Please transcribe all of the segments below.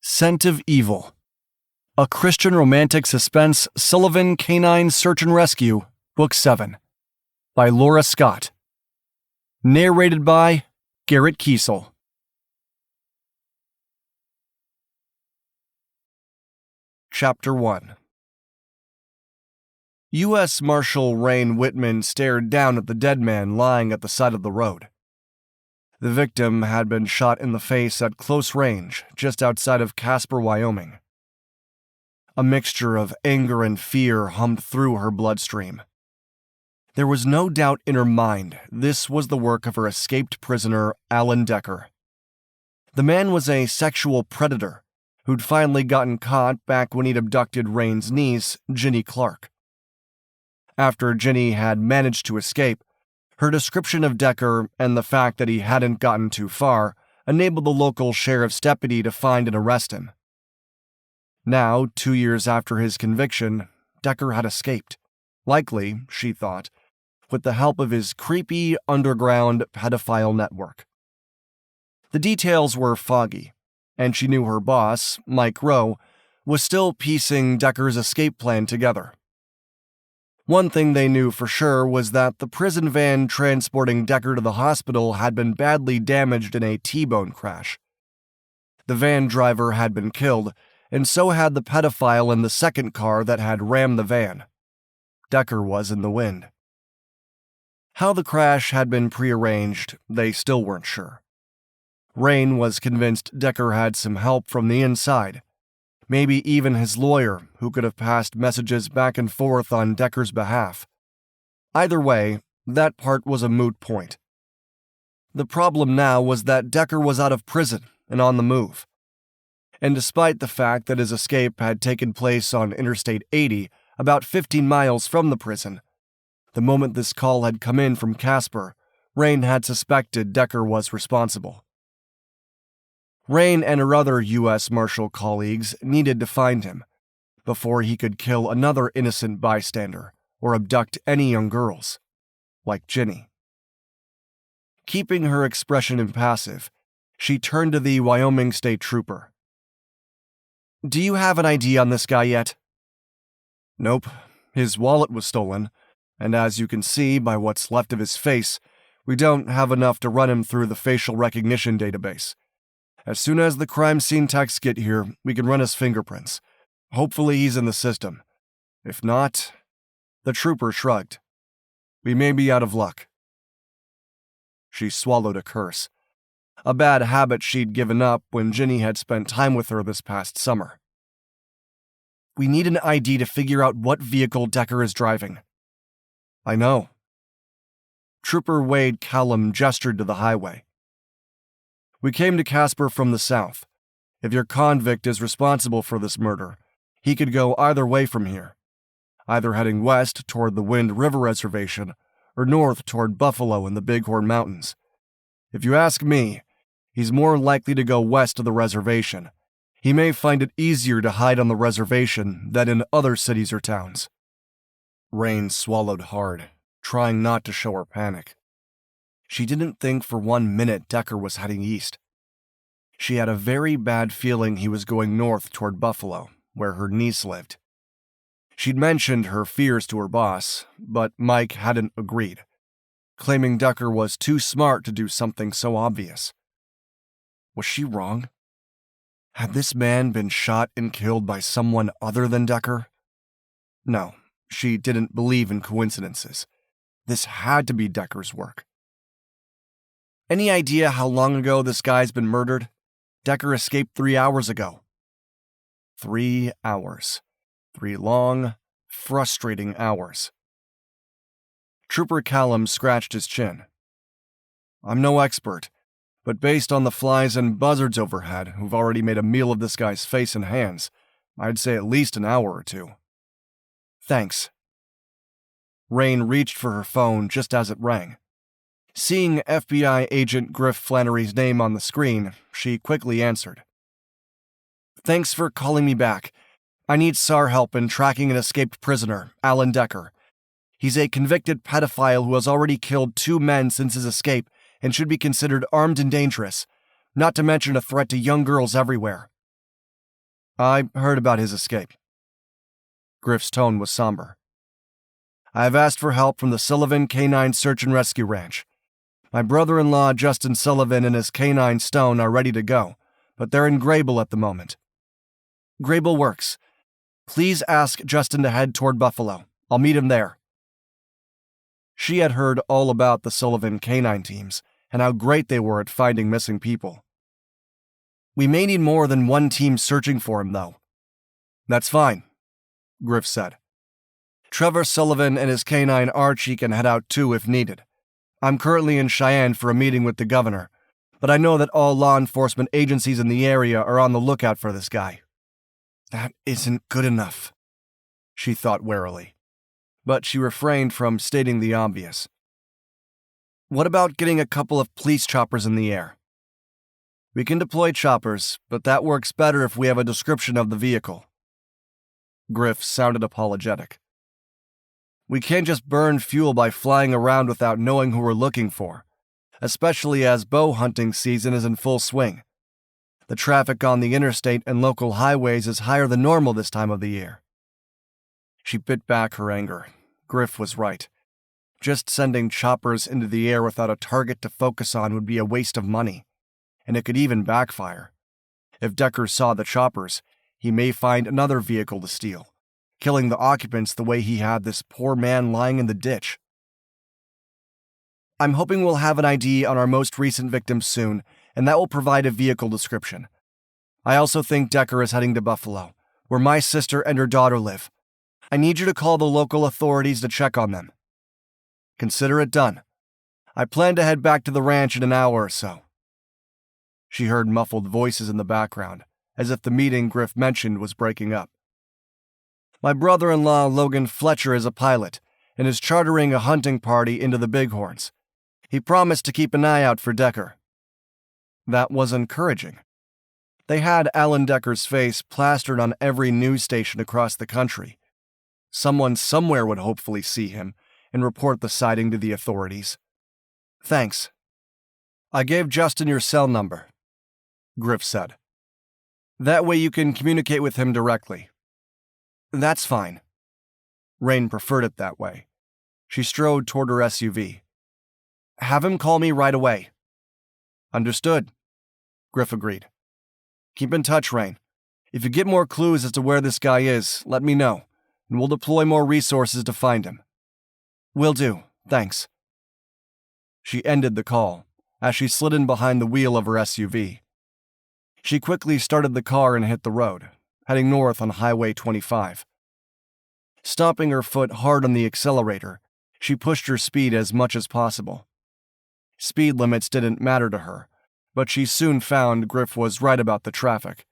Scent of Evil. A Christian romantic suspense Sullivan Canine Search and Rescue, Book 7. By Laura Scott. Narrated by Garrett Kiesel. Chapter 1. U.S. Marshal Raine Whitman stared down at the dead man lying at the side of the road. The victim had been shot in the face at close range just outside of Casper, Wyoming. A mixture of anger and fear hummed through her bloodstream. There was no doubt in her mind this was the work of her escaped prisoner, Alan Decker. The man was a sexual predator who'd finally gotten caught back when he'd abducted Raine's niece, Ginny Clark. After Ginny had managed to escape, her description of Decker and the fact that he hadn't gotten too far enabled the local sheriff's deputy to find and arrest him. Now, 2 years after his conviction, Decker had escaped, likely, she thought, with the help of his creepy, underground pedophile network. The details were foggy, and she knew her boss, Mike Rowe, was still piecing Decker's escape plan together. One thing they knew for sure was that the prison van transporting Decker to the hospital had been badly damaged in a T-bone crash. The van driver had been killed, and so had the pedophile in the second car that had rammed the van. Decker was in the wind. How the crash had been prearranged, they still weren't sure. Raine was convinced Decker had some help from the inside, maybe even his lawyer, who could have passed messages back and forth on Decker's behalf. Either way, that part was a moot point. The problem now was that Decker was out of prison and on the move. And despite the fact that his escape had taken place on Interstate 80, about 15 miles from the prison, the moment this call had come in from Casper, Raine had suspected Decker was responsible. Raine and her other U.S. Marshal colleagues needed to find him before he could kill another innocent bystander or abduct any young girls, like Ginny. Keeping her expression impassive, she turned to the Wyoming State Trooper. "Do you have an ID on this guy yet?" "Nope. His wallet was stolen, and as you can see by what's left of his face, we don't have enough to run him through the facial recognition database. As soon as the crime scene techs get here, we can run his fingerprints. Hopefully he's in the system. If not..." The trooper shrugged. "We may be out of luck." She swallowed a curse, a bad habit she'd given up when Ginny had spent time with her this past summer. "We need an ID to figure out what vehicle Decker is driving." "I know." Trooper Wade Callum gestured to the highway. "We came to Casper from the south. If your convict is responsible for this murder, he could go either way from here, either heading west toward the Wind River Reservation or north toward Buffalo and the Bighorn Mountains. If you ask me, he's more likely to go west of the reservation. He may find it easier to hide on the reservation than in other cities or towns." Raine swallowed hard, trying not to show her panic. She didn't think for 1 minute Decker was heading east. She had a very bad feeling he was going north toward Buffalo, where her niece lived. She'd mentioned her fears to her boss, but Mike hadn't agreed, claiming Decker was too smart to do something so obvious. Was she wrong? Had this man been shot and killed by someone other than Decker? No, she didn't believe in coincidences. This had to be Decker's work. "Any idea how long ago this guy's been murdered? Decker escaped 3 hours ago." 3 hours. 3 long, frustrating hours. Trooper Callum scratched his chin. "I'm no expert, but based on the flies and buzzards overhead who've already made a meal of this guy's face and hands, I'd say at least an hour or 2. "Thanks." Raine reached for her phone just as it rang. Seeing FBI agent Griff Flannery's name on the screen, she quickly answered. "Thanks for calling me back. I need SAR help in tracking an escaped prisoner, Alan Decker. He's a convicted pedophile who has already killed 2 men since his escape and should be considered armed and dangerous, not to mention a threat to young girls everywhere." I heard about his escape. Griff's tone was somber. I have asked for help from the Sullivan Canine Search and Rescue Ranch. My brother-in-law, Justin Sullivan, and his canine Stone are ready to go, but they're in Grable at the moment. Grable works. Please ask Justin to head toward Buffalo. I'll meet him there. She had heard all about the Sullivan canine teams and how great they were at finding missing people. We may need more than one team searching for him, though. That's fine, Griff said. Trevor Sullivan and his canine Archie can head out too if needed. I'm currently in Cheyenne for a meeting with the governor, but I know that all law enforcement agencies in the area are on the lookout for this guy. That isn't good enough, she thought warily, but she refrained from stating the obvious. What about getting a couple of police choppers in the air? We can deploy choppers, but that works better if we have a description of the vehicle. Griff sounded apologetic. We can't just burn fuel by flying around without knowing who we're looking for, especially as bow hunting season is in full swing. The traffic on the interstate and local highways is higher than normal this time of the year. She bit back her anger. Griff was right. Just sending choppers into the air without a target to focus on would be a waste of money, and it could even backfire. If Decker saw the choppers, he may find another vehicle to steal, killing the occupants the way he had this poor man lying in the ditch. I'm hoping we'll have an ID on our most recent victim soon, and that will provide a vehicle description. I also think Decker is heading to Buffalo, where my sister and her daughter live. I need you to call the local authorities to check on them. Consider it done. I plan to head back to the ranch in an hour or so. She heard muffled voices in the background, as if the meeting Griff mentioned was breaking up. My brother-in-law, Logan Fletcher, is a pilot and is chartering a hunting party into the Bighorns. He promised to keep an eye out for Decker. That was encouraging. They had Alan Decker's face plastered on every news station across the country. Someone somewhere would hopefully see him and report the sighting to the authorities. Thanks. I gave Justin your cell number, Griff said. That way you can communicate with him directly. That's fine. Raine preferred it that way. She strode toward her SUV. Have him call me right away. Understood, Griff agreed. Keep in touch, Raine. If you get more clues as to where this guy is, let me know, and we'll deploy more resources to find him. Will do, thanks. She ended the call as she slid in behind the wheel of her SUV. She quickly started the car and hit the road, heading north on Highway 25. Stopping her foot hard on the accelerator, she pushed her speed as much as possible. Speed limits didn't matter to her, but she soon found Griff was right about the traffic.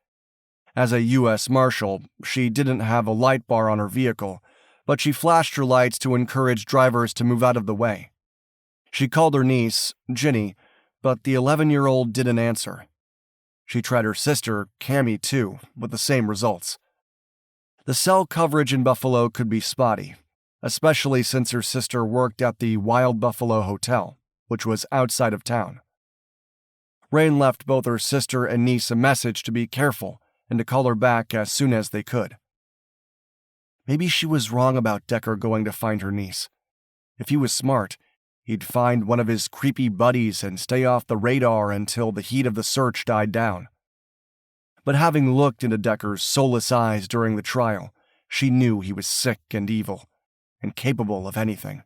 As a U.S. Marshal, she didn't have a light bar on her vehicle, but she flashed her lights to encourage drivers to move out of the way. She called her niece, Ginny, but the 11-year-old didn't answer. She tried her sister, Cammy, too, with the same results. The cell coverage in Buffalo could be spotty, especially since her sister worked at the Wild Buffalo Hotel, which was outside of town. Raine left both her sister and niece a message to be careful and to call her back as soon as they could. Maybe she was wrong about Decker going to find her niece. If he was smart, he'd find one of his creepy buddies and stay off the radar until the heat of the search died down. But having looked into Decker's soulless eyes during the trial, she knew he was sick and evil, and capable of anything.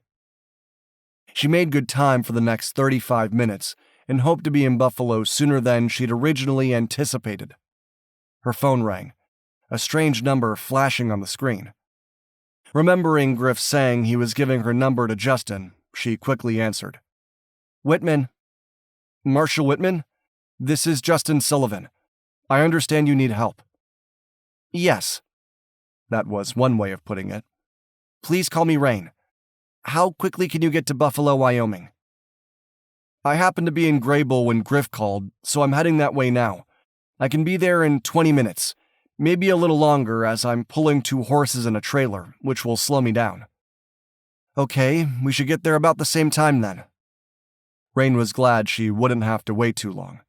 She made good time for the next 35 minutes and hoped to be in Buffalo sooner than she'd originally anticipated. Her phone rang, a strange number flashing on the screen. Remembering Griff saying he was giving her number to Justin, she quickly answered. Whitman. Marshal Whitman? This is Justin Sullivan. I understand you need help. Yes. That was one way of putting it. Please call me Raine. How quickly can you get to Buffalo, Wyoming? I happened to be in Grable when Griff called, so I'm heading that way now. I can be there in 20 minutes, maybe a little longer as I'm pulling 2 horses and a trailer, which will slow me down. Okay, we should get there about the same time then. Raine was glad she wouldn't have to wait too long.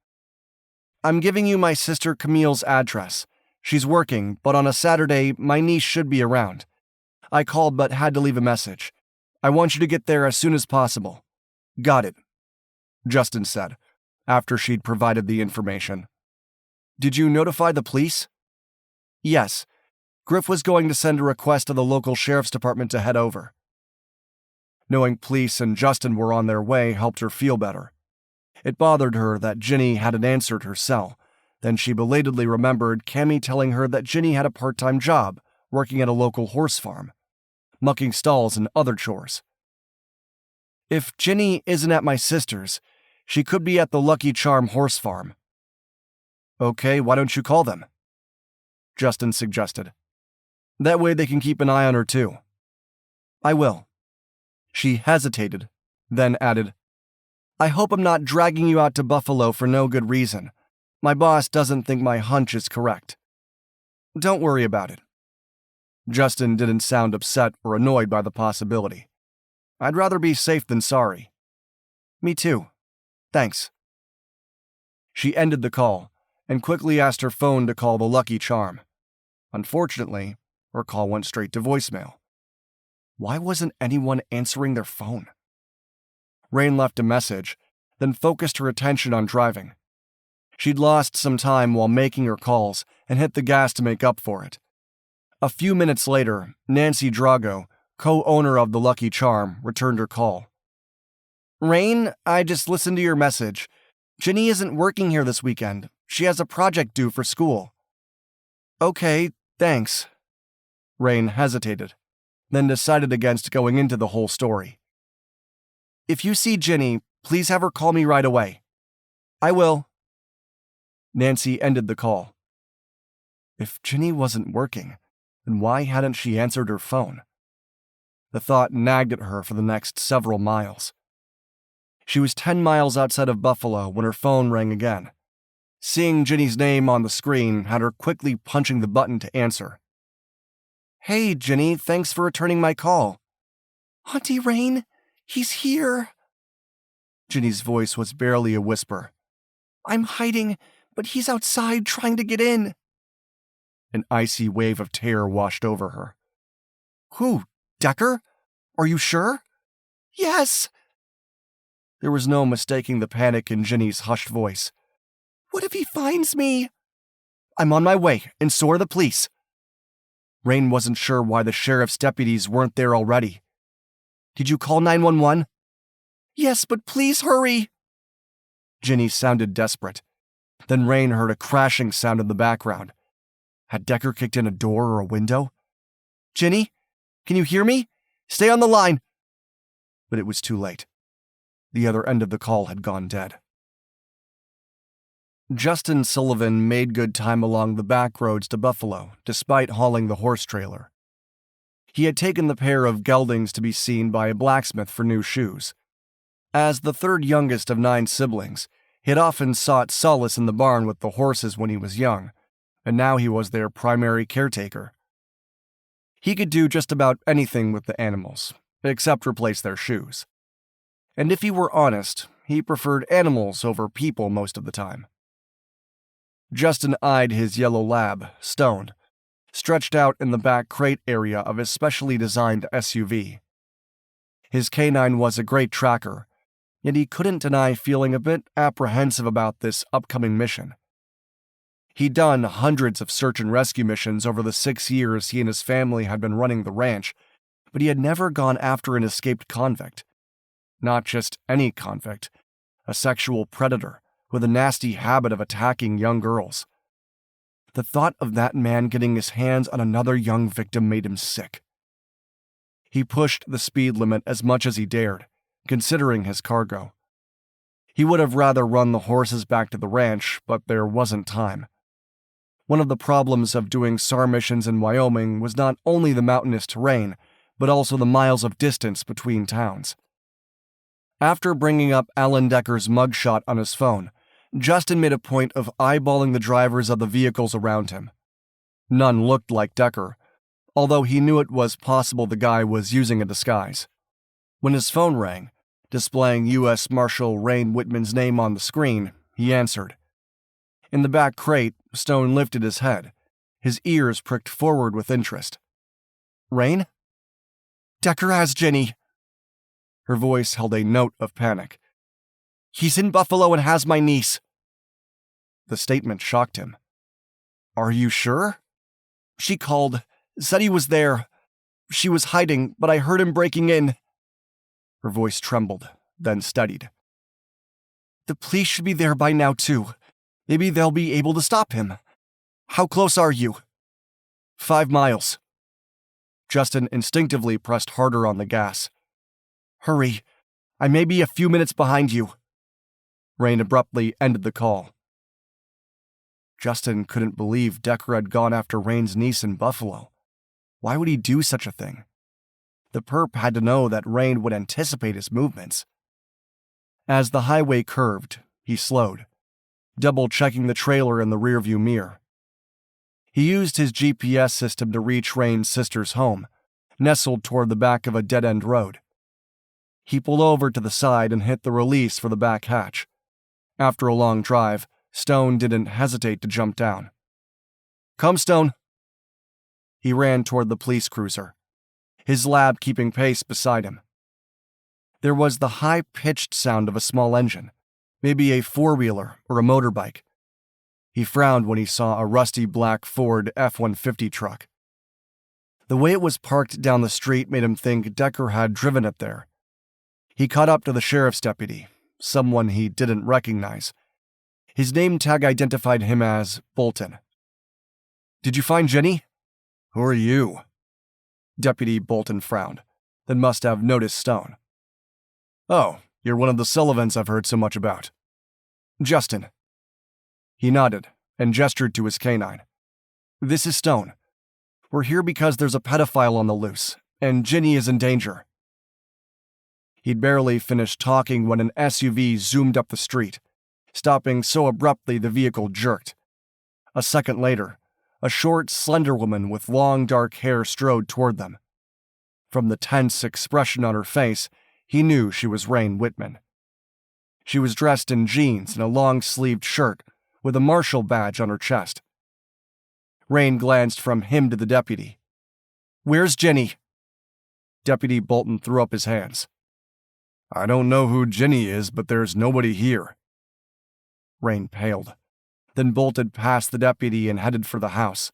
I'm giving you my sister Camille's address. She's working, but on a Saturday, my niece should be around. I called but had to leave a message. I want you to get there as soon as possible." "Got it," Justin said, after she'd provided the information. "Did you notify the police?" "Yes. Griff was going to send a request to the local sheriff's department to head over." Knowing police and Justin were on their way helped her feel better. It bothered her that Ginny hadn't answered her cell. Then she belatedly remembered Cammy telling her that Ginny had a part-time job working at a local horse farm, mucking stalls and other chores. "If Ginny isn't at my sister's, she could be at the Lucky Charm horse farm." "Okay, why don't you call them?" Justin suggested. "That way they can keep an eye on her too." "I will." She hesitated, then added, "I hope I'm not dragging you out to Buffalo for no good reason. My boss doesn't think my hunch is correct." "Don't worry about it." Justin didn't sound upset or annoyed by the possibility. "I'd rather be safe than sorry." "Me too. Thanks." She ended the call and quickly asked her phone to call the Lucky Charm. Unfortunately, her call went straight to voicemail. Why wasn't anyone answering their phone? Raine left a message, then focused her attention on driving. She'd lost some time while making her calls and hit the gas to make up for it. A few minutes later, Nancy Drago, co-owner of the Lucky Charm, returned her call. "Raine, I just listened to your message. Ginny isn't working here this weekend. She has a project due for school." "Okay, thanks." Raine hesitated, then decided against going into the whole story. "If you see Ginny, please have her call me right away." "I will." Nancy ended the call. If Ginny wasn't working, then why hadn't she answered her phone? The thought nagged at her for the next several miles. She was 10 miles outside of Buffalo when her phone rang again. Seeing Ginny's name on the screen had her quickly punching the button to answer. "Hey, Ginny, thanks for returning my call." "Auntie Raine, he's here." Ginny's voice was barely a whisper. "I'm hiding, but he's outside trying to get in." An icy wave of terror washed over her. "Who, Decker? Are you sure?" "Yes." There was no mistaking the panic in Ginny's hushed voice. "What if he finds me?" "I'm on my way, and so are the police." Raine wasn't sure why the sheriff's deputies weren't there already. "Did you call 911? "Yes, but please hurry." Ginny sounded desperate. Then Raine heard a crashing sound in the background. Had Decker kicked in a door or a window? "Ginny, can you hear me? Stay on the line." But it was too late. The other end of the call had gone dead. Justin Sullivan made good time along the back roads to Buffalo, despite hauling the horse trailer. He had taken the pair of geldings to be seen by a blacksmith for new shoes. As the third youngest of 9 siblings, he had often sought solace in the barn with the horses when he was young, and now he was their primary caretaker. He could do just about anything with the animals, except replace their shoes. And if he were honest, he preferred animals over people most of the time. Justin eyed his yellow lab, Stone, stretched out in the back crate area of his specially designed SUV. His canine was a great tracker, yet he couldn't deny feeling a bit apprehensive about this upcoming mission. He'd done hundreds of search and rescue missions over the 6 years he and his family had been running the ranch, but he had never gone after an escaped convict. Not just any convict, a sexual predator with a nasty habit of attacking young girls. The thought of that man getting his hands on another young victim made him sick. He pushed the speed limit as much as he dared, considering his cargo. He would have rather run the horses back to the ranch, but there wasn't time. One of the problems of doing SAR missions in Wyoming was not only the mountainous terrain, but also the miles of distance between towns. After bringing up Alan Decker's mugshot on his phone, Justin made a point of eyeballing the drivers of the vehicles around him. None looked like Decker, although he knew it was possible the guy was using a disguise. When his phone rang, displaying U.S. Marshal Raine Whitman's name on the screen, he answered. In the back crate, Stone lifted his head, His ears pricked forward with interest. "Raine?" "Decker has Ginny." Her voice held a note of panic. "He's in Buffalo and has my niece." The statement shocked him. "Are you sure?" "She called, said he was there. She was hiding, but I heard him breaking in." Her voice trembled, then steadied. "The police should be there by now, too. Maybe they'll be able to stop him. How close are you?" 5 miles. Justin instinctively pressed harder on the gas. "Hurry. I may be a few minutes behind you." Raine abruptly ended the call. Justin couldn't believe Decker had gone after Raine's niece in Buffalo. Why would he do such a thing? The perp had to know that Raine would anticipate his movements. As the highway curved, he slowed, double-checking the trailer in the rearview mirror. He used his GPS system to reach Raine's sister's home, nestled toward the back of a dead-end road. He pulled over to the side and hit the release for the back hatch. After a long drive, Stone didn't hesitate to jump down. "Come, Stone." He ran toward the police cruiser, his lab keeping pace beside him. There was the high-pitched sound of a small engine, maybe a four-wheeler or a motorbike. He frowned when he saw a rusty black Ford F-150 truck. The way it was parked down the street made him think Decker had driven it there. He caught up to the sheriff's deputy, someone he didn't recognize. His name tag identified him as Bolton. "Did you find Ginny?" "Who are you?" Deputy Bolton frowned, then must have noticed Stone. "Oh, you're one of the Sullivans I've heard so much about." "Justin." He nodded and gestured to his canine. "This is Stone. We're here because there's a pedophile on the loose, and Ginny is in danger." He'd barely finished talking when an SUV zoomed up the street, stopping so abruptly the vehicle jerked. A second later, a short, slender woman with long, dark hair strode toward them. From the tense expression on her face, he knew she was Raine Whitman. She was dressed in jeans and a long-sleeved shirt, with a Marshal badge on her chest. Raine glanced from him to the deputy. "Where's Ginny?" Deputy Bolton threw up his hands. "I don't know who Ginny is, but there's nobody here." Raine paled, then bolted past the deputy and headed for the house.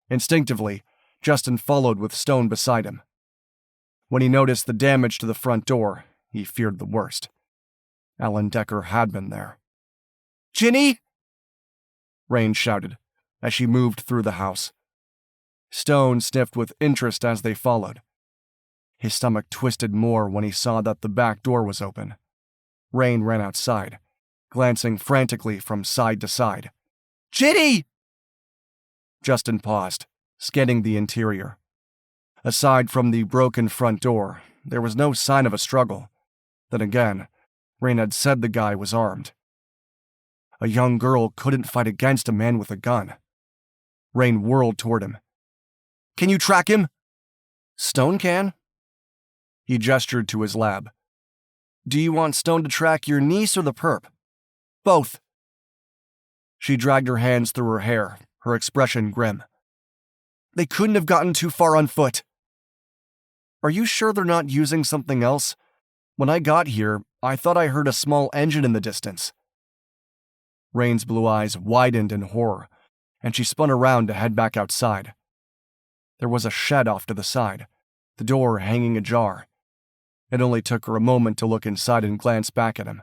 Instinctively, Justin followed with Stone beside him. When he noticed the damage to the front door, he feared the worst. Alan Decker had been there. "Ginny!" Raine shouted as she moved through the house. Stone sniffed with interest as they followed. His stomach twisted more when he saw that the back door was open. Raine ran outside, glancing frantically from side to side. "Ginny!" Justin paused, scanning the interior. Aside from the broken front door, there was no sign of a struggle. Then again, Raine had said the guy was armed. A young girl couldn't fight against a man with a gun. Raine whirled toward him. "Can you track him?" "Stone can." He gestured to his lab. "Do you want Stone to track your niece or the perp?" "Both." She dragged her hands through her hair, her expression grim. "They couldn't have gotten too far on foot." "Are you sure they're not using something else? When I got here, I thought I heard a small engine in the distance." Raine's blue eyes widened in horror, and she spun around to head back outside. There was a shed off to the side, the door hanging ajar. It only took her a moment to look inside and glance back at him.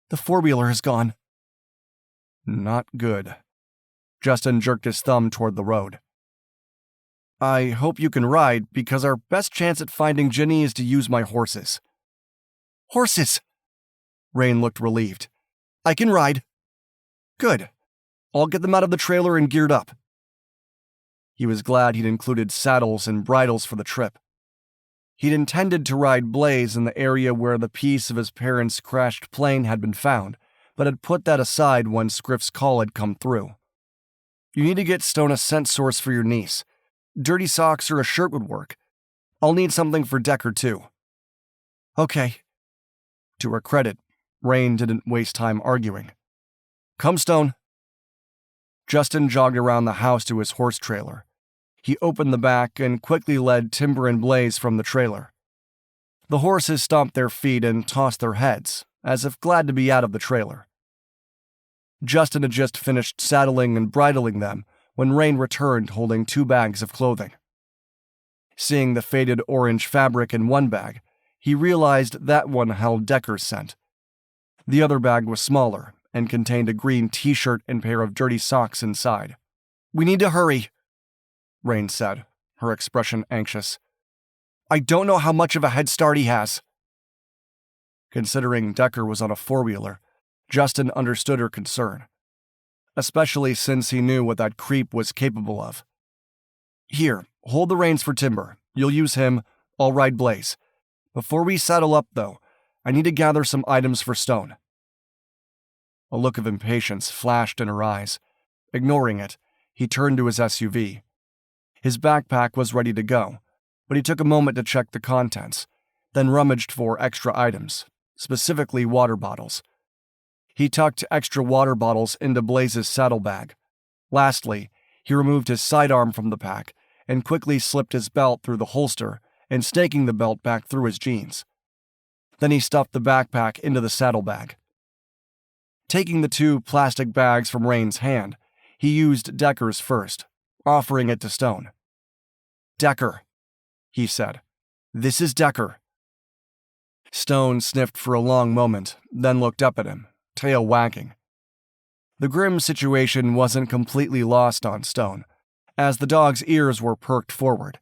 "The four-wheeler is gone." Not good. Justin jerked his thumb toward the road. "I hope you can ride, because our best chance at finding Ginny is to use my horses." "Horses!" Raine looked relieved. "I can ride." "Good. I'll get them out of the trailer and geared up." He was glad he'd included saddles and bridles for the trip. He'd intended to ride Blaze in the area where the piece of his parents' crashed plane had been found, but had put that aside when Scriff's call had come through. "You need to get Stone a scent source for your niece. Dirty socks or a shirt would work. I'll need something for Decker, too." "Okay." To her credit, Raine didn't waste time arguing. "Come, Stone." Justin jogged around the house to his horse trailer. He opened the back and quickly led Timber and Blaze from the trailer. The horses stomped their feet and tossed their heads, as if glad to be out of the trailer. Justin had just finished saddling and bridling them when Raine returned holding 2 bags of clothing. Seeing the faded orange fabric in one bag, he realized that one held Decker's scent. The other bag was smaller and contained a green t-shirt and pair of dirty socks inside. "We need to hurry," Raine said, her expression anxious. "I don't know how much of a head start he has." Considering Decker was on a 4-wheeler, Justin understood her concern, especially since he knew what that creep was capable of. "Here, hold the reins for Timber. You'll use him, I'll ride Blaze. Before we saddle up, though, I need to gather some items for Stone." A look of impatience flashed in her eyes. Ignoring it, he turned to his SUV. His backpack was ready to go, but he took a moment to check the contents, then rummaged for extra items, specifically water bottles. He tucked extra water bottles into Blaze's saddlebag. Lastly, he removed his sidearm from the pack and quickly slipped his belt through the holster and snaking the belt back through his jeans. Then he stuffed the backpack into the saddlebag. Taking the 2 plastic bags from Raine's hand, he used Decker's first, offering it to Stone. "Decker," he said. "This is Decker." Stone sniffed for a long moment, then looked up at him, tail wagging. The grim situation wasn't completely lost on Stone, as the dog's ears were perked forward.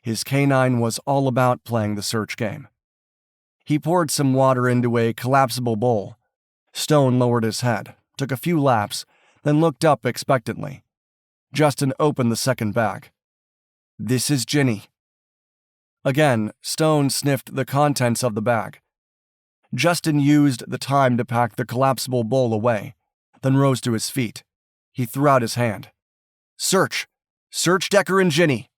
His canine was all about playing the search game. He poured some water into a collapsible bowl. Stone lowered his head, took a few laps, then looked up expectantly. Justin opened the second bag. "This is Ginny." Again, Stone sniffed the contents of the bag. Justin used the time to pack the collapsible bowl away, then rose to his feet. He threw out his hand. "Search! Search Decker and Ginny!"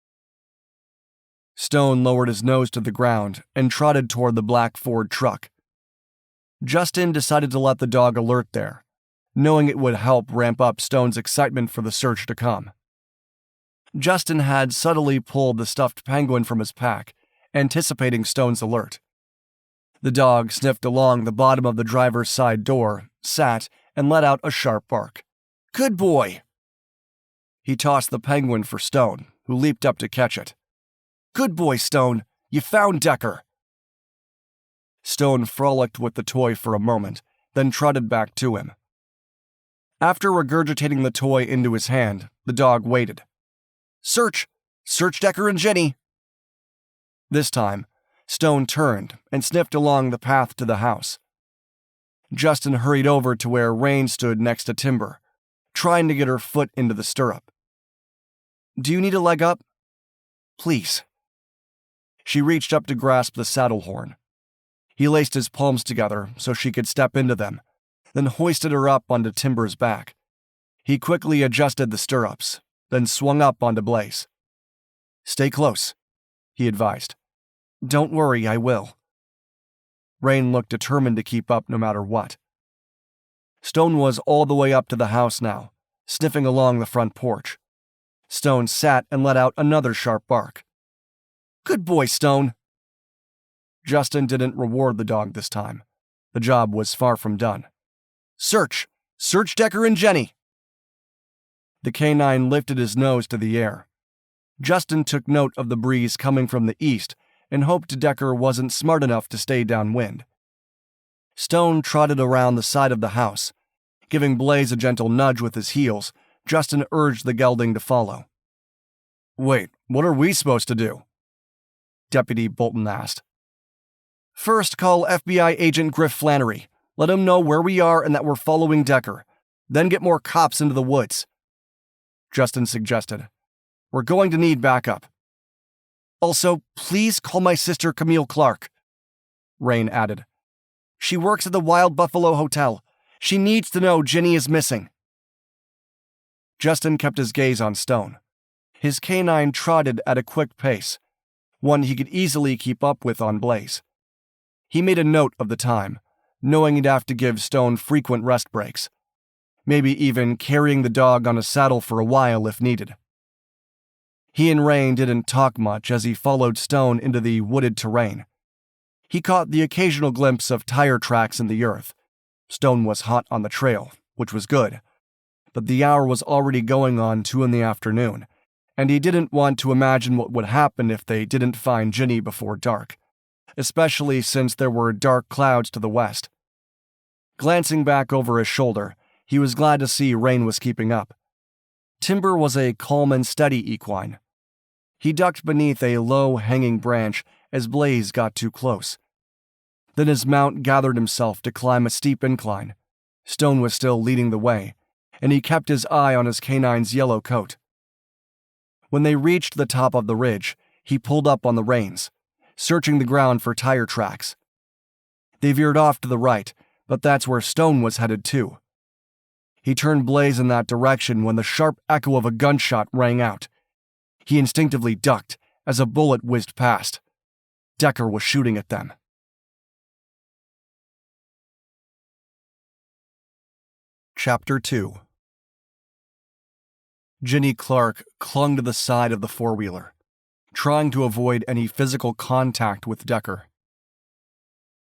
Stone lowered his nose to the ground and trotted toward the black Ford truck. Justin decided to let the dog alert there, knowing it would help ramp up Stone's excitement for the search to come. Justin had subtly pulled the stuffed penguin from his pack, anticipating Stone's alert. The dog sniffed along the bottom of the driver's side door, sat, and let out a sharp bark. "Good boy!" He tossed the penguin for Stone, who leaped up to catch it. "Good boy, Stone! You found Decker!" Stone frolicked with the toy for a moment, then trotted back to him. After regurgitating the toy into his hand, the dog waited. "Search! Search Decker and Ginny!" This time, Stone turned and sniffed along the path to the house. Justin hurried over to where Raine stood next to Timber, trying to get her foot into the stirrup. "Do you need a leg up?" "Please." She reached up to grasp the saddle horn. He laced his palms together so she could step into them, then hoisted her up onto Timber's back. He quickly adjusted the stirrups, then swung up onto Blaze. "Stay close," he advised. "Don't worry, I will." Raine looked determined to keep up no matter what. Stone was all the way up to the house now, sniffing along the front porch. Stone sat and let out another sharp bark. "Good boy, Stone." Justin didn't reward the dog this time. The job was far from done. "Search! Search Decker and Ginny!" The canine lifted his nose to the air. Justin took note of the breeze coming from the east and hoped Decker wasn't smart enough to stay downwind. Stone trotted around the side of the house. Giving Blaze a gentle nudge with his heels, Justin urged the gelding to follow. "Wait, what are we supposed to do?" Deputy Bolton asked. "First, call FBI agent Griff Flannery. Let him know where we are and that we're following Decker. Then get more cops into the woods," Justin suggested. "We're going to need backup." "Also, please call my sister Camille Clark," Raine added. "She works at the Wild Buffalo Hotel. She needs to know Ginny is missing." Justin kept his gaze on Stone. His canine trotted at a quick pace, one he could easily keep up with on Blaze. He made a note of the time, knowing he'd have to give Stone frequent rest breaks. maybe even carrying the dog on a saddle for a while if needed. He and Raine didn't talk much as he followed Stone into the wooded terrain. He caught the occasional glimpse of tire tracks in the earth. Stone was hot on the trail, which was good, but the hour was already going on 2 in the afternoon, and he didn't want to imagine what would happen if they didn't find Ginny before dark, especially since there were dark clouds to the west. Glancing back over his shoulder, he was glad to see Raine was keeping up. Timber was a calm and steady equine. He ducked beneath a low-hanging branch as Blaze got too close. Then his mount gathered himself to climb a steep incline. Stone was still leading the way, and he kept his eye on his canine's yellow coat. When they reached the top of the ridge, he pulled up on the reins, searching the ground for tire tracks. They veered off to the right, but that's where Stone was headed too. He turned Blaze in that direction when the sharp echo of a gunshot rang out. He instinctively ducked as a bullet whizzed past. Decker was shooting at them. Chapter 2. Ginny Clark clung to the side of the four-wheeler, trying to avoid any physical contact with Decker.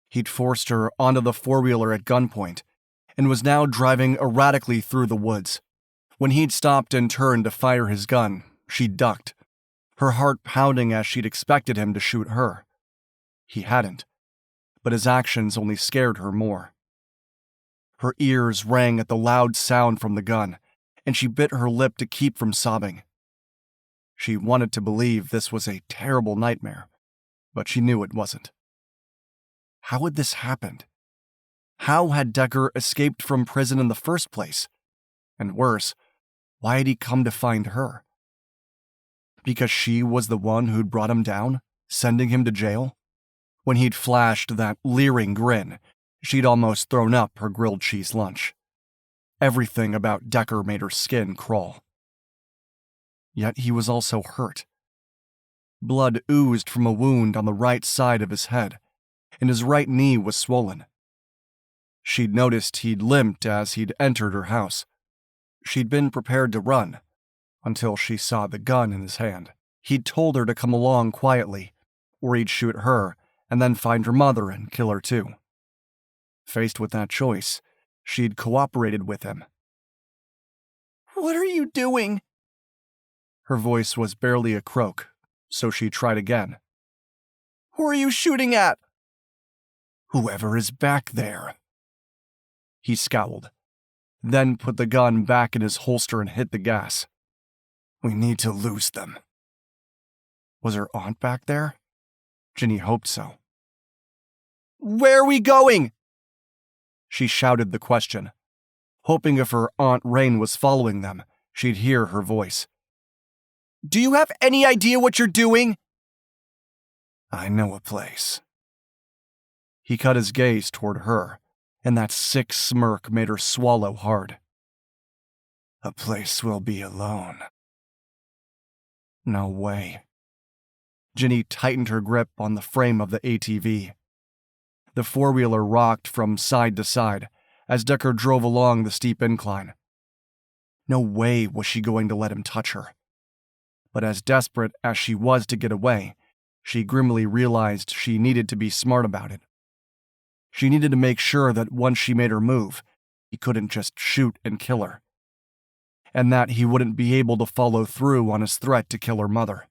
He'd forced her onto the four-wheeler at gunpoint and was now driving erratically through the woods. When he'd stopped and turned to fire his gun, she ducked, her heart pounding as she'd expected him to shoot her. He hadn't, but his actions only scared her more. Her ears rang at the loud sound from the gun, and she bit her lip to keep from sobbing. She wanted to believe this was a terrible nightmare, but she knew it wasn't. How had this happened? How had Decker escaped from prison in the first place? And worse, why had he come to find her? Because she was the one who'd brought him down, sending him to jail? When he'd flashed that leering grin, she'd almost thrown up her grilled cheese lunch. Everything about Decker made her skin crawl. Yet he was also hurt. Blood oozed from a wound on the right side of his head, and his right knee was swollen. She'd noticed he'd limped as he'd entered her house. She'd been prepared to run, until she saw the gun in his hand. He'd told her to come along quietly, or he'd shoot her and then find her mother and kill her too. Faced with that choice, she'd cooperated with him. "What are you doing?" Her voice was barely a croak, so she tried again. "Who are you shooting at?" "Whoever is back there." He scowled, then put the gun back in his holster and hit the gas. "We need to lose them." Was her aunt back there? Ginny hoped so. "Where are we going?" She shouted the question, hoping if her Aunt Raine was following them, she'd hear her voice. "Do you have any idea what you're doing?" "I know a place." He cut his gaze toward her, and that sick smirk made her swallow hard. "A place we'll be alone." No way. Ginny tightened her grip on the frame of the ATV. The four-wheeler rocked from side to side as Decker drove along the steep incline. No way was she going to let him touch her. But as desperate as she was to get away, she grimly realized she needed to be smart about it. She needed to make sure that once she made her move, he couldn't just shoot and kill her, and that he wouldn't be able to follow through on his threat to kill her mother.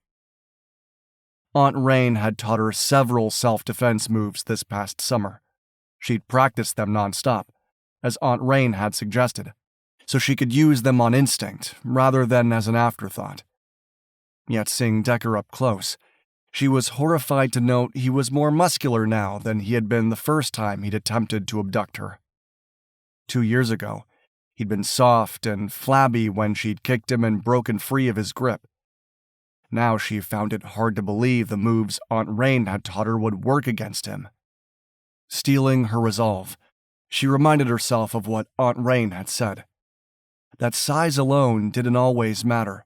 Aunt Raine had taught her several self-defense moves this past summer. She'd practiced them nonstop, as Aunt Raine had suggested, so she could use them on instinct rather than as an afterthought. Yet seeing Decker up close, she was horrified to note he was more muscular now than he had been the first time he'd attempted to abduct her. 2 years ago, he'd been soft and flabby when she'd kicked him and broken free of his grip. Now she found it hard to believe the moves Aunt Raine had taught her would work against him. Steeling her resolve, she reminded herself of what Aunt Raine had said. That size alone didn't always matter.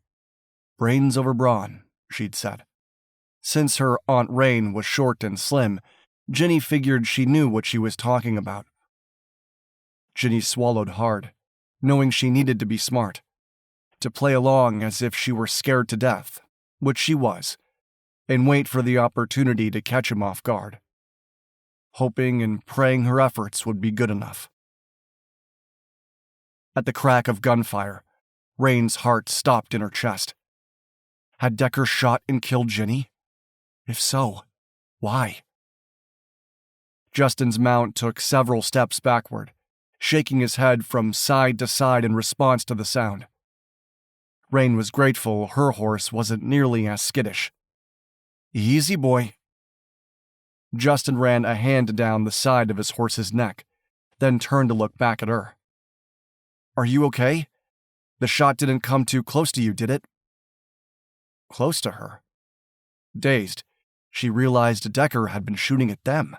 Brains over brawn, she'd said. Since her Aunt Raine was short and slim, Ginny figured she knew what she was talking about. Ginny swallowed hard, knowing she needed to be smart, to play along as if she were scared to death, which she was, and wait for the opportunity to catch him off guard, hoping and praying her efforts would be good enough. At the crack of gunfire, Raine's heart stopped in her chest. Had Decker shot and killed Ginny? If so, why? Justin's mount took several steps backward, shaking his head from side to side in response to the sound. Raine was grateful her horse wasn't nearly as skittish. Easy, boy. Justin ran a hand down the side of his horse's neck, then turned to look back at her. Are you okay? The shot didn't come too close to you, did it? Close to her? Dazed, she realized Decker had been shooting at them.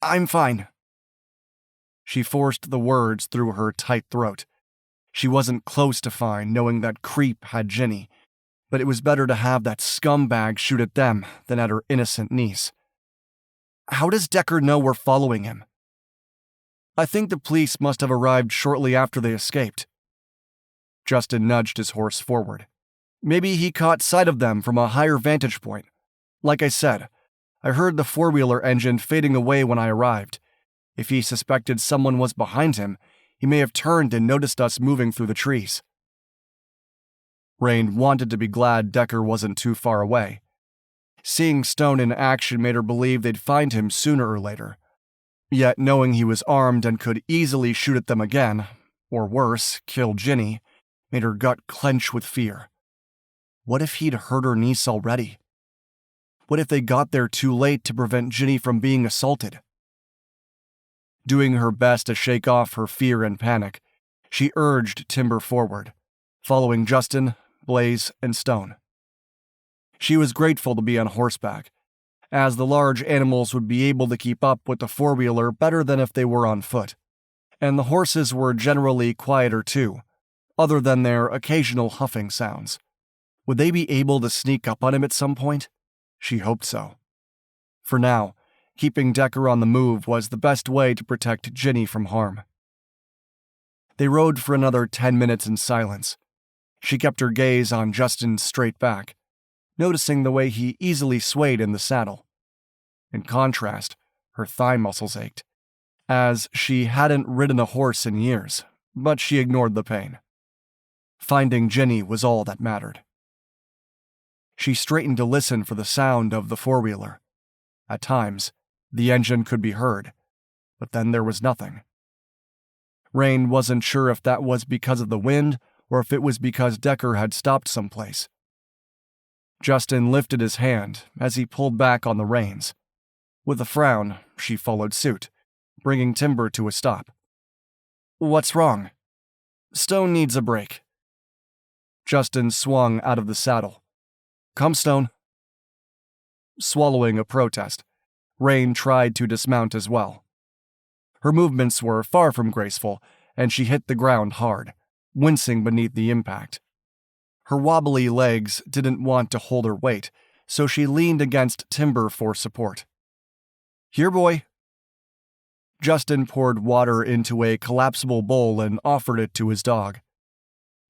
I'm fine. She forced the words through her tight throat. She wasn't close to fine, knowing that creep had Ginny, but it was better to have that scumbag shoot at them than at her innocent niece. How does Decker know we're following him? I think the police must have arrived shortly after they escaped. Justin nudged his horse forward. Maybe he caught sight of them from a higher vantage point. Like I said, I heard the four-wheeler engine fading away when I arrived. If he suspected someone was behind him, he may have turned and noticed us moving through the trees. Raine wanted to be glad Decker wasn't too far away. Seeing Stone in action made her believe they'd find him sooner or later. Yet knowing he was armed and could easily shoot at them again, or worse, kill Ginny, made her gut clench with fear. What if he'd hurt her niece already? What if they got there too late to prevent Ginny from being assaulted? Doing her best to shake off her fear and panic, she urged Timber forward, following Justin, Blaze, and Stone. She was grateful to be on horseback, as the large animals would be able to keep up with the four-wheeler better than if they were on foot, and the horses were generally quieter too, other than their occasional huffing sounds. Would they be able to sneak up on him at some point? She hoped so. For now, keeping Decker on the move was the best way to protect Ginny from harm. They rode for another 10 minutes in silence. She kept her gaze on Justin's straight back, noticing the way he easily swayed in the saddle. In contrast, her thigh muscles ached, as she hadn't ridden a horse in years, but she ignored the pain. Finding Ginny was all that mattered. She straightened to listen for the sound of the four-wheeler. At times, the engine could be heard, but then there was nothing. Raine wasn't sure if that was because of the wind or if it was because Decker had stopped someplace. Justin lifted his hand as he pulled back on the reins. With a frown, she followed suit, bringing Timber to a stop. What's wrong? Stone needs a break. Justin swung out of the saddle. Come, Stone. Swallowing a protest, Raine tried to dismount as well. Her movements were far from graceful, and she hit the ground hard, wincing beneath the impact. Her wobbly legs didn't want to hold her weight, so she leaned against Timber for support. Here, boy. Justin poured water into a collapsible bowl and offered it to his dog.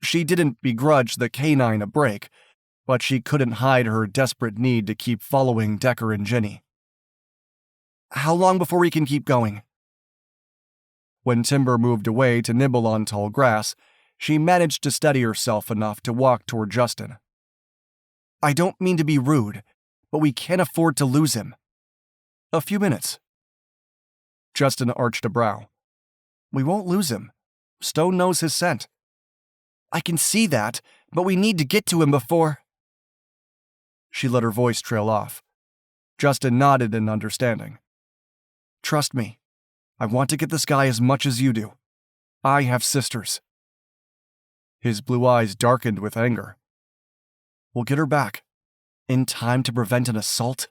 She didn't begrudge the canine a break, but she couldn't hide her desperate need to keep following Decker and Ginny. How long before we can keep going? When Timber moved away to nibble on tall grass, she managed to steady herself enough to walk toward Justin. I don't mean to be rude, but we can't afford to lose him. A few minutes. Justin arched a brow. We won't lose him. Stone knows his scent. I can see that, but we need to get to him before... She let her voice trail off. Justin nodded in understanding. Trust me. I want to get this guy as much as you do. I have sisters. His blue eyes darkened with anger. We'll get her back. In time to prevent an assault?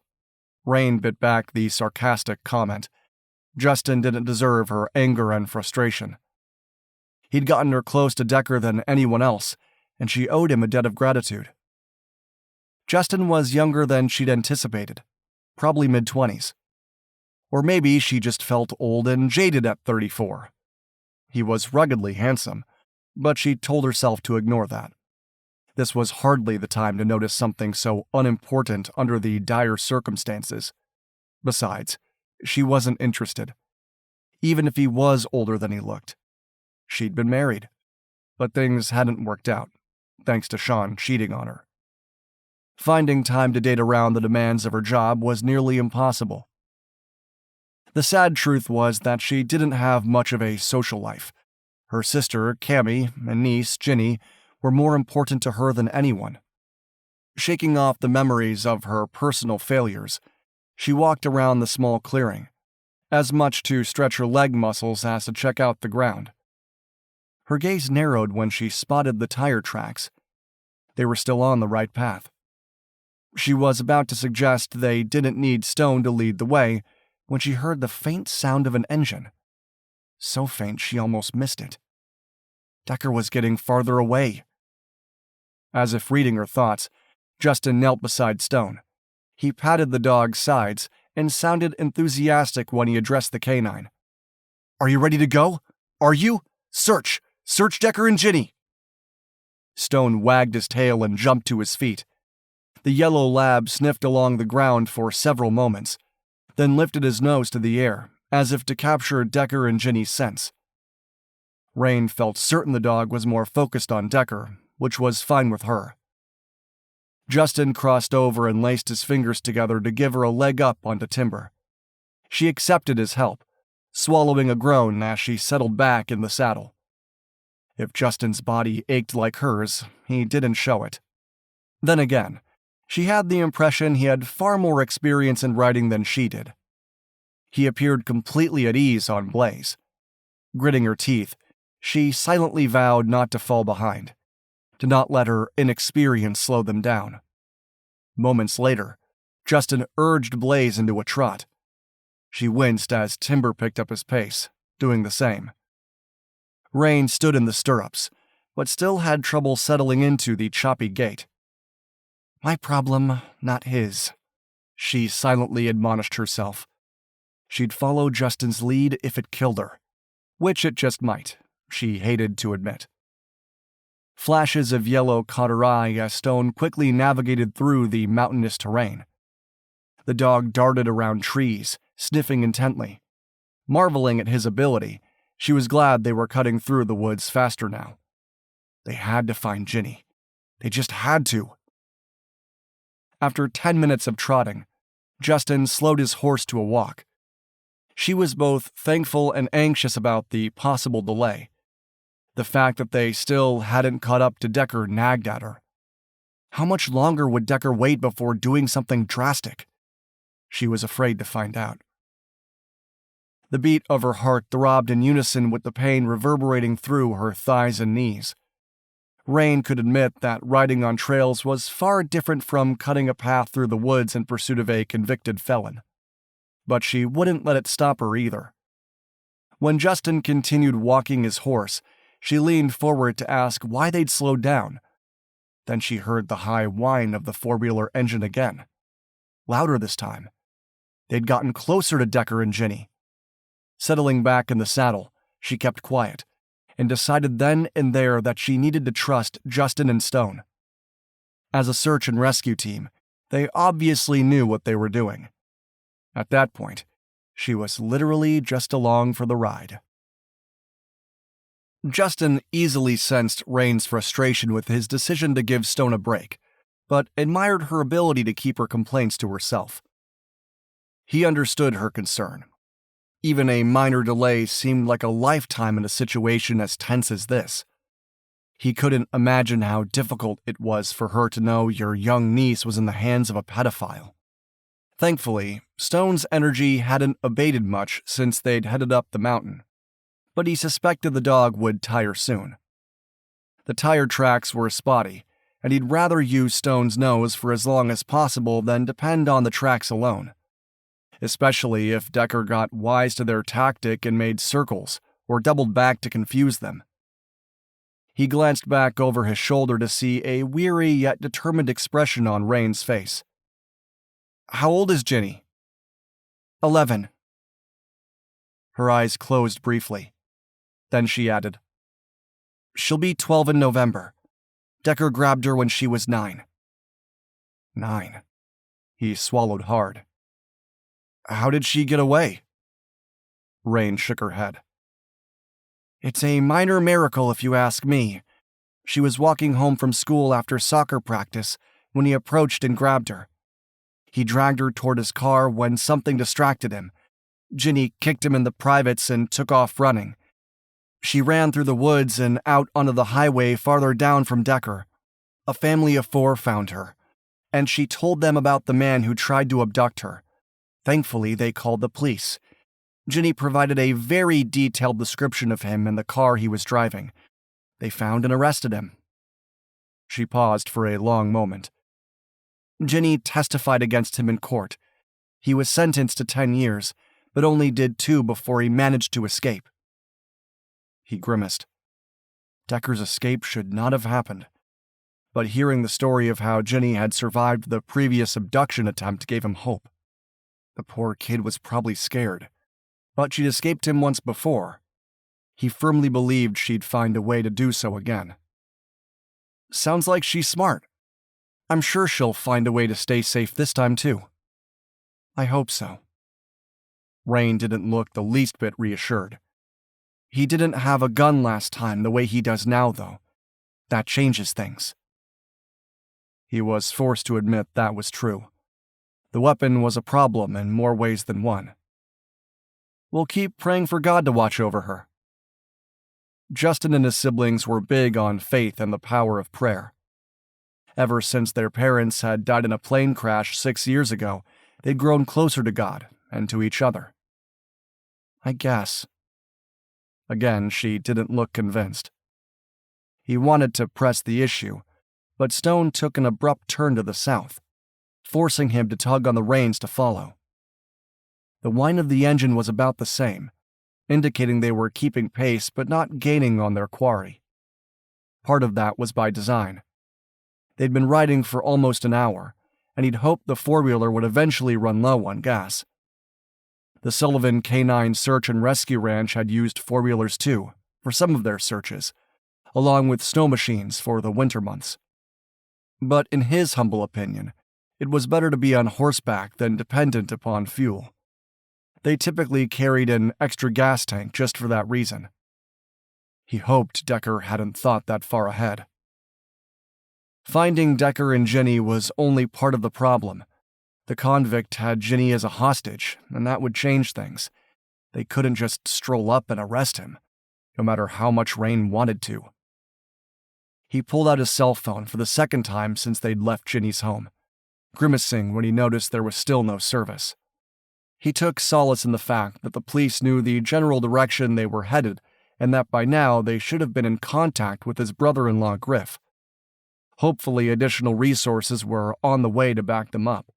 Raine bit back the sarcastic comment. Justin didn't deserve her anger and frustration. He'd gotten her close to Decker than anyone else, and she owed him a debt of gratitude. Justin was younger than she'd anticipated, probably mid-20s. Or maybe she just felt old and jaded at 34. He was ruggedly handsome, but she told herself to ignore that. This was hardly the time to notice something so unimportant under the dire circumstances. Besides, she wasn't interested. Even if he was older than he looked. She'd been married, but things hadn't worked out, thanks to Sean cheating on her. Finding time to date around the demands of her job was nearly impossible. The sad truth was that she didn't have much of a social life. Her sister, Cammie, and niece, Ginny, were more important to her than anyone. Shaking off the memories of her personal failures, she walked around the small clearing, as much to stretch her leg muscles as to check out the ground. Her gaze narrowed when she spotted the tire tracks. They were still on the right path. She was about to suggest they didn't need Stone to lead the way when she heard the faint sound of an engine. So faint she almost missed it. Decker was getting farther away. As if reading her thoughts, Justin knelt beside Stone. He patted the dog's sides and sounded enthusiastic when he addressed the canine. "Are you ready to go? Are you? Search! Search Decker and Ginny!" Stone wagged his tail and jumped to his feet. The yellow lab sniffed along the ground for several moments, then lifted his nose to the air, as if to capture Decker and Ginny's scents. Raine felt certain the dog was more focused on Decker, which was fine with her. Justin crossed over and laced his fingers together to give her a leg up onto Timber. She accepted his help, swallowing a groan as she settled back in the saddle. If Justin's body ached like hers, he didn't show it. Then again, she had the impression he had far more experience in riding than she did. He appeared completely at ease on Blaze. Gritting her teeth, she silently vowed not to fall behind, to not let her inexperience slow them down. Moments later, Justin urged Blaze into a trot. She winced as Timber picked up his pace, doing the same. Raine stood in the stirrups, but still had trouble settling into the choppy gait. My problem, not his, she silently admonished herself. She'd follow Justin's lead if it killed her, which it just might, she hated to admit. Flashes of yellow caught her eye as Stone quickly navigated through the mountainous terrain. The dog darted around trees, sniffing intently. Marveling at his ability, she was glad they were cutting through the woods faster now. They had to find Ginny. They just had to. After 10 minutes of trotting, Justin slowed his horse to a walk. She was both thankful and anxious about the possible delay. The fact that they still hadn't caught up to Decker nagged at her. How much longer would Decker wait before doing something drastic? She was afraid to find out. The beat of her heart throbbed in unison with the pain reverberating through her thighs and knees. Raine could admit that riding on trails was far different from cutting a path through the woods in pursuit of a convicted felon. But she wouldn't let it stop her either. When Justin continued walking his horse, she leaned forward to ask why they'd slowed down. Then she heard the high whine of the four-wheeler engine again. Louder this time. They'd gotten closer to Decker and Ginny. Settling back in the saddle, she kept quiet, and decided then and there that she needed to trust Justin and Stone. As a search and rescue team, they obviously knew what they were doing. At that point, she was literally just along for the ride. Justin easily sensed Raine's frustration with his decision to give Stone a break, but admired her ability to keep her complaints to herself. He understood her concern. Even a minor delay seemed like a lifetime in a situation as tense as this. He couldn't imagine how difficult it was for her to know your young niece was in the hands of a pedophile. Thankfully, Stone's energy hadn't abated much since they'd headed up the mountain, but he suspected the dog would tire soon. The tire tracks were spotty, and he'd rather use Stone's nose for as long as possible than depend on the tracks alone. Especially if Decker got wise to their tactic and made circles or doubled back to confuse them. He glanced back over his shoulder to see a weary yet determined expression on Raine's face. How old is Ginny? 11. Her eyes closed briefly. Then she added, "She'll be 12 in November. Decker grabbed her when she was 9. 9. He swallowed hard. How did she get away? Raine shook her head. It's a minor miracle if you ask me. She was walking home from school after soccer practice when he approached and grabbed her. He dragged her toward his car when something distracted him. Ginny kicked him in the privates and took off running. She ran through the woods and out onto the highway farther down from Decker. A family of 4 found her, and she told them about the man who tried to abduct her. Thankfully, they called the police. Ginny provided a very detailed description of him and the car he was driving. They found and arrested him." She paused for a long moment. "Ginny testified against him in court. He was sentenced to 10 years, but only did 2 before he managed to escape." He grimaced. Decker's escape should not have happened. But hearing the story of how Ginny had survived the previous abduction attempt gave him hope. The poor kid was probably scared, but she'd escaped him once before. He firmly believed she'd find a way to do so again. "Sounds like she's smart. I'm sure she'll find a way to stay safe this time too." "I hope so." Raine didn't look the least bit reassured. He didn't have a gun last time the way he does now, though. That changes things. He was forced to admit that was true. The weapon was a problem in more ways than one. "We'll keep praying for God to watch over her." Justin and his siblings were big on faith and the power of prayer. Ever since their parents had died in a plane crash 6 years ago, they'd grown closer to God and to each other. "I guess." Again, she didn't look convinced. He wanted to press the issue, but Stone took an abrupt turn to the south, forcing him to tug on the reins to follow. The whine of the engine was about the same, indicating they were keeping pace but not gaining on their quarry. Part of that was by design. They'd been riding for almost an hour, and he'd hoped the four-wheeler would eventually run low on gas. The Sullivan Canine Search and Rescue Ranch had used four-wheelers too, for some of their searches, along with snow machines for the winter months. But in his humble opinion, it was better to be on horseback than dependent upon fuel. They typically carried an extra gas tank just for that reason. He hoped Decker hadn't thought that far ahead. Finding Decker and Ginny was only part of the problem. The convict had Ginny as a hostage, and that would change things. They couldn't just stroll up and arrest him, no matter how much Raine wanted to. He pulled out his cell phone for the second time since they'd left Ginny's home, grimacing when he noticed there was still no service. He took solace in the fact that the police knew the general direction they were headed and that by now they should have been in contact with his brother-in-law Griff. Hopefully additional resources were on the way to back them up.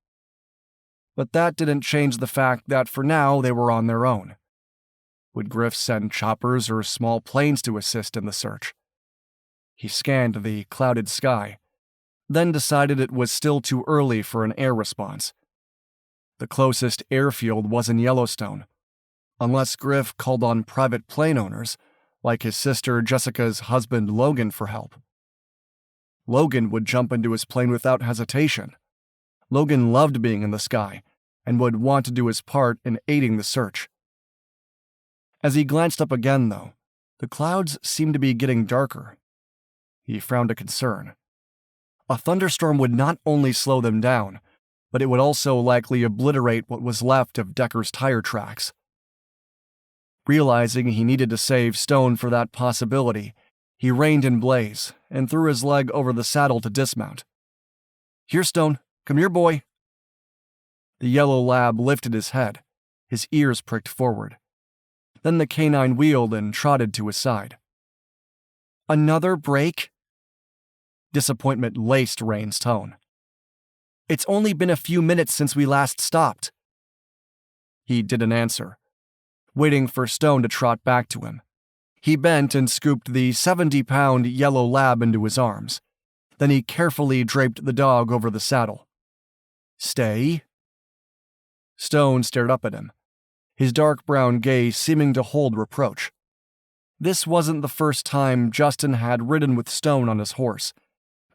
But that didn't change the fact that for now they were on their own. Would Griff send choppers or small planes to assist in the search? He scanned the clouded sky, then decided it was still too early for an air response. The closest airfield was in Yellowstone, unless Griff called on private plane owners, like his sister Jessica's husband Logan, for help. Logan would jump into his plane without hesitation. Logan loved being in the sky and would want to do his part in aiding the search. As he glanced up again, though, the clouds seemed to be getting darker. He frowned at concern. A thunderstorm would not only slow them down, but it would also likely obliterate what was left of Decker's tire tracks. Realizing he needed to save Stone for that possibility, he reined in Blaze and threw his leg over the saddle to dismount. "Here, Stone. Come here, boy." The yellow lab lifted his head, his ears pricked forward. Then the canine wheeled and trotted to his side. "Another break?" Disappointment laced Raine's tone. "It's only been a few minutes since we last stopped." He didn't answer, waiting for Stone to trot back to him. He bent and scooped the 70-pound yellow lab into his arms. Then he carefully draped the dog over the saddle. "Stay." Stone stared up at him, his dark brown gaze seeming to hold reproach. This wasn't the first time Justin had ridden with Stone on his horse,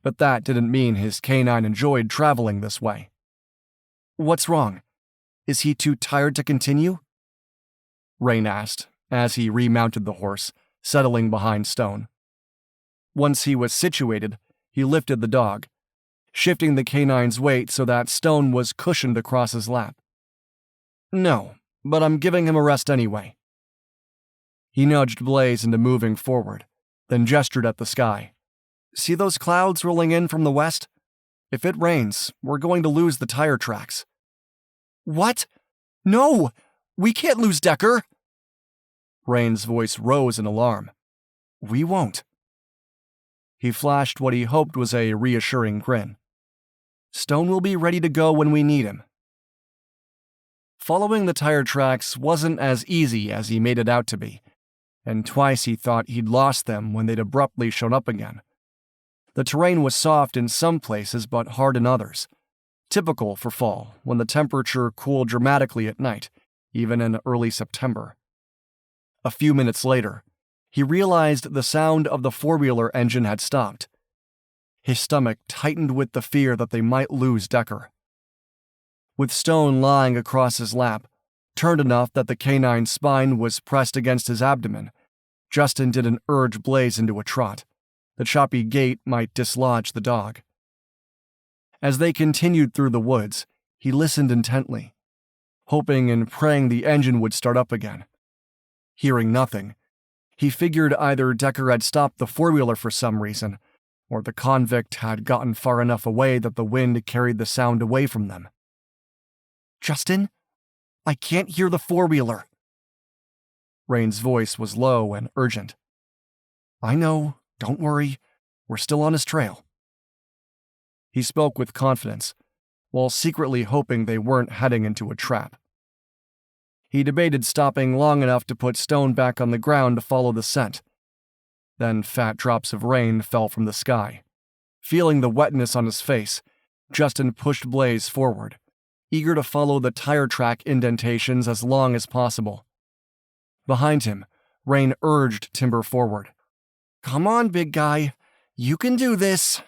but that didn't mean his canine enjoyed traveling this way. "What's wrong? Is he too tired to continue?" Raine asked as he remounted the horse, settling behind Stone. Once he was situated, he lifted the dog, shifting the canine's weight so that Stone was cushioned across his lap. "No, but I'm giving him a rest anyway." He nudged Blaze into moving forward, then gestured at the sky. "See those clouds rolling in from the west? If it rains, we're going to lose the tire tracks." "What? No! We can't lose Decker!" Raine's voice rose in alarm. "We won't." He flashed what he hoped was a reassuring grin. "Stone will be ready to go when we need him." Following the tire tracks wasn't as easy as he made it out to be, and twice he thought he'd lost them when they'd abruptly shown up again. The terrain was soft in some places but hard in others, typical for fall when the temperature cooled dramatically at night, even in early September. A few minutes later, he realized the sound of the four-wheeler engine had stopped. His stomach tightened with the fear that they might lose Decker. With Stone lying across his lap, turned enough that the canine's spine was pressed against his abdomen, Justin didn't urge Blaze into a trot. The choppy gait might dislodge the dog. As they continued through the woods, he listened intently, hoping and praying the engine would start up again. Hearing nothing, he figured either Decker had stopped the four-wheeler for some reason, or the convict had gotten far enough away that the wind carried the sound away from them. "Justin, I can't hear the four-wheeler." Raine's voice was low and urgent. "I know, don't worry, we're still on his trail." He spoke with confidence, while secretly hoping they weren't heading into a trap. He debated stopping long enough to put Stone back on the ground to follow the scent. Then fat drops of rain fell from the sky. Feeling the wetness on his face, Justin pushed Blaze forward, eager to follow the tire track indentations as long as possible. Behind him, Raine urged Timber forward. "Come on, big guy. You can do this."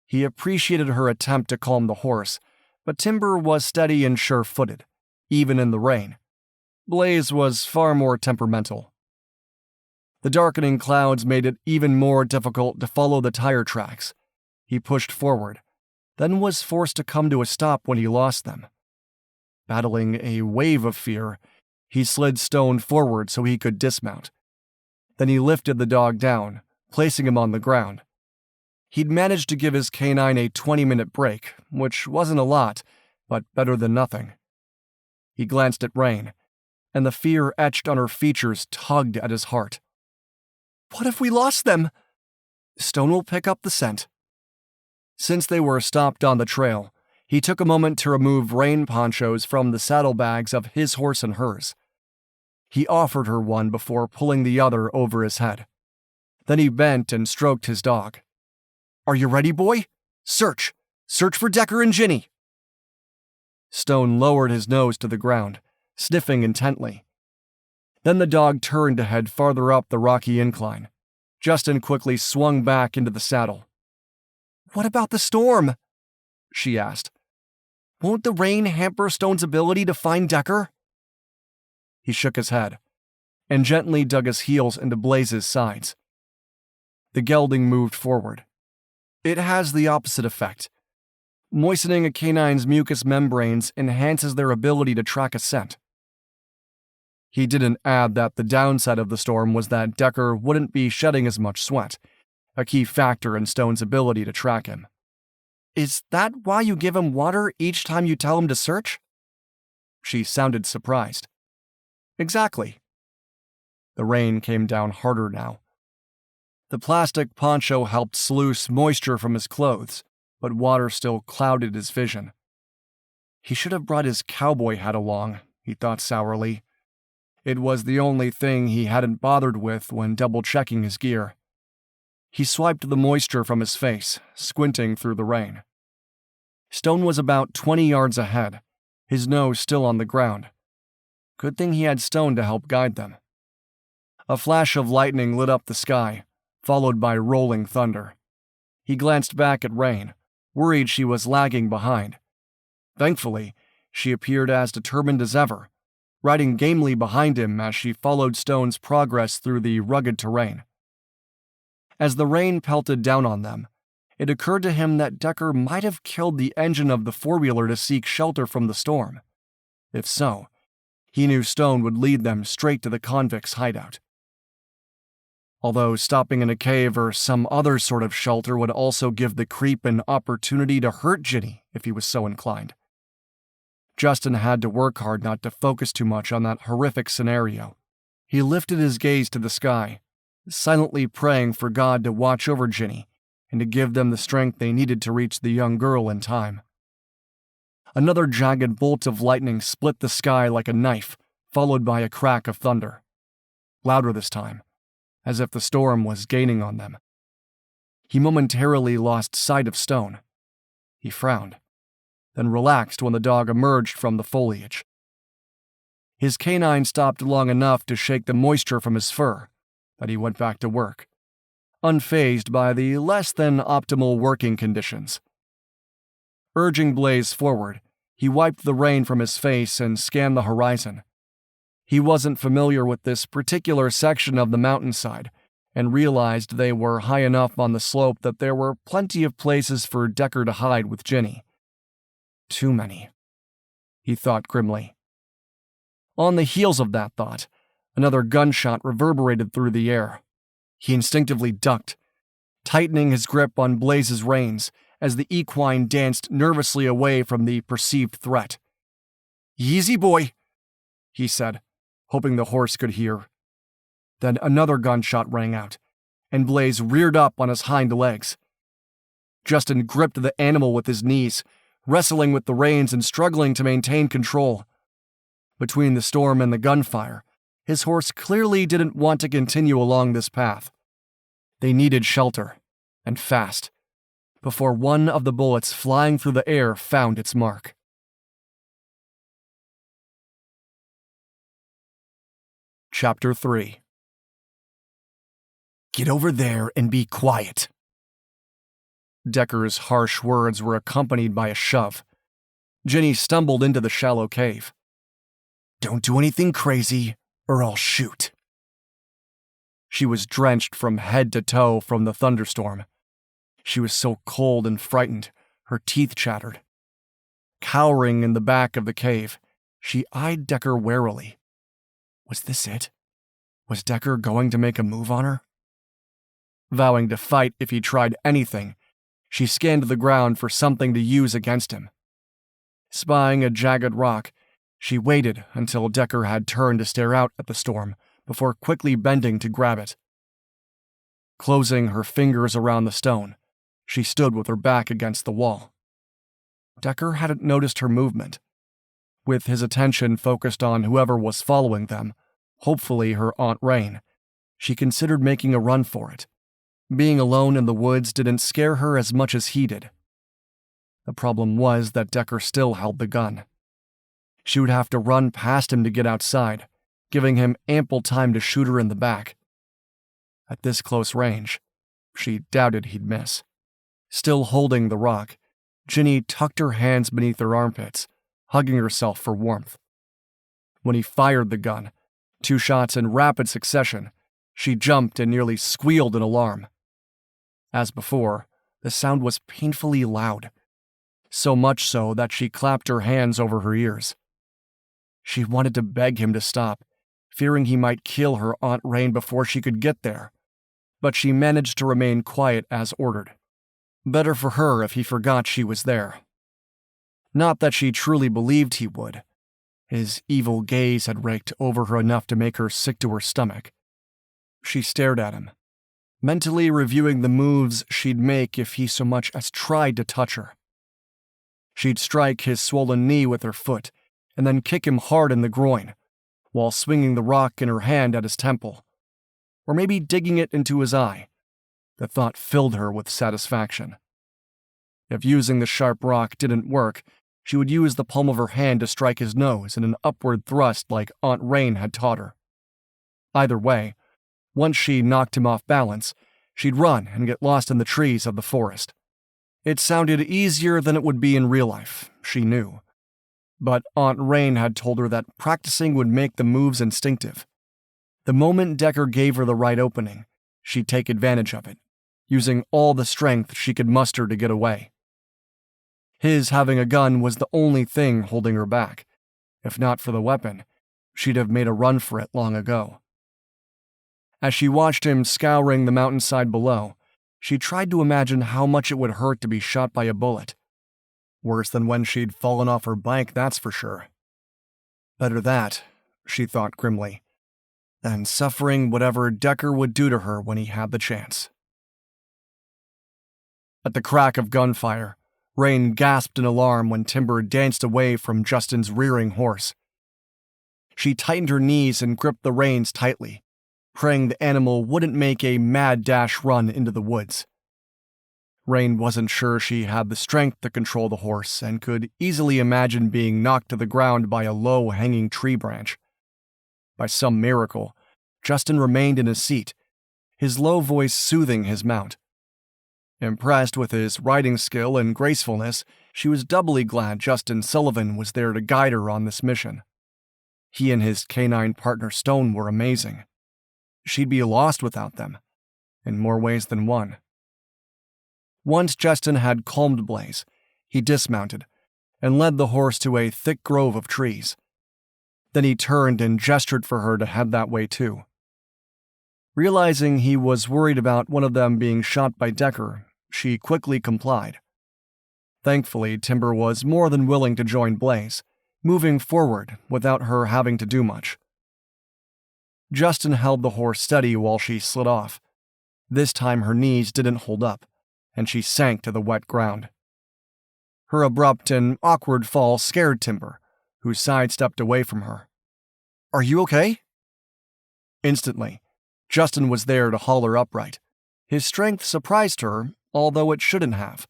He appreciated her attempt to calm the horse, but Timber was steady and sure-footed, even in the rain. Blaze was far more temperamental. The darkening clouds made it even more difficult to follow the tire tracks. He pushed forward, then was forced to come to a stop when he lost them. Battling a wave of fear, he slid Stone forward so he could dismount. Then he lifted the dog down, placing him on the ground. He'd managed to give his canine a 20-minute break, which wasn't a lot, but better than nothing. He glanced at Raine, and the fear etched on her features tugged at his heart. "What if we lost them?" "Stone will pick up the scent." Since they were stopped on the trail, he took a moment to remove rain ponchos from the saddlebags of his horse and hers. He offered her one before pulling the other over his head. Then he bent and stroked his dog. "Are you ready, boy? Search! Search for Decker and Ginny!" Stone lowered his nose to the ground, sniffing intently. Then the dog turned to head farther up the rocky incline. Justin quickly swung back into the saddle. "What about the storm?" she asked. "Won't the rain hamper Stone's ability to find Decker?" He shook his head, and gently dug his heels into Blaze's sides. The gelding moved forward. It has the opposite effect. Moistening a canine's mucous membranes enhances their ability to track a scent. He didn't add that the downside of the storm was that Decker wouldn't be shedding as much sweat, a key factor in Stone's ability to track him. "Is that why you give him water each time you tell him to search?" She sounded surprised. "Exactly." The rain came down harder now. The plastic poncho helped sluice moisture from his clothes, but water still clouded his vision. He should have brought his cowboy hat along, he thought sourly. It was the only thing he hadn't bothered with when double-checking his gear. He swiped the moisture from his face, squinting through the rain. Stone was about 20 yards ahead, his nose still on the ground. Good thing he had Stone to help guide them. A flash of lightning lit up the sky, followed by rolling thunder. He glanced back at Raine, worried she was lagging behind. Thankfully, she appeared as determined as ever, riding gamely behind him as she followed Stone's progress through the rugged terrain. As the rain pelted down on them, it occurred to him that Decker might have killed the engine of the four-wheeler to seek shelter from the storm. If so, he knew Stone would lead them straight to the convict's hideout. Although stopping in a cave or some other sort of shelter would also give the creep an opportunity to hurt Ginny if he was so inclined. Justin had to work hard not to focus too much on that horrific scenario. He lifted his gaze to the sky, silently praying for God to watch over Ginny and to give them the strength they needed to reach the young girl in time. Another jagged bolt of lightning split the sky like a knife, followed by a crack of thunder. Louder this time, as if the storm was gaining on them. He momentarily lost sight of Stone. He frowned, then relaxed when the dog emerged from the foliage. His canine stopped long enough to shake the moisture from his fur, but he went back to work, unfazed by the less than optimal working conditions. Urging Blaze forward, he wiped the rain from his face and scanned the horizon. He wasn't familiar with this particular section of the mountainside, and realized they were high enough on the slope that there were plenty of places for Decker to hide with Ginny. Too many, he thought grimly. On the heels of that thought, another gunshot reverberated through the air. He instinctively ducked, tightening his grip on Blaze's reins as the equine danced nervously away from the perceived threat. "Easy, boy," he said, hoping the horse could hear. Then another gunshot rang out, and Blaze reared up on his hind legs. Justin gripped the animal with his knees, wrestling with the reins and struggling to maintain control. Between the storm and the gunfire, his horse clearly didn't want to continue along this path. They needed shelter, and fast, before one of the bullets flying through the air found its mark. Chapter 3. "Get over there and be quiet." Decker's harsh words were accompanied by a shove. Ginny stumbled into the shallow cave. "Don't do anything crazy, or I'll shoot." She was drenched from head to toe from the thunderstorm. She was so cold and frightened, her teeth chattered. Cowering in the back of the cave, she eyed Decker warily. Was this it? Was Decker going to make a move on her? Vowing to fight if he tried anything, she scanned the ground for something to use against him. Spying a jagged rock, she waited until Decker had turned to stare out at the storm before quickly bending to grab it. Closing her fingers around the stone, she stood with her back against the wall. Decker hadn't noticed her movement. With his attention focused on whoever was following them, hopefully her Aunt Raine, she considered making a run for it. Being alone in the woods didn't scare her as much as he did. The problem was that Decker still held the gun. She would have to run past him to get outside, giving him ample time to shoot her in the back. At this close range, she doubted he'd miss. Still holding the rock, Ginny tucked her hands beneath her armpits, hugging herself for warmth. When he fired the gun, 2 shots in rapid succession, she jumped and nearly squealed in alarm. As before, the sound was painfully loud, so much so that she clapped her hands over her ears. She wanted to beg him to stop, fearing he might kill her Aunt Raine before she could get there, but she managed to remain quiet as ordered. Better for her if he forgot she was there. Not that she truly believed he would. His evil gaze had raked over her enough to make her sick to her stomach. She stared at him, mentally reviewing the moves she'd make if he so much as tried to touch her. She'd strike his swollen knee with her foot, and then kick him hard in the groin, while swinging the rock in her hand at his temple, or maybe digging it into his eye. The thought filled her with satisfaction. If using the sharp rock didn't work, she would use the palm of her hand to strike his nose in an upward thrust like Aunt Raine had taught her. Either way, Once she knocked him off balance, she'd run and get lost in the trees of the forest. It sounded easier than it would be in real life, she knew. But Aunt Raine had told her that practicing would make the moves instinctive. The moment Decker gave her the right opening, she'd take advantage of it, using all the strength she could muster to get away. His having a gun was the only thing holding her back. If not for the weapon, she'd have made a run for it long ago. As she watched him scouring the mountainside below, she tried to imagine how much it would hurt to be shot by a bullet. Worse than when she'd fallen off her bike, that's for sure. Better that, she thought grimly, than suffering whatever Decker would do to her when he had the chance. At the crack of gunfire, Raine gasped in alarm when Timber danced away from Justin's rearing horse. She tightened her knees and gripped the reins tightly, praying the animal wouldn't make a mad dash run into the woods. Raine wasn't sure she had the strength to control the horse and could easily imagine being knocked to the ground by a low-hanging tree branch. By some miracle, Justin remained in his seat, his low voice soothing his mount. Impressed with his riding skill and gracefulness, she was doubly glad Justin Sullivan was there to guide her on this mission. He and his canine partner Stone were amazing. She'd be lost without them, in more ways than one. Once Justin had calmed Blaze, he dismounted and led the horse to a thick grove of trees. Then he turned and gestured for her to head that way too. Realizing he was worried about one of them being shot by Decker, she quickly complied. Thankfully, Timber was more than willing to join Blaze, moving forward without her having to do much. Justin held the horse steady while she slid off. This time her knees didn't hold up, and she sank to the wet ground. Her abrupt and awkward fall scared Timber, who sidestepped away from her. "Are you okay?" Instantly, Justin was there to haul her upright. His strength surprised her, although it shouldn't have.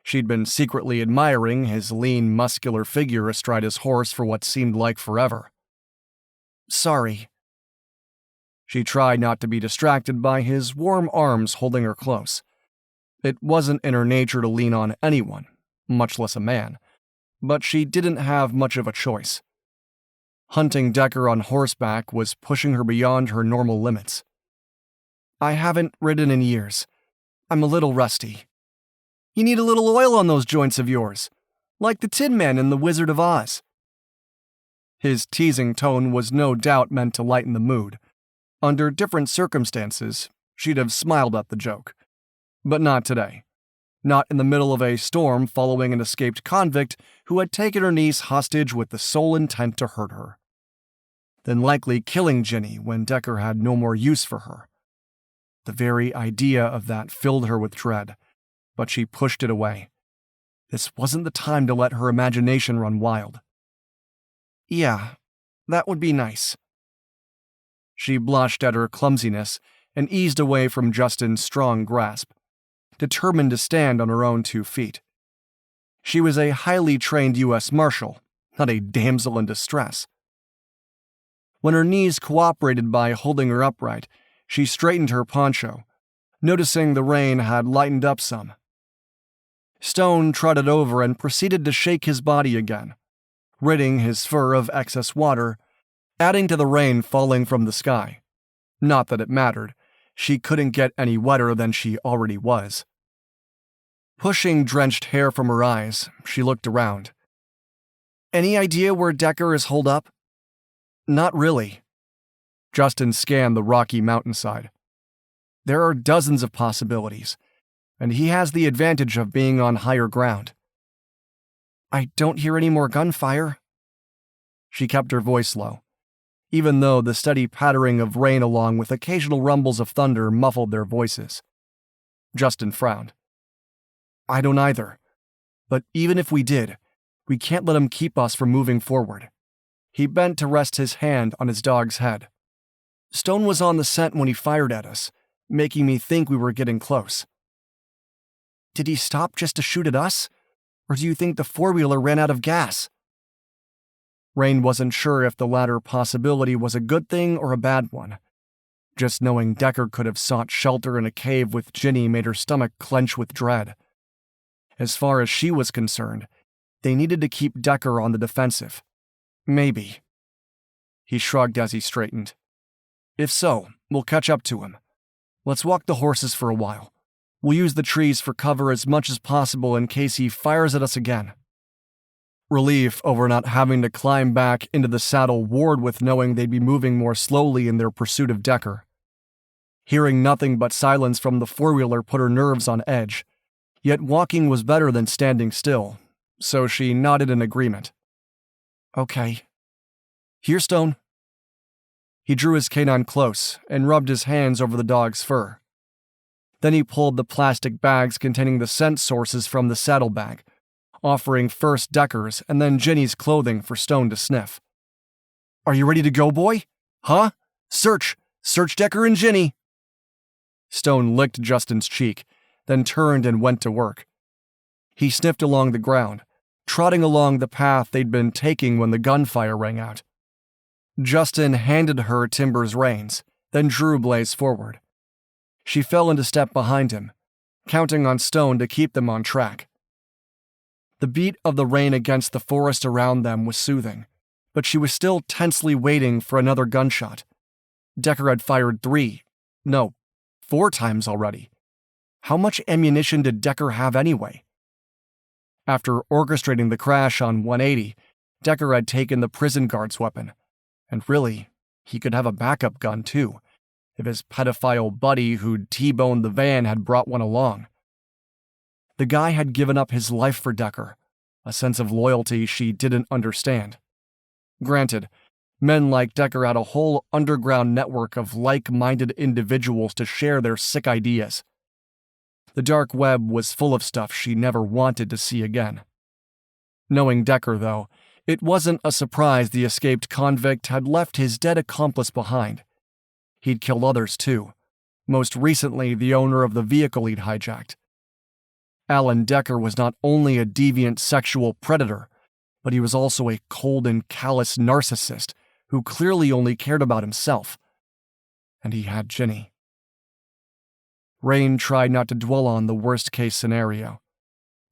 She'd been secretly admiring his lean, muscular figure astride his horse for what seemed like forever. "Sorry." She tried not to be distracted by his warm arms holding her close. It wasn't in her nature to lean on anyone, much less a man, but she didn't have much of a choice. Hunting Decker on horseback was pushing her beyond her normal limits. "I haven't ridden in years. I'm a little rusty." "You need a little oil on those joints of yours, like the Tin Man in The Wizard of Oz." His teasing tone was no doubt meant to lighten the mood. Under different circumstances, she'd have smiled at the joke. But not today. Not in the middle of a storm following an escaped convict who had taken her niece hostage with the sole intent to hurt her. Then likely killing Ginny when Decker had no more use for her. The very idea of that filled her with dread, but she pushed it away. This wasn't the time to let her imagination run wild. "Yeah, that would be nice." She blushed at her clumsiness and eased away from Justin's strong grasp, determined to stand on her own 2 feet. She was a highly trained U.S. Marshal, not a damsel in distress. When her knees cooperated by holding her upright, she straightened her poncho, noticing the rain had lightened up some. Stone trotted over and proceeded to shake his body again, ridding his fur of excess water, adding to the rain falling from the sky. Not that it mattered. She couldn't get any wetter than she already was. Pushing drenched hair from her eyes, she looked around. "Any idea where Decker is holed up?" "Not really." Justin scanned the rocky mountainside. "There are dozens of possibilities, and he has the advantage of being on higher ground." "I don't hear any more gunfire." She kept her voice low, even though the steady pattering of rain along with occasional rumbles of thunder muffled their voices. Justin frowned. "I don't either. But even if we did, we can't let him keep us from moving forward." He bent to rest his hand on his dog's head. "Stone was on the scent when he fired at us, making me think we were getting close." "Did he stop just to shoot at us? Or do you think the four-wheeler ran out of gas?" Raine wasn't sure if the latter possibility was a good thing or a bad one. Just knowing Decker could have sought shelter in a cave with Ginny made her stomach clench with dread. As far as she was concerned, they needed to keep Decker on the defensive. Maybe. He shrugged as he straightened. If so, we'll catch up to him. Let's walk the horses for a while. We'll use the trees for cover as much as possible in case he fires at us again. Relief over not having to climb back into the saddle warred with knowing they'd be moving more slowly in their pursuit of Decker. Hearing nothing but silence from the four-wheeler put her nerves on edge, yet walking was better than standing still, so she nodded in agreement. Okay. Here, Stone. He drew his canine close and rubbed his hands over the dog's fur. Then he pulled the plastic bags containing the scent sources from the saddlebag, offering first Decker's and then Ginny's clothing for Stone to sniff. Are you ready to go, boy? Huh? Search Decker and Ginny. Stone licked Justin's cheek, then turned and went to work. He sniffed along the ground, trotting along the path they'd been taking when the gunfire rang out. Justin handed her Timber's reins, then drew Blaze forward. She fell into step behind him, counting on Stone to keep them on track. The beat of the rain against the forest around them was soothing, but she was still tensely waiting for another gunshot. Decker had fired 4 times already. How much ammunition did Decker have anyway? After orchestrating the crash on 180, Decker had taken the prison guard's weapon. And really, he could have a backup gun too, if his pedophile buddy who'd T-boned the van had brought one along. The guy had given up his life for Decker, a sense of loyalty she didn't understand. Granted, men like Decker had a whole underground network of like-minded individuals to share their sick ideas. The dark web was full of stuff she never wanted to see again. Knowing Decker, though, it wasn't a surprise the escaped convict had left his dead accomplice behind. He'd killed others too, most recently the owner of the vehicle he'd hijacked. Alan Decker was not only a deviant sexual predator, but he was also a cold and callous narcissist who clearly only cared about himself. And he had Ginny. Raine tried not to dwell on the worst-case scenario.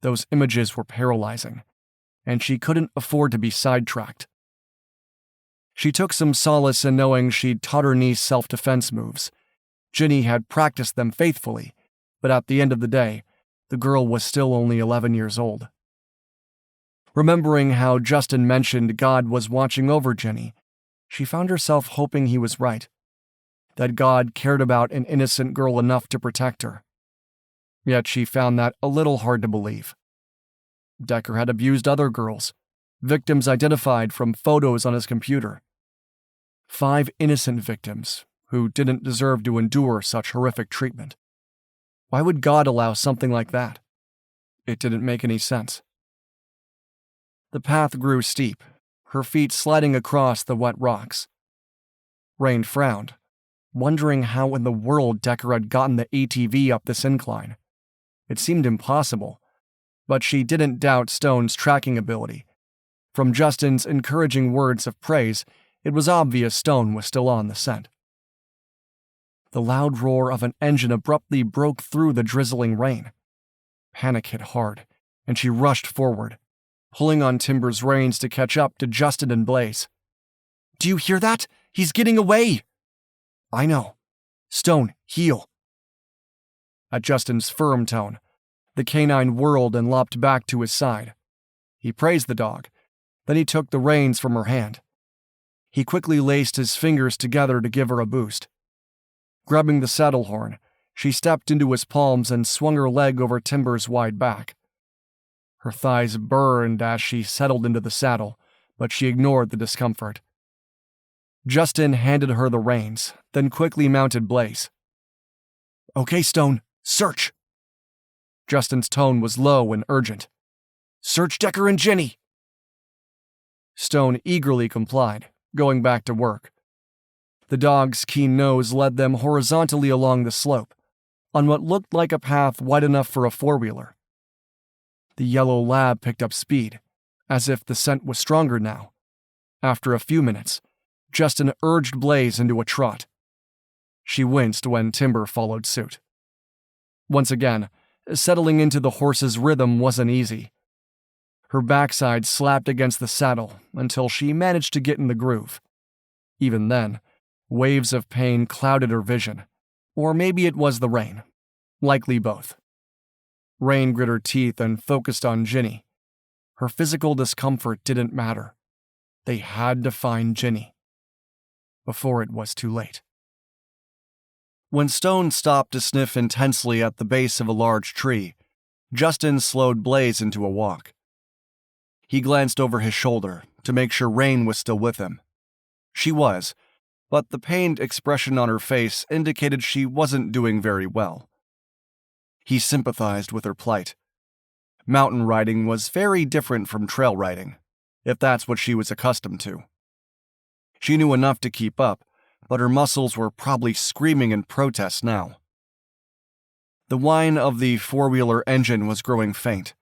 Those images were paralyzing, and she couldn't afford to be sidetracked. She took some solace in knowing she'd taught her niece self-defense moves. Ginny had practiced them faithfully, but at the end of the day, the girl was still only 11 years old. Remembering how Justin mentioned God was watching over Ginny, she found herself hoping he was right, that God cared about an innocent girl enough to protect her. Yet she found that a little hard to believe. Decker had abused other girls, victims identified from photos on his computer. 5 innocent victims who didn't deserve to endure such horrific treatment. Why would God allow something like that? It didn't make any sense. The path grew steep, her feet sliding across the wet rocks. Raine frowned, wondering how in the world Decker had gotten the ATV up this incline. It seemed impossible, but she didn't doubt Stone's tracking ability. From Justin's encouraging words of praise, it was obvious Stone was still on the scent. The loud roar of an engine abruptly broke through the drizzling rain. Panic hit hard, and she rushed forward, pulling on Timber's reins to catch up to Justin and Blaze. "Do you hear that? He's getting away!" "I know. Stone, heel." At Justin's firm tone, the canine whirled and lopped back to his side. He praised the dog, then he took the reins from her hand. He quickly laced his fingers together to give her a boost. Grabbing the saddle horn, she stepped into his palms and swung her leg over Timber's wide back. Her thighs burned as she settled into the saddle, but she ignored the discomfort. Justin handed her the reins, then quickly mounted Blaze. "Okay, Stone, search!" Justin's tone was low and urgent. "Search Decker and Ginny!" Stone eagerly complied, going back to work. The dog's keen nose led them horizontally along the slope, on what looked like a path wide enough for a four-wheeler. The yellow lab picked up speed, as if the scent was stronger now. After a few minutes, Justin urged Blaze into a trot. She winced when Timber followed suit. Once again, settling into the horse's rhythm wasn't easy. Her backside slapped against the saddle until she managed to get in the groove. Even then, waves of pain clouded her vision. Or maybe it was the rain. Likely both. Raine grit her teeth and focused on Ginny. Her physical discomfort didn't matter. They had to find Ginny before it was too late. When Stone stopped to sniff intensely at the base of a large tree, Justin slowed Blaze into a walk. He glanced over his shoulder to make sure Raine was still with him. She was, but the pained expression on her face indicated she wasn't doing very well. He sympathized with her plight. Mountain riding was very different from trail riding, if that's what she was accustomed to. She knew enough to keep up, but her muscles were probably screaming in protest now. The whine of the four-wheeler engine was growing faint.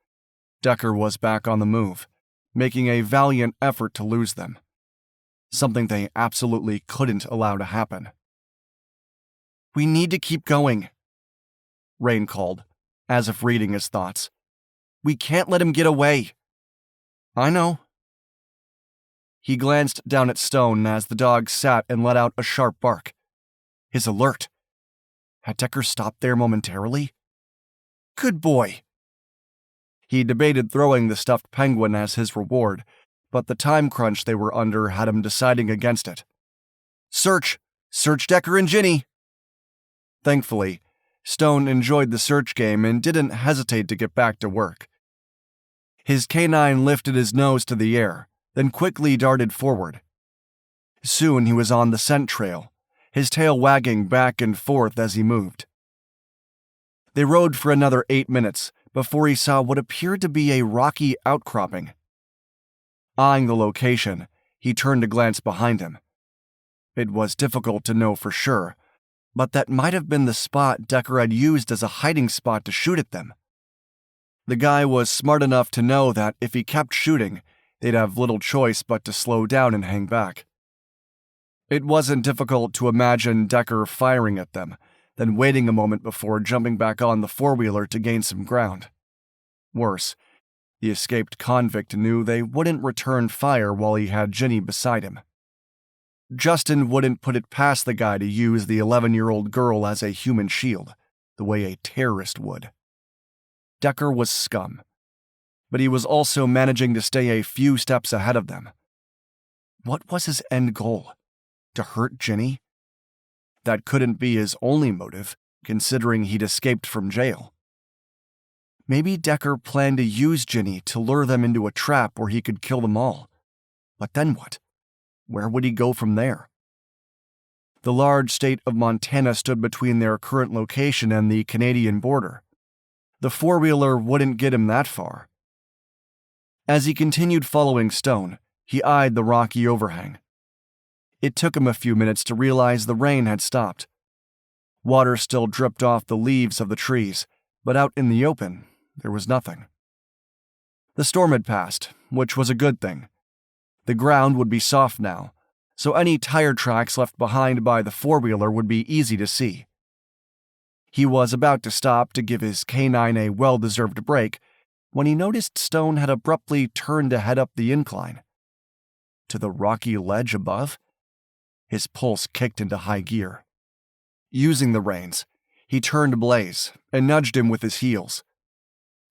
Decker was back on the move, making a valiant effort to lose them. Something they absolutely couldn't allow to happen. "We need to keep going," Raine called, as if reading his thoughts. "We can't let him get away." "I know." He glanced down at Stone as the dog sat and let out a sharp bark. His alert. Had Decker stopped there momentarily? Good boy. He debated throwing the stuffed penguin as his reward, but the time crunch they were under had him deciding against it. Search! Search Decker and Ginny! Thankfully, Stone enjoyed the search game and didn't hesitate to get back to work. His canine lifted his nose to the air, then quickly darted forward. Soon he was on the scent trail, his tail wagging back and forth as he moved. They rode for another 8 minutes before he saw what appeared to be a rocky outcropping. Eyeing the location, he turned to glance behind him. It was difficult to know for sure, but that might have been the spot Decker had used as a hiding spot to shoot at them. The guy was smart enough to know that if he kept shooting, they'd have little choice but to slow down and hang back. It wasn't difficult to imagine Decker firing at them, then waiting a moment before jumping back on the four-wheeler to gain some ground. Worse, the escaped convict knew they wouldn't return fire while he had Ginny beside him. Justin wouldn't put it past the guy to use the 11-year-old girl as a human shield, the way a terrorist would. Decker was scum, but he was also managing to stay a few steps ahead of them. What was his end goal? To hurt Ginny? That couldn't be his only motive, considering he'd escaped from jail. Maybe Decker planned to use Ginny to lure them into a trap where he could kill them all. But then what? Where would he go from there? The large state of Montana stood between their current location and the Canadian border. The four-wheeler wouldn't get him that far. As he continued following Stone, he eyed the rocky overhang. It took him a few minutes to realize the rain had stopped. Water still dripped off the leaves of the trees, but out in the open, there was nothing. The storm had passed, which was a good thing. The ground would be soft now, so any tire tracks left behind by the four-wheeler would be easy to see. He was about to stop to give his canine a well-deserved break when he noticed Stone had abruptly turned to head up the incline. To the rocky ledge above? His pulse kicked into high gear. Using the reins, he turned Blaze and nudged him with his heels.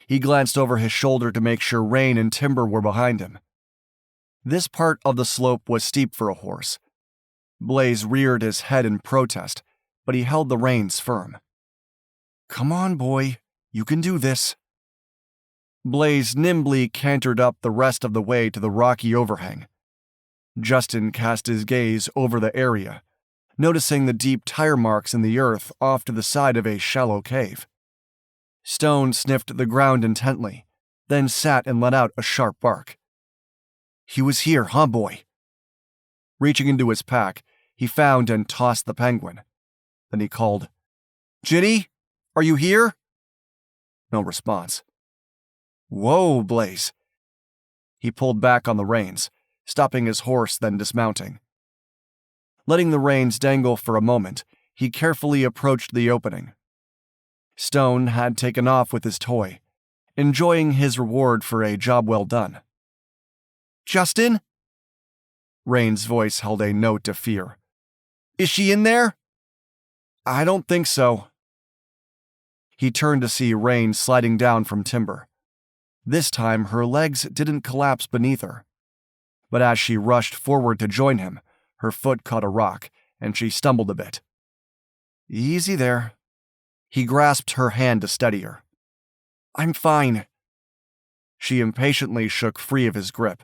He glanced over his shoulder to make sure Raine and Timber were behind him. This part of the slope was steep for a horse. Blaze reared his head in protest, but he held the reins firm. Come on, boy. You can do this. Blaze nimbly cantered up the rest of the way to the rocky overhang. Justin cast his gaze over the area, noticing the deep tire marks in the earth off to the side of a shallow cave. Stone sniffed the ground intently, then sat and let out a sharp bark. He was here, huh, boy? Reaching into his pack, he found and tossed the penguin. Then he called, Ginny, are you here? No response. Whoa, Blaze. He pulled back on the reins, stopping his horse then dismounting. Letting the reins dangle for a moment, he carefully approached the opening. Stone had taken off with his toy, enjoying his reward for a job well done. "Justin?" Raine's voice held a note of fear. "Is she in there?" "I don't think so." He turned to see Raine sliding down from timber. This time, her legs didn't collapse beneath her. But as she rushed forward to join him, her foot caught a rock, and she stumbled a bit. "Easy there." He grasped her hand to steady her. "I'm fine." She impatiently shook free of his grip,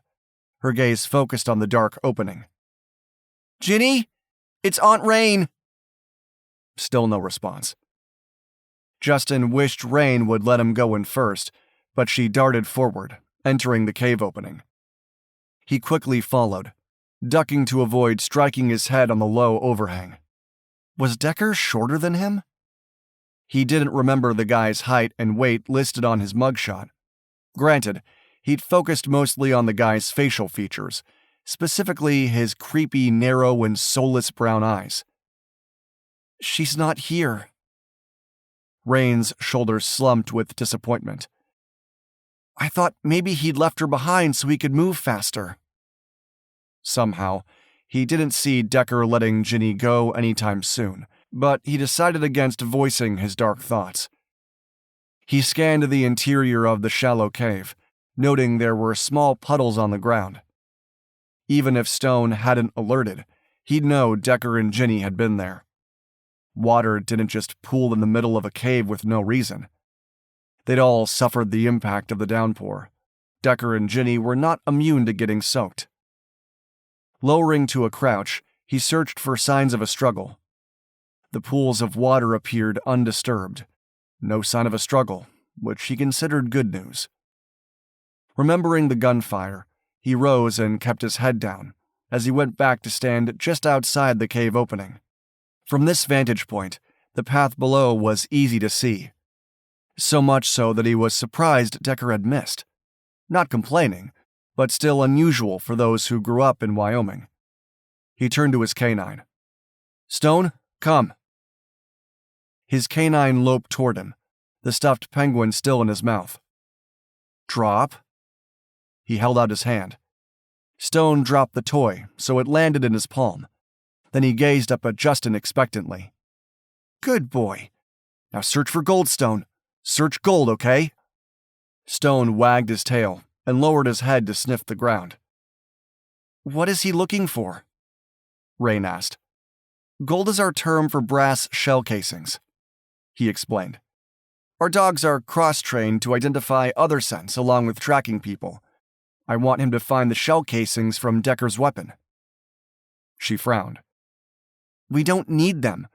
her gaze focused on the dark opening. "Ginny? It's Aunt Raine!" Still no response. Justin wished Raine would let him go in first, but she darted forward, entering the cave opening. He quickly followed, ducking to avoid striking his head on the low overhang. Was Decker shorter than him? He didn't remember the guy's height and weight listed on his mugshot. Granted, he'd focused mostly on the guy's facial features, specifically his creepy, narrow, and soulless brown eyes. "She's not here." Raine's shoulders slumped with disappointment. "I thought maybe he'd left her behind so he could move faster." Somehow, he didn't see Decker letting Ginny go anytime soon, but he decided against voicing his dark thoughts. He scanned the interior of the shallow cave, noting there were small puddles on the ground. Even if Stone hadn't alerted, he'd know Decker and Ginny had been there. Water didn't just pool in the middle of a cave with no reason. They'd all suffered the impact of the downpour. Decker and Ginny were not immune to getting soaked. Lowering to a crouch, he searched for signs of a struggle. The pools of water appeared undisturbed. No sign of a struggle, which he considered good news. Remembering the gunfire, he rose and kept his head down as he went back to stand just outside the cave opening. From this vantage point, the path below was easy to see. So much so that he was surprised Decker had missed. Not complaining, but still unusual for those who grew up in Wyoming. He turned to his canine. "Stone, come." His canine loped toward him, the stuffed penguin still in his mouth. "Drop." He held out his hand. Stone dropped the toy, so it landed in his palm. Then he gazed up at Justin expectantly. "Good boy. Now search for gold, Stone. Search gold, okay?" Stone wagged his tail and lowered his head to sniff the ground. "What is he looking for?" Raine asked. "Gold is our term for brass shell casings," he explained. "Our dogs are cross-trained to identify other scents along with tracking people. I want him to find the shell casings from Decker's weapon." She frowned. "We don't need them.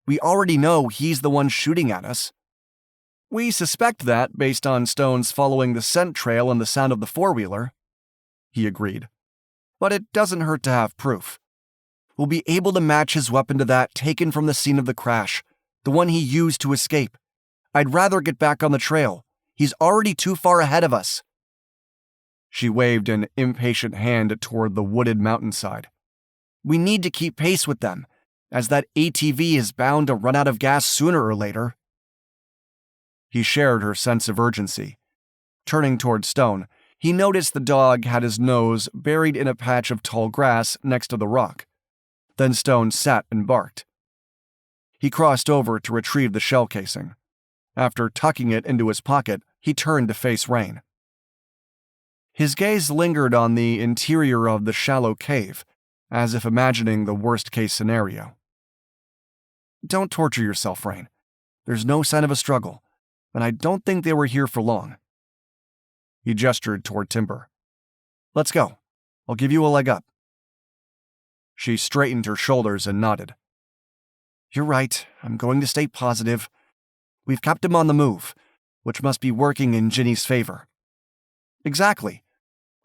We already know he's the one shooting at us." "We suspect that based on Stone's following the scent trail and the sound of the four-wheeler," he agreed. "But it doesn't hurt to have proof. We'll be able to match his weapon to that taken from the scene of the crash, the one he used to escape. I'd rather get back on the trail. He's already too far ahead of us." She waved an impatient hand toward the wooded mountainside. "We need to keep pace with them, as that ATV is bound to run out of gas sooner or later." He shared her sense of urgency. Turning toward Stone, he noticed the dog had his nose buried in a patch of tall grass next to the rock. Then Stone sat and barked. He crossed over to retrieve the shell casing. After tucking it into his pocket, he turned to face Raine. His gaze lingered on the interior of the shallow cave, as if imagining the worst-case scenario. "Don't torture yourself, Raine. There's no sign of a struggle, and I don't think they were here for long." He gestured toward timber. "Let's go. I'll give you a leg up." She straightened her shoulders and nodded. "You're right. I'm going to stay positive. We've kept him on the move, which must be working in Ginny's favor." "Exactly.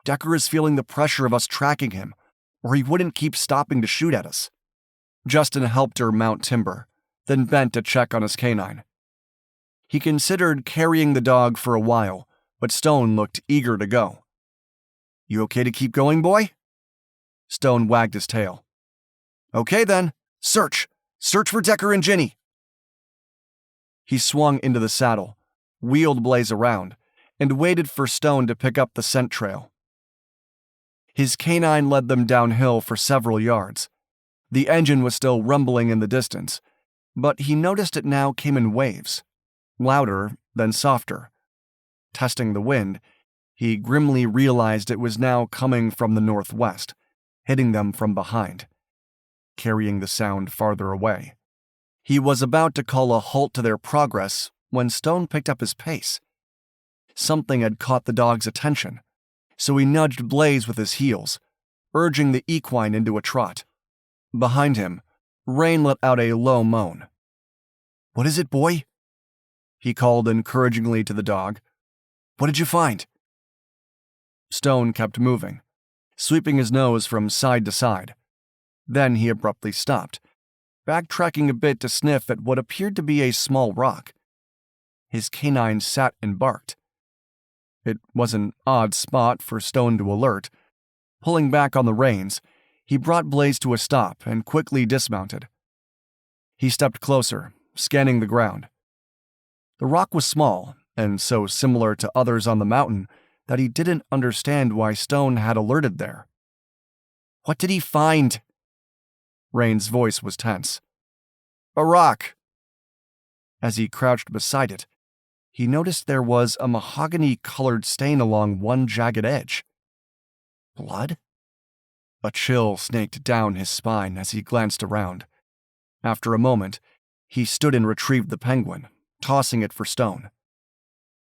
Decker is feeling the pressure of us tracking him, or he wouldn't keep stopping to shoot at us." Justin helped her mount timber, then bent to check on his canine. He considered carrying the dog for a while, but Stone looked eager to go. "You okay to keep going, boy?" Stone wagged his tail. "Okay then, search. Search for Decker and Ginny." He swung into the saddle, wheeled Blaze around, and waited for Stone to pick up the scent trail. His canine led them downhill for several yards. The engine was still rumbling in the distance, but he noticed it now came in waves, louder then softer. Testing the wind, he grimly realized it was now coming from the northwest, hitting them from behind, carrying the sound farther away. He was about to call a halt to their progress when Stone picked up his pace. Something had caught the dog's attention, so he nudged Blaze with his heels, urging the equine into a trot. Behind him, Raine let out a low moan. "What is it, boy?" he called encouragingly to the dog. "What did you find?" Stone kept moving, sweeping his nose from side to side. Then he abruptly stopped, backtracking a bit to sniff at what appeared to be a small rock. His canine sat and barked. It was an odd spot for Stone to alert. Pulling back on the reins, he brought Blaze to a stop and quickly dismounted. He stepped closer, scanning the ground. The rock was small, and so similar to others on the mountain that he didn't understand why Stone had alerted there. "What did he find?" Raine's voice was tense. "A rock." As he crouched beside it, he noticed there was a mahogany-colored stain along one jagged edge. Blood? A chill snaked down his spine as he glanced around. After a moment, he stood and retrieved the penguin, tossing it for Stone.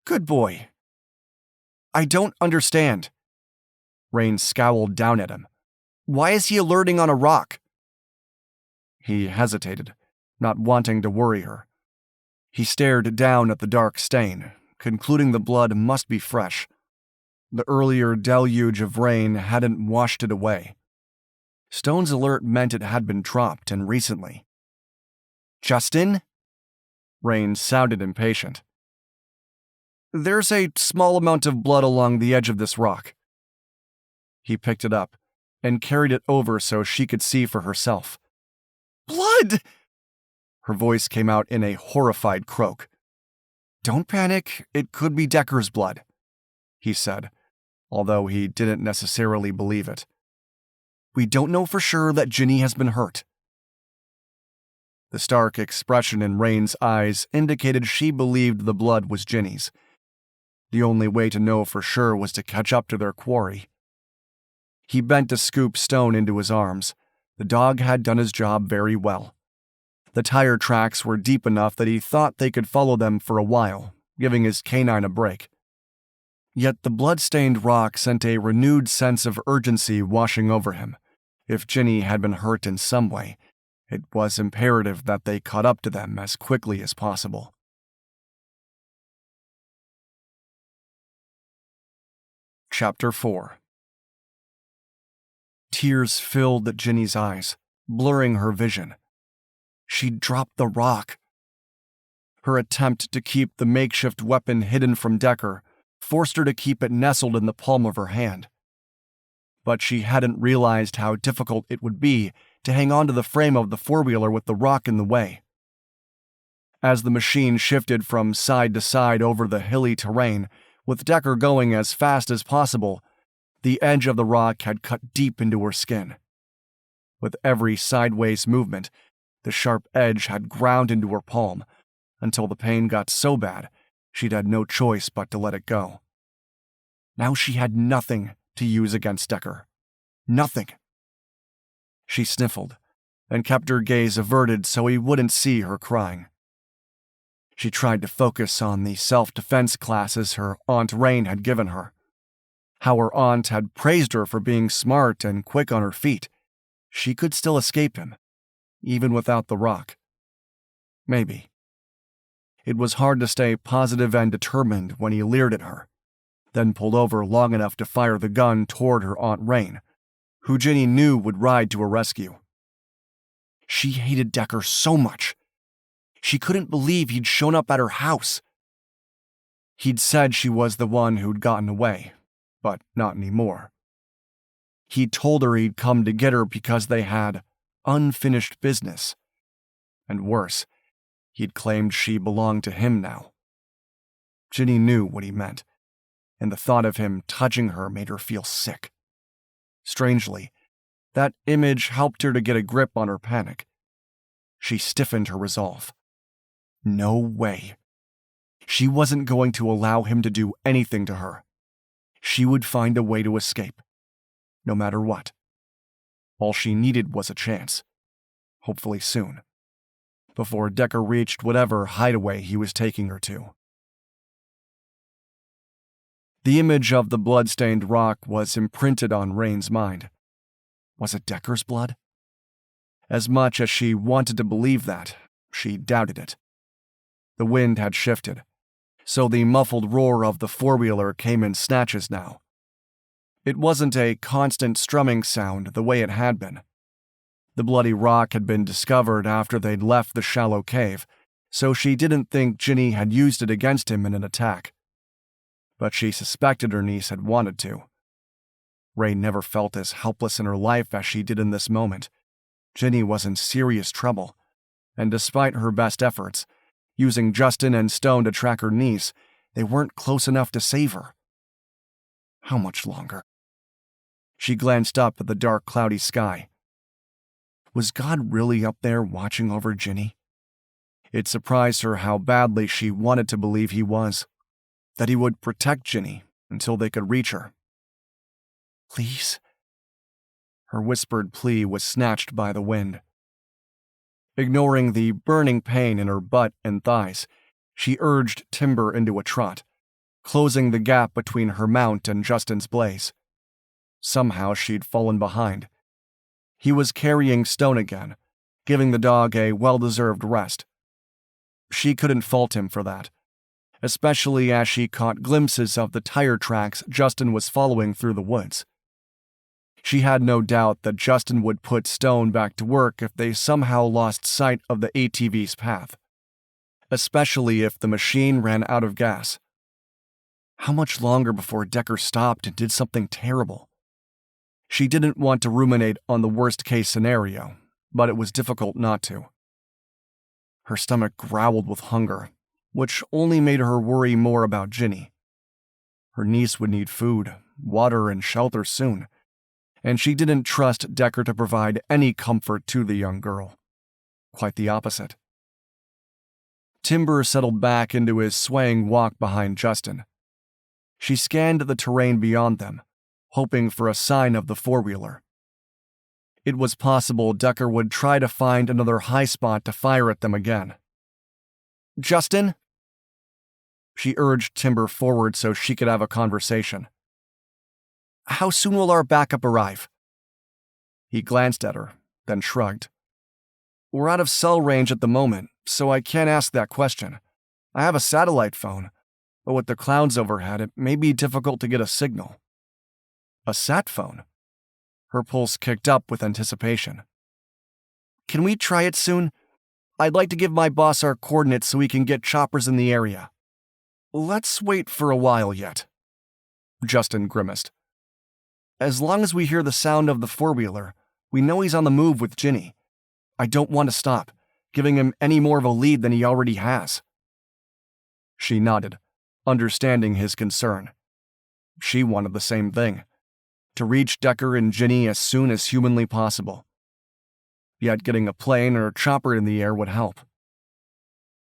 "Good boy." "I don't understand." Raine scowled down at him. "Why is he alerting on a rock?" He hesitated, not wanting to worry her. He stared down at the dark stain, concluding the blood must be fresh. The earlier deluge of rain hadn't washed it away. Stone's alert meant it had been dropped, and recently. "Justin?" Raine sounded impatient. "There's a small amount of blood along the edge of this rock." He picked it up and carried it over so she could see for herself. "Blood!" Her voice came out in a horrified croak. "Don't panic, it could be Decker's blood," he said, although he didn't necessarily believe it. "We don't know for sure that Ginny has been hurt." The stark expression in Raine's eyes indicated she believed the blood was Ginny's. The only way to know for sure was to catch up to their quarry. He bent to scoop Stone into his arms. The dog had done his job very well. The tire tracks were deep enough that he thought they could follow them for a while, giving his canine a break. Yet the blood-stained rock sent a renewed sense of urgency washing over him. If Ginny had been hurt in some way, it was imperative that they caught up to them as quickly as possible. Chapter 4. Tears filled Ginny's eyes, blurring her vision. She'd dropped the rock. Her attempt to keep the makeshift weapon hidden from Decker forced her to keep it nestled in the palm of her hand. But she hadn't realized how difficult it would be to hang onto the frame of the four-wheeler with the rock in the way. As the machine shifted from side to side over the hilly terrain, with Decker going as fast as possible, the edge of the rock had cut deep into her skin. With every sideways movement, the sharp edge had ground into her palm, until the pain got so bad she'd had no choice but to let it go. Now she had nothing to use against Decker. Nothing. She sniffled, and kept her gaze averted so he wouldn't see her crying. She tried to focus on the self-defense classes her Aunt Raine had given her. How her aunt had praised her for being smart and quick on her feet. She could still escape him, even without the rock. Maybe. It was hard to stay positive and determined when he leered at her, then pulled over long enough to fire the gun toward her Aunt Raine, who Ginny knew would ride to her rescue. She hated Decker so much. She couldn't believe he'd shown up at her house. He'd said she was the one who'd gotten away, but not anymore. He'd told her he'd come to get her because they had unfinished business. And worse, he'd claimed she belonged to him now. Ginny knew what he meant, and the thought of him touching her made her feel sick. Strangely, that image helped her to get a grip on her panic. She stiffened her resolve. No way. She wasn't going to allow him to do anything to her. She would find a way to escape, no matter what. All she needed was a chance, hopefully soon, before Decker reached whatever hideaway he was taking her to. The image of the blood-stained rock was imprinted on Raine's mind. Was it Decker's blood? As much as she wanted to believe that, she doubted it. The wind had shifted, so the muffled roar of the four-wheeler came in snatches now. It wasn't a constant strumming sound the way it had been. The bloody rock had been discovered after they'd left the shallow cave, so she didn't think Ginny had used it against him in an attack. But she suspected her niece had wanted to. Raine never felt as helpless in her life as she did in this moment. Ginny was in serious trouble, and despite her best efforts, using Justin and Stone to track her niece, they weren't close enough to save her. How much longer? She glanced up at the dark, cloudy sky. Was God really up there watching over Ginny? It surprised her how badly she wanted to believe he was, that he would protect Ginny until they could reach her. Please? Her whispered plea was snatched by the wind. Ignoring the burning pain in her butt and thighs, she urged Timber into a trot, closing the gap between her mount and Justin's blaze. Somehow she'd fallen behind. He was carrying Stone again, giving the dog a well-deserved rest. She couldn't fault him for that, especially as she caught glimpses of the tire tracks Justin was following through the woods. She had no doubt that Justin would put Stone back to work if they somehow lost sight of the ATV's path, especially if the machine ran out of gas. How much longer before Decker stopped and did something terrible? She didn't want to ruminate on the worst-case scenario, but it was difficult not to. Her stomach growled with hunger, which only made her worry more about Ginny. Her niece would need food, water, and shelter soon, and she didn't trust Decker to provide any comfort to the young girl. Quite the opposite. Timber settled back into his swaying walk behind Justin. She scanned the terrain beyond them, hoping for a sign of the four-wheeler. It was possible Decker would try to find another high spot to fire at them again. Justin? She urged Timber forward so she could have a conversation. How soon will our backup arrive? He glanced at her, then shrugged. We're out of cell range at the moment, so I can't ask that question. I have a satellite phone, but with the clouds overhead, it may be difficult to get a signal. A sat phone? Her pulse kicked up with anticipation. Can we try it soon? I'd like to give my boss our coordinates so we can get choppers in the area. Let's wait for a while yet. Justin grimaced. As long as we hear the sound of the four-wheeler, we know he's on the move with Ginny. I don't want to stop, giving him any more of a lead than he already has. She nodded, understanding his concern. She wanted the same thing, to reach Decker and Ginny as soon as humanly possible. Yet getting a plane or chopper in the air would help.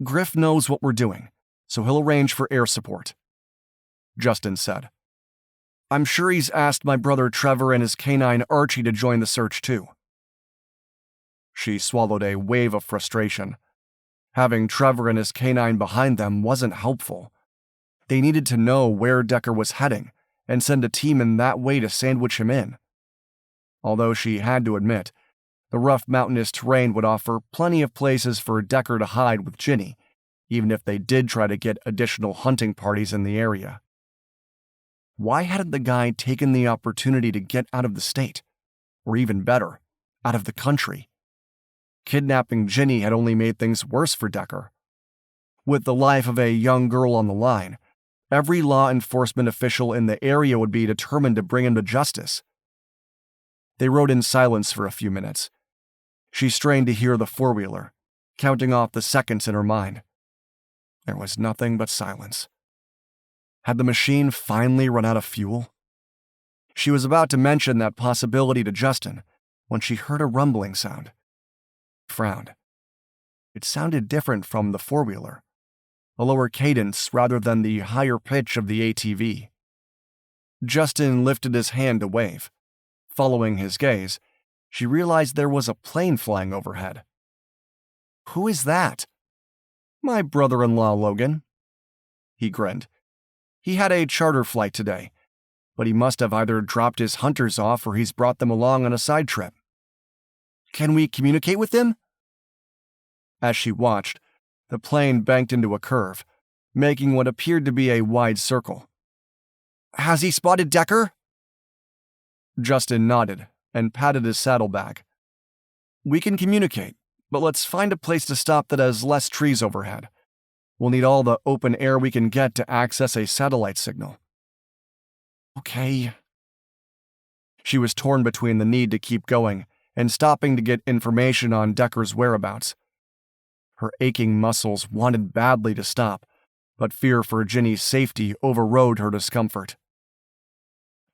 Griff knows what we're doing, so he'll arrange for air support, Justin said. I'm sure he's asked my brother Trevor and his canine Archie to join the search too. She swallowed a wave of frustration. Having Trevor and his canine behind them wasn't helpful. They needed to know where Decker was heading and send a team in that way to sandwich him in. Although she had to admit, the rough mountainous terrain would offer plenty of places for Decker to hide with Ginny, even if they did try to get additional hunting parties in the area. Why hadn't the guy taken the opportunity to get out of the state? Or even better, out of the country? Kidnapping Ginny had only made things worse for Decker. With the life of a young girl on the line, every law enforcement official in the area would be determined to bring him to justice. They rode in silence for a few minutes. She strained to hear the four-wheeler, counting off the seconds in her mind. There was nothing but silence. Had the machine finally run out of fuel? She was about to mention that possibility to Justin when she heard a rumbling sound. Frowned. It sounded different from the four-wheeler, a lower cadence rather than the higher pitch of the ATV. Justin lifted his hand to wave. Following his gaze, she realized there was a plane flying overhead. "Who is that?" "My brother-in-law, Logan." He grinned. He had a charter flight today, but he must have either dropped his hunters off or he's brought them along on a side trip. "Can we communicate with him?" As she watched, the plane banked into a curve, making what appeared to be a wide circle. "Has he spotted Decker?" Justin nodded and patted his saddlebag. "We can communicate, but let's find a place to stop that has less trees overhead. We'll need all the open air we can get to access a satellite signal." "Okay." She was torn between the need to keep going and stopping to get information on Decker's whereabouts. Her aching muscles wanted badly to stop, but fear for Ginny's safety overrode her discomfort.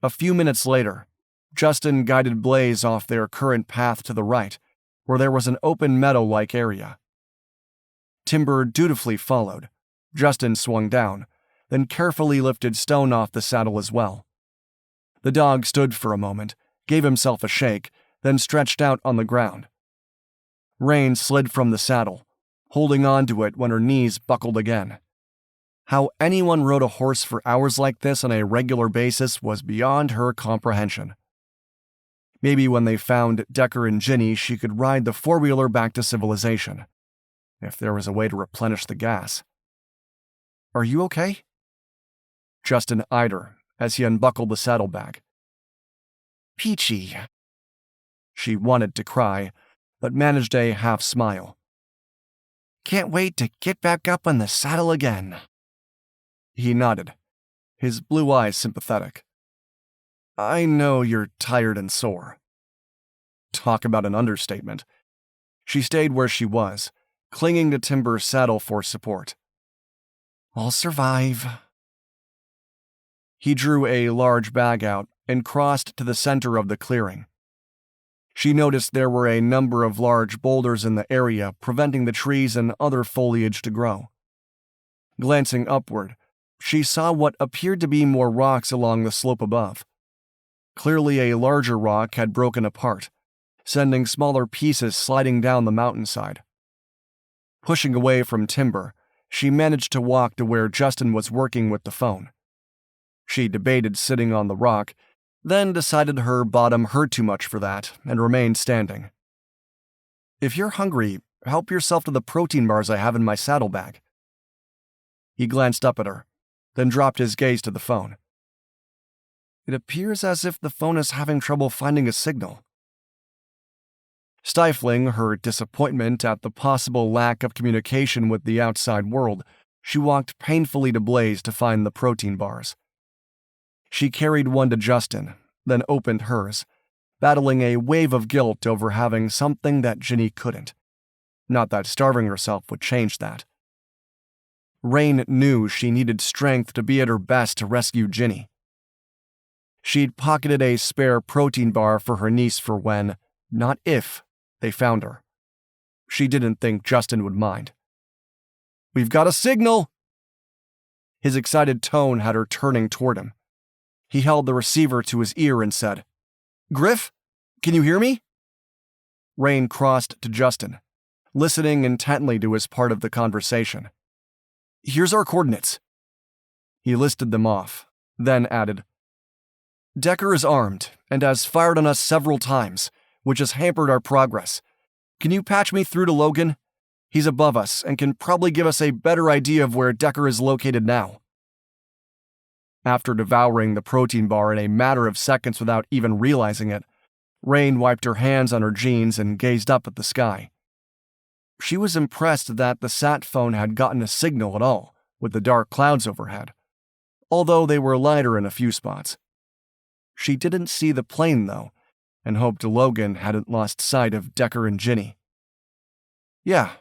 A few minutes later, Justin guided Blaze off their current path to the right, where there was an open meadow-like area. Timber dutifully followed. Justin swung down, then carefully lifted Stone off the saddle as well. The dog stood for a moment, gave himself a shake, then stretched out on the ground. Raine slid from the saddle, holding on to it when her knees buckled again. How anyone rode a horse for hours like this on a regular basis was beyond her comprehension. Maybe when they found Decker and Ginny, she could ride the four-wheeler back to civilization, if there was a way to replenish the gas. "Are you okay?" Justin eyed her as he unbuckled the saddlebag. "Peachy." She wanted to cry, but managed a half-smile. "Can't wait to get back up on the saddle again." He nodded, his blue eyes sympathetic. "I know you're tired and sore." Talk about an understatement. She stayed where she was, clinging to Timber's saddle for support. "I'll survive." He drew a large bag out and crossed to the center of the clearing. She noticed there were a number of large boulders in the area, preventing the trees and other foliage to grow. Glancing upward, she saw what appeared to be more rocks along the slope above. Clearly, a larger rock had broken apart, sending smaller pieces sliding down the mountainside. Pushing away from Timber, she managed to walk to where Justin was working with the phone. She debated sitting on the rock, then decided her bottom hurt too much for that and remained standing. "If you're hungry, help yourself to the protein bars I have in my saddlebag." He glanced up at her, then dropped his gaze to the phone. "It appears as if the phone is having trouble finding a signal." Stifling her disappointment at the possible lack of communication with the outside world, she walked painfully to Blaze to find the protein bars. She carried one to Justin, then opened hers, battling a wave of guilt over having something that Ginny couldn't. Not that starving herself would change that. Raine knew she needed strength to be at her best to rescue Ginny. She'd pocketed a spare protein bar for her niece for when, not if, they found her. She didn't think Justin would mind. "We've got a signal!" His excited tone had her turning toward him. He held the receiver to his ear and said, "Griff, can you hear me?" Raine crossed to Justin, listening intently to his part of the conversation. "Here's our coordinates." He listed them off, then added, "Decker is armed and has fired on us several times, which has hampered our progress. Can you patch me through to Logan? He's above us and can probably give us a better idea of where Decker is located now." After devouring the protein bar in a matter of seconds without even realizing it, Raine wiped her hands on her jeans and gazed up at the sky. She was impressed that the sat phone had gotten a signal at all, with the dark clouds overhead, although they were lighter in a few spots. She didn't see the plane, though, and hoped Logan hadn't lost sight of Decker and Ginny. "Yeah,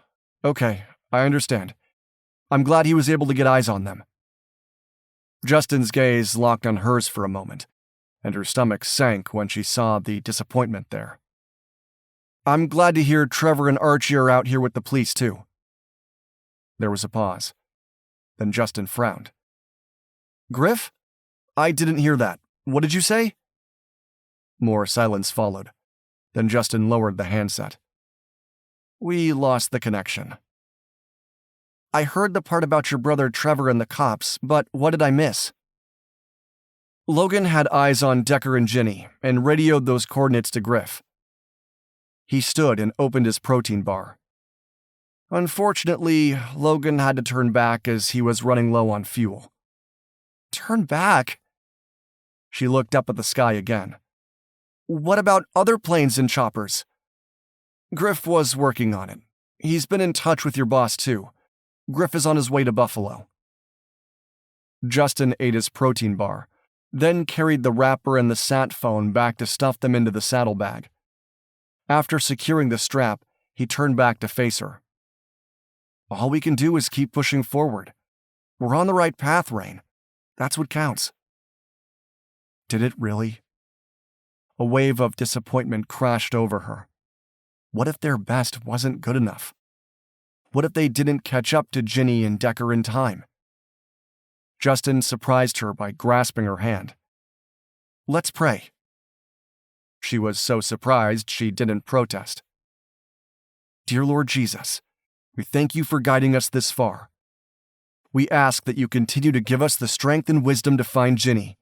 Okay, I understand. I'm glad he was able to get eyes on them. Justin's gaze locked on hers for a moment, and her stomach sank when she saw the disappointment there. I'm glad to hear Trevor and Archie are out here with the police, too. There was a pause. Then Justin frowned. Griff? I didn't hear that. What did you say? More silence followed. Then Justin lowered the handset. We lost the connection. I heard the part about your brother Trevor and the cops, but what did I miss? Logan had eyes on Decker and Ginny and radioed those coordinates to Griff. He stood and opened his protein bar. Unfortunately, Logan had to turn back as he was running low on fuel. Turn back? She looked up at the sky again. What about other planes and choppers? Griff was working on it. He's been in touch with your boss, too. Griff is on his way to Buffalo. Justin ate his protein bar, then carried the wrapper and the sat phone back to stuff them into the saddlebag. After securing the strap, he turned back to face her. All we can do is keep pushing forward. We're on the right path, Raine. That's what counts. Did it really? A wave of disappointment crashed over her. What if their best wasn't good enough? What if they didn't catch up to Ginny and Decker in time? Justin surprised her by grasping her hand. Let's pray. She was so surprised she didn't protest. Dear Lord Jesus, we thank you for guiding us this far. We ask that you continue to give us the strength and wisdom to find Ginny.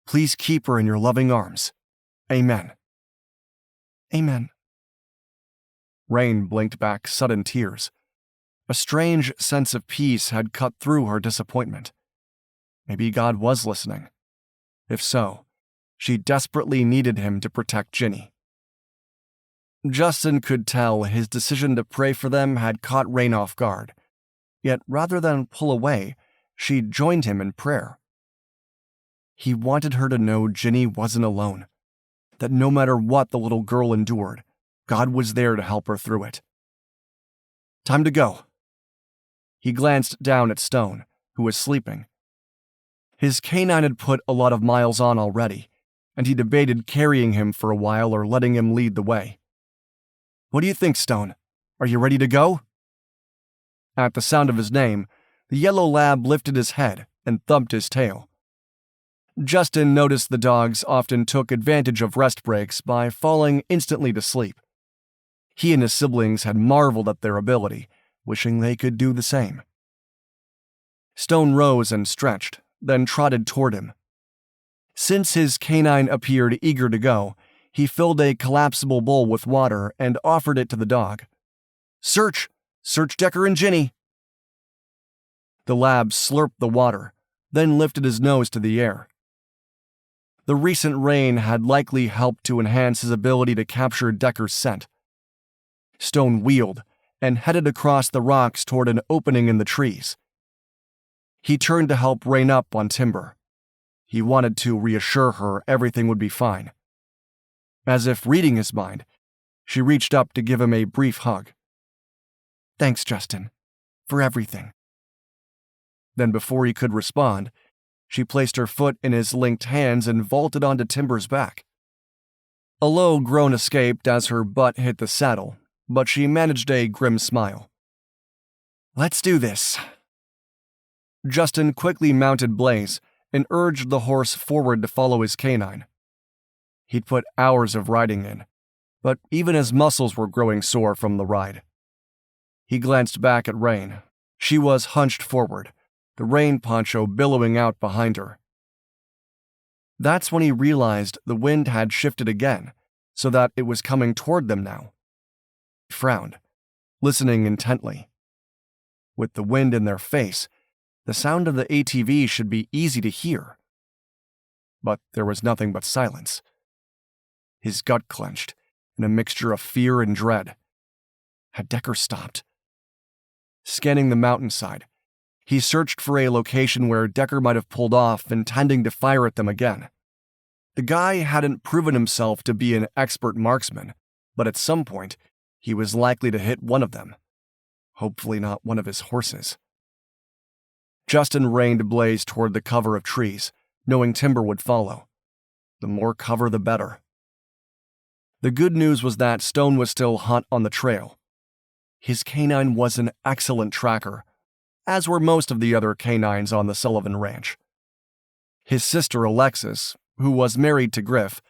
Please keep her in your loving arms. Amen. Amen. Raine blinked back sudden tears. A strange sense of peace had cut through her disappointment. Maybe God was listening. If so, she desperately needed him to protect Ginny. Justin could tell his decision to pray for them had caught Raine off guard, yet rather than pull away, she joined him in prayer. He wanted her to know Ginny wasn't alone, that no matter what the little girl endured, God was there to help her through it. Time to go. He glanced down at Stone, who was sleeping. His canine had put a lot of miles on already, and he debated carrying him for a while or letting him lead the way. What do you think, Stone? Are you ready to go? At the sound of his name, the yellow lab lifted his head and thumped his tail. Justin noticed the dogs often took advantage of rest breaks by falling instantly to sleep. He and his siblings had marveled at their ability, wishing they could do the same. Stone rose and stretched, then trotted toward him. Since his canine appeared eager to go, he filled a collapsible bowl with water and offered it to the dog. Search! Search Decker and Ginny! The lab slurped the water, then lifted his nose to the air. The recent rain had likely helped to enhance his ability to capture Decker's scent. Stone wheeled and headed across the rocks toward an opening in the trees. He turned to help Raine up on Timber. He wanted to reassure her everything would be fine. As if reading his mind, she reached up to give him a brief hug. Thanks, Justin, for everything. Then before he could respond, she placed her foot in his linked hands and vaulted onto Timber's back. A low groan escaped as her butt hit the saddle, but she managed a grim smile. Let's do this. Justin quickly mounted Blaze and urged the horse forward to follow his canine. He'd put hours of riding in, but even his muscles were growing sore from the ride. He glanced back at Raine. She was hunched forward, the rain poncho billowing out behind her. That's when he realized the wind had shifted again, so that it was coming toward them now. He frowned, listening intently. With the wind in their face, the sound of the ATV should be easy to hear. But there was nothing but silence. His gut clenched in a mixture of fear and dread. Had Decker stopped? Scanning the mountainside, he searched for a location where Decker might have pulled off, intending to fire at them again. The guy hadn't proven himself to be an expert marksman, but at some point, he was likely to hit one of them. Hopefully not one of his horses. Justin reined Blaze toward the cover of trees, knowing Timber would follow. The more cover, the better. The good news was that Stone was still hot on the trail. His canine was an excellent tracker, as were most of the other canines on the Sullivan Ranch. His sister Alexis, who was married to Griff,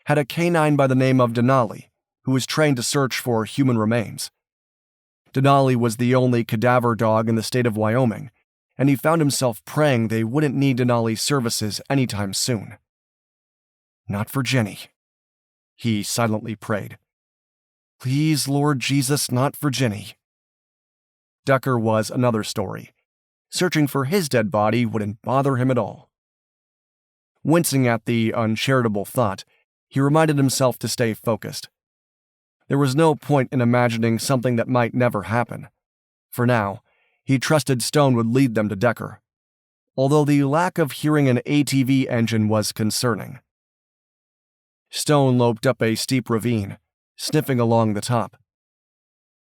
had a canine by the name of Denali, who was trained to search for human remains. Denali was the only cadaver dog in the state of Wyoming, and he found himself praying they wouldn't need Denali's services anytime soon. Not for Ginny. He silently prayed. Please, Lord Jesus, not for Ginny. Decker was another story. Searching for his dead body wouldn't bother him at all. Wincing at the uncharitable thought, he reminded himself to stay focused. There was no point in imagining something that might never happen. For now, he trusted Stone would lead them to Decker, although the lack of hearing an ATV engine was concerning. Stone loped up a steep ravine, sniffing along the top.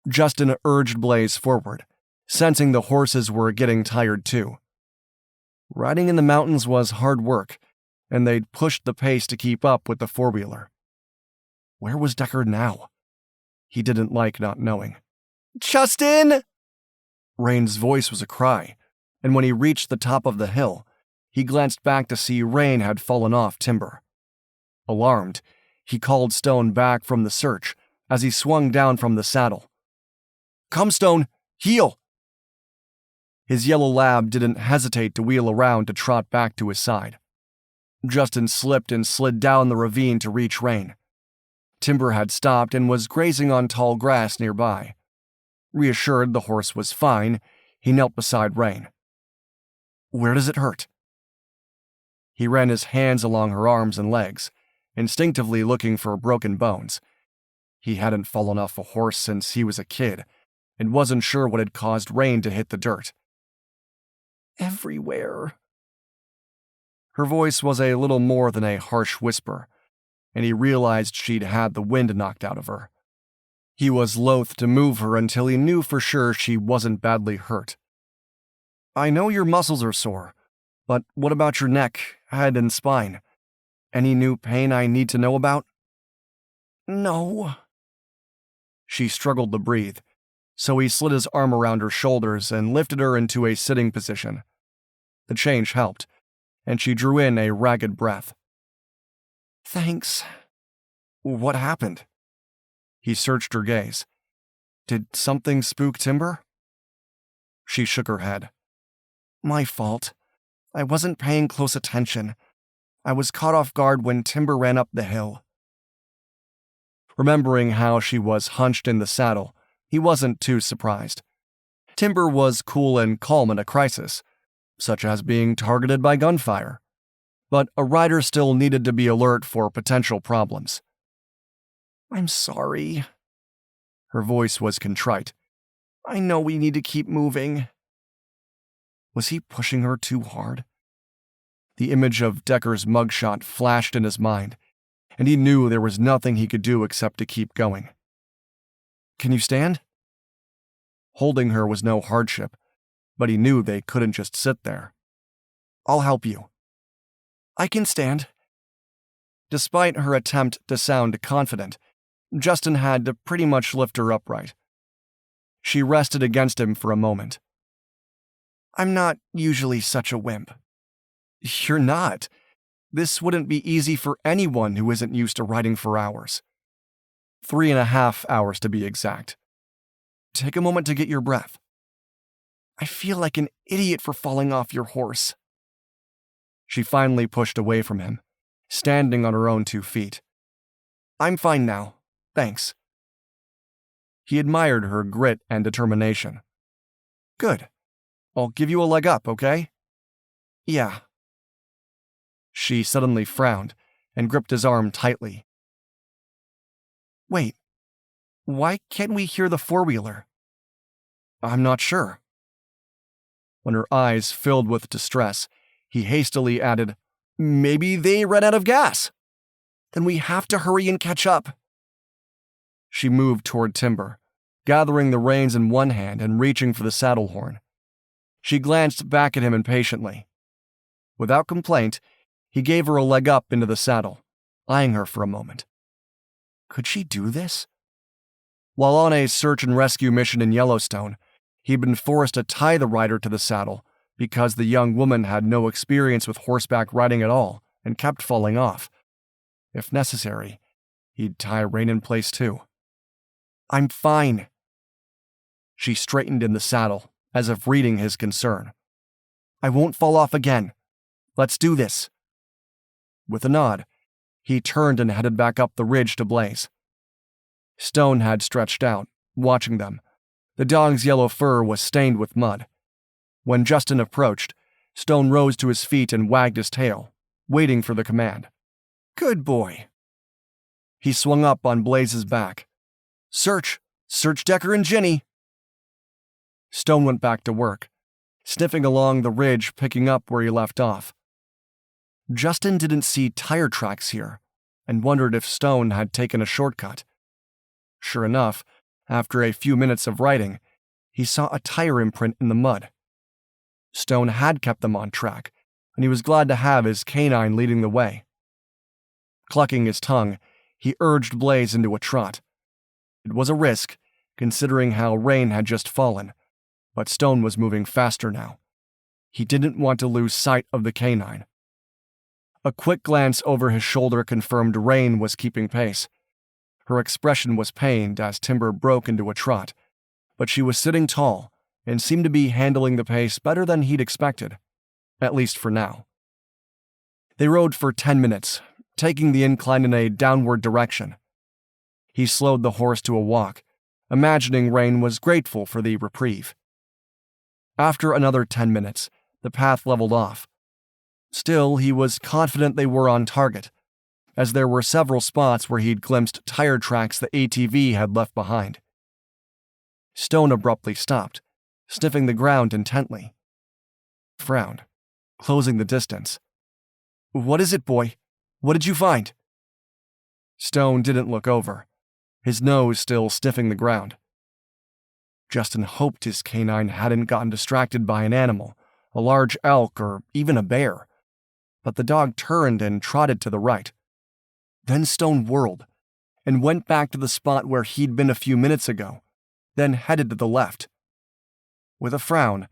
Justin urged Blaze forward, sensing the horses were getting tired too. Riding in the mountains was hard work, and they'd pushed the pace to keep up with the four-wheeler. Where was Decker now? He didn't like not knowing. Justin! Raine's voice was a cry, and when he reached the top of the hill, he glanced back to see Raine had fallen off Timber. Alarmed, he called Stone back from the search as he swung down from the saddle. Come, Stone! Heel! His yellow lab didn't hesitate to wheel around to trot back to his side. Justin slipped and slid down the ravine to reach Raine. Timber had stopped and was grazing on tall grass nearby. Reassured the horse was fine, he knelt beside Raine. Where does it hurt? He ran his hands along her arms and legs, instinctively looking for broken bones. He hadn't fallen off a horse since he was a kid, and wasn't sure what had caused Raine to hit the dirt. Everywhere. Her voice was a little more than a harsh whisper, and he realized she'd had the wind knocked out of her. He was loath to move her until he knew for sure she wasn't badly hurt. I know your muscles are sore, but what about your neck, head, and spine? Any new pain I need to know about? No. She struggled to breathe, so he slid his arm around her shoulders and lifted her into a sitting position. The change helped, and she drew in a ragged breath. Thanks. What happened? He searched her gaze. Did something spook Timber? She shook her head. My fault. I wasn't paying close attention. I was caught off guard when Timber ran up the hill. Remembering how she was hunched in the saddle, he wasn't too surprised. Timber was cool and calm in a crisis, such as being targeted by gunfire. But a rider still needed to be alert for potential problems. I'm sorry. Her voice was contrite. I know we need to keep moving. Was he pushing her too hard? The image of Decker's mugshot flashed in his mind, and he knew there was nothing he could do except to keep going. Can you stand? Holding her was no hardship, but he knew they couldn't just sit there. I'll help you. I can stand. Despite her attempt to sound confident, Justin had to pretty much lift her upright. She rested against him for a moment. I'm not usually such a wimp. You're not. This wouldn't be easy for anyone who isn't used to riding for hours. 3.5 hours to be exact. Take a moment to get your breath. I feel like an idiot for falling off your horse. She finally pushed away from him, standing on her own 2 feet. I'm fine now, thanks. He admired her grit and determination. Good. I'll give you a leg up, okay? Yeah. She suddenly frowned and gripped his arm tightly. Wait, why can't we hear the four-wheeler? I'm not sure. When her eyes filled with distress, he hastily added, Maybe they ran out of gas. Then we have to hurry and catch up. She moved toward Timber, gathering the reins in one hand and reaching for the saddle horn. She glanced back at him impatiently. Without complaint, he gave her a leg up into the saddle, eyeing her for a moment. Could she do this? While on a search and rescue mission in Yellowstone, he'd been forced to tie the rider to the saddle because the young woman had no experience with horseback riding at all and kept falling off. If necessary, he'd tie Raine in place too. I'm fine. She straightened in the saddle, as if reading his concern. I won't fall off again. Let's do this. With a nod, he turned and headed back up the ridge to Blaze. Stone had stretched out, watching them. The dog's yellow fur was stained with mud. When Justin approached, Stone rose to his feet and wagged his tail, waiting for the command. Good boy. He swung up on Blaze's back. Search! Search Decker and Ginny! Stone went back to work, sniffing along the ridge, picking up where he left off. Justin didn't see tire tracks here, and wondered if Stone had taken a shortcut. Sure enough, after a few minutes of riding, he saw a tire imprint in the mud. Stone had kept them on track, and he was glad to have his canine leading the way. Clucking his tongue, he urged Blaze into a trot. It was a risk, considering how Raine had just fallen, but Stone was moving faster now. He didn't want to lose sight of the canine. A quick glance over his shoulder confirmed Raine was keeping pace. Her expression was pained as Timber broke into a trot, but she was sitting tall and seemed to be handling the pace better than he'd expected, at least for now. They rode for 10 minutes, taking the incline in a downward direction. He slowed the horse to a walk, imagining Raine was grateful for the reprieve. After another 10 minutes, the path leveled off. Still, he was confident they were on target, as there were several spots where he'd glimpsed tire tracks the ATV had left behind. Stone abruptly stopped, sniffing the ground intently. Frowned, closing the distance. What is it, boy? What did you find? Stone didn't look over, his nose still sniffing the ground. Justin hoped his canine hadn't gotten distracted by an animal, a large elk or even a bear, but the dog turned and trotted to the right. Then Stone whirled and went back to the spot where he'd been a few minutes ago, then headed to the left. With a frown,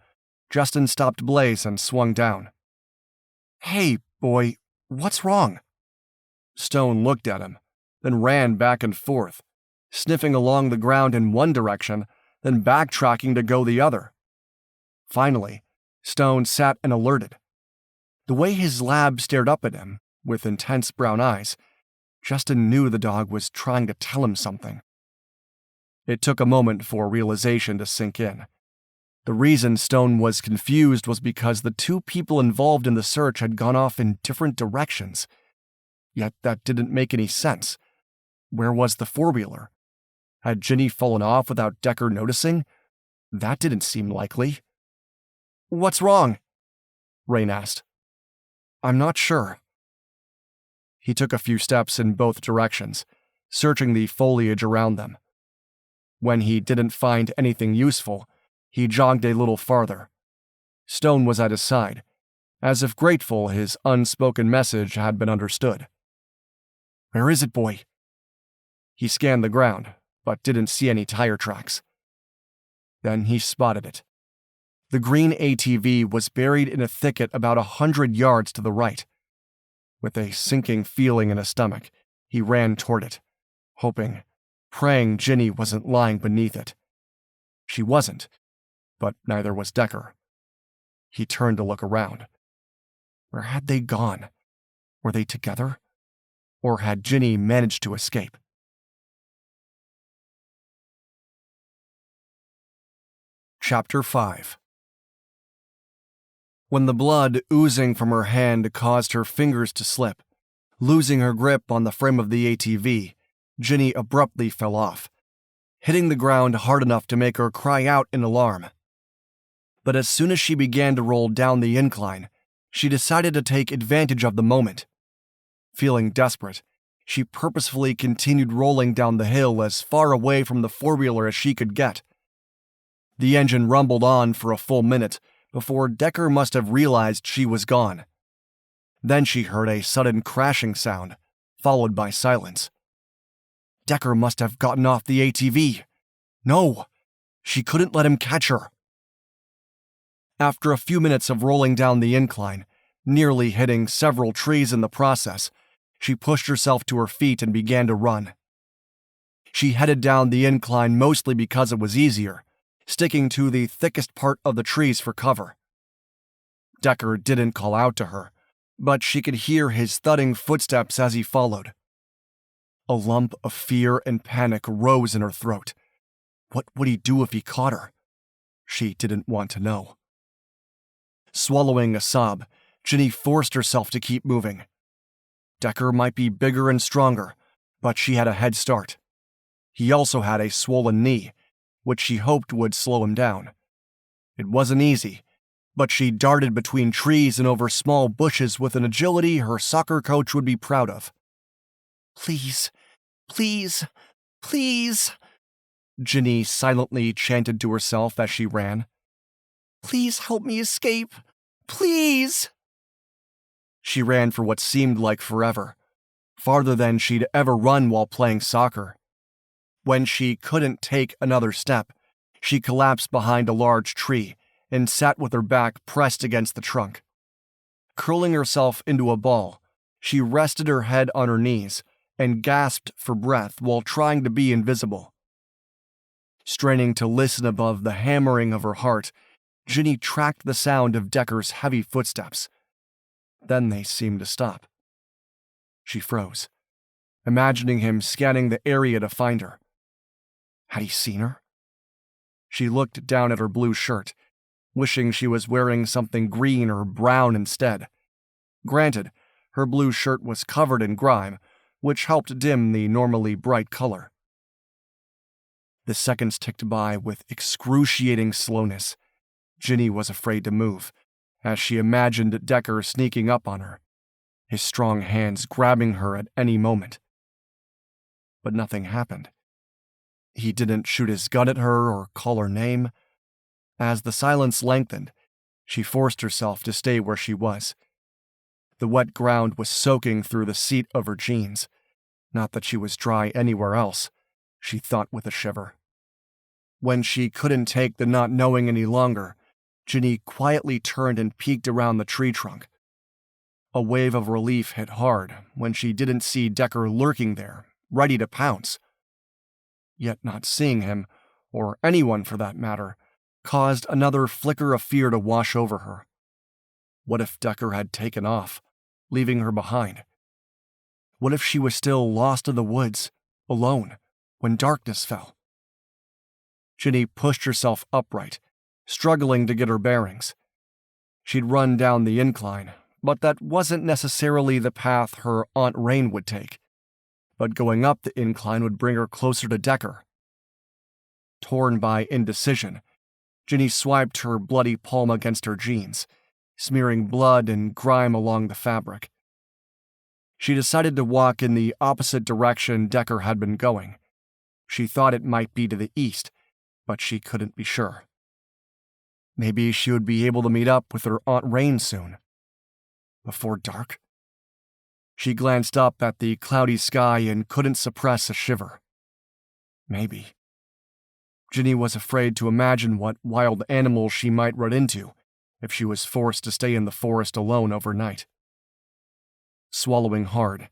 Justin stopped Blaze and swung down. Hey, boy, what's wrong? Stone looked at him, then ran back and forth, sniffing along the ground in one direction, then backtracking to go the other. Finally, Stone sat and alerted. The way his lab stared up at him, with intense brown eyes, Justin knew the dog was trying to tell him something. It took a moment for realization to sink in. The reason Stone was confused was because the two people involved in the search had gone off in different directions. Yet that didn't make any sense. Where was the four-wheeler? Had Ginny fallen off without Decker noticing? That didn't seem likely. What's wrong? Raine asked. I'm not sure. He took a few steps in both directions, searching the foliage around them. When he didn't find anything useful, he jogged a little farther. Stone was at his side, as if grateful his unspoken message had been understood. Where is it, boy? He scanned the ground, but didn't see any tire tracks. Then he spotted it. The green ATV was buried in a thicket about 100 yards to the right. With a sinking feeling in his stomach, he ran toward it, hoping, praying Ginny wasn't lying beneath it. She wasn't, but neither was Decker. He turned to look around. Where had they gone? Were they together? Or had Ginny managed to escape? Chapter 5. When the blood oozing from her hand caused her fingers to slip, losing her grip on the frame of the ATV, Ginny abruptly fell off, hitting the ground hard enough to make her cry out in alarm. But as soon as she began to roll down the incline, she decided to take advantage of the moment. Feeling desperate, She purposefully continued rolling down the hill as far away from the four-wheeler as she could get. The engine rumbled on for a full minute before Decker must have realized she was gone. Then she heard a sudden crashing sound, followed by silence. Decker must have gotten off the ATV. No, she couldn't let him catch her. After a few minutes of rolling down the incline, nearly hitting several trees in the process, she pushed herself to her feet and began to run. She headed down the incline mostly because it was easier, sticking to the thickest part of the trees for cover. Decker didn't call out to her, but she could hear his thudding footsteps as he followed. A lump of fear and panic rose in her throat. What would he do if he caught her? She didn't want to know. Swallowing a sob, Ginny forced herself to keep moving. Decker might be bigger and stronger, but she had a head start. He also had a swollen knee, which she hoped would slow him down. It wasn't easy, but she darted between trees and over small bushes with an agility her soccer coach would be proud of. "Please, please, please," Ginny silently chanted to herself as she ran. "Please help me escape. Please." She ran for what seemed like forever, farther than she'd ever run while playing soccer. When she couldn't take another step, she collapsed behind a large tree and sat with her back pressed against the trunk. Curling herself into a ball, she rested her head on her knees and gasped for breath while trying to be invisible. Straining to listen above the hammering of her heart, Ginny tracked the sound of Decker's heavy footsteps. Then they seemed to stop. She froze, imagining him scanning the area to find her. Had he seen her? She looked down at her blue shirt, wishing she was wearing something green or brown instead. Granted, her blue shirt was covered in grime, which helped dim the normally bright color. The seconds ticked by with excruciating slowness. Ginny was afraid to move, as she imagined Decker sneaking up on her, his strong hands grabbing her at any moment. But nothing happened. He didn't shoot his gun at her or call her name. As the silence lengthened, she forced herself to stay where she was. The wet ground was soaking through the seat of her jeans. Not that she was dry anywhere else, she thought with a shiver. When she couldn't take the not knowing any longer, Ginny quietly turned and peeked around the tree trunk. A wave of relief hit hard when she didn't see Decker lurking there, ready to pounce. Yet not seeing him, or anyone for that matter, caused another flicker of fear to wash over her. What if Decker had taken off, leaving her behind? What if she was still lost in the woods, alone, when darkness fell? Ginny pushed herself upright, struggling to get her bearings. She'd run down the incline, but that wasn't necessarily the path her Aunt Raine would take. But going up the incline would bring her closer to Decker. Torn by indecision, Ginny swiped her bloody palm against her jeans, smearing blood and grime along the fabric. She decided to walk in the opposite direction Decker had been going. She thought it might be to the east, but she couldn't be sure. Maybe she would be able to meet up with her Aunt Raine soon. Before dark? She glanced up at the cloudy sky and couldn't suppress a shiver. Maybe. Ginny was afraid to imagine what wild animals she might run into if she was forced to stay in the forest alone overnight. Swallowing hard,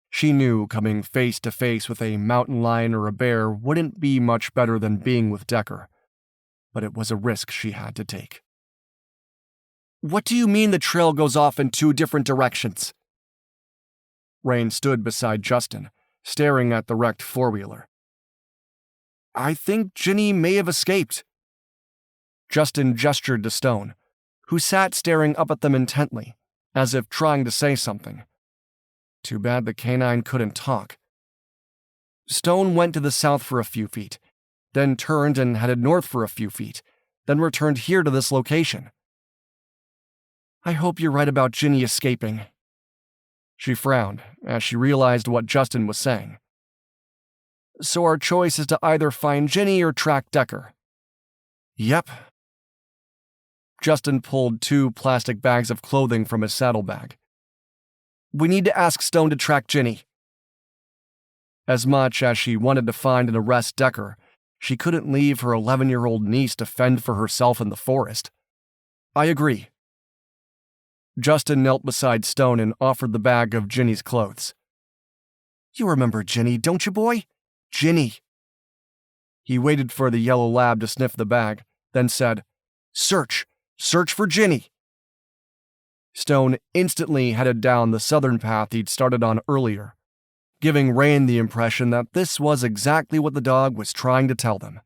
she knew coming face to face with a mountain lion or a bear wouldn't be much better than being with Decker, but it was a risk she had to take. "What do you mean the trail goes off in 2 different directions?" Raine stood beside Justin, staring at the wrecked four-wheeler. "I think Ginny may have escaped." Justin gestured to Stone, who sat staring up at them intently, as if trying to say something. Too bad the canine couldn't talk. Stone went to the south for a few feet, then turned and headed north for a few feet, then returned here to this location. "I hope you're right about Ginny escaping." She frowned as she realized what Justin was saying. So our choice is to either find Ginny or track Decker. Yep. Justin pulled 2 plastic bags of clothing from his saddlebag. We need to ask Stone to track Ginny. As much as she wanted to find and arrest Decker, she couldn't leave her 11-year-old niece to fend for herself in the forest. I agree. Justin knelt beside Stone and offered the bag of Ginny's clothes. You remember Ginny, don't you, boy? Ginny. He waited for the yellow lab to sniff the bag, then said, Search for Ginny. Stone instantly headed down the southern path he'd started on earlier, giving Raine the impression that this was exactly what the dog was trying to tell them.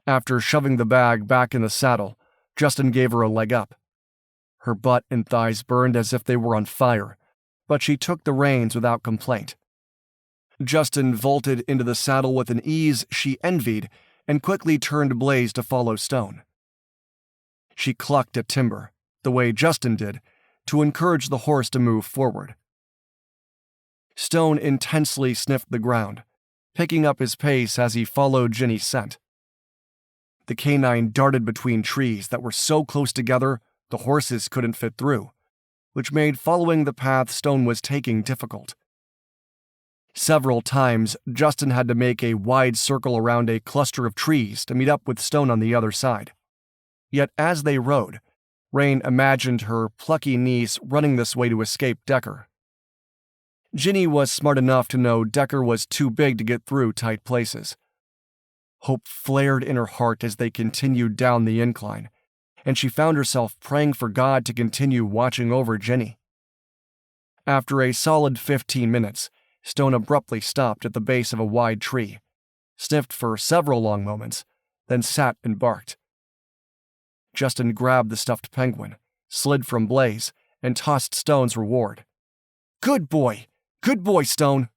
After shoving the bag back in the saddle, Justin gave her a leg up. Her butt and thighs burned as if they were on fire, but she took the reins without complaint. Justin vaulted into the saddle with an ease she envied and quickly turned Blaze to follow Stone. She clucked at timber, the way Justin did, to encourage the horse to move forward. Stone intensely sniffed the ground, picking up his pace as he followed Ginny's scent. The canine darted between trees that were so close together the horses couldn't fit through, which made following the path Stone was taking difficult. Several times, Justin had to make a wide circle around a cluster of trees to meet up with Stone on the other side. Yet as they rode, Raine imagined her plucky niece running this way to escape Decker. Ginny was smart enough to know Decker was too big to get through tight places. Hope flared in her heart as they continued down the incline, and she found herself praying for God to continue watching over Ginny. After a solid 15 minutes, Stone abruptly stopped at the base of a wide tree, sniffed for several long moments, then sat and barked. Justin grabbed the stuffed penguin, slid from Blaze, and tossed Stone's reward. Good boy, Stone!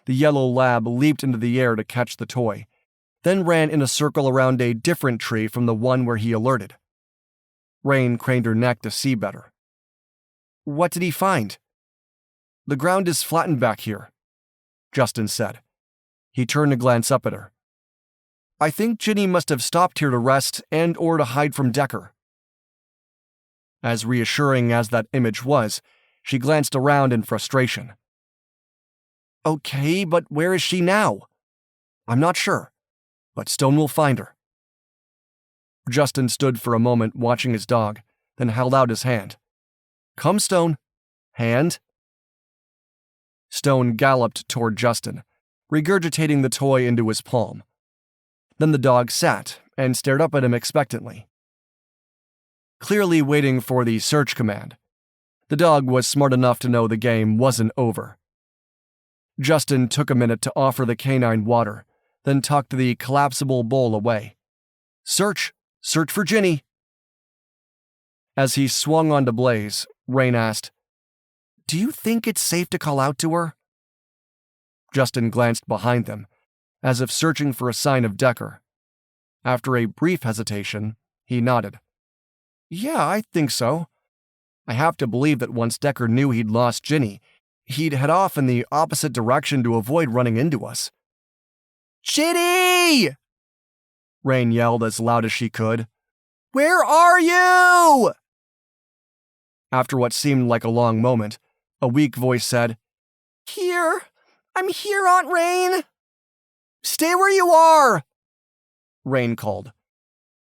The yellow lab leaped into the air to catch the toy, then ran in a circle around a different tree from the one where he alerted. Raine craned her neck to see better. What did he find? The ground is flattened back here, Justin said. He turned to glance up at her. I think Ginny must have stopped here to rest and or to hide from Decker. As reassuring as that image was, she glanced around in frustration. Okay, but where is she now? I'm not sure, but Stone will find her. Justin stood for a moment watching his dog, then held out his hand. Come, Stone. Hand. Stone galloped toward Justin, regurgitating the toy into his palm. Then the dog sat and stared up at him expectantly. Clearly waiting for the search command, the dog was smart enough to know the game wasn't over. Justin took a minute to offer the canine water, then tucked the collapsible bowl away. Search for Ginny. As he swung onto Blaze, Raine asked, Do you think it's safe to call out to her? Justin glanced behind them, as if searching for a sign of Decker. After a brief hesitation, he nodded. Yeah, I think so. I have to believe that once Decker knew he'd lost Ginny, he'd head off in the opposite direction to avoid running into us. Ginny! Raine yelled as loud as she could. Where are you? After what seemed like a long moment, a weak voice said, Here! I'm here, Aunt Raine! Stay where you are! Raine called.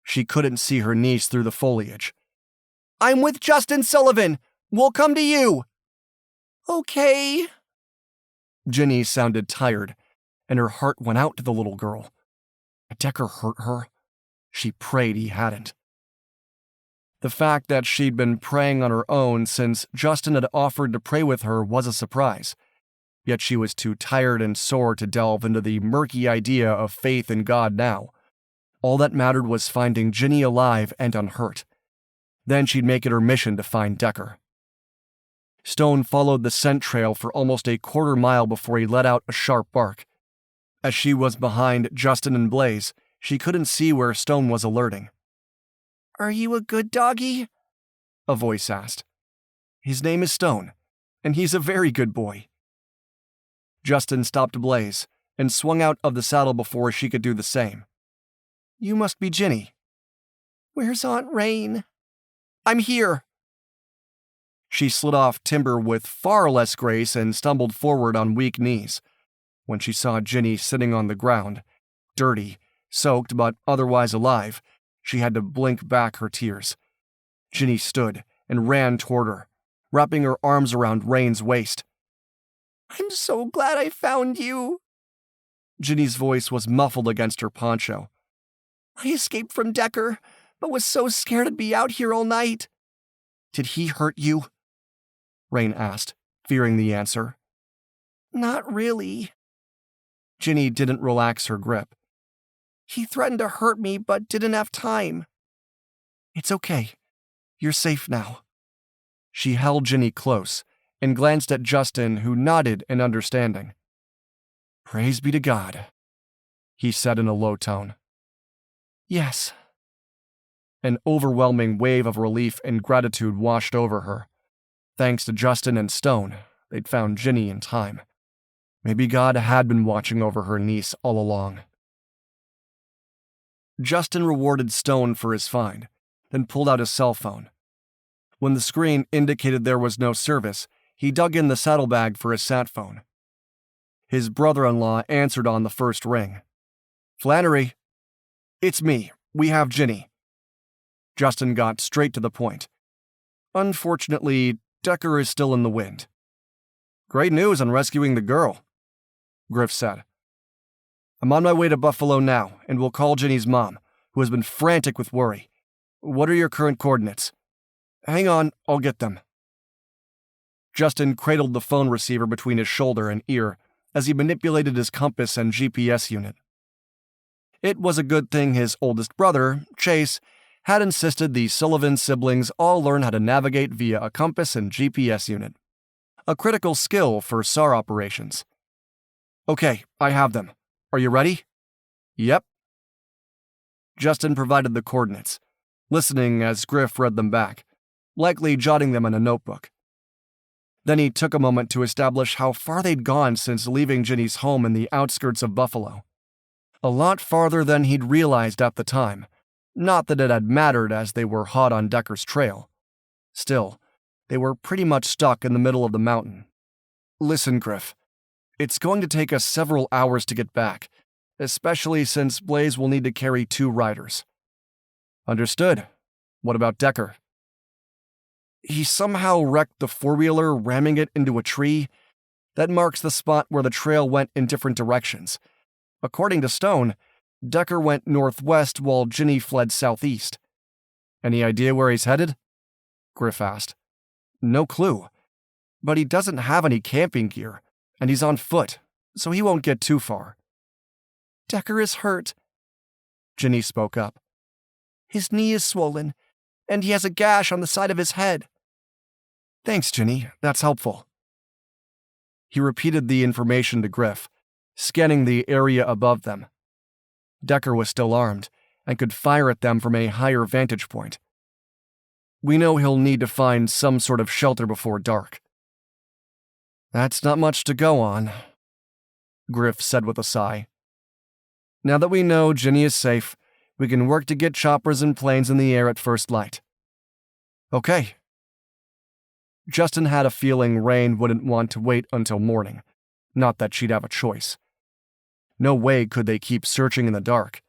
She couldn't see her niece through the foliage. I'm with Justin Sullivan. We'll come to you. Okay. Ginny sounded tired, and her heart went out to the little girl. Had Decker hurt her? She prayed he hadn't. The fact that she'd been praying on her own since Justin had offered to pray with her was a surprise, yet she was too tired and sore to delve into the murky idea of faith in God now. All that mattered was finding Ginny alive and unhurt. Then she'd make it her mission to find Decker. Stone followed the scent trail for almost a quarter mile before he let out a sharp bark. As she was behind Justin and Blaze, she couldn't see where Stone was alerting. Are you a good doggy? A voice asked. His name is Stone. and he's a very good boy." Justin stopped Blaze and swung out of the saddle before she could do the same. "You must be Ginny." "Where's Aunt Raine?" "I'm here." She slid off timber with far less grace and stumbled forward on weak knees. When she saw Ginny sitting on the ground, dirty, soaked but otherwise alive, she had to blink back her tears. Ginny stood and ran toward her, wrapping her arms around Raine's waist. "I'm so glad I found you." Ginny's voice was muffled against her poncho. "I escaped from Decker, but was so scared I'd be out here all night." "Did he hurt you?" Raine asked, fearing the answer. "Not really." Ginny didn't relax her grip. "He threatened to hurt me, but didn't have time." "It's okay. You're safe now." She held Ginny close and glanced at Justin, who nodded in understanding. "Praise be to God," he said in a low tone. "Yes." An overwhelming wave of relief and gratitude washed over her. Thanks to Justin and Stone, they'd found Ginny in time. Maybe God had been watching over her niece all along. Justin rewarded Stone for his find, then pulled out his cell phone. When the screen indicated there was no service, he dug in the saddlebag for his sat phone. His brother-in-law answered on the first ring. "Flannery." "It's me. We have Ginny." Justin got straight to the point. "Unfortunately, Decker is still in the wind." "Great news on rescuing the girl," Griff said. "I'm on my way to Buffalo now, and will call Ginny's mom, who has been frantic with worry. What are your current coordinates?" "Hang on, I'll get them." Justin cradled the phone receiver between his shoulder and ear as he manipulated his compass and GPS unit. It was a good thing his oldest brother, Chase, had insisted the Sullivan siblings all learn how to navigate via a compass and GPS unit, a critical skill for SAR operations. "Okay, I have them. Are you ready?" "Yep." Justin provided the coordinates, listening as Griff read them back, likely jotting them in a notebook. Then he took a moment to establish how far they'd gone since leaving Ginny's home in the outskirts of Buffalo. A lot farther than he'd realized at the time. Not that it had mattered, as they were hot on Decker's trail. Still, they were pretty much stuck in the middle of the mountain. "Listen, Griff. It's going to take us several hours to get back, especially since Blaze will need to carry 2 riders." "Understood. What about Decker?" "He somehow wrecked the 4-wheeler, ramming it into a tree. That marks the spot where the trail went in different directions. According to Stone, Decker went northwest while Ginny fled southeast." "Any idea where he's headed?" Griff asked. "No clue. But he doesn't have any camping gear, and he's on foot, so he won't get too far." "Decker is hurt," Ginny spoke up. "His knee is swollen, and he has a gash on the side of his head." "Thanks, Ginny. That's helpful." He repeated the information to Griff, scanning the area above them. Decker was still armed and could fire at them from a higher vantage point. "We know he'll need to find some sort of shelter before dark." "That's not much to go on," Griff said with a sigh. "Now that we know Ginny is safe, we can work to get choppers and planes in the air at first light." "Okay." Justin had a feeling Raine wouldn't want to wait until morning, not that she'd have a choice. No way could they keep searching in the dark,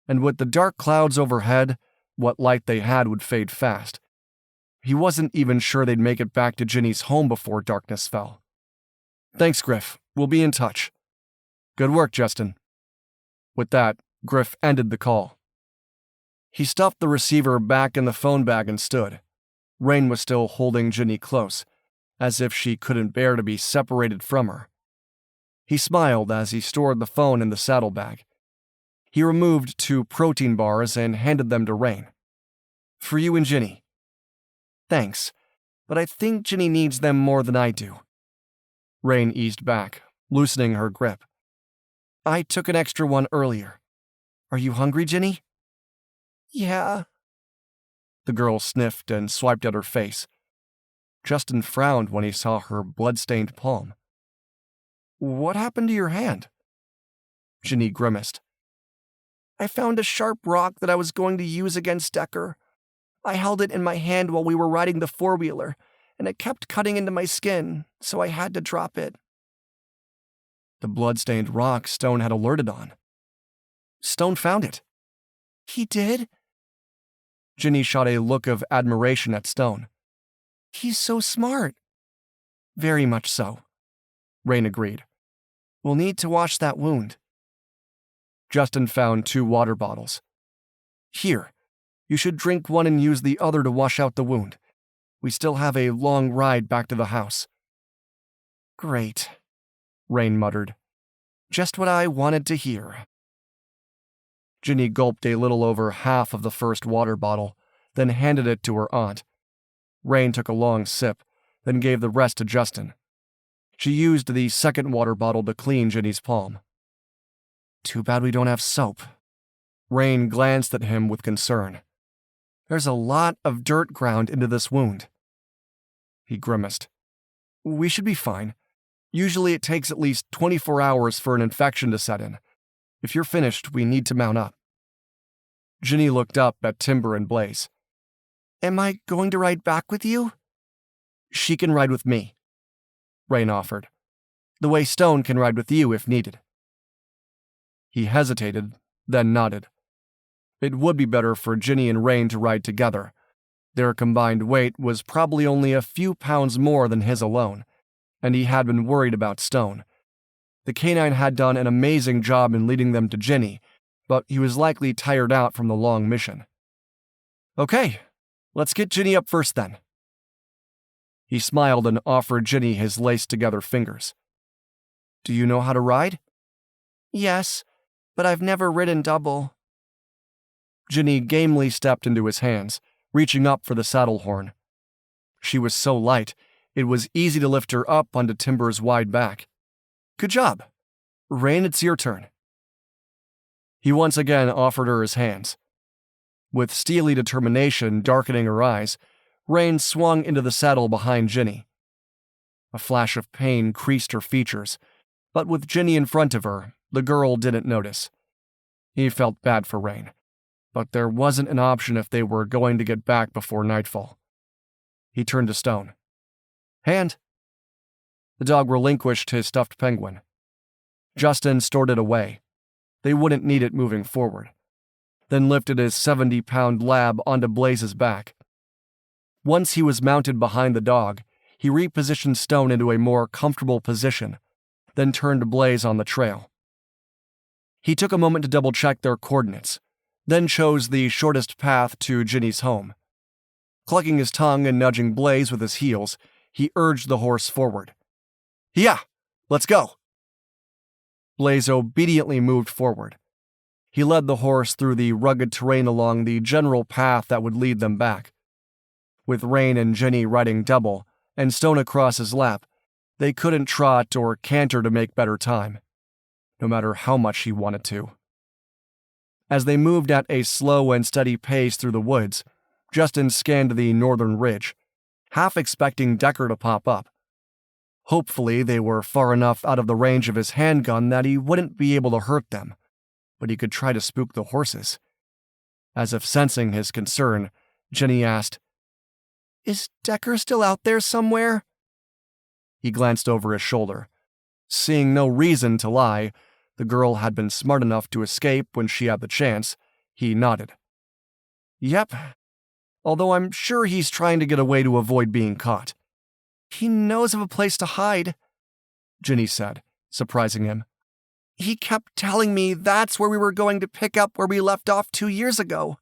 and with the dark clouds overhead, what light they had would fade fast. He wasn't even sure they'd make it back to Ginny's home before darkness fell. "Thanks, Griff. We'll be in touch." "Good work, Justin." With that, Griff ended the call. He stuffed the receiver back in the phone bag and stood. Raine was still holding Ginny close, as if she couldn't bear to be separated from her. He smiled as he stored the phone in the saddlebag. He removed 2 protein bars and handed them to Raine. "For you and Ginny." "Thanks, but I think Ginny needs them more than I do." Raine eased back, loosening her grip. "I took an extra one earlier. Are you hungry, Ginny?" "Yeah." The girl sniffed and swiped at her face. Justin frowned when he saw her blood-stained palm. "What happened to your hand?" Ginny grimaced. I found a sharp rock that I was going to use against Decker. I held it in my hand while we were riding the four-wheeler, and it kept cutting into my skin, so I had to drop it." The blood-stained rock Stone had alerted on. Stone found it. "He did?" Ginny shot a look of admiration at Stone. "He's so smart." "Very much so," Raine agreed. "We'll need to wash that wound." Justin found 2 water bottles. "Here, you should drink one and use the other to wash out the wound. We still have a long ride back to the house." "Great," Raine muttered. "Just what I wanted to hear." Ginny gulped a little over half of the first water bottle, then handed it to her aunt. Raine took a long sip, then gave the rest to Justin. She used the second water bottle to clean Ginny's palm. "Too bad we don't have soap." Raine glanced at him with concern. "There's a lot of dirt ground into this wound." He grimaced. "We should be fine. Usually it takes at least 24 hours for an infection to set in. If you're finished, we need to mount up." Ginny looked up at Timber and Blaze. "Am I going to ride back with you?" "She can ride with me," Raine offered. "The way Stone can ride with you if needed." He hesitated, then nodded. It would be better for Ginny and Raine to ride together. Their combined weight was probably only a few pounds more than his alone, and he had been worried about Stone. The canine had done an amazing job in leading them to Ginny, but he was likely tired out from the long mission. "Okay, let's get Ginny up first then." He smiled and offered Ginny his laced-together fingers. "Do you know how to ride?" "Yes, but I've never ridden double." Ginny gamely stepped into his hands, reaching up for the saddle horn. She was so light, it was easy to lift her up onto Timber's wide back. "Good job. Raine, it's your turn." He once again offered her his hands. With steely determination darkening her eyes, Raine swung into the saddle behind Ginny. A flash of pain creased her features, but with Ginny in front of her, the girl didn't notice. He felt bad for Raine, but there wasn't an option if they were going to get back before nightfall. He turned to Stone. "Hand." The dog relinquished his stuffed penguin. Justin stored it away. They wouldn't need it moving forward. Then lifted his 70-pound lab onto Blaze's back. Once he was mounted behind the dog, he repositioned Stone into a more comfortable position, then turned Blaze on the trail. He took a moment to double-check their coordinates, then chose the shortest path to Ginny's home. Clucking his tongue and nudging Blaze with his heels, he urged the horse forward. "Yeah, let's go." Blaze obediently moved forward. He led the horse through the rugged terrain along the general path that would lead them back. With Raine and Ginny riding double, and Stone across his lap, they couldn't trot or canter to make better time, no matter how much he wanted to. As they moved at a slow and steady pace through the woods, Justin scanned the northern ridge, half expecting Decker to pop up. Hopefully, they were far enough out of the range of his handgun that he wouldn't be able to hurt them, but he could try to spook the horses. As if sensing his concern, Ginny asked, "Is Decker still out there somewhere?" He glanced over his shoulder. Seeing no reason to lie, the girl had been smart enough to escape when she had the chance, he nodded. "Yep, although I'm sure he's trying to get away to avoid being caught." "He knows of a place to hide," Ginny said, surprising him. "He kept telling me that's where we were going to pick up where we left off 2 years ago."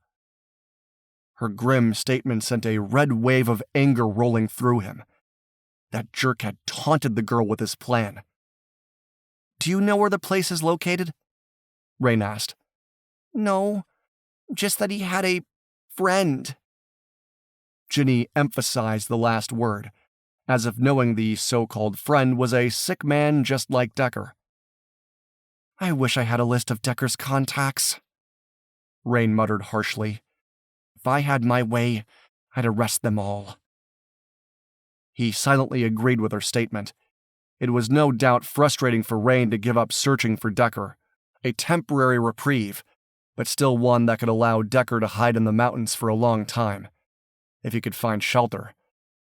Her grim statement sent a red wave of anger rolling through him. That jerk had taunted the girl with his plan. "Do you know where the place is located?" Raine asked. "No, just that he had a friend." Ginny emphasized the last word, as if knowing the so-called friend was a sick man just like Decker. "I wish I had a list of Decker's contacts," Raine muttered harshly. "If I had my way, I'd arrest them all." He silently agreed with her statement. It was no doubt frustrating for Raine to give up searching for Decker, a temporary reprieve, but still one that could allow Decker to hide in the mountains for a long time, if he could find shelter,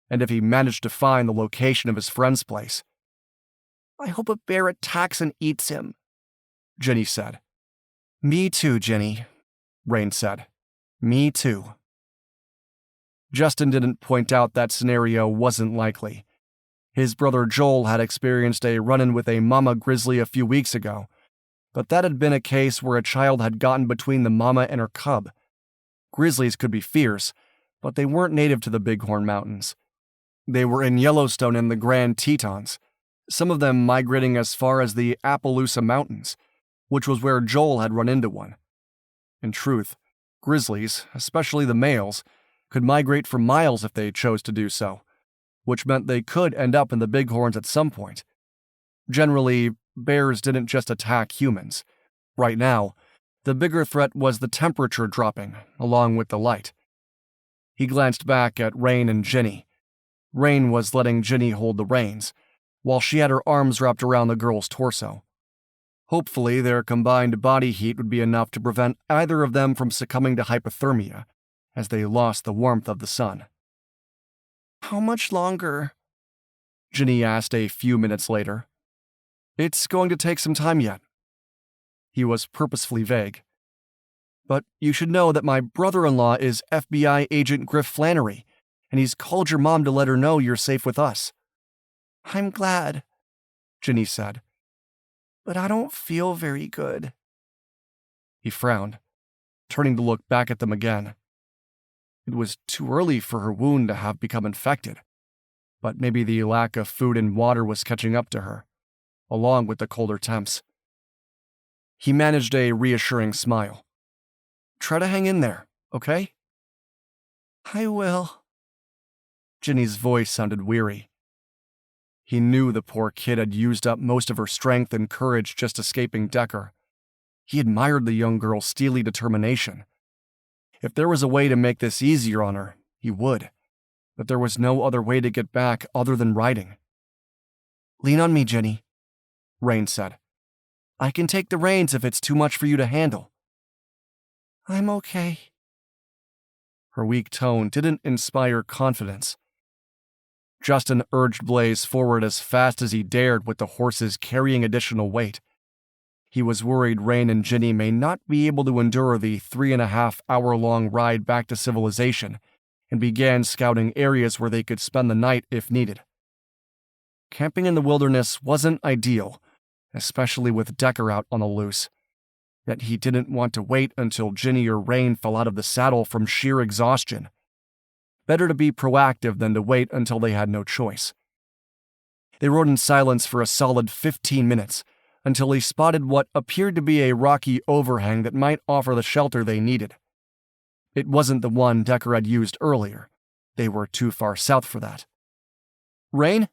and if he managed to find the location of his friend's place. I hope a bear attacks and eats him, Ginny said. Me too, Ginny, Raine said. Me too. Justin didn't point out that scenario wasn't likely. His brother Joel had experienced a run-in with a mama grizzly a few weeks ago, but that had been a case where a child had gotten between the mama and her cub. Grizzlies could be fierce, but they weren't native to the Bighorn Mountains. They were in Yellowstone and the Grand Tetons, some of them migrating as far as the Appaloosa Mountains, which was where Joel had run into one. In truth, grizzlies, especially the males, could migrate for miles if they chose to do so, which meant they could end up in the Bighorns at some point. Generally, bears didn't just attack humans. Right now, the bigger threat was the temperature dropping, along with the light. He glanced back at Raine and Ginny. Raine was letting Ginny hold the reins, while she had her arms wrapped around the girl's torso. Hopefully, their combined body heat would be enough to prevent either of them from succumbing to hypothermia, as they lost the warmth of the sun. How much longer? Ginny asked a few minutes later. It's going to take some time yet. He was purposefully vague. But you should know that my brother-in-law is FBI agent Griff Flannery, and he's called your mom to let her know you're safe with us. I'm glad, Ginny said. But I don't feel very good. He frowned, turning to look back at them again. It was too early for her wound to have become infected, but maybe the lack of food and water was catching up to her, along with the colder temps. He managed a reassuring smile. Try to hang in there, okay? I will. Ginny's voice sounded weary. He knew the poor kid had used up most of her strength and courage just escaping Decker. He admired the young girl's steely determination. If there was a way to make this easier on her, he would, but there was no other way to get back other than riding. Lean on me, Ginny, Raine said. I can take the reins if it's too much for you to handle. I'm okay. Her weak tone didn't inspire confidence. Justin urged Blaze forward as fast as he dared with the horses carrying additional weight. He was worried Raine and Ginny may not be able to endure the 3.5-hour-long ride back to civilization, and began scouting areas where they could spend the night if needed. Camping in the wilderness wasn't ideal, especially with Decker out on the loose. Yet he didn't want to wait until Ginny or Raine fell out of the saddle from sheer exhaustion. Better to be proactive than to wait until they had no choice. They rode in silence for a solid 15 minutes, until he spotted what appeared to be a rocky overhang that might offer the shelter they needed. It wasn't the one Decker had used earlier. They were too far south for that. Raine?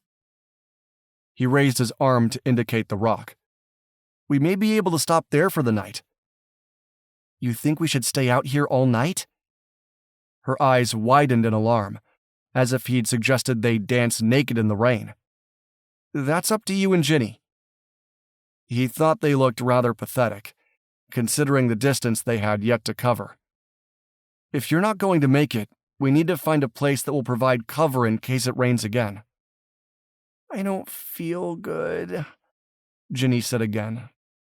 He raised his arm to indicate the rock. We may be able to stop there for the night. You think we should stay out here all night? Her eyes widened in alarm, as if he'd suggested they dance naked in the rain. That's up to you and Ginny. He thought they looked rather pathetic, considering the distance they had yet to cover. If you're not going to make it, we need to find a place that will provide cover in case it rains again. I don't feel good, Ginny said again.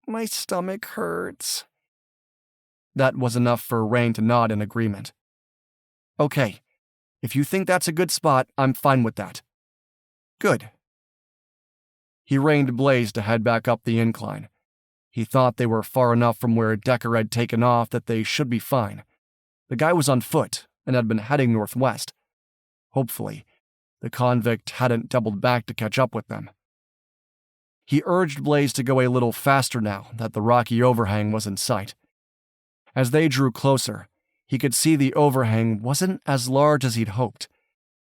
My stomach hurts. That was enough for Raine to nod in agreement. Okay, if you think that's a good spot, I'm fine with that. Good. He reined Blaze to head back up the incline. He thought they were far enough from where Decker had taken off that they should be fine. The guy was on foot and had been heading northwest. Hopefully, the convict hadn't doubled back to catch up with them. He urged Blaze to go a little faster now that the rocky overhang was in sight. As they drew closer, he could see the overhang wasn't as large as he'd hoped.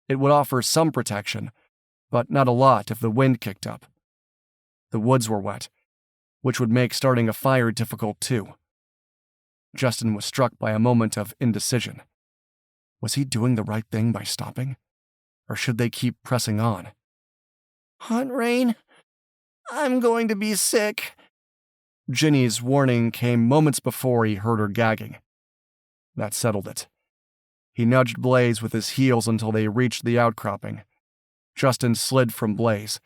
It would offer some protection, but not a lot if the wind kicked up. The woods were wet, which would make starting a fire difficult too. Justin was struck by a moment of indecision. Was he doing the right thing by stopping? Or should they keep pressing on? Aunt Raine, I'm going to be sick. Ginny's warning came moments before he heard her gagging. That settled it. He nudged Blaze with his heels until they reached the outcropping. Justin slid from Blaze,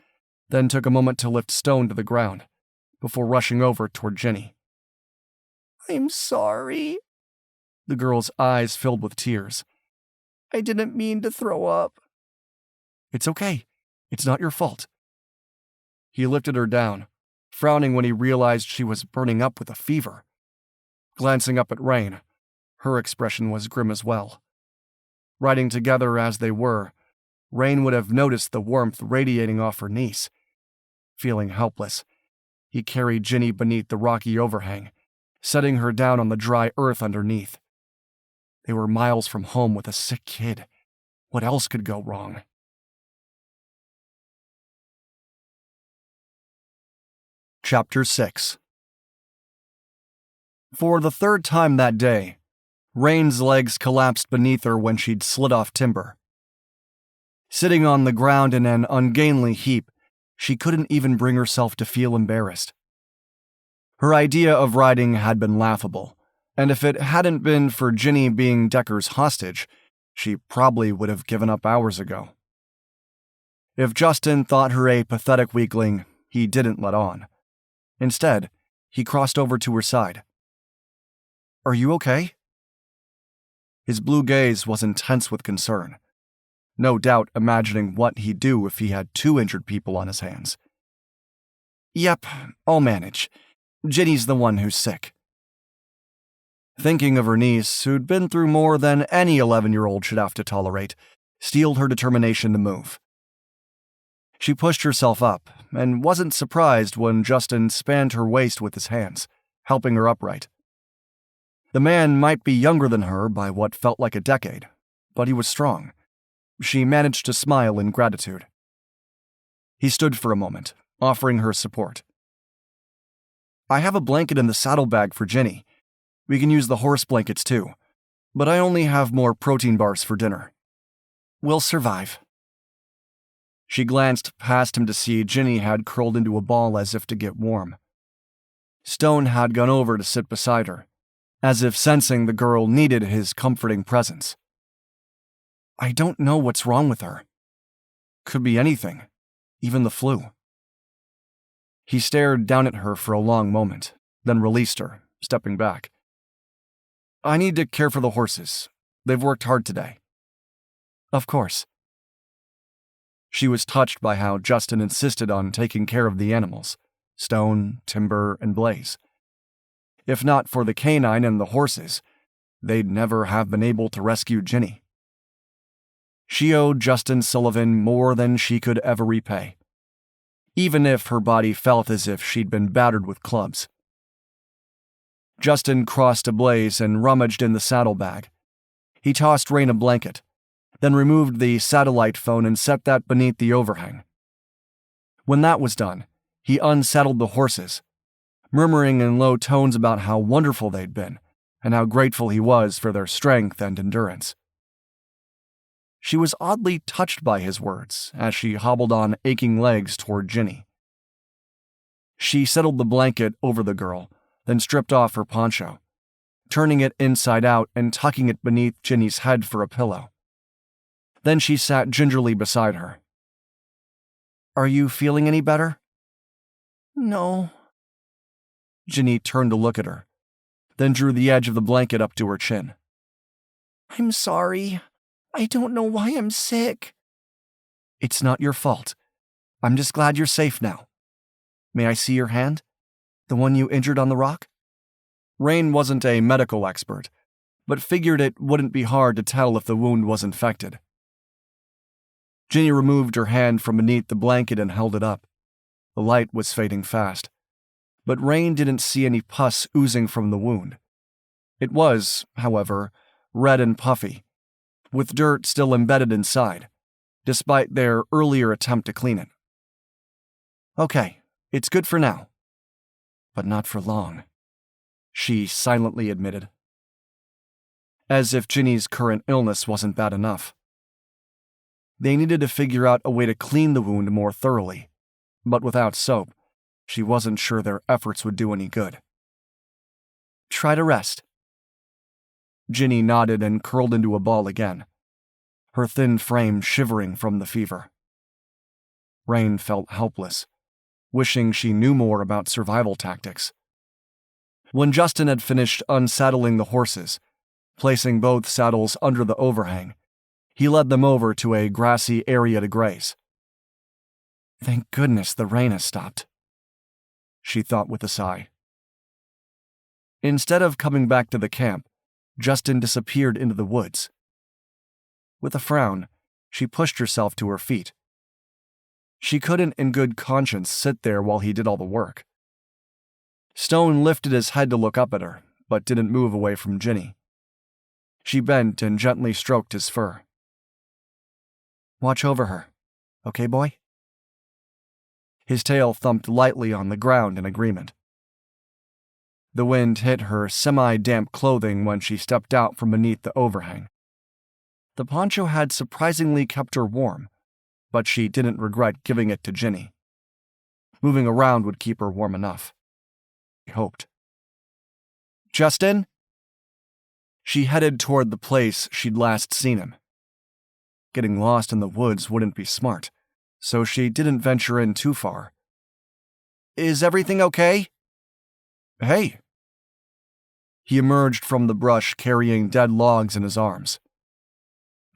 then took a moment to lift Stone to the ground, before rushing over toward Ginny. I'm sorry. The girl's eyes filled with tears. I didn't mean to throw up. It's okay. It's not your fault. He lifted her down, frowning when he realized she was burning up with a fever. Glancing up at Raine, her expression was grim as well. Riding together as they were, Raine would have noticed the warmth radiating off her niece. Feeling helpless, he carried Ginny beneath the rocky overhang, setting her down on the dry earth underneath. They were miles from home with a sick kid. What else could go wrong? Chapter 6. For the third time that day, Raine's legs collapsed beneath her when she'd slid off timber. Sitting on the ground in an ungainly heap, she couldn't even bring herself to feel embarrassed. Her idea of riding had been laughable, and if it hadn't been for Ginny being Decker's hostage, she probably would have given up hours ago. If Justin thought her a pathetic weakling, he didn't let on. Instead, he crossed over to her side. "Are you okay?" His blue gaze was intense with concern, no doubt imagining what he'd do if he had 2 injured people on his hands. "Yep, I'll manage. Ginny's the one who's sick." Thinking of her niece, who'd been through more than any 11-year-old should have to tolerate, steeled her determination to move. She pushed herself up, and wasn't surprised when Justin spanned her waist with his hands, helping her upright. The man might be younger than her by what felt like a decade, but he was strong. She managed to smile in gratitude. He stood for a moment, offering her support. "I have a blanket in the saddlebag for Ginny. We can use the horse blankets too, but I only have more protein bars for dinner. We'll survive." She glanced past him to see Ginny had curled into a ball as if to get warm. Stone had gone over to sit beside her, as if sensing the girl needed his comforting presence. "I don't know what's wrong with her. Could be anything, even the flu." He stared down at her for a long moment, then released her, stepping back. "I need to care for the horses. They've worked hard today." "Of course." She was touched by how Justin insisted on taking care of the animals, Stone, Timber, and Blaze. If not for the canine and the horses, they'd never have been able to rescue Ginny. She owed Justin Sullivan more than she could ever repay, even if her body felt as if she'd been battered with clubs. Justin crossed to Blaze and rummaged in the saddlebag. He tossed Raine a blanket, then removed the satellite phone and set that beneath the overhang. When that was done, he unsaddled the horses, murmuring in low tones about how wonderful they'd been and how grateful he was for their strength and endurance. She was oddly touched by his words as she hobbled on aching legs toward Ginny. She settled the blanket over the girl, then stripped off her poncho, turning it inside out and tucking it beneath Ginny's head for a pillow. Then she sat gingerly beside her. "Are you feeling any better?" No. Ginny turned to look at her, then drew the edge of the blanket up to her chin. I'm sorry. I don't know why I'm sick. "It's not your fault. I'm just glad you're safe now. May I see your hand? The one you injured on the rock?" Raine wasn't a medical expert, but figured it wouldn't be hard to tell if the wound was infected. Ginny removed her hand from beneath the blanket and held it up. The light was fading fast, but Raine didn't see any pus oozing from the wound. It was, however, red and puffy, with dirt still embedded inside, despite their earlier attempt to clean it. "Okay, it's good for now. But not for long," she silently admitted. As if Ginny's current illness wasn't bad enough. They needed to figure out a way to clean the wound more thoroughly, but without soap, she wasn't sure their efforts would do any good. Try to rest. Ginny nodded and curled into a ball again, her thin frame shivering from the fever. Raine felt helpless, wishing she knew more about survival tactics. When Justin had finished unsaddling the horses, placing both saddles under the overhang, he led them over to a grassy area to graze. Thank goodness the rain has stopped, she thought with a sigh. Instead of coming back to the camp, Justin disappeared into the woods. With a frown, she pushed herself to her feet. She couldn't in good conscience sit there while he did all the work. Stone lifted his head to look up at her, but didn't move away from Ginny. She bent and gently stroked his fur. Watch over her, okay, boy? His tail thumped lightly on the ground in agreement. The wind hit her semi-damp clothing when she stepped out from beneath the overhang. The poncho had surprisingly kept her warm, but she didn't regret giving it to Ginny. Moving around would keep her warm enough. She hoped. Justin? She headed toward the place she'd last seen him. Getting lost in the woods wouldn't be smart, so she didn't venture in too far. Is everything okay? Hey! He emerged from the brush carrying dead logs in his arms.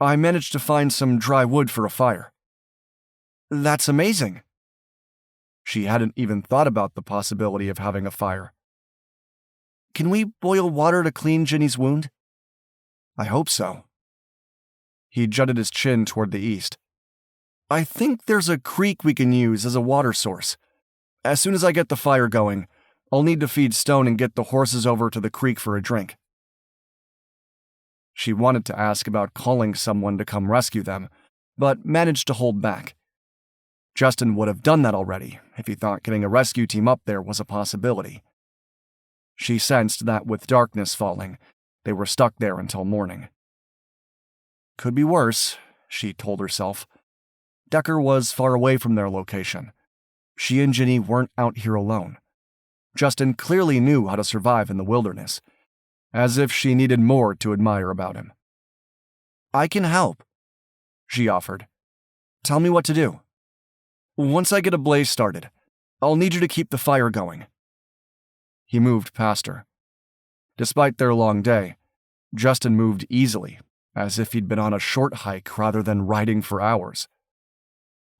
I managed to find some dry wood for a fire. That's amazing. She hadn't even thought about the possibility of having a fire. Can we boil water to clean Ginny's wound? I hope so. He jutted his chin toward the east. I think there's a creek we can use as a water source. As soon as I get the fire going, I'll need to feed Stone and get the horses over to the creek for a drink. She wanted to ask about calling someone to come rescue them, but managed to hold back. Justin would have done that already if he thought getting a rescue team up there was a possibility. She sensed that with darkness falling, they were stuck there until morning. Could be worse, she told herself. Decker was far away from their location. She and Ginny weren't out here alone. Justin clearly knew how to survive in the wilderness, as if she needed more to admire about him. I can help, she offered. Tell me what to do. Once I get a blaze started, I'll need you to keep the fire going. He moved past her. Despite their long day, Justin moved easily, as if he'd been on a short hike rather than riding for hours.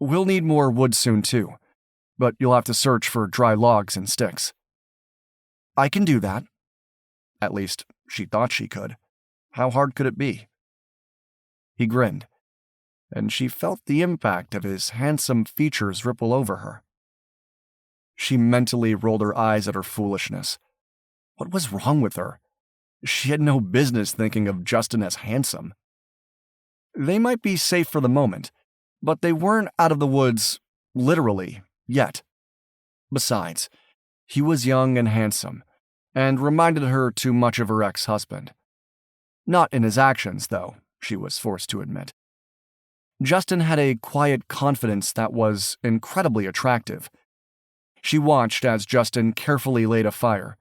We'll need more wood soon too, but you'll have to search for dry logs and sticks. I can do that. At least, she thought she could. How hard could it be? He grinned, and she felt the impact of his handsome features ripple over her. She mentally rolled her eyes at her foolishness. What was wrong with her? She had no business thinking of Justin as handsome. They might be safe for the moment, but they weren't out of the woods, literally, yet. Besides, he was young and handsome, and reminded her too much of her ex-husband. Not in his actions, though, she was forced to admit. Justin had a quiet confidence that was incredibly attractive. She watched as Justin carefully laid a fire,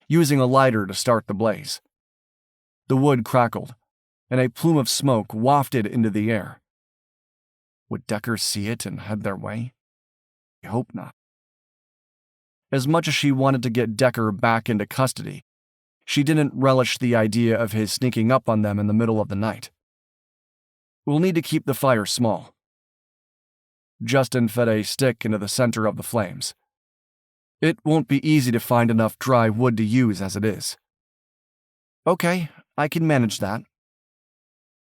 using a lighter to start the blaze. The wood crackled, and a plume of smoke wafted into the air. Would Decker see it and head their way? I hope not. As much as she wanted to get Decker back into custody, she didn't relish the idea of his sneaking up on them in the middle of the night. We'll need to keep the fire small. Justin fed a stick into the center of the flames. It won't be easy to find enough dry wood to use as it is. Okay, I can manage that.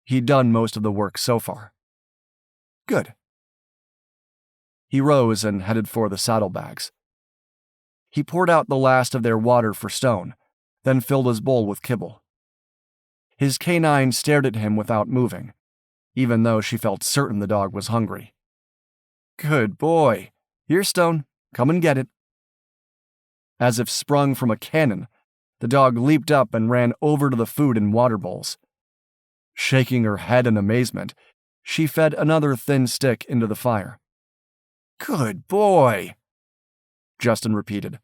He'd done most of the work so far. Good. He rose and headed for the saddlebags. He poured out the last of their water for Stone, then filled his bowl with kibble. His canine stared at him without moving, even though she felt certain the dog was hungry. Good boy. Here, Stone. Come and get it. As if sprung from a cannon, the dog leaped up and ran over to the food and water bowls. Shaking her head in amazement, She fed another thin stick into the fire. "Good boy," Justin repeated,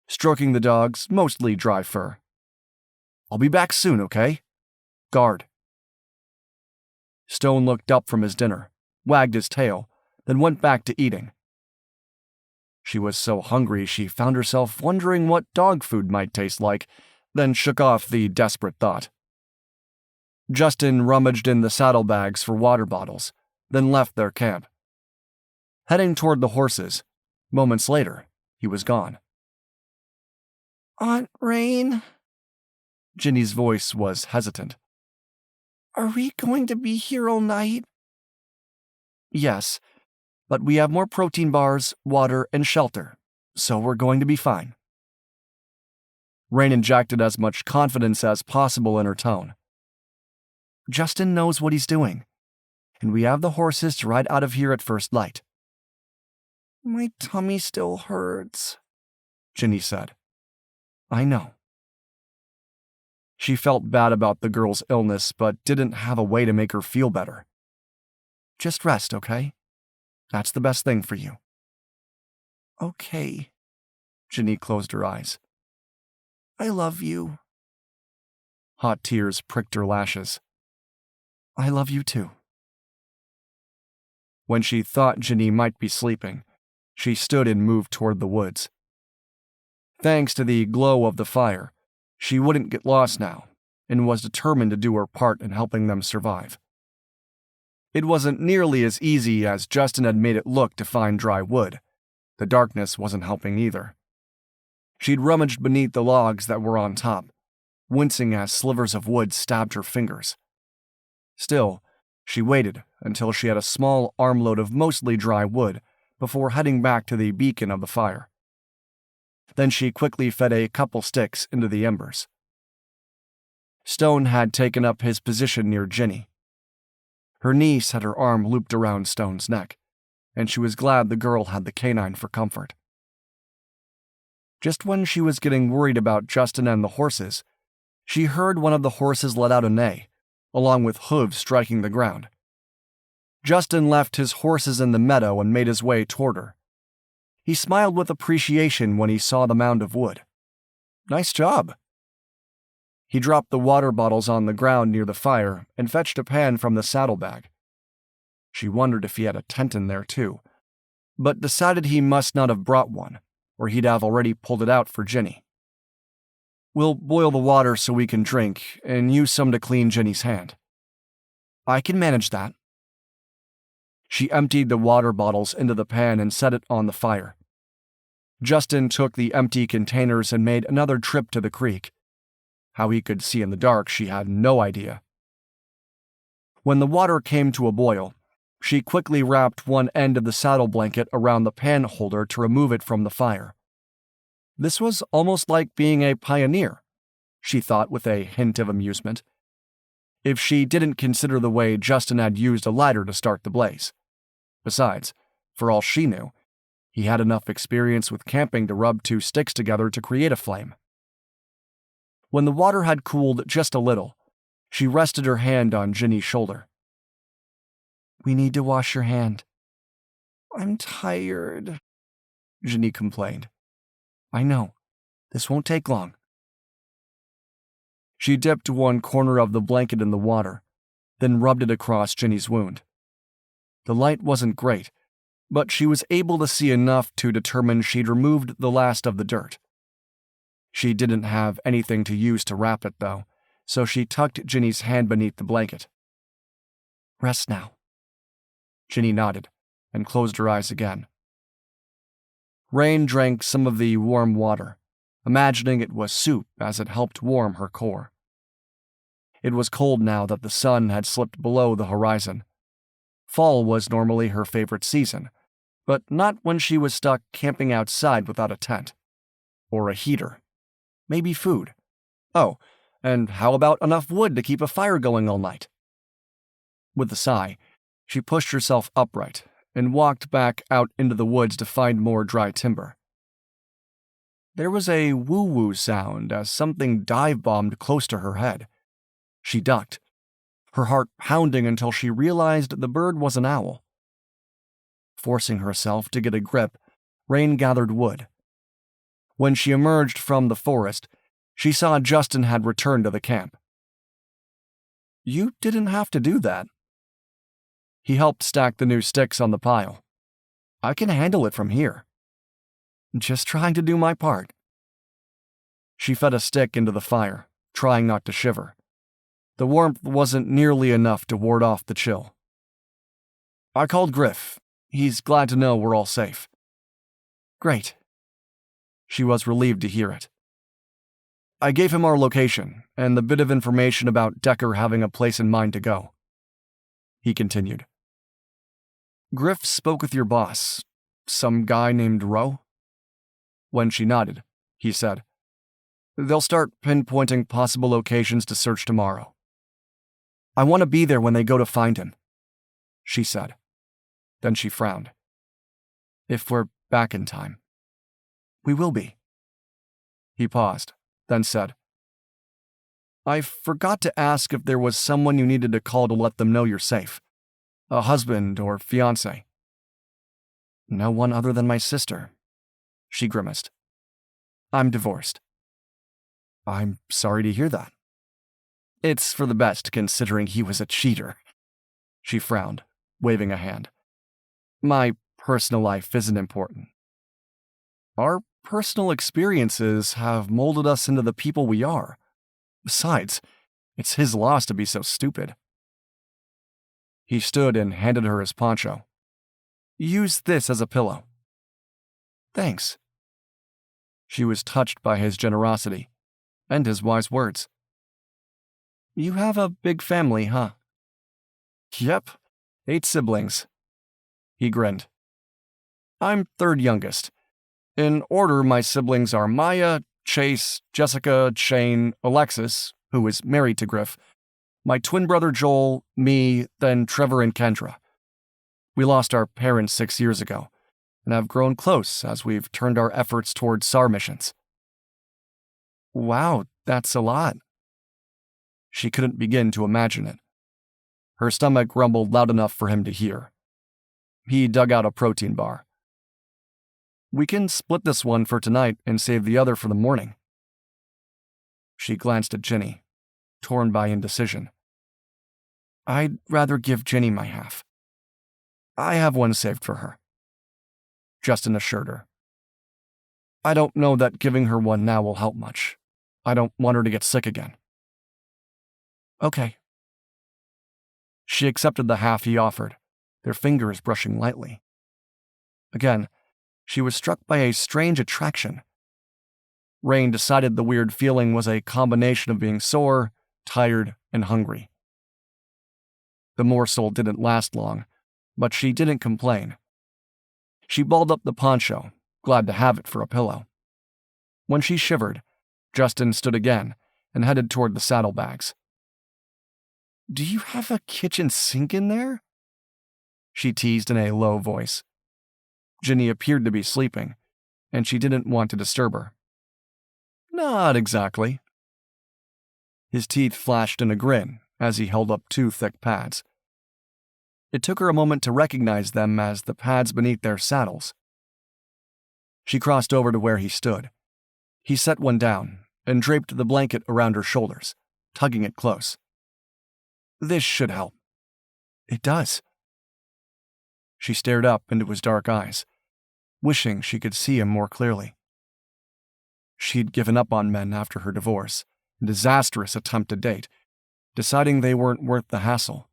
stroking the dog's mostly dry fur. "I'll be back soon, okay? Guard." Stone looked up from his dinner, wagged his tail, then went back to eating. She was so hungry she found herself wondering what dog food might taste like, then shook off the desperate thought. Justin rummaged in the saddlebags for water bottles, then left their camp. Heading toward the horses, moments later, he was gone. "Aunt Raine?" Ginny's voice was hesitant. "Are we going to be here all night?" "Yes, but we have more protein bars, water, and shelter, so we're going to be fine." Raine injected as much confidence as possible in her tone. "Justin knows what he's doing, and we have the horses to ride out of here at first light." "My tummy still hurts," Ginny said. "I know." She felt bad about the girl's illness, but didn't have a way to make her feel better. "Just rest, okay? That's the best thing for you." "Okay." Ginny closed her eyes. "I love you." Hot tears pricked her lashes. "I love you too." When she thought Ginny might be sleeping, she stood and moved toward the woods. Thanks to the glow of the fire, she wouldn't get lost now, and was determined to do her part in helping them survive. It wasn't nearly as easy as Justin had made it look to find dry wood. The darkness wasn't helping either. She'd rummaged beneath the logs that were on top, wincing as slivers of wood stabbed her fingers. Still, she waited until she had a small armload of mostly dry wood before heading back to the beacon of the fire. Then she quickly fed a couple sticks into the embers. Stone had taken up his position near Ginny. Her niece had her arm looped around Stone's neck, and she was glad the girl had the canine for comfort. Just when she was getting worried about Justin and the horses, she heard one of the horses let out a neigh, along with hooves striking the ground. Justin left his horses in the meadow and made his way toward her. He smiled with appreciation when he saw the mound of wood. "Nice job." He dropped the water bottles on the ground near the fire and fetched a pan from the saddlebag. She wondered if he had a tent in there too, but decided he must not have brought one, or he'd have already pulled it out for Ginny. "We'll boil the water so we can drink, and use some to clean Ginny's hand." "I can manage that." She emptied the water bottles into the pan and set it on the fire. Justin took the empty containers and made another trip to the creek. How he could see in the dark, she had no idea. When the water came to a boil, she quickly wrapped one end of the saddle blanket around the pan holder to remove it from the fire. This was almost like being a pioneer, she thought with a hint of amusement, if she didn't consider the way Justin had used a lighter to start the blaze. Besides, for all she knew, he had enough experience with camping to rub two sticks together to create a flame. When the water had cooled just a little, she rested her hand on Ginny's shoulder. "We need to wash your hand." "I'm tired," Ginny complained. "I know. This won't take long." She dipped one corner of the blanket in the water, then rubbed it across Ginny's wound. The light wasn't great, but she was able to see enough to determine she'd removed the last of the dirt. She didn't have anything to use to wrap it, though, so she tucked Ginny's hand beneath the blanket. "Rest now." Ginny nodded and closed her eyes again. Raine drank some of the warm water, imagining it was soup as it helped warm her core. It was cold now that the sun had slipped below the horizon. Fall was normally her favorite season, but not when she was stuck camping outside without a tent. Or a heater. Maybe food. Oh, and how about enough wood to keep a fire going all night? With a sigh, she pushed herself upright and walked back out into the woods to find more dry timber. There was a woo-woo sound as something dive-bombed close to her head. She ducked, her heart pounding until she realized the bird was an owl. Forcing herself to get a grip, Raine gathered wood. When she emerged from the forest, she saw Justin had returned to the camp. "You didn't have to do that." He helped stack the new sticks on the pile. "I can handle it from here." "Just trying to do my part." She fed a stick into the fire, trying not to shiver. The warmth wasn't nearly enough to ward off the chill. "I called Griff. He's glad to know we're all safe." "Great." She was relieved to hear it. "I gave him our location and the bit of information about Decker having a place in mind to go." He continued. "Griff spoke with your boss, some guy named Rowe?" When she nodded, he said, "They'll start pinpointing possible locations to search tomorrow." "I want to be there when they go to find him," she said. Then she frowned. "If we're back in time." "We will be." He paused, then said, "I forgot to ask if there was someone you needed to call to let them know you're safe. A husband or fiancé." "No one other than my sister," she grimaced. "I'm divorced." "I'm sorry to hear that." "It's for the best, considering he was a cheater." She frowned, waving a hand. "My personal life isn't important. Our personal experiences have molded us into the people we are. Besides, it's his loss to be so stupid." He stood and handed her his poncho. "Use this as a pillow." "Thanks." She was touched by his generosity and his wise words. "You have a big family, huh?" "Yep, 8 siblings." He grinned. "I'm third youngest. In order, my siblings are Maya, Chase, Jessica, Shane, Alexis, who is married to Griff, my twin brother Joel, me, then Trevor and Kendra. We lost our parents 6 years ago, and have grown close as we've turned our efforts towards SAR missions." "Wow, that's a lot." She couldn't begin to imagine it. Her stomach rumbled loud enough for him to hear. He dug out a protein bar. "We can split this one for tonight and save the other for the morning." She glanced at Ginny, torn by indecision. "I'd rather give Ginny my half." "I have one saved for her," Justin assured her. "I don't know that giving her one now will help much. I don't want her to get sick again." "Okay." She accepted the half he offered, their fingers brushing lightly. Again, she was struck by a strange attraction. Raine decided the weird feeling was a combination of being sore, tired, and hungry. The morsel didn't last long, but she didn't complain. She balled up the poncho, glad to have it for a pillow. When she shivered, Justin stood again and headed toward the saddlebags. "Do you have a kitchen sink in there?" she teased in a low voice. Ginny appeared to be sleeping, and she didn't want to disturb her. "Not exactly." His teeth flashed in a grin as he held up 2 thick pads. It took her a moment to recognize them as the pads beneath their saddles. She crossed over to where he stood. He set one down and draped the blanket around her shoulders, tugging it close. "This should help." "It does." She stared up into his dark eyes, wishing she could see him more clearly. She'd given up on men after her divorce, a disastrous attempt to date, deciding they weren't worth the hassle.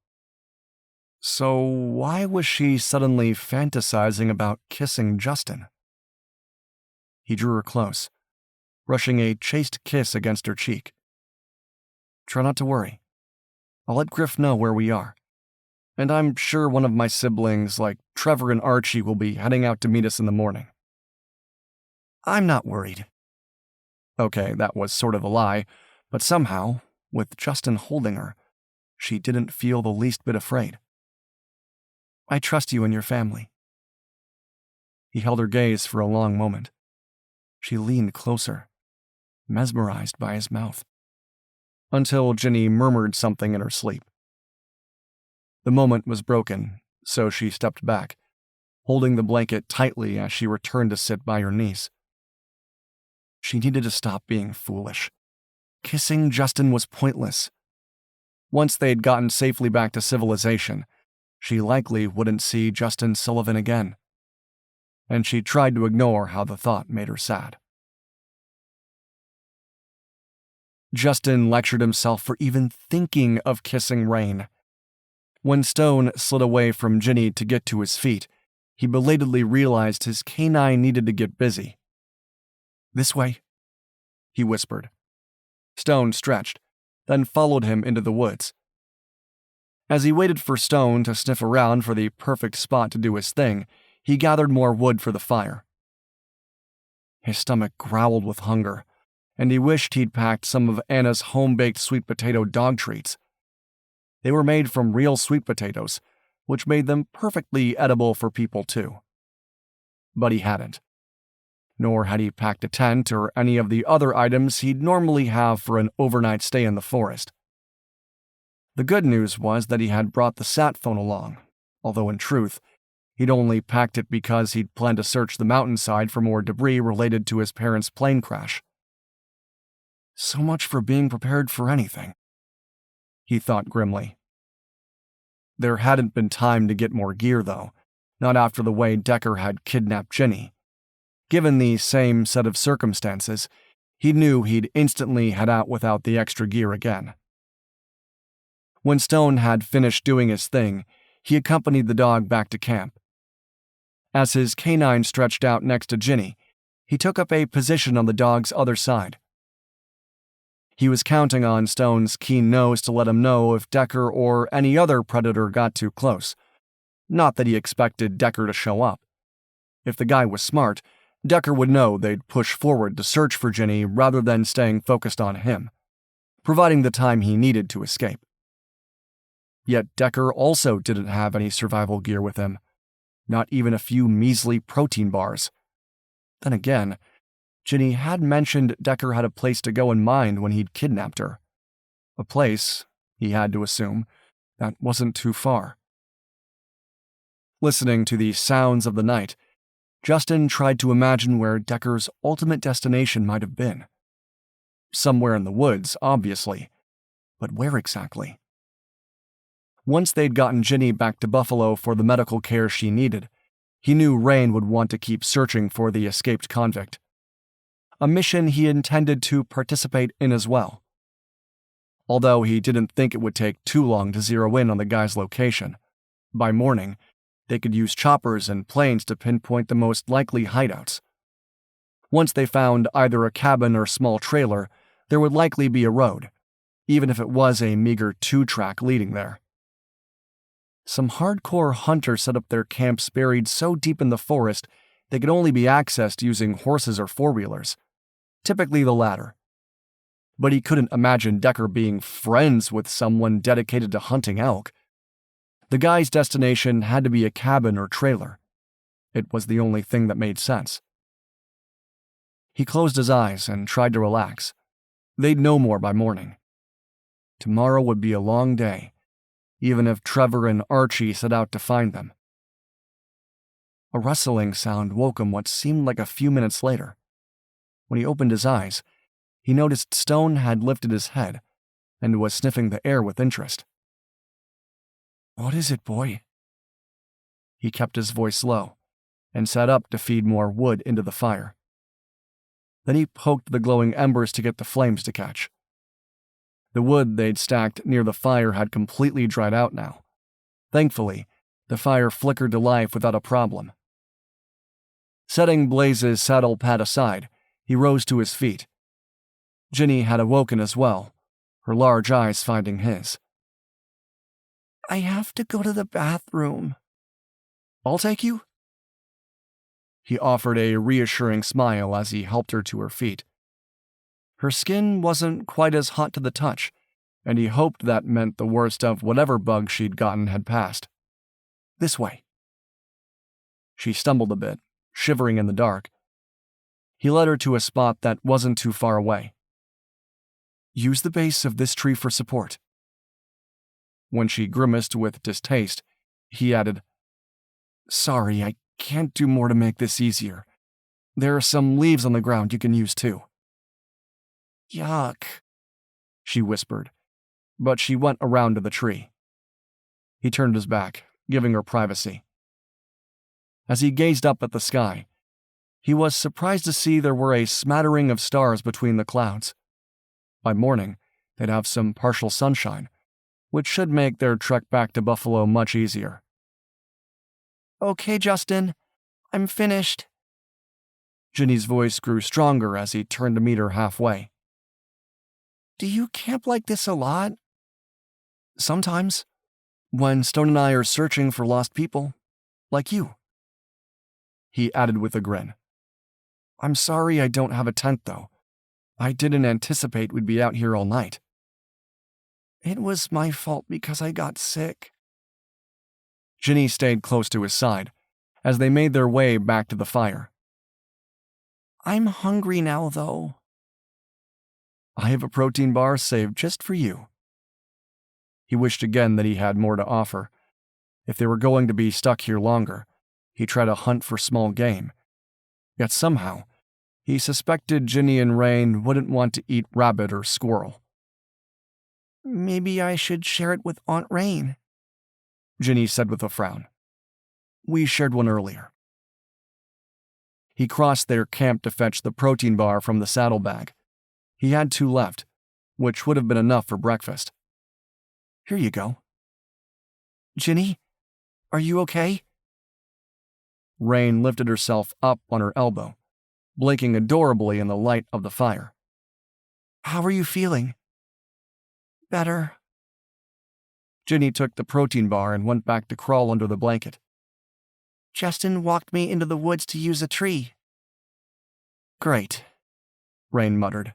So why was she suddenly fantasizing about kissing Justin? He drew her close, brushing a chaste kiss against her cheek. "Try not to worry. I'll let Griff know where we are. And I'm sure one of my siblings, like Trevor and Archie, will be heading out to meet us in the morning." "I'm not worried." Okay, that was sort of a lie, but somehow, with Justin holding her, she didn't feel the least bit afraid. "I trust you and your family." He held her gaze for a long moment. She leaned closer, mesmerized by his mouth, until Ginny murmured something in her sleep. The moment was broken, so she stepped back, holding the blanket tightly as she returned to sit by her niece. She needed to stop being foolish. Kissing Justin was pointless. Once they'd gotten safely back to civilization, she likely wouldn't see Justin Sullivan again. And she tried to ignore how the thought made her sad. Justin lectured himself for even thinking of kissing Raine. When Stone slid away from Ginny to get to his feet, he belatedly realized his canine needed to get busy. "This way," he whispered. Stone stretched, then followed him into the woods. As he waited for Stone to sniff around for the perfect spot to do his thing, he gathered more wood for the fire. His stomach growled with hunger, and he wished he'd packed some of Anna's home-baked sweet potato dog treats. They were made from real sweet potatoes, which made them perfectly edible for people too. But he hadn't. Nor had he packed a tent or any of the other items he'd normally have for an overnight stay in the forest. The good news was that he had brought the sat phone along, although in truth, he'd only packed it because he'd planned to search the mountainside for more debris related to his parents' plane crash. So much for being prepared for anything, he thought grimly. There hadn't been time to get more gear, though, not after the way Decker had kidnapped Ginny. Given the same set of circumstances, he knew he'd instantly head out without the extra gear again. When Stone had finished doing his thing, he accompanied the dog back to camp. As his canine stretched out next to Ginny, he took up a position on the dog's other side. He was counting on Stone's keen nose to let him know if Decker or any other predator got too close. Not that he expected Decker to show up. If the guy was smart, Decker would know they'd push forward to search for Ginny rather than staying focused on him, providing the time he needed to escape. Yet Decker also didn't have any survival gear with him, not even a few measly protein bars. Then again, Ginny had mentioned Decker had a place to go in mind when he'd kidnapped her. A place, he had to assume, that wasn't too far. Listening to the sounds of the night, Justin tried to imagine where Decker's ultimate destination might have been. Somewhere in the woods, obviously, but where exactly? Once they'd gotten Ginny back to Buffalo for the medical care she needed, he knew Raine would want to keep searching for the escaped convict. A mission he intended to participate in as well. Although he didn't think it would take too long to zero in on the guy's location. By morning, they could use choppers and planes to pinpoint the most likely hideouts. Once they found either a cabin or small trailer, there would likely be a road, even if it was a meager 2-track leading there. Some hardcore hunters set up their camps buried so deep in the forest they could only be accessed using horses or four-wheelers, typically the latter. But he couldn't imagine Decker being friends with someone dedicated to hunting elk. The guy's destination had to be a cabin or trailer. It was the only thing that made sense. He closed his eyes and tried to relax. They'd know more by morning. Tomorrow would be a long day, even if Trevor and Archie set out to find them. A rustling sound woke him what seemed like a few minutes later. When he opened his eyes, he noticed Stone had lifted his head and was sniffing the air with interest. "What is it, boy?" He kept his voice low and sat up to feed more wood into the fire. Then he poked the glowing embers to get the flames to catch. The wood they'd stacked near the fire had completely dried out now. Thankfully, the fire flickered to life without a problem. Setting Blaze's saddle pad aside, he rose to his feet. Ginny had awoken as well, her large eyes finding his. "I have to go to the bathroom." "I'll take you?" He offered a reassuring smile as he helped her to her feet. Her skin wasn't quite as hot to the touch, and he hoped that meant the worst of whatever bug she'd gotten had passed. "This way." She stumbled a bit, shivering in the dark. He led her to a spot that wasn't too far away. "Use the base of this tree for support." When she grimaced with distaste, he added, "Sorry, I can't do more to make this easier. There are some leaves on the ground you can use too." "Yuck," she whispered, but she went around to the tree. He turned his back, giving her privacy. As he gazed up at the sky, he was surprised to see there were a smattering of stars between the clouds. By morning, they'd have some partial sunshine, which should make their trek back to Buffalo much easier. "Okay, Justin, I'm finished." Ginny's voice grew stronger as he turned to meet her halfway. "Do you camp like this a lot?" "Sometimes, when Stone and I are searching for lost people, like you," he added with a grin. "I'm sorry I don't have a tent, though. I didn't anticipate we'd be out here all night." "It was my fault because I got sick." Ginny stayed close to his side as they made their way back to the fire. "I'm hungry now, though." "I have a protein bar saved just for you." He wished again that he had more to offer. If they were going to be stuck here longer, he'd try to hunt for small game. Yet somehow, he suspected Ginny and Raine wouldn't want to eat rabbit or squirrel. "Maybe I should share it with Aunt Raine," Ginny said with a frown. "We shared one earlier." He crossed their camp to fetch the protein bar from the saddlebag. He had 2 left, which would have been enough for breakfast. "Here you go." "Ginny, are you okay?" Raine lifted herself up on her elbow, blinking adorably in the light of the fire. "How are you feeling?" "Better." Ginny took the protein bar and went back to crawl under the blanket. "Justin walked me into the woods to use a tree." "Great," Raine muttered.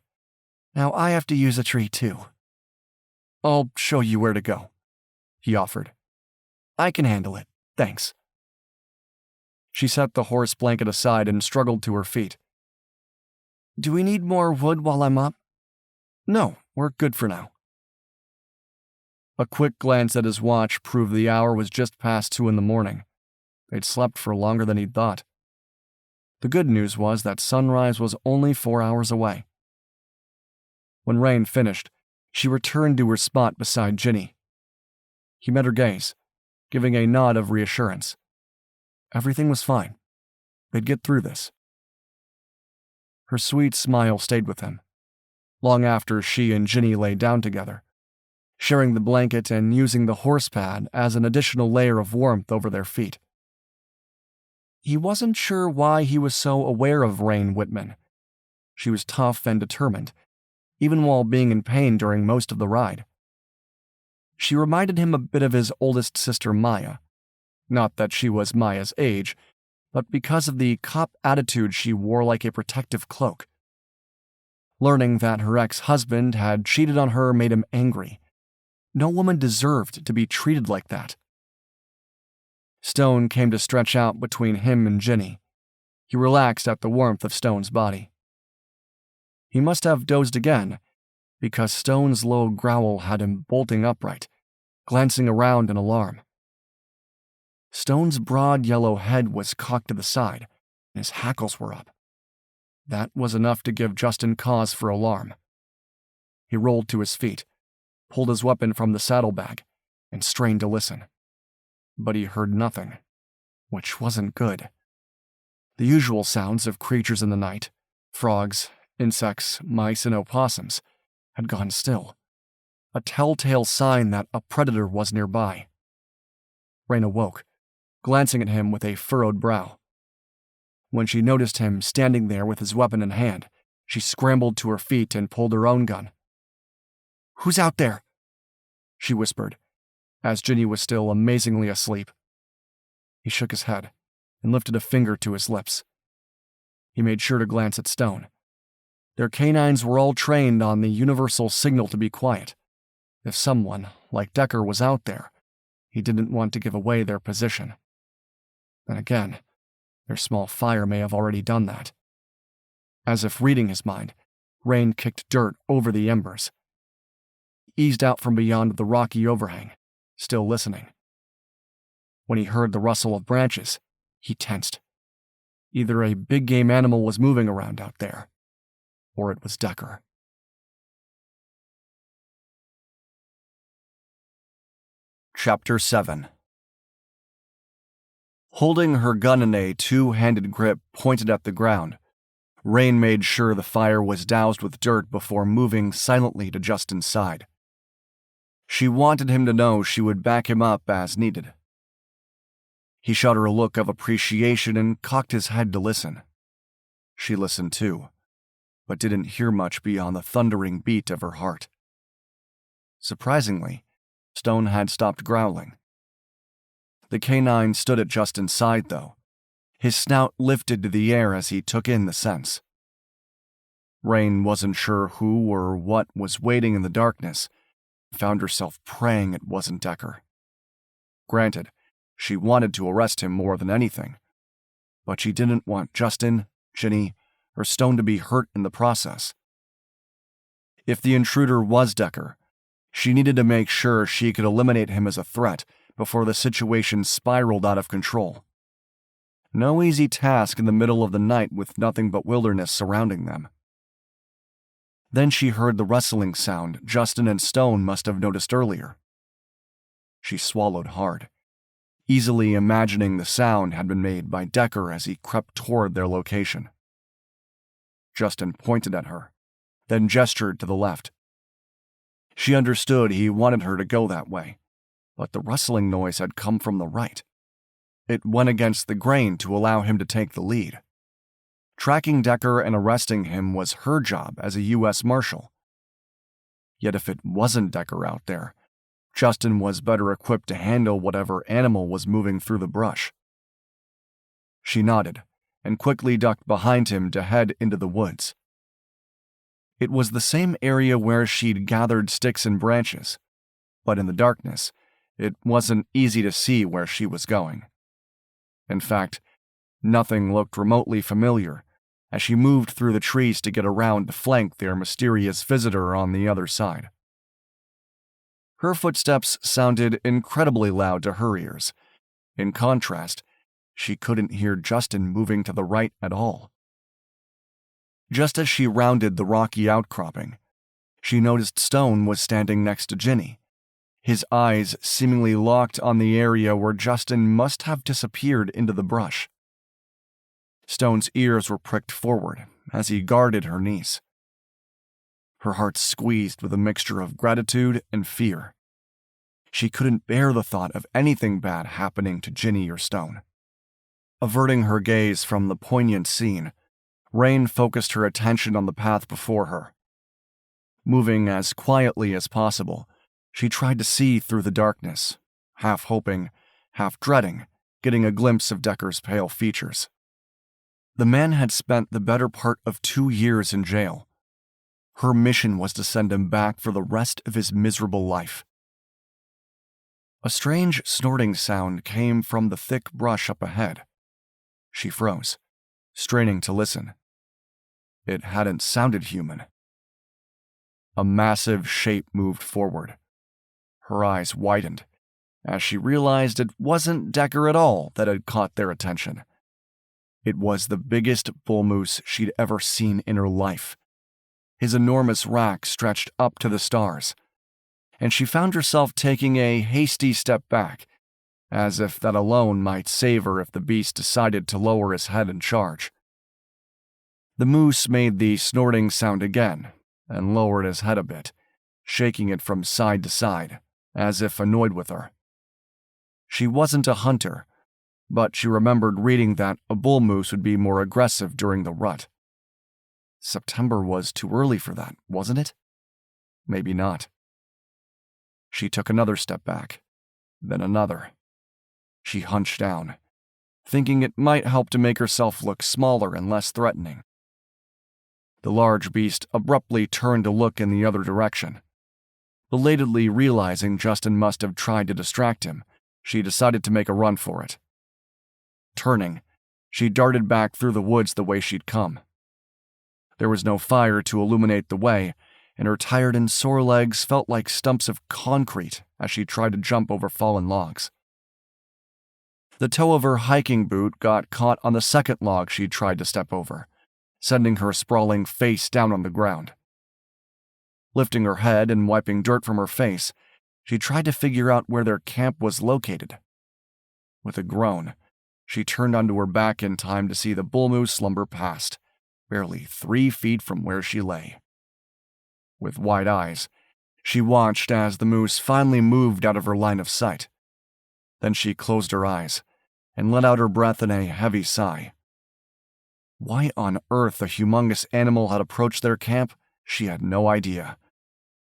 "Now I have to use a tree too." "I'll show you where to go," he offered. "I can handle it, thanks." She set the horse blanket aside and struggled to her feet. "Do we need more wood while I'm up?" "No, we're good for now." A quick glance at his watch proved the hour was just past 2 in the morning. They'd slept for longer than he'd thought. The good news was that sunrise was only 4 hours away. When Raine finished, she returned to her spot beside Ginny. He met her gaze, giving a nod of reassurance. Everything was fine. They'd get through this. Her sweet smile stayed with him, long after she and Ginny lay down together, sharing the blanket and using the horse pad as an additional layer of warmth over their feet. He wasn't sure why he was so aware of Raine Whitman. She was tough and determined, even while being in pain during most of the ride. She reminded him a bit of his oldest sister Maya. Not that she was Maya's age, but because of the cop attitude she wore like a protective cloak. Learning that her ex-husband had cheated on her made him angry. No woman deserved to be treated like that. Stone came to stretch out between him and Ginny. He relaxed at the warmth of Stone's body. He must have dozed again, because Stone's low growl had him bolting upright, glancing around in alarm. Stone's broad yellow head was cocked to the side, and his hackles were up. That was enough to give Justin cause for alarm. He rolled to his feet, pulled his weapon from the saddlebag, and strained to listen. But he heard nothing, which wasn't good. The usual sounds of creatures in the night, frogs, insects, mice, and opossums, had gone still, a telltale sign that a predator was nearby. Raine awoke, glancing at him with a furrowed brow. When she noticed him standing there with his weapon in hand, she scrambled to her feet and pulled her own gun. "Who's out there?" she whispered, as Ginny was still amazingly asleep. He shook his head and lifted a finger to his lips. He made sure to glance at Stone. Their canines were all trained on the universal signal to be quiet. If someone, like Decker, was out there, he didn't want to give away their position. Then again, their small fire may have already done that. As if reading his mind, Raine kicked dirt over the embers. He eased out from beyond the rocky overhang, still listening. When he heard the rustle of branches, he tensed. Either a big game animal was moving around out there, or it was Decker. Chapter 7. Holding her gun in a two-handed grip pointed at the ground, Raine made sure the fire was doused with dirt before moving silently to Justin's side. She wanted him to know she would back him up as needed. He shot her a look of appreciation and cocked his head to listen. She listened too, but didn't hear much beyond the thundering beat of her heart. Surprisingly, Stone had stopped growling. The canine stood at Justin's side, though, his snout lifted to the air as he took in the scents. Raine wasn't sure who or what was waiting in the darkness, and found herself praying it wasn't Decker. Granted, she wanted to arrest him more than anything, but she didn't want Justin, Ginny, or Stone to be hurt in the process. If the intruder was Decker, she needed to make sure she could eliminate him as a threat before the situation spiraled out of control. No easy task in the middle of the night with nothing but wilderness surrounding them. Then she heard the rustling sound Justin and Stone must have noticed earlier. She swallowed hard, easily imagining the sound had been made by Decker as he crept toward their location. Justin pointed at her, then gestured to the left. She understood he wanted her to go that way, but the rustling noise had come from the right. It went against the grain to allow him to take the lead. Tracking Decker and arresting him was her job as a U.S. Marshal. Yet if it wasn't Decker out there, Justin was better equipped to handle whatever animal was moving through the brush. She nodded and quickly ducked behind him to head into the woods. It was the same area where she'd gathered sticks and branches, but in the darkness, it wasn't easy to see where she was going. In fact, nothing looked remotely familiar as she moved through the trees to get around to flank their mysterious visitor on the other side. Her footsteps sounded incredibly loud to her ears. In contrast, she couldn't hear Justin moving to the right at all. Just as she rounded the rocky outcropping, she noticed Stone was standing next to Ginny, his eyes seemingly locked on the area where Justin must have disappeared into the brush. Stone's ears were pricked forward as he guarded her niece. Her heart squeezed with a mixture of gratitude and fear. She couldn't bear the thought of anything bad happening to Ginny or Stone. Averting her gaze from the poignant scene, Raine focused her attention on the path before her. Moving as quietly as possible, she tried to see through the darkness, half hoping, half dreading, getting a glimpse of Decker's pale features. The man had spent the better part of 2 years in jail. Her mission was to send him back for the rest of his miserable life. A strange snorting sound came from the thick brush up ahead. She froze, straining to listen. It hadn't sounded human. A massive shape moved forward. Her eyes widened as she realized it wasn't Decker at all that had caught their attention. It was the biggest bull moose she'd ever seen in her life. His enormous rack stretched up to the stars, and she found herself taking a hasty step back, as if that alone might save her if the beast decided to lower his head and charge. The moose made the snorting sound again and lowered his head a bit, shaking it from side to side, as if annoyed with her. She wasn't a hunter, but she remembered reading that a bull moose would be more aggressive during the rut. September was too early for that, wasn't it? Maybe not. She took another step back, then another. She hunched down, thinking it might help to make herself look smaller and less threatening. The large beast abruptly turned to look in the other direction. Belatedly realizing Justin must have tried to distract him, she decided to make a run for it. Turning, she darted back through the woods the way she'd come. There was no fire to illuminate the way, and her tired and sore legs felt like stumps of concrete as she tried to jump over fallen logs. The toe of her hiking boot got caught on the second log she tried to step over, sending her sprawling face down on the ground. Lifting her head and wiping dirt from her face, she tried to figure out where their camp was located. With a groan, she turned onto her back in time to see the bull moose slumber past, barely 3 feet from where she lay. With wide eyes, she watched as the moose finally moved out of her line of sight. Then she closed her eyes and let out her breath in a heavy sigh. Why on earth the humongous animal had approached their camp, she had no idea,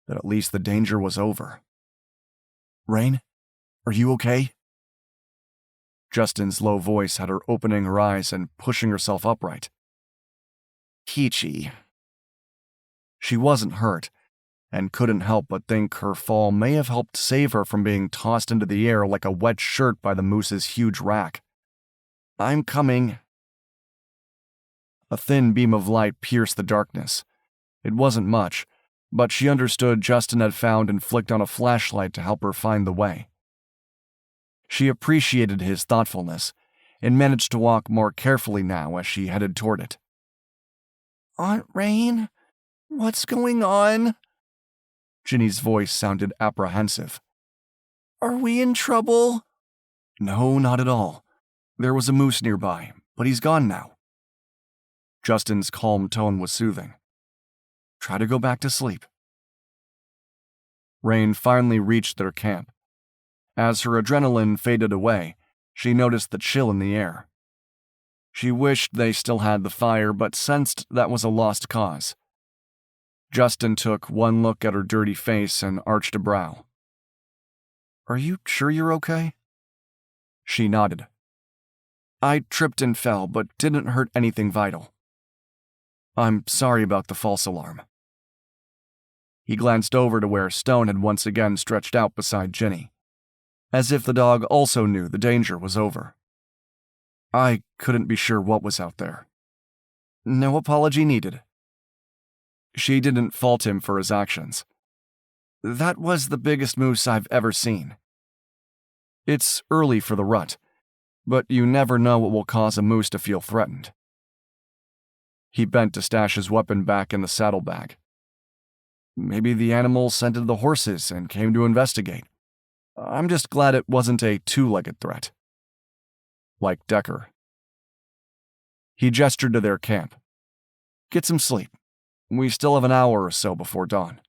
but at least the danger was over. "Raine, are you okay?" Justin's low voice had her opening her eyes and pushing herself upright. "Peachy." She wasn't hurt, and couldn't help but think her fall may have helped save her from being tossed into the air like a wet shirt by the moose's huge rack. "I'm coming." A thin beam of light pierced the darkness. It wasn't much, but she understood Justin had found and flicked on a flashlight to help her find the way. She appreciated his thoughtfulness and managed to walk more carefully now as she headed toward it. "Aunt Raine, what's going on?" Ginny's voice sounded apprehensive. "Are we in trouble?" "No, not at all. There was a moose nearby, but he's gone now." Justin's calm tone was soothing. "Try to go back to sleep." Raine finally reached their camp. As her adrenaline faded away, she noticed the chill in the air. She wished they still had the fire, but sensed that was a lost cause. Justin took one look at her dirty face and arched a brow. "Are you sure you're okay?" She nodded. "I tripped and fell, but didn't hurt anything vital. I'm sorry about the false alarm." He glanced over to where Stone had once again stretched out beside Ginny, as if the dog also knew the danger was over. "I couldn't be sure what was out there." "No apology needed." She didn't fault him for his actions. "That was the biggest moose I've ever seen." It's early for the rut, but you never know what will cause a moose to feel threatened. He bent to stash his weapon back in the saddlebag. Maybe the animal scented the horses and came to investigate. I'm just glad it wasn't a two-legged threat. Like Decker. He gestured to their camp. "Get some sleep. We still have an hour or so before dawn."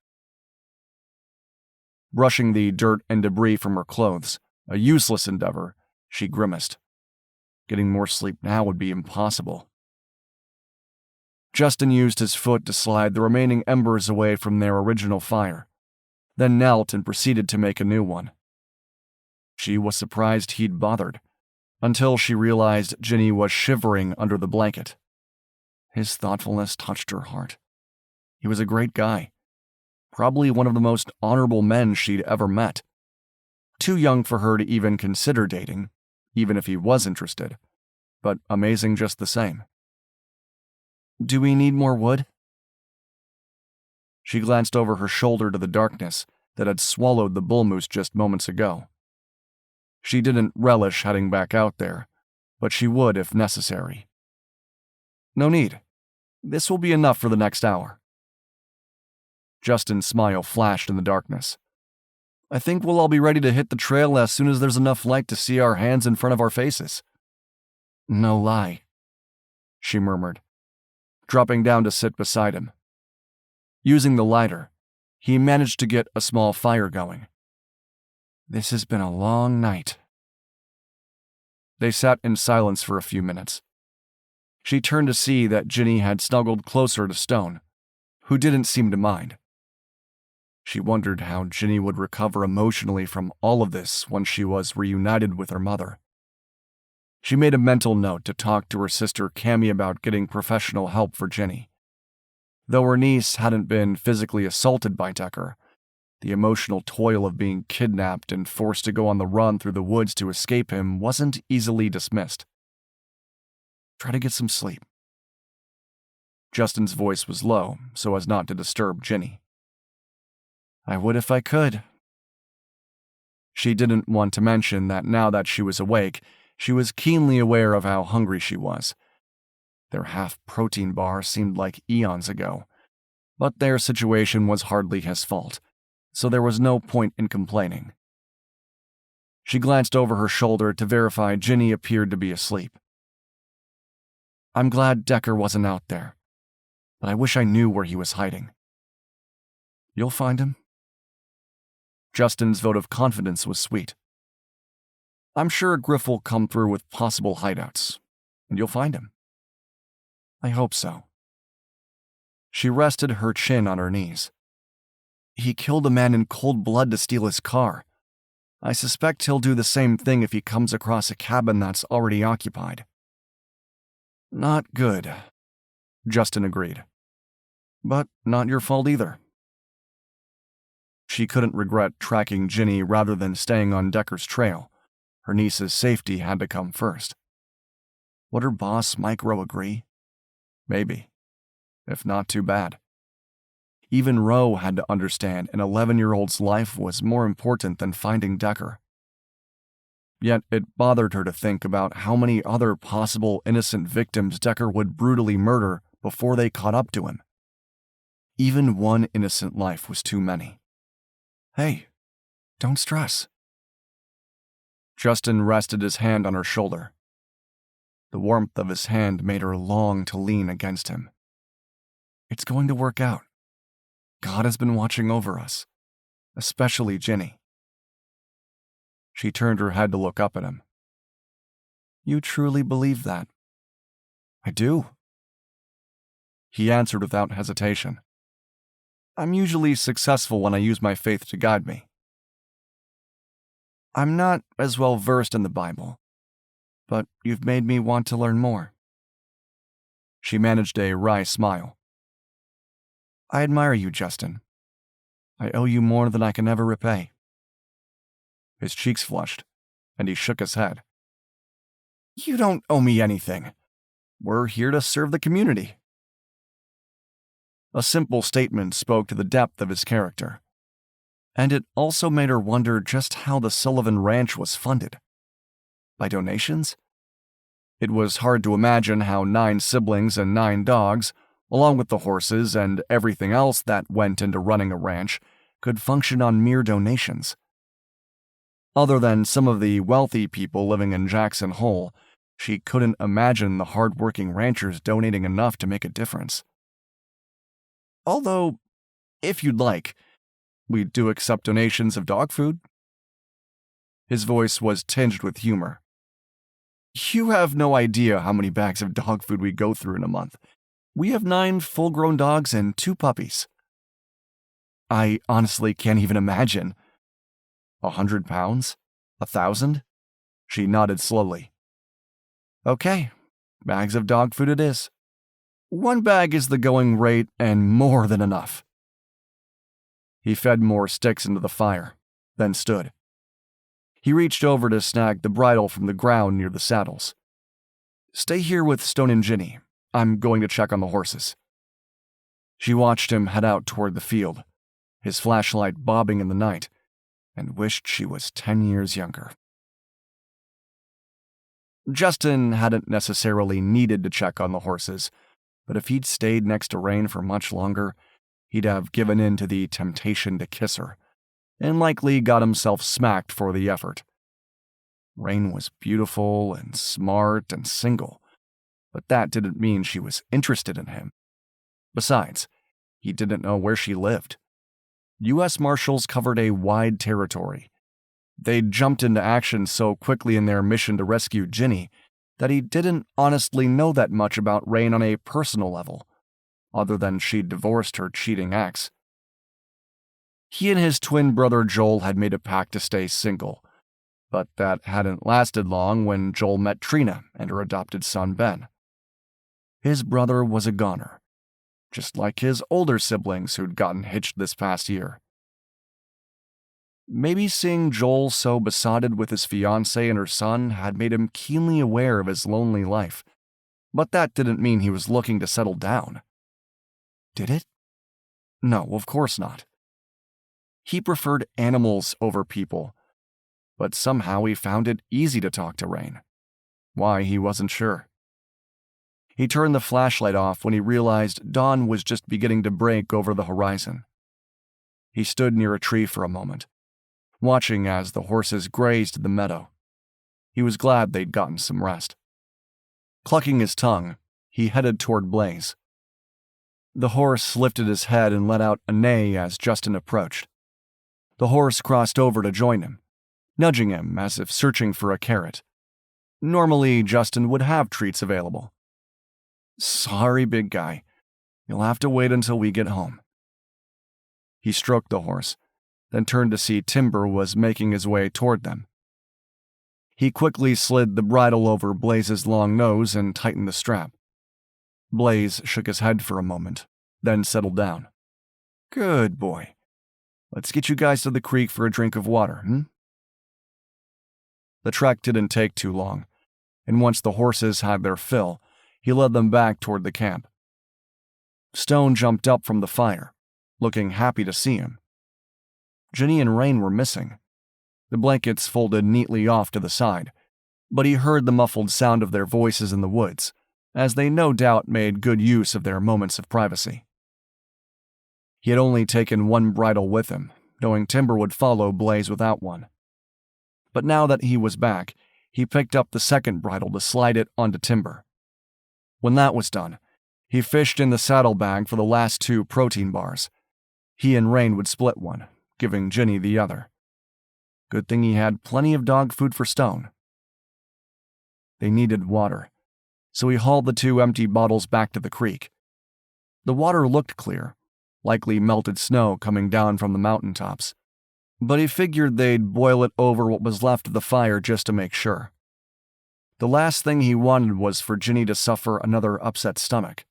Brushing the dirt and debris from her clothes, a useless endeavor, she grimaced. Getting more sleep now would be impossible. Justin used his foot to slide the remaining embers away from their original fire, then knelt and proceeded to make a new one. She was surprised he'd bothered, until she realized Ginny was shivering under the blanket. His thoughtfulness touched her heart. He was a great guy, probably one of the most honorable men she'd ever met. Too young for her to even consider dating, even if he was interested, but amazing just the same. "Do we need more wood?" She glanced over her shoulder to the darkness that had swallowed the bull moose just moments ago. She didn't relish heading back out there, but she would if necessary. "No need. This will be enough for the next hour." Justin's smile flashed in the darkness. "I think we'll all be ready to hit the trail as soon as there's enough light to see our hands in front of our faces." "No lie," she murmured, dropping down to sit beside him. Using the lighter, he managed to get a small fire going. "This has been a long night." They sat in silence for a few minutes. She turned to see that Ginny had snuggled closer to Stone, who didn't seem to mind. She wondered how Ginny would recover emotionally from all of this once she was reunited with her mother. She made a mental note to talk to her sister Cammy about getting professional help for Ginny. Though her niece hadn't been physically assaulted by Decker, the emotional toil of being kidnapped and forced to go on the run through the woods to escape him wasn't easily dismissed. "Try to get some sleep." Justin's voice was low, so as not to disturb Ginny. I would if I could. She didn't want to mention that now that she was awake, she was keenly aware of how hungry she was. Their half-protein bar seemed like eons ago, but their situation was hardly his fault, so there was no point in complaining. She glanced over her shoulder to verify Ginny appeared to be asleep. I'm glad Decker wasn't out there, but I wish I knew where he was hiding. You'll find him. Justin's vote of confidence was sweet. I'm sure Griff will come through with possible hideouts, and you'll find him. I hope so. She rested her chin on her knees. He killed a man in cold blood to steal his car. I suspect he'll do the same thing if he comes across a cabin that's already occupied. Not good, Justin agreed. But not your fault either. She couldn't regret tracking Ginny rather than staying on Decker's trail. Her niece's safety had to come first. Would her boss, Mike Rowe, agree? Maybe. If not, too bad. Even Rowe had to understand an 11-year-old's life was more important than finding Decker. Yet it bothered her to think about how many other possible innocent victims Decker would brutally murder before they caught up to him. Even one innocent life was too many. Hey, don't stress. Justin rested his hand on her shoulder. The warmth of his hand made her long to lean against him. It's going to work out. God has been watching over us, especially Ginny. She turned her head to look up at him. You truly believe that? I do. He answered without hesitation. I'm usually successful when I use my faith to guide me. I'm not as well versed in the Bible, but you've made me want to learn more. She managed a wry smile. I admire you, Justin. I owe you more than I can ever repay. His cheeks flushed, and he shook his head. You don't owe me anything. We're here to serve the community. A simple statement spoke to the depth of his character, and it also made her wonder just how the Sullivan Ranch was funded. By donations? It was hard to imagine how 9 siblings and 9 dogs, along with the horses and everything else that went into running a ranch, could function on mere donations. Other than some of the wealthy people living in Jackson Hole, she couldn't imagine the hard-working ranchers donating enough to make a difference. Although, if you'd like, we do accept donations of dog food. His voice was tinged with humor. You have no idea how many bags of dog food we go through in a month. We have 9 full-grown dogs and 2 puppies. I honestly can't even imagine. 100 pounds? 1,000? She nodded slowly. Okay, bags of dog food it is. 1 bag is the going rate and more than enough. He fed more sticks into the fire, then stood. He reached over to snag the bridle from the ground near the saddles. Stay here with Stone and Ginny. I'm going to check on the horses. She watched him head out toward the field, his flashlight bobbing in the night, and wished she was 10 years younger. Justin hadn't necessarily needed to check on the horses, but if he'd stayed next to Raine for much longer, he'd have given in to the temptation to kiss her, and likely got himself smacked for the effort. Raine was beautiful and smart and single, but that didn't mean she was interested in him. Besides, he didn't know where she lived. U.S. Marshals covered a wide territory. They'd jumped into action so quickly in their mission to rescue Ginny that he didn't honestly know that much about Raine on a personal level, other than she'd divorced her cheating ex. He and his twin brother Joel had made a pact to stay single, but that hadn't lasted long when Joel met Trina and her adopted son Ben. His brother was a goner, just like his older siblings who'd gotten hitched this past year. Maybe seeing Joel so besotted with his fiancée and her son had made him keenly aware of his lonely life, but that didn't mean he was looking to settle down. Did it? No, of course not. He preferred animals over people, but somehow he found it easy to talk to Raine. Why, he wasn't sure. He turned the flashlight off when he realized dawn was just beginning to break over the horizon. He stood near a tree for a moment, watching as the horses grazed the meadow. He was glad they'd gotten some rest. Clucking his tongue, he headed toward Blaze. The horse lifted his head and let out a neigh as Justin approached. The horse crossed over to join him, nudging him as if searching for a carrot. Normally, Justin would have treats available. "Sorry, big guy. You'll have to wait until we get home." He stroked the horse, then turned to see Timber was making his way toward them. He quickly slid the bridle over Blaze's long nose and tightened the strap. Blaze shook his head for a moment, then settled down. "Good boy. Let's get you guys to the creek for a drink of water, The trek didn't take too long, and once the horses had their fill, he led them back toward the camp. Stone jumped up from the fire, looking happy to see him. Ginny and Raine were missing, the blankets folded neatly off to the side, but he heard the muffled sound of their voices in the woods, as they no doubt made good use of their moments of privacy. He had only taken one bridle with him, knowing Timber would follow Blaze without one. But now that he was back, he picked up the second bridle to slide it onto Timber. When that was done, he fished in the saddlebag for the last 2 protein bars. He and Raine would split one, giving Ginny the other. Good thing he had plenty of dog food for Stone. They needed water, so he hauled the 2 empty bottles back to the creek. The water looked clear, likely melted snow coming down from the mountaintops, but he figured they'd boil it over what was left of the fire just to make sure. The last thing he wanted was for Ginny to suffer another upset stomach.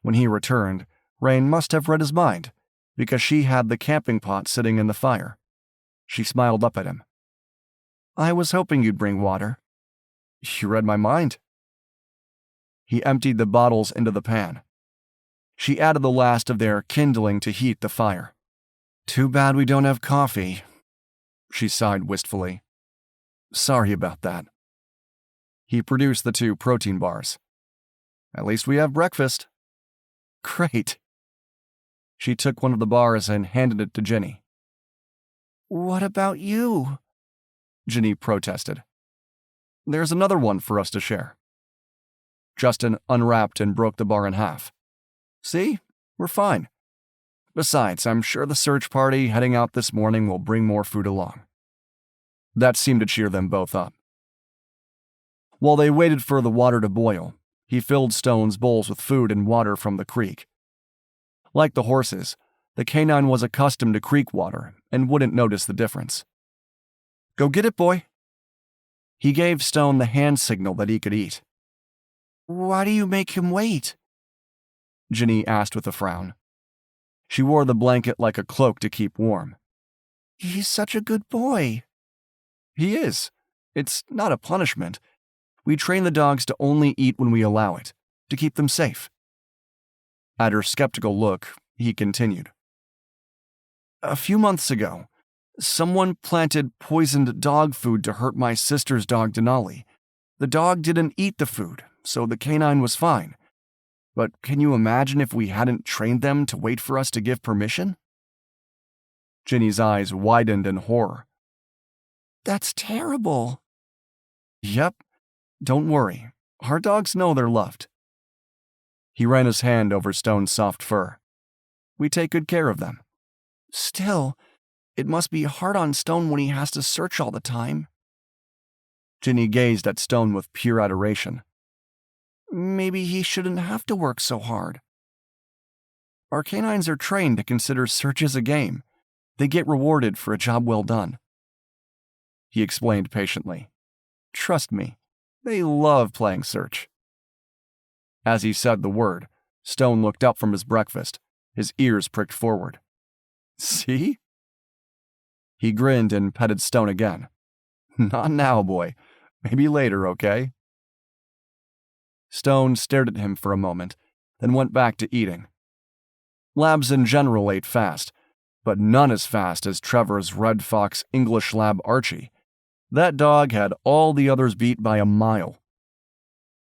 When he returned, Raine must have read his mind, because she had the camping pot sitting in the fire. She smiled up at him. "I was hoping you'd bring water." "You read my mind." He emptied the bottles into the pan. She added the last of their kindling to heat the fire. "Too bad we don't have coffee," she sighed wistfully. "Sorry about that." He produced the 2 protein bars. "At least we have breakfast." "Great." She took one of the bars and handed it to Ginny. "What about you?" Ginny protested. "There's another one for us to share." Justin unwrapped and broke the bar in half. "See? We're fine. Besides, I'm sure the search party heading out this morning will bring more food along." That seemed to cheer them both up. While they waited for the water to boil, he filled Stone's bowls with food and water from the creek. Like the horses, the canine was accustomed to creek water and wouldn't notice the difference. "Go get it, boy." He gave Stone the hand signal that he could eat. "Why do you make him wait?" Ginny asked with a frown. She wore the blanket like a cloak to keep warm. "He's such a good boy." "He is. It's not a punishment. We train the dogs to only eat when we allow it, to keep them safe." At her skeptical look, he continued. "A few months ago, someone planted poisoned dog food to hurt my sister's dog Denali. The dog didn't eat the food, so the canine was fine. But can you imagine if we hadn't trained them to wait for us to give permission?" Ginny's eyes widened in horror. "That's terrible." "Yep. Don't worry. Our dogs know they're loved." He ran his hand over Stone's soft fur. "We take good care of them." "Still, it must be hard on Stone when he has to search all the time." Ginny gazed at Stone with pure adoration. "Maybe he shouldn't have to work so hard." "Our canines are trained to consider searches a game. They get rewarded for a job well done." He explained patiently. "Trust me, they love playing search." As he said the word, Stone looked up from his breakfast, his ears pricked forward. "See?" He grinned and petted Stone again. "Not now, boy. Maybe later, okay?" Stone stared at him for a moment, then went back to eating. Labs in general ate fast, but none as fast as Trevor's Red Fox English Lab Archie. That dog had all the others beat by a mile.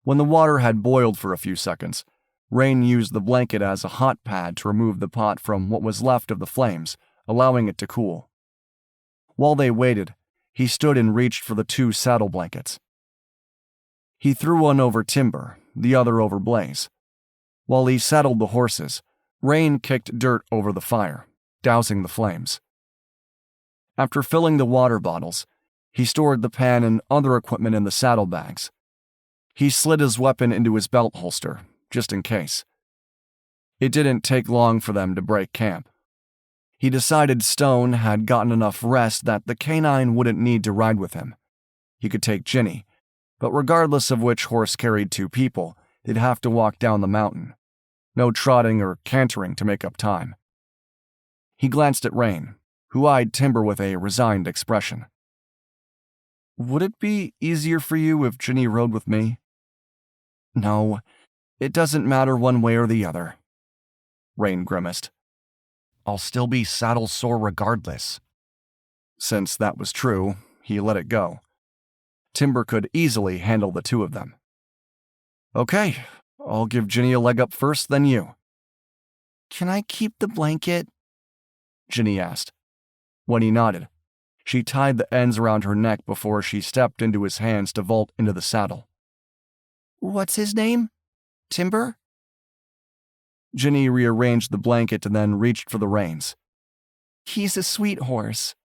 When the water had boiled for a few seconds, Raine used the blanket as a hot pad to remove the pot from what was left of the flames, allowing it to cool. While they waited, he stood and reached for the 2 saddle blankets. He threw one over Timber, the other over Blaze. While he saddled the horses, Raine kicked dirt over the fire, dousing the flames. After filling the water bottles, he stored the pan and other equipment in the saddlebags. He slid his weapon into his belt holster, just in case. It didn't take long for them to break camp. He decided Stone had gotten enough rest that the canine wouldn't need to ride with him. He could take Ginny, but regardless of which horse carried 2 people, they'd have to walk down the mountain. No trotting or cantering to make up time. He glanced at Raine, who eyed Timber with a resigned expression. "Would it be easier for you if Ginny rode with me?" "No, it doesn't matter one way or the other," Raine grimaced. "I'll still be saddle sore regardless." Since that was true, he let it go. Timber could easily handle the 2 of them. "Okay, I'll give Ginny a leg up first, then you." "Can I keep the blanket?" Ginny asked. When he nodded, she tied the ends around her neck before she stepped into his hands to vault into the saddle. "What's his name? Timber?" Ginny rearranged the blanket and then reached for the reins. "He's a sweet horse."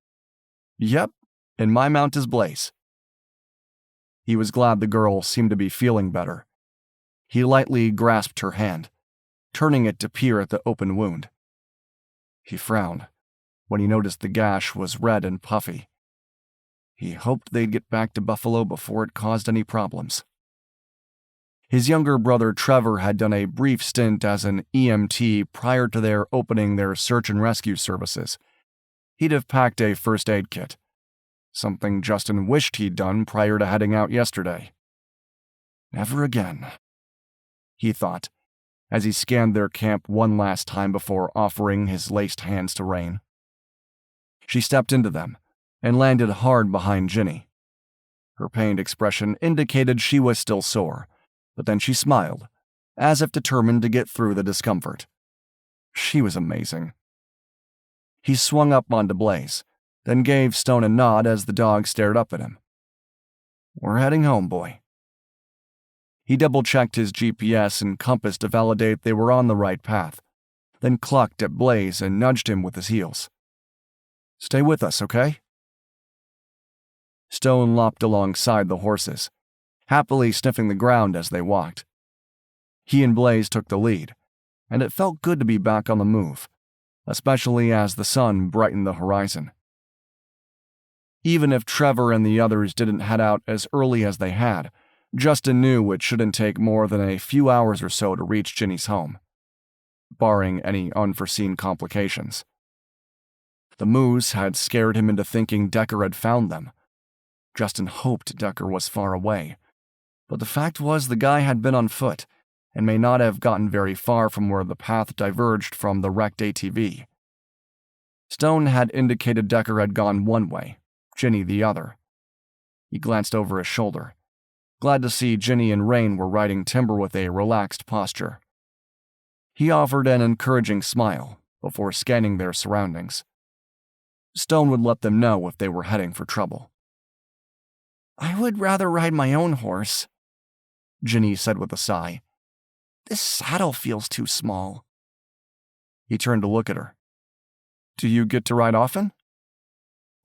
"Yep, and my mount is Blaze." He was glad the girl seemed to be feeling better. He lightly grasped her hand, turning it to peer at the open wound. He frowned when he noticed the gash was red and puffy. He hoped they'd get back to Buffalo before it caused any problems. His younger brother Trevor had done a brief stint as an EMT prior to their opening their search and rescue services. He'd have packed a first aid kit, something Justin wished he'd done prior to heading out yesterday. Never again, he thought, as he scanned their camp one last time before offering his laced hands to Raine. She stepped into them and landed hard behind Ginny. Her pained expression indicated she was still sore, but then she smiled, as if determined to get through the discomfort. She was amazing. He swung up onto Blaze, then gave Stone a nod as the dog stared up at him. "We're heading home, boy." He double-checked his GPS and compass to validate they were on the right path, then clucked at Blaze and nudged him with his heels. "Stay with us, okay?" Stone lopped alongside the horses, happily sniffing the ground as they walked. He and Blaze took the lead, and it felt good to be back on the move, especially as the sun brightened the horizon. Even if Trevor and the others didn't head out as early as they had, Justin knew it shouldn't take more than a few hours or so to reach Ginny's home, barring any unforeseen complications. The moose had scared him into thinking Decker had found them. Justin hoped Decker was far away, but the fact was the guy had been on foot and may not have gotten very far from where the path diverged from the wrecked ATV. Stone had indicated Decker had gone one way, Ginny the other. He glanced over his shoulder, glad to see Ginny and Raine were riding Timber with a relaxed posture. He offered an encouraging smile before scanning their surroundings. Stone would let them know if they were heading for trouble. "I would rather ride my own horse," Ginny said with a sigh. "This saddle feels too small." He turned to look at her. "Do you get to ride often?"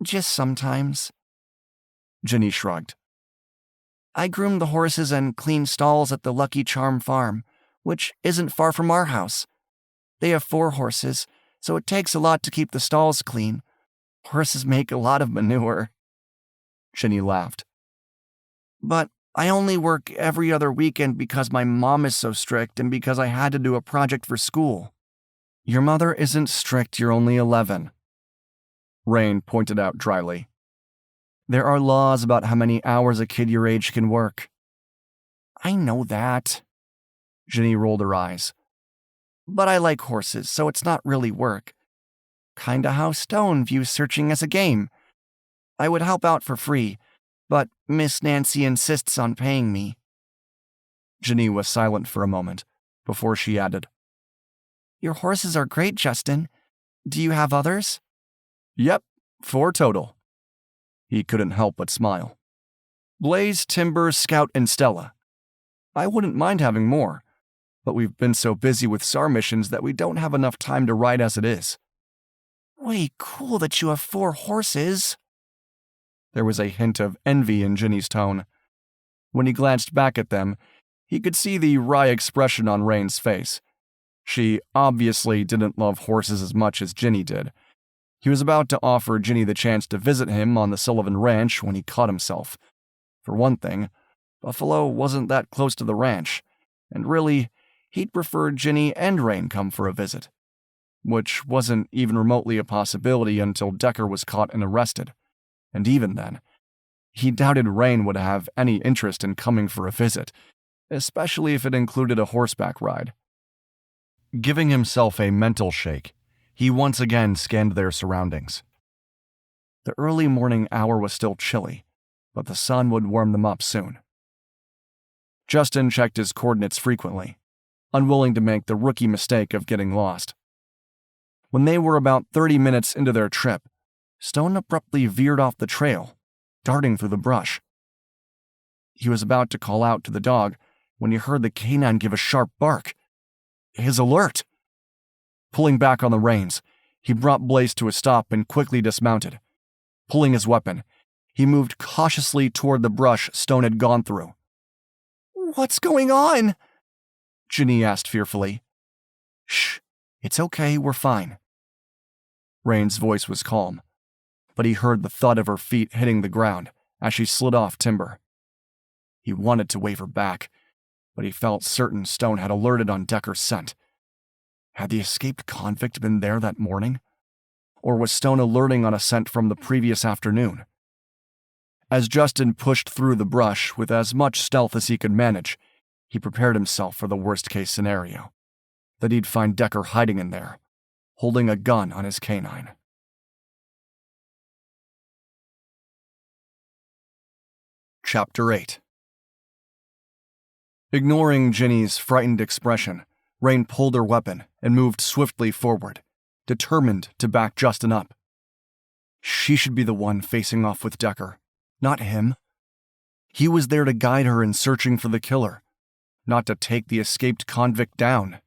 "Just sometimes." Ginny shrugged. "I groom the horses and clean stalls at the Lucky Charm farm, which isn't far from our house. They have 4 horses, so it takes a lot to keep the stalls clean. Horses make a lot of manure." Ginny laughed. "But I only work every other weekend because my mom is so strict and because I had to do a project for school." "Your mother isn't strict, you're only 11. Raine pointed out dryly. "There are laws about how many hours a kid your age can work." "I know that." Ginny rolled her eyes. "But I like horses, so it's not really work. Kinda how Stone views searching as a game. I would help out for free, but Miss Nancy insists on paying me." Ginny was silent for a moment, before she added, "Your horses are great, Justin. Do you have others?" "Yep, 4 total." He couldn't help but smile. "Blaze, Timber, Scout, and Stella. I wouldn't mind having more, but we've been so busy with SAR missions that we don't have enough time to ride as it is." "Way cool that you have 4 horses." There was a hint of envy in Ginny's tone. When he glanced back at them, he could see the wry expression on Raine's face. She obviously didn't love horses as much as Ginny did. He was about to offer Ginny the chance to visit him on the Sullivan Ranch when he caught himself. For one thing, Buffalo wasn't that close to the ranch, and really, he'd prefer Ginny and Raine come for a visit. Which wasn't even remotely a possibility until Decker was caught and arrested. And even then, he doubted Raine would have any interest in coming for a visit, especially if it included a horseback ride. Giving himself a mental shake, he once again scanned their surroundings. The early morning hour was still chilly, but the sun would warm them up soon. Justin checked his coordinates frequently, unwilling to make the rookie mistake of getting lost. When they were about 30 minutes into their trip, Stone abruptly veered off the trail, darting through the brush. He was about to call out to the dog when he heard the canine give a sharp bark. His alert! Pulling back on the reins, he brought Blaze to a stop and quickly dismounted. Pulling his weapon, he moved cautiously toward the brush Stone had gone through. "What's going on?" Ginny asked fearfully. "Shh, it's okay, we're fine." Raine's voice was calm, but he heard the thud of her feet hitting the ground as she slid off timber. He wanted to wave her back, but he felt certain Stone had alerted on Decker's scent. Had the escaped convict been there that morning? Or was Stone alerting on a scent from the previous afternoon? As Justin pushed through the brush with as much stealth as he could manage, he prepared himself for the worst-case scenario, that he'd find Decker hiding in there, holding a gun on his canine. Chapter 8. Ignoring Ginny's frightened expression, Raine pulled her weapon and moved swiftly forward, determined to back Justin up. She should be the one facing off with Decker, not him. He was there to guide her in searching for the killer, not to take the escaped convict down.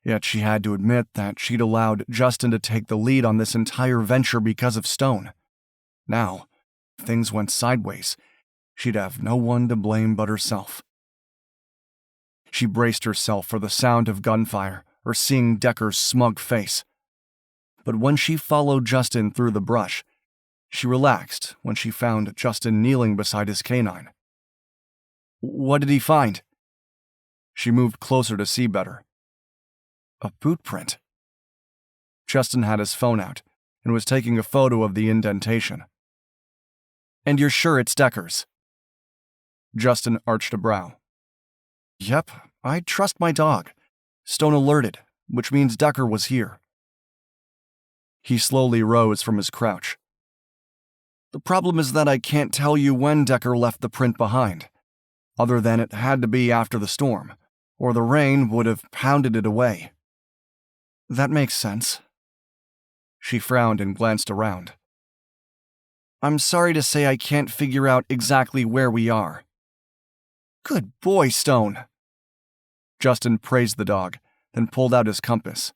Yet she had to admit that she'd allowed Justin to take the lead on this entire venture because of Stone. Now, if things went sideways, she'd have no one to blame but herself. She braced herself for the sound of gunfire or seeing Decker's smug face. But when she followed Justin through the brush, she relaxed when she found Justin kneeling beside his canine. What did he find? She moved closer to see better. A boot print. Justin had his phone out and was taking a photo of the indentation. And you're sure it's Decker's? Justin arched a brow. Yep, I trust my dog. Stone alerted, which means Decker was here. He slowly rose from his crouch. The problem is that I can't tell you when Decker left the print behind, other than it had to be after the storm, or the rain would have pounded it away. That makes sense. She frowned and glanced around. I'm sorry to say I can't figure out exactly where we are. Good boy, Stone. Justin praised the dog, then pulled out his compass.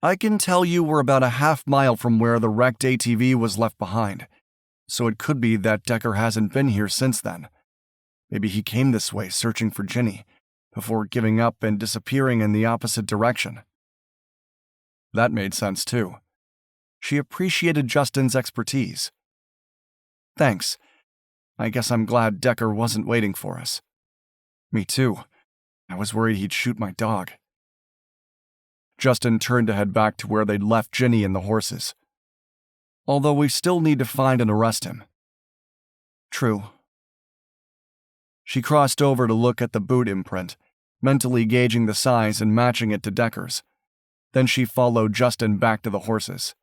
I can tell you we're about a half-mile from where the wrecked ATV was left behind, so it could be that Decker hasn't been here since then. Maybe he came this way searching for Ginny, before giving up and disappearing in the opposite direction. That made sense, too. She appreciated Justin's expertise. Thanks. I guess I'm glad Decker wasn't waiting for us. Me too. I was worried he'd shoot my dog. Justin turned to head back to where they'd left Ginny and the horses. Although we still need to find and arrest him. True. She crossed over to look at the boot imprint, mentally gauging the size and matching it to Decker's. Then she followed Justin back to the horses.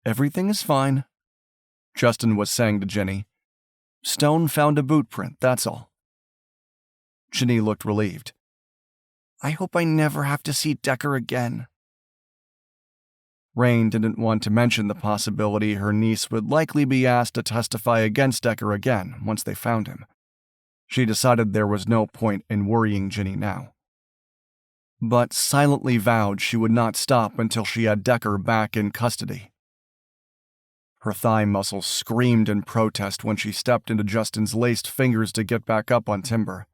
"Everything is fine," Justin was saying to Ginny. "Stone found a boot print, that's all." Ginny looked relieved. "I hope I never have to see Decker again." Raine didn't want to mention the possibility her niece would likely be asked to testify against Decker again once they found him. She decided there was no point in worrying Ginny now, but silently vowed she would not stop until she had Decker back in custody. Her thigh muscles screamed in protest when she stepped into Justin's laced fingers to get back up on timber.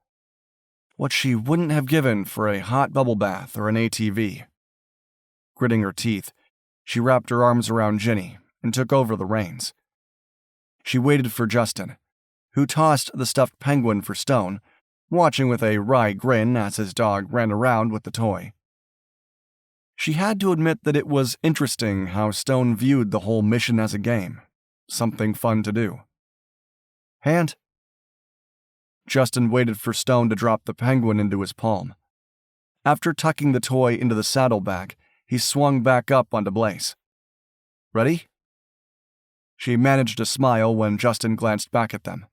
What she wouldn't have given for a hot bubble bath or an ATV. Gritting her teeth, she wrapped her arms around Ginny and took over the reins. She waited for Justin, who tossed the stuffed penguin for Stone, watching with a wry grin as his dog ran around with the toy. She had to admit that it was interesting how Stone viewed the whole mission as a game, something fun to do. "Hand." Justin waited for Stone to drop the penguin into his palm. After tucking the toy into the saddlebag, he swung back up onto Blaze. "Ready?" She managed a smile when Justin glanced back at them.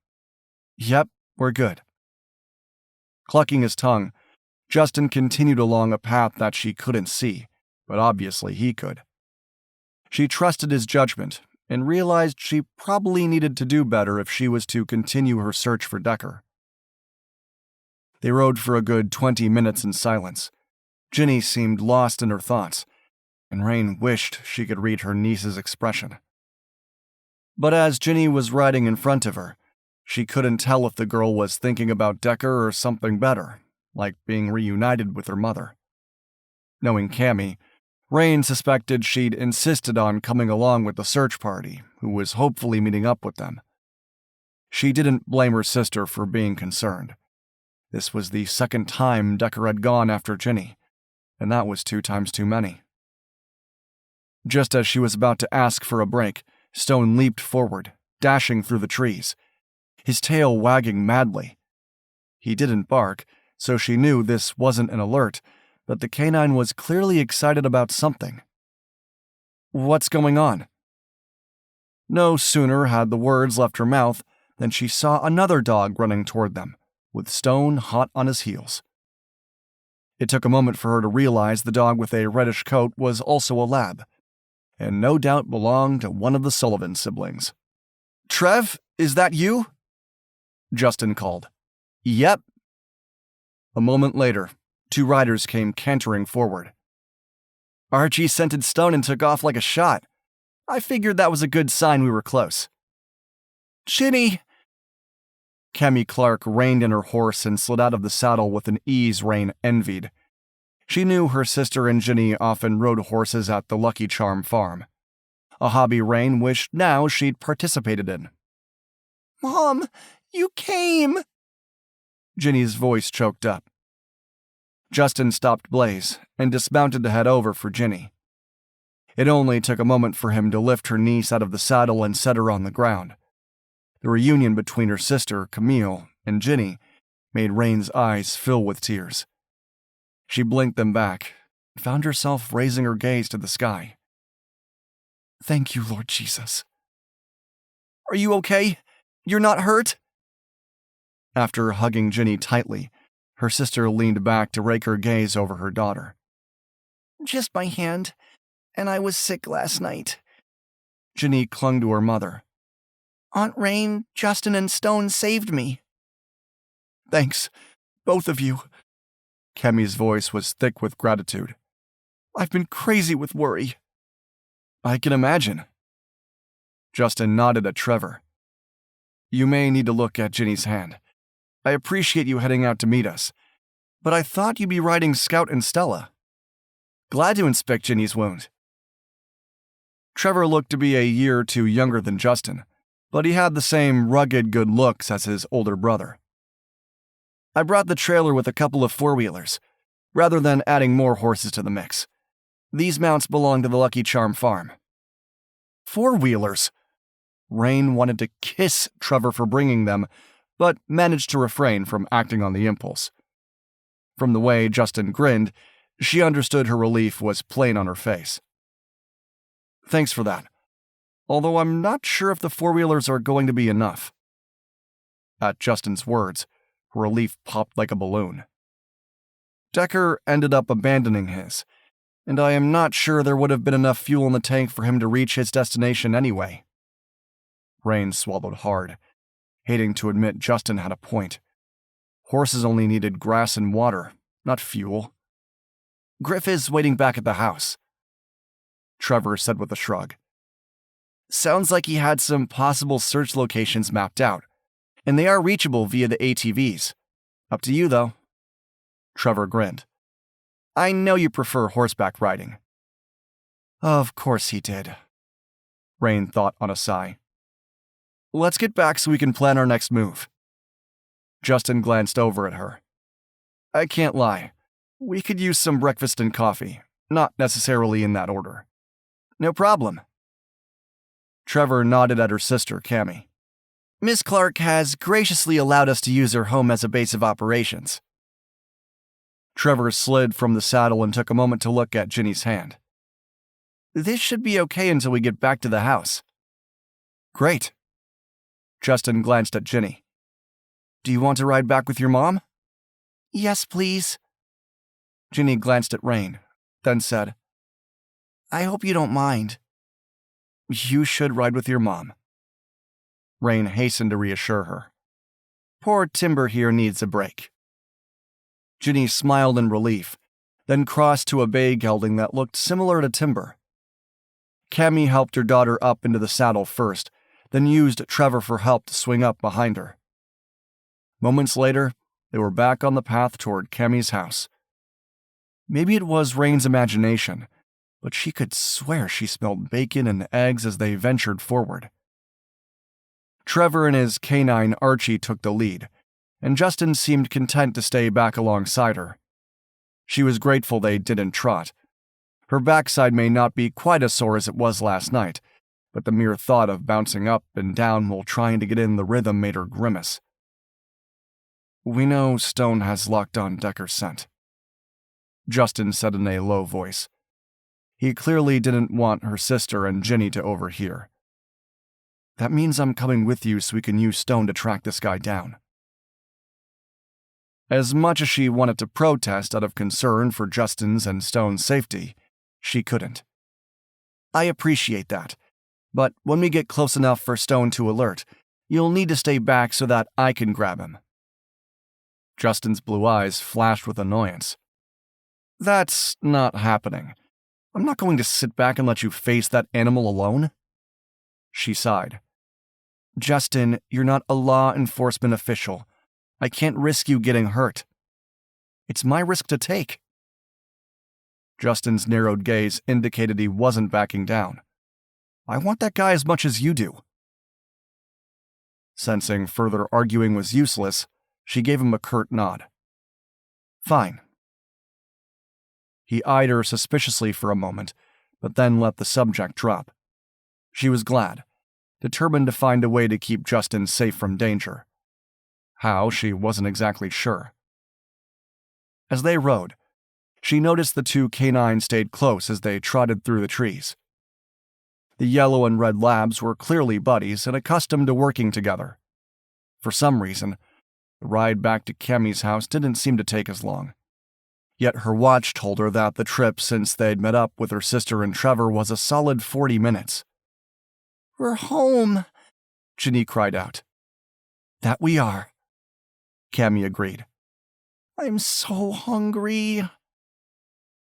"Yep, we're good." Clucking his tongue, Justin continued along a path that she couldn't see, but obviously he could. She trusted his judgment and realized she probably needed to do better if she was to continue her search for Decker. They rode for a good 20 minutes in silence. Ginny seemed lost in her thoughts, and Raine wished she could read her niece's expression. But as Ginny was riding in front of her, she couldn't tell if the girl was thinking about Decker or something better, like being reunited with her mother. Knowing Cammy, Raine suspected she'd insisted on coming along with the search party, who was hopefully meeting up with them. She didn't blame her sister for being concerned. This was the second time Decker had gone after Ginny, and that was 2 times too many. Just as she was about to ask for a break, Stone leaped forward, dashing through the trees, his tail wagging madly. He didn't bark, so she knew this wasn't an alert, but the canine was clearly excited about something. "What's going on?" No sooner had the words left her mouth than she saw another dog running toward them, with Stone hot on his heels. It took a moment for her to realize the dog with a reddish coat was also a lab, and no doubt belonged to one of the Sullivan siblings. "Trev, is that you?" Justin called. "Yep." A moment later, 2 riders came cantering forward. "Archie scented Stone and took off like a shot. I figured that was a good sign we were close." "Ginny!" Cammy Clark reined in her horse and slid out of the saddle with an ease Raine envied. She knew her sister and Ginny often rode horses at the Lucky Charm farm, a hobby Raine wished now she'd participated in. "Mom, you came!" Ginny's voice choked up. Justin stopped Blaze and dismounted to head over for Ginny. It only took a moment for him to lift her niece out of the saddle and set her on the ground. The reunion between her sister, Camille, and Ginny made Raine's eyes fill with tears. She blinked them back and found herself raising her gaze to the sky. "Thank you, Lord Jesus." "Are you okay? You're not hurt?" After hugging Ginny tightly, her sister leaned back to rake her gaze over her daughter. "Just my hand, and I was sick last night." Ginny clung to her mother. "Aunt Raine, Justin, and Stone saved me." "Thanks, both of you." Cammy's voice was thick with gratitude. "I've been crazy with worry." "I can imagine." Justin nodded at Trevor. "You may need to look at Ginny's hand. I appreciate you heading out to meet us, but I thought you'd be riding Scout and Stella. Glad to inspect Ginny's wound." Trevor looked to be a year or 2 younger than Justin, but he had the same rugged good looks as his older brother. "I brought the trailer with a couple of 4-wheelers, rather than adding more horses to the mix. These mounts belong to the Lucky Charm farm." 4-wheelers? Raine wanted to kiss Trevor for bringing them, but managed to refrain from acting on the impulse. From the way Justin grinned, She understood her relief was plain on her face. Thanks for that. Although I'm not sure if the four-wheelers are going to be enough. At Justin's words, her relief popped like a balloon. Decker ended up abandoning his, and I am not sure there would have been enough fuel in the tank for him to reach his destination anyway. Raine swallowed hard, hating to admit Justin had a point. Horses only needed grass and water, not fuel. Griff is waiting back at the house, Trevor said with a shrug. Sounds like he had some possible search locations mapped out, and they are reachable via the ATVs. Up to you, though. Trevor grinned. I know you prefer horseback riding. Of course he did. Raine thought on a sigh. Let's get back so we can plan our next move. Justin glanced over at her. I can't lie. We could use some breakfast and coffee, not necessarily in that order. No problem. Trevor nodded at her sister, Cammy. Miss Clark has graciously allowed us to use her home as a base of operations. Trevor slid from the saddle and took a moment to look at Ginny's hand. This should be okay until we get back to the house. Great. Justin glanced at Ginny. Do you want to ride back with your mom? Yes, please. Ginny glanced at Raine, then said, I hope you don't mind. You should ride with your mom. Raine hastened to reassure her. Poor Timber here needs a break. Ginny smiled in relief, then crossed to a bay gelding that looked similar to Timber. Cammy helped her daughter up into the saddle first, then used Trevor for help to swing up behind her. Moments later, they were back on the path toward Cammy's house. Maybe it was Raine's imagination, but she could swear she smelled bacon and eggs as they ventured forward. Trevor and his canine Archie took the lead, and Justin seemed content to stay back alongside her. She was grateful they didn't trot. Her backside may not be quite as sore as it was last night, but the mere thought of bouncing up and down while trying to get in the rhythm made her grimace. We know Stone has locked on Decker's scent, Justin said in a low voice. He clearly didn't want her sister and Ginny to overhear. That means I'm coming with you so we can use Stone to track this guy down. As much as she wanted to protest out of concern for Justin's and Stone's safety, she couldn't. I appreciate that, but when we get close enough for Stone to alert, you'll need to stay back so that I can grab him. Justin's blue eyes flashed with annoyance. That's not happening. I'm not going to sit back and let you face that animal alone. She sighed. Justin, you're not a law enforcement official. I can't risk you getting hurt. It's my risk to take. Justin's narrowed gaze indicated he wasn't backing down. I want that guy as much as you do. Sensing further arguing was useless, she gave him a curt nod. Fine. He eyed her suspiciously for a moment, but then let the subject drop. She was glad, determined to find a way to keep Justin safe from danger. How, she wasn't exactly sure. As they rode, she noticed the two canines stayed close as they trotted through the trees. The yellow and red labs were clearly buddies and accustomed to working together. For some reason, the ride back to Cammy's house didn't seem to take as long. Yet her watch told her that the trip since they'd met up with her sister and Trevor was a solid 40 minutes. We're home, Ginny cried out. That we are, Cammy agreed. I'm so hungry,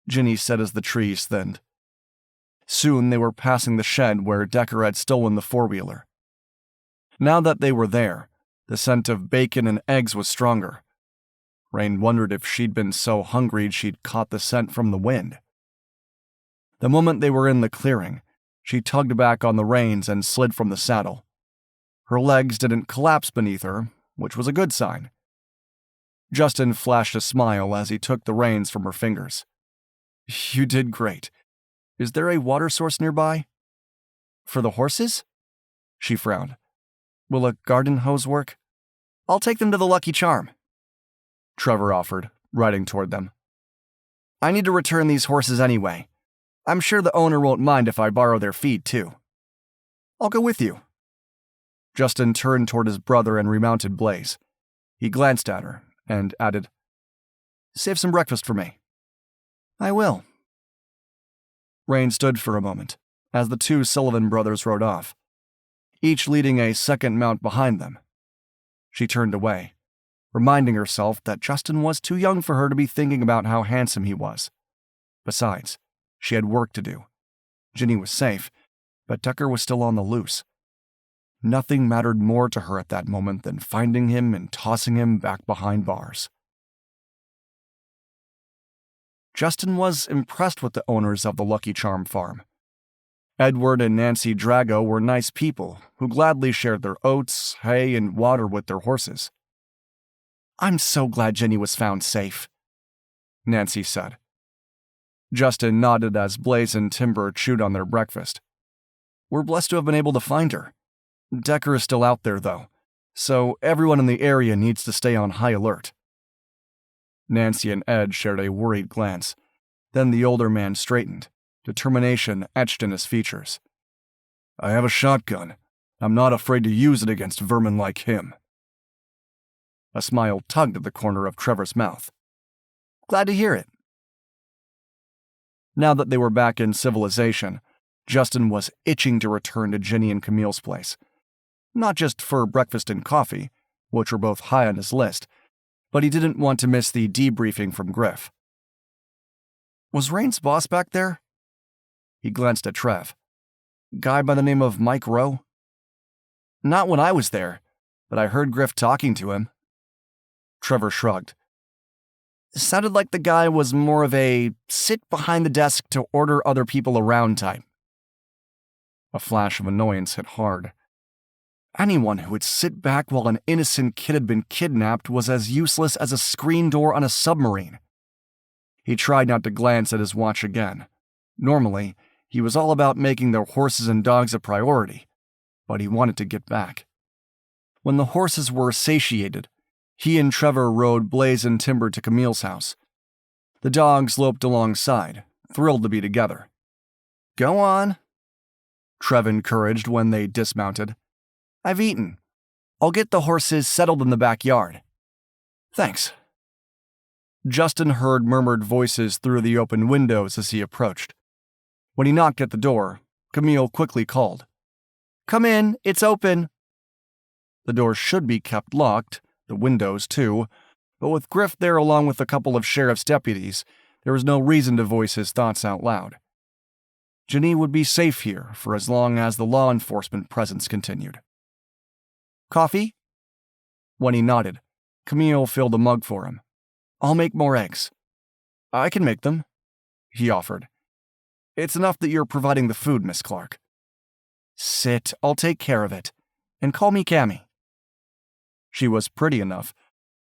Ginny said as the trees thinned. Soon they were passing the shed where Decker had stolen the four-wheeler. Now that they were there, the scent of bacon and eggs was stronger. Raine wondered if she'd been so hungry she'd caught the scent from the wind. The moment they were in the clearing, she tugged back on the reins and slid from the saddle. Her legs didn't collapse beneath her, which was a good sign. Justin flashed a smile as he took the reins from her fingers. You did great. Is there a water source nearby? For the horses? She frowned. Will a garden hose work? I'll take them to the Lucky Charm, Trevor offered, riding toward them. I need to return these horses anyway. I'm sure the owner won't mind if I borrow their feed, too. I'll go with you. Justin turned toward his brother and remounted Blaze. He glanced at her and added, Save some breakfast for me. I will. Raine stood for a moment as the two Sullivan brothers rode off, each leading a second mount behind them. She turned away, reminding herself that Justin was too young for her to be thinking about how handsome he was. Besides, she had work to do. Ginny was safe, but Decker was still on the loose. Nothing mattered more to her at that moment than finding him and tossing him back behind bars. Justin was impressed with the owners of the Lucky Charm farm. Edward and Nancy Drago were nice people who gladly shared their oats, hay, and water with their horses. I'm so glad Ginny was found safe, Nancy said. Justin nodded as Blaze and Timber chewed on their breakfast. We're blessed to have been able to find her. Decker is still out there, though, so everyone in the area needs to stay on high alert. Nancy and Ed shared a worried glance. Then the older man straightened, determination etched in his features. I have a shotgun. I'm not afraid to use it against vermin like him. A smile tugged at the corner of Trevor's mouth. Glad to hear it. Now that they were back in civilization, Justin was itching to return to Ginny and Camille's place. Not just for breakfast and coffee, which were both high on his list, but he didn't want to miss the debriefing from Griff. Was Raine's boss back there? He glanced at Trev. Guy by the name of Mike Rowe? Not when I was there, but I heard Griff talking to him. Trevor shrugged. It sounded like the guy was more of a sit behind the desk to order other people around type. A flash of annoyance hit hard. Anyone who would sit back while an innocent kid had been kidnapped was as useless as a screen door on a submarine. He tried not to glance at his watch again. Normally, he was all about making their horses and dogs a priority, but he wanted to get back. When the horses were satiated, he and Trevor rode Blaze and Timber to Camille's house. The dogs loped alongside, thrilled to be together. Go on, Trev encouraged when they dismounted. I've eaten. I'll get the horses settled in the backyard. Thanks. Justin heard murmured voices through the open windows as he approached. When he knocked at the door, Camille quickly called. Come in, it's open. The door should be kept locked, the windows too, but with Griff there along with a couple of sheriff's deputies, there was no reason to voice his thoughts out loud. Ginny would be safe here for as long as the law enforcement presence continued. Coffee? When he nodded, Camille filled a mug for him. I'll make more eggs. I can make them, he offered. It's enough that you're providing the food, Miss Clark. Sit, I'll take care of it. And call me Cammy. She was pretty enough,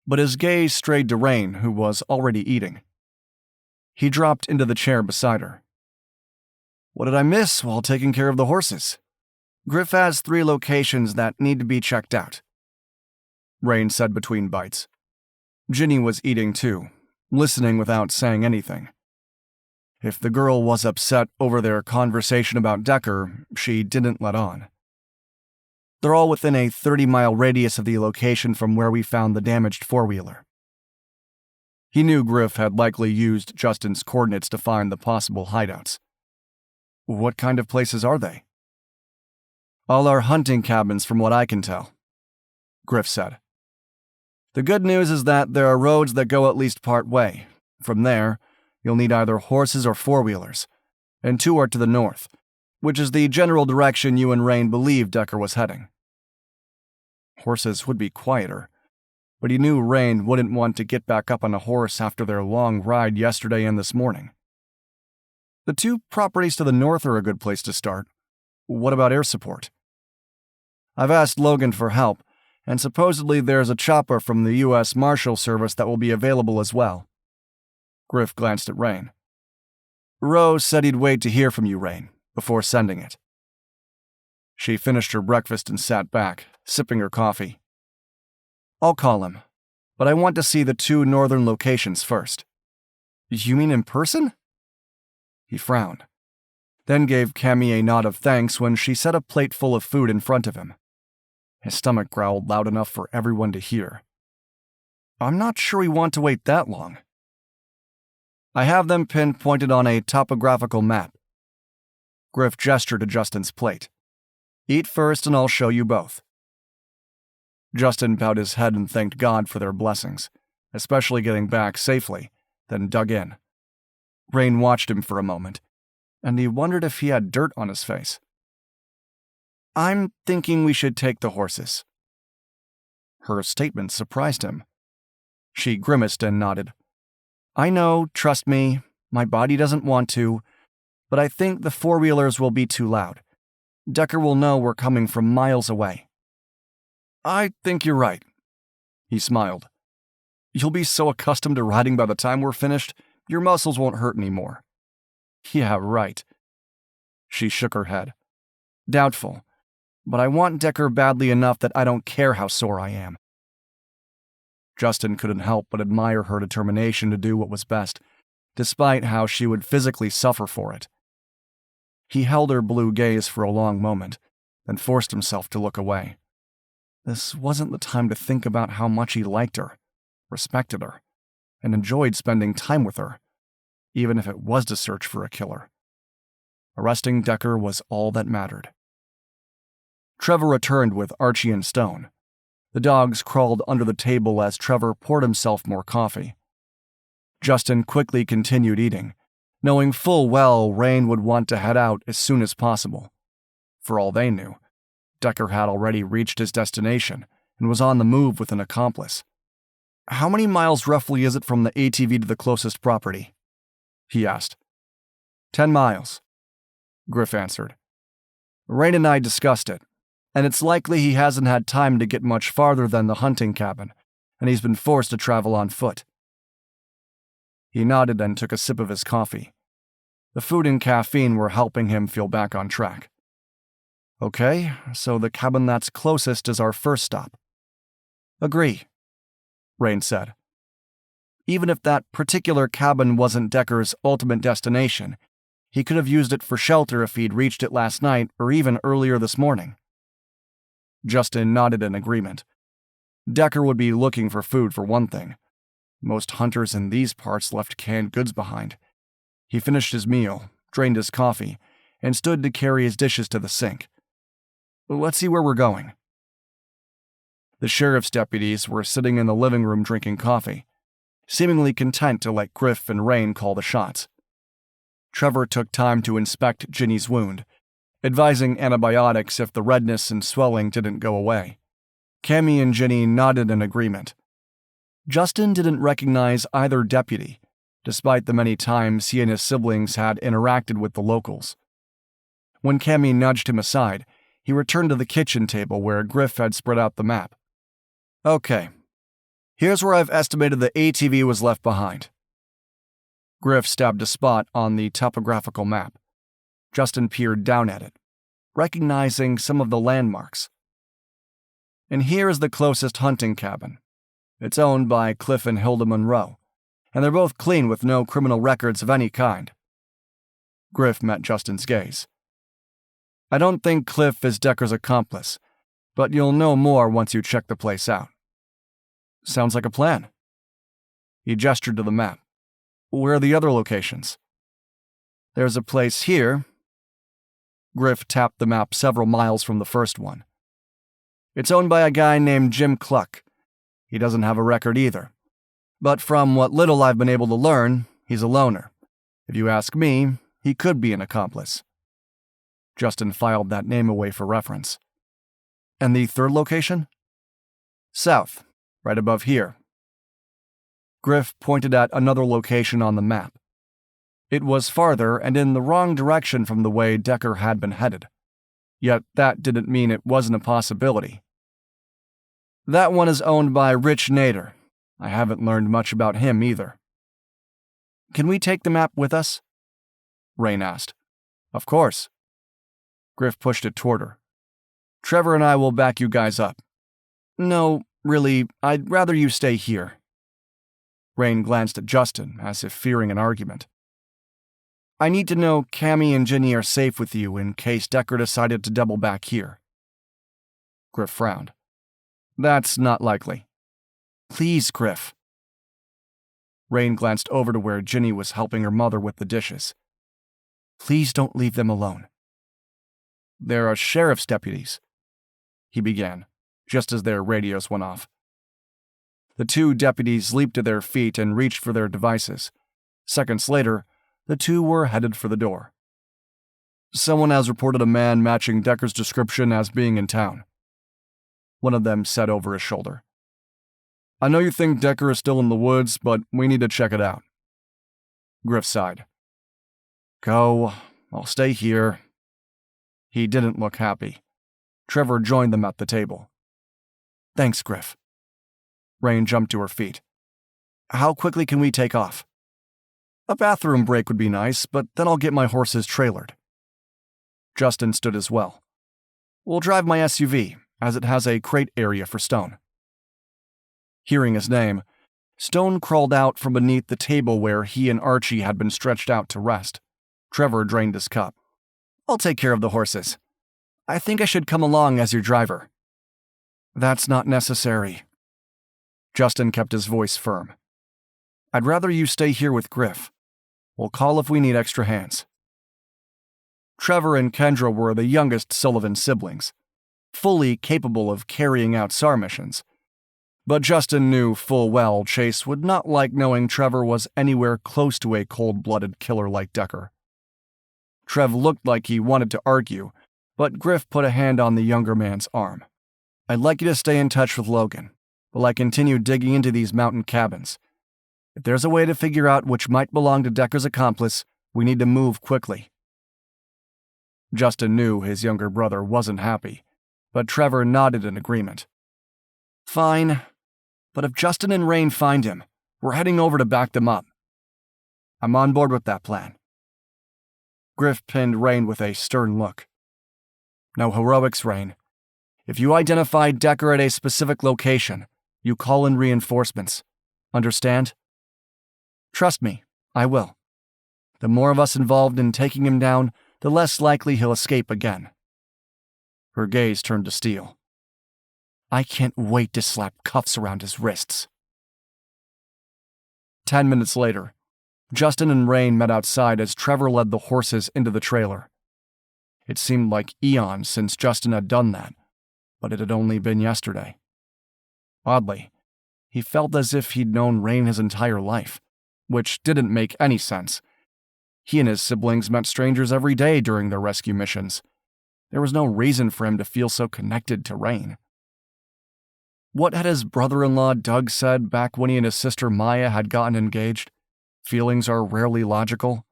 but his gaze strayed to Raine, who was already eating. He dropped into the chair beside her. What did I miss while taking care of the horses? Griff has 3 locations that need to be checked out, Raine said between bites. Ginny was eating too, listening without saying anything. If the girl was upset over their conversation about Decker, she didn't let on. They're all within a 30-mile radius of the location from where we found the damaged four-wheeler. He knew Griff had likely used Justin's coordinates to find the possible hideouts. What kind of places are they? All our hunting cabins from what I can tell, Griff said. The good news is that there are roads that go at least part way. From there, you'll need either horses or four-wheelers, and 2 are to the north, which is the general direction you and Raine believed Decker was heading. Horses would be quieter, but he knew Raine wouldn't want to get back up on a horse after their long ride yesterday and this morning. The 2 properties to the north are a good place to start. What about air support? I've asked Logan for help, and supposedly there's a chopper from the U.S. Marshal Service that will be available as well. Griff glanced at Raine. Rose said he'd wait to hear from you, Raine, before sending it. She finished her breakfast and sat back, sipping her coffee. I'll call him, but I want to see the 2 northern locations first. You mean in person? He frowned, then gave Cammy a nod of thanks when she set a plate full of food in front of him. His stomach growled loud enough for everyone to hear. I'm not sure we want to wait that long. I have them pinpointed on a topographical map. Griff gestured to Justin's plate. Eat first and I'll show you both. Justin bowed his head and thanked God for their blessings, especially getting back safely, then dug in. Raine watched him for a moment, and he wondered if he had dirt on his face. I'm thinking we should take the horses. Her statement surprised him. She grimaced and nodded. I know, trust me, my body doesn't want to, but I think the four-wheelers will be too loud. Decker will know we're coming from miles away. I think you're right. He smiled. You'll be so accustomed to riding by the time we're finished, your muscles won't hurt anymore. Yeah, right. She shook her head. Doubtful, but I want Decker badly enough that I don't care how sore I am. Justin couldn't help but admire her determination to do what was best, despite how she would physically suffer for it. He held her blue gaze for a long moment, then forced himself to look away. This wasn't the time to think about how much he liked her, respected her, and enjoyed spending time with her, even if it was to search for a killer. Arresting Decker was all that mattered. Trevor returned with Archie and Stone. The dogs crawled under the table as Trevor poured himself more coffee. Justin quickly continued eating, knowing full well Raine would want to head out as soon as possible. For all they knew, Decker had already reached his destination and was on the move with an accomplice. How many miles roughly is it from the ATV to the closest property? He asked. 10 miles, Griff answered. Raine and I discussed it, and it's likely he hasn't had time to get much farther than the hunting cabin, and he's been forced to travel on foot. He nodded and took a sip of his coffee. The food and caffeine were helping him feel back on track. Okay, so the cabin that's closest is our first stop. Agree, Raine said. Even if that particular cabin wasn't Decker's ultimate destination, he could have used it for shelter if he'd reached it last night or even earlier this morning. Justin nodded in agreement. Decker would be looking for food for one thing. Most hunters in these parts left canned goods behind. He finished his meal, drained his coffee, and stood to carry his dishes to the sink. Let's see where we're going. The sheriff's deputies were sitting in the living room drinking coffee, seemingly content to let Griff and Raine call the shots. Trevor took time to inspect Ginny's wound, advising antibiotics if the redness and swelling didn't go away. Cammy and Ginny nodded in agreement. Justin didn't recognize either deputy, despite the many times he and his siblings had interacted with the locals. When Cammy nudged him aside, he returned to the kitchen table where Griff had spread out the map. Okay, here's where I've estimated the ATV was left behind. Griff stabbed a spot on the topographical map. Justin peered down at it, recognizing some of the landmarks. And here is the closest hunting cabin. It's owned by Cliff and Hilda Monroe, and they're both clean with no criminal records of any kind. Griff met Justin's gaze. I don't think Cliff is Decker's accomplice, but you'll know more once you check the place out. Sounds like a plan. He gestured to the map. Where are the other locations? There's a place here. Griff tapped the map several miles from the first one. It's owned by a guy named Jim Cluck. He doesn't have a record either. But from what little I've been able to learn, he's a loner. If you ask me, he could be an accomplice. Justin filed that name away for reference. And the third location? South, right above here. Griff pointed at another location on the map. It was farther and in the wrong direction from the way Decker had been headed. Yet that didn't mean it wasn't a possibility. That one is owned by Rich Nader. I haven't learned much about him either. Can we take the map with us? Raine asked. Of course. Griff pushed it toward her. Trevor and I will back you guys up. No, really, I'd rather you stay here. Raine glanced at Justin, as if fearing an argument. I need to know Cammy and Ginny are safe with you in case Decker decided to double back here. Griff frowned. That's not likely. Please, Griff. Raine glanced over to where Ginny was helping her mother with the dishes. Please don't leave them alone. There are sheriff's deputies, he began, just as their radios went off. The two deputies leaped to their feet and reached for their devices. Seconds later, the two were headed for the door. Someone has reported a man matching Decker's description as being in town, one of them said over his shoulder. I know you think Decker is still in the woods, but we need to check it out. Griff sighed. Go, I'll stay here. He didn't look happy. Trevor joined them at the table. Thanks, Griff. Raine jumped to her feet. How quickly can we take off? A bathroom break would be nice, but then I'll get my horses trailered. Justin stood as well. We'll drive my SUV, as it has a crate area for Stone. Hearing his name, Stone crawled out from beneath the table where he and Archie had been stretched out to rest. Trevor drained his cup. I'll take care of the horses. I think I should come along as your driver. That's not necessary. Justin kept his voice firm. I'd rather you stay here with Griff. We'll call if we need extra hands. Trevor and Kendra were the youngest Sullivan siblings, fully capable of carrying out SAR missions. But Justin knew full well Chase would not like knowing Trevor was anywhere close to a cold-blooded killer like Decker. Trev looked like he wanted to argue, but Griff put a hand on the younger man's arm. I'd like you to stay in touch with Logan, while I continue digging into these mountain cabins. If there's a way to figure out which might belong to Decker's accomplice, we need to move quickly. Justin knew his younger brother wasn't happy, but Trevor nodded in agreement. Fine, but if Justin and Raine find him, we're heading over to back them up. I'm on board with that plan. Griff pinned Raine with a stern look. No heroics, Raine. If you identify Decker at a specific location, you call in reinforcements. Understand? Trust me, I will. The more of us involved in taking him down, the less likely he'll escape again. Her gaze turned to steel. I can't wait to slap cuffs around his wrists. 10 minutes later, Justin and Raine met outside as Trevor led the horses into the trailer. It seemed like eons since Justin had done that, but it had only been yesterday. Oddly, he felt as if he'd known Raine his entire life, which didn't make any sense. He and his siblings met strangers every day during their rescue missions. There was no reason for him to feel so connected to Raine. What had his brother-in-law Doug said back when he and his sister Maya had gotten engaged? Feelings are rarely logical.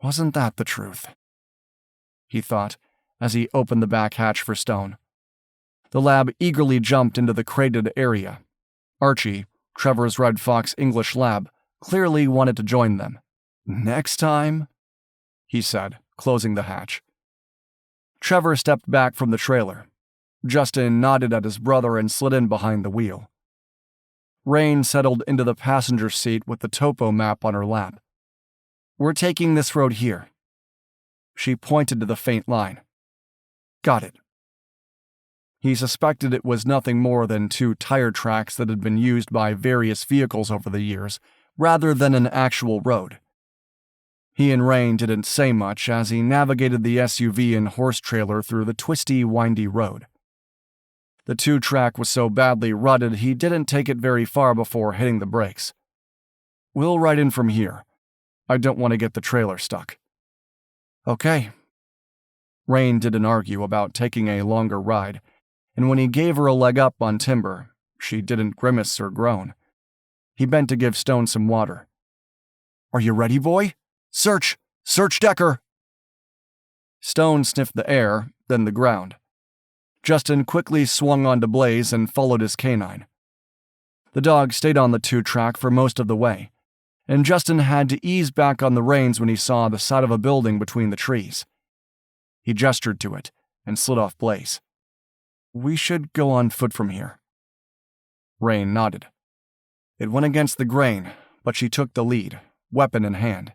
Wasn't that the truth? He thought, as he opened the back hatch for Stone. The lab eagerly jumped into the crated area. Archie, Trevor's Red Fox English lab, clearly wanted to join them. Next time, he said, closing the hatch. Trevor stepped back from the trailer. Justin nodded at his brother and slid in behind the wheel. Raine settled into the passenger seat with the topo map on her lap. We're taking this road here. She pointed to the faint line. Got it. He suspected it was nothing more than 2 tire tracks that had been used by various vehicles over the years, rather than an actual road. He and Raine didn't say much as he navigated the SUV and horse trailer through the twisty, windy road. The 2-track was so badly rutted he didn't take it very far before hitting the brakes. We'll ride in from here. I don't want to get the trailer stuck. Okay. Raine didn't argue about taking a longer ride, and when he gave her a leg up on timber, she didn't grimace or groan. He bent to give Stone some water. Are you ready, boy? Search! Search Decker! Stone sniffed the air, then the ground. Justin quickly swung onto Blaze and followed his canine. The dog stayed on the 2-track for most of the way, and Justin had to ease back on the reins when he saw the side of a building between the trees. He gestured to it and slid off Blaze. We should go on foot from here. Raine nodded. It went against the grain, but she took the lead, weapon in hand.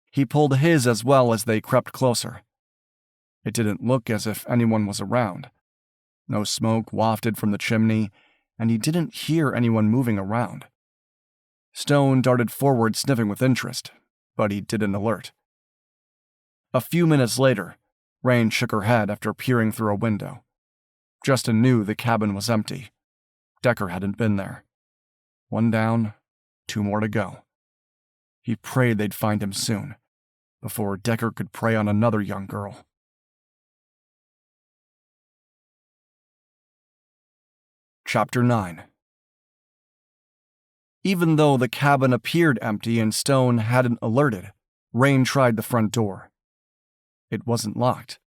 He pulled his as well as they crept closer. It didn't look as if anyone was around. No smoke wafted from the chimney, and he didn't hear anyone moving around. Stone darted forward, sniffing with interest, but he didn't alert. A few minutes later, Raine shook her head after peering through a window. Justin knew the cabin was empty. Decker hadn't been there. One down, 2 more to go. He prayed they'd find him soon, before Decker could prey on another young girl. Chapter 9. Even though the cabin appeared empty and Stone hadn't alerted, Raine tried the front door. It wasn't locked.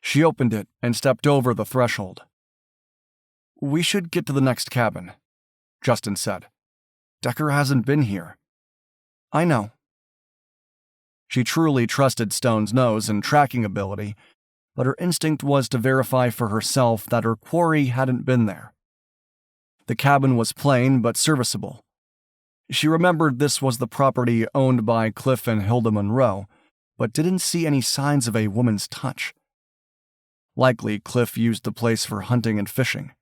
She opened it and stepped over the threshold. "We should get to the next cabin," Justin said. "Decker hasn't been here." "I know." She truly trusted Stone's nose and tracking ability, but her instinct was to verify for herself that her quarry hadn't been there. The cabin was plain but serviceable. She remembered this was the property owned by Cliff and Hilda Monroe, but didn't see any signs of a woman's touch. Likely, Cliff used the place for hunting and fishing.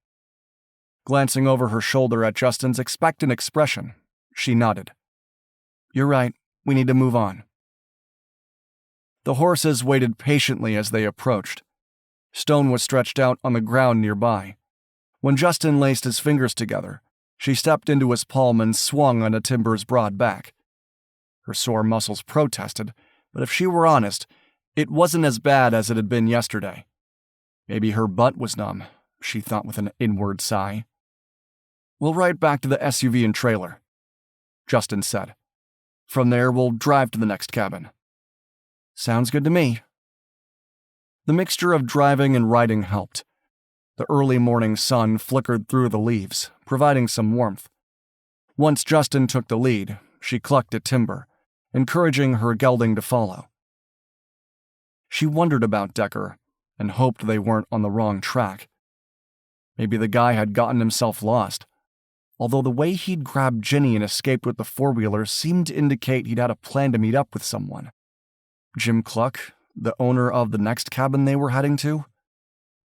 Glancing over her shoulder at Justin's expectant expression, she nodded. "You're right, we need to move on." The horses waited patiently as they approached. Stone was stretched out on the ground nearby. When Justin laced his fingers together, she stepped into his palm and swung on a Timber's broad back. Her sore muscles protested, but if she were honest, it wasn't as bad as it had been yesterday. Maybe her butt was numb, she thought with an inward sigh. "We'll ride back to the SUV and trailer," Justin said. "From there, we'll drive to the next cabin." "Sounds good to me." The mixture of driving and riding helped. The early morning sun flickered through the leaves, providing some warmth. Once Justin took the lead, she clucked at Timber, encouraging her gelding to follow. She wondered about Decker and hoped they weren't on the wrong track. Maybe the guy had gotten himself lost, although the way he'd grabbed Ginny and escaped with the four-wheeler seemed to indicate he'd had a plan to meet up with someone. Jim Cluck, the owner of the next cabin they were heading to?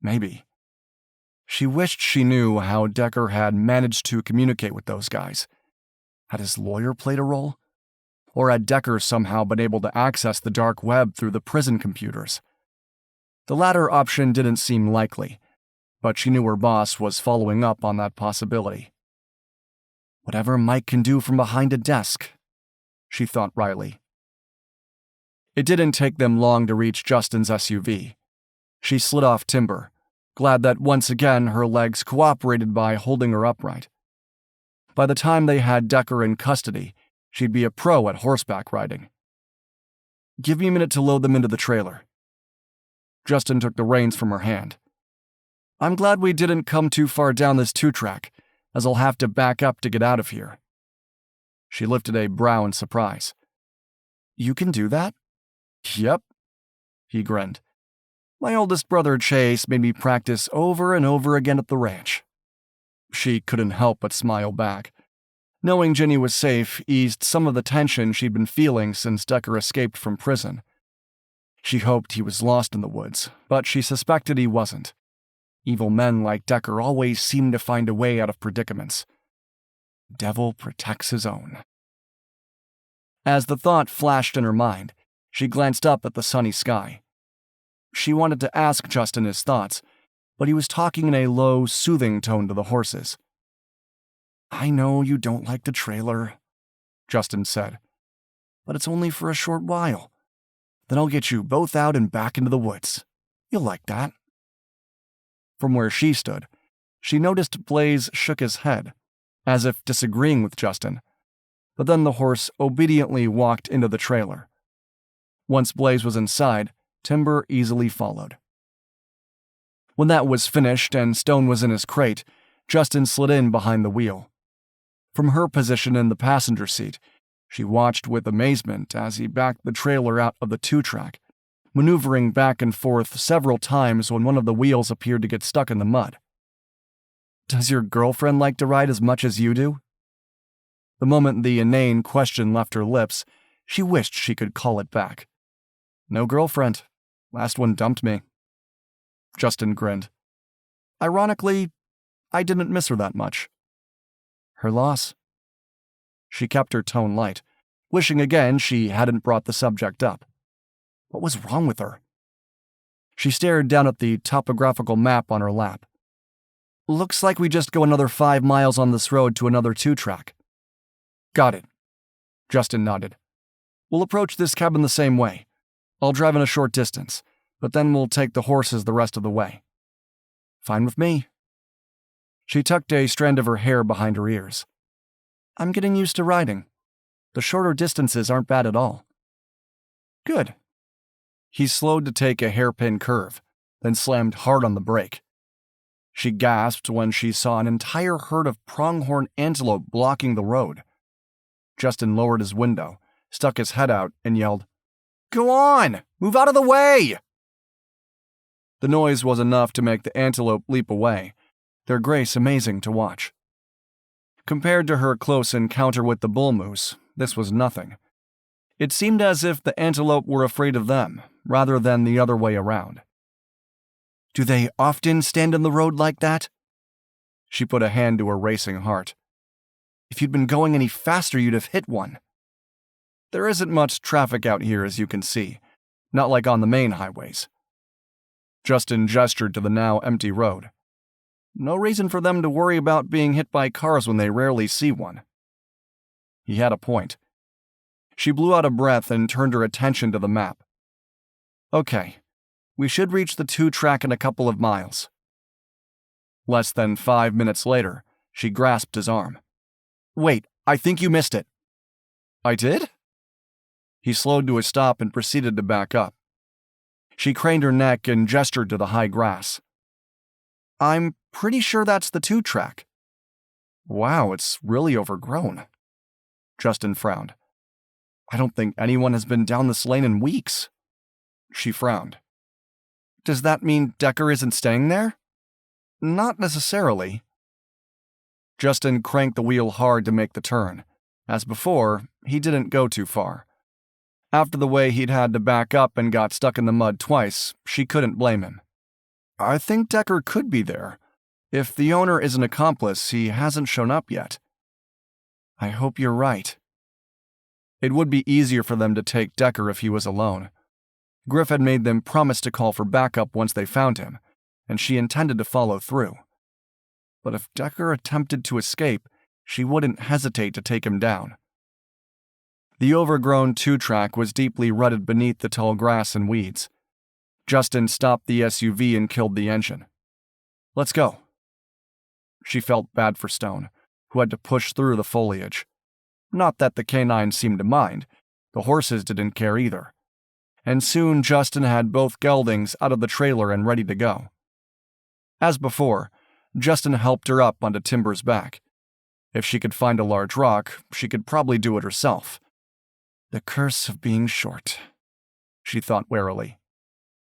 Maybe. She wished she knew how Decker had managed to communicate with those guys. Had his lawyer played a role? Or had Decker somehow been able to access the dark web through the prison computers? The latter option didn't seem likely, but she knew her boss was following up on that possibility. Whatever Mike can do from behind a desk, she thought wryly. It didn't take them long to reach Justin's SUV. She slid off Timber, glad that once again her legs cooperated by holding her upright. By the time they had Decker in custody, she'd be a pro at horseback riding. "Give me a minute to load them into the trailer." Justin took the reins from her hand. "I'm glad we didn't come too far down this 2-track, as I'll have to back up to get out of here." She lifted a brow in surprise. "You can do that?" "Yep," he grinned. "My oldest brother Chase made me practice over and over again at the ranch." She couldn't help but smile back. Knowing Ginny was safe eased some of the tension she'd been feeling since Decker escaped from prison. She hoped he was lost in the woods, but she suspected he wasn't. Evil men like Decker always seemed to find a way out of predicaments. Devil protects his own. As the thought flashed in her mind, she glanced up at the sunny sky. She wanted to ask Justin his thoughts, but he was talking in a low, soothing tone to the horses. "I know you don't like the trailer," Justin said, "but it's only for a short while. Then I'll get you both out and back into the woods. You'll like that." From where she stood, she noticed Blaze shook his head, as if disagreeing with Justin, but then the horse obediently walked into the trailer. Once Blaze was inside, Timber easily followed. When that was finished and Stone was in his crate, Justin slid in behind the wheel. From her position in the passenger seat, she watched with amazement as he backed the trailer out of the 2-track, maneuvering back and forth several times when one of the wheels appeared to get stuck in the mud. "Does your girlfriend like to ride as much as you do?" The moment the inane question left her lips, she wished she could call it back. No girlfriend. Last one dumped me. Justin grinned. Ironically, I didn't miss her that much. Her loss. She kept her tone light, wishing again she hadn't brought the subject up. What was wrong with her? She stared down at the topographical map on her lap. Looks like we just go another 5 miles on this road to another 2-track. Got it. Justin nodded. We'll approach this cabin the same way. I'll drive in a short distance, but then we'll take the horses the rest of the way. Fine with me. She tucked a strand of her hair behind her ears. I'm getting used to riding. The shorter distances aren't bad at all. Good. He slowed to take a hairpin curve, then slammed hard on the brake. She gasped when she saw an entire herd of pronghorn antelope blocking the road. Justin lowered his window, stuck his head out, and yelled, Go on! Move out of the way! The noise was enough to make the antelope leap away, their grace amazing to watch. Compared to her close encounter with the bull moose, this was nothing. It seemed as if the antelope were afraid of them, rather than the other way around. Do they often stand in the road like that? She put a hand to her racing heart. If you'd been going any faster, you'd have hit one. There isn't much traffic out here, as you can see, not like on the main highways. Justin gestured to the now empty road. No reason for them to worry about being hit by cars when they rarely see one. He had a point. She blew out a breath and turned her attention to the map. Okay, we should reach the 2-track in a couple of miles. Less than 5 minutes later, she grasped his arm. Wait, I think you missed it. I did? He slowed to a stop and proceeded to back up. She craned her neck and gestured to the high grass. I'm pretty sure that's the 2-track. Wow, it's really overgrown. Justin frowned. I don't think anyone has been down this lane in weeks. She frowned. Does that mean Decker isn't staying there? Not necessarily. Justin cranked the wheel hard to make the turn. As before, he didn't go too far. After the way he'd had to back up and got stuck in the mud twice, she couldn't blame him. I think Decker could be there. If the owner is an accomplice, he hasn't shown up yet. I hope you're right. It would be easier for them to take Decker if he was alone. Griff had made them promise to call for backup once they found him, and she intended to follow through. But if Decker attempted to escape, she wouldn't hesitate to take him down. The overgrown 2-track was deeply rutted beneath the tall grass and weeds. Justin stopped the SUV and killed the engine. Let's go. She felt bad for Stone, who had to push through the foliage. Not that the canine seemed to mind. The horses didn't care either. And soon Justin had both geldings out of the trailer and ready to go. As before, Justin helped her up onto Timber's back. If she could find a large rock, she could probably do it herself. The curse of being short, she thought warily.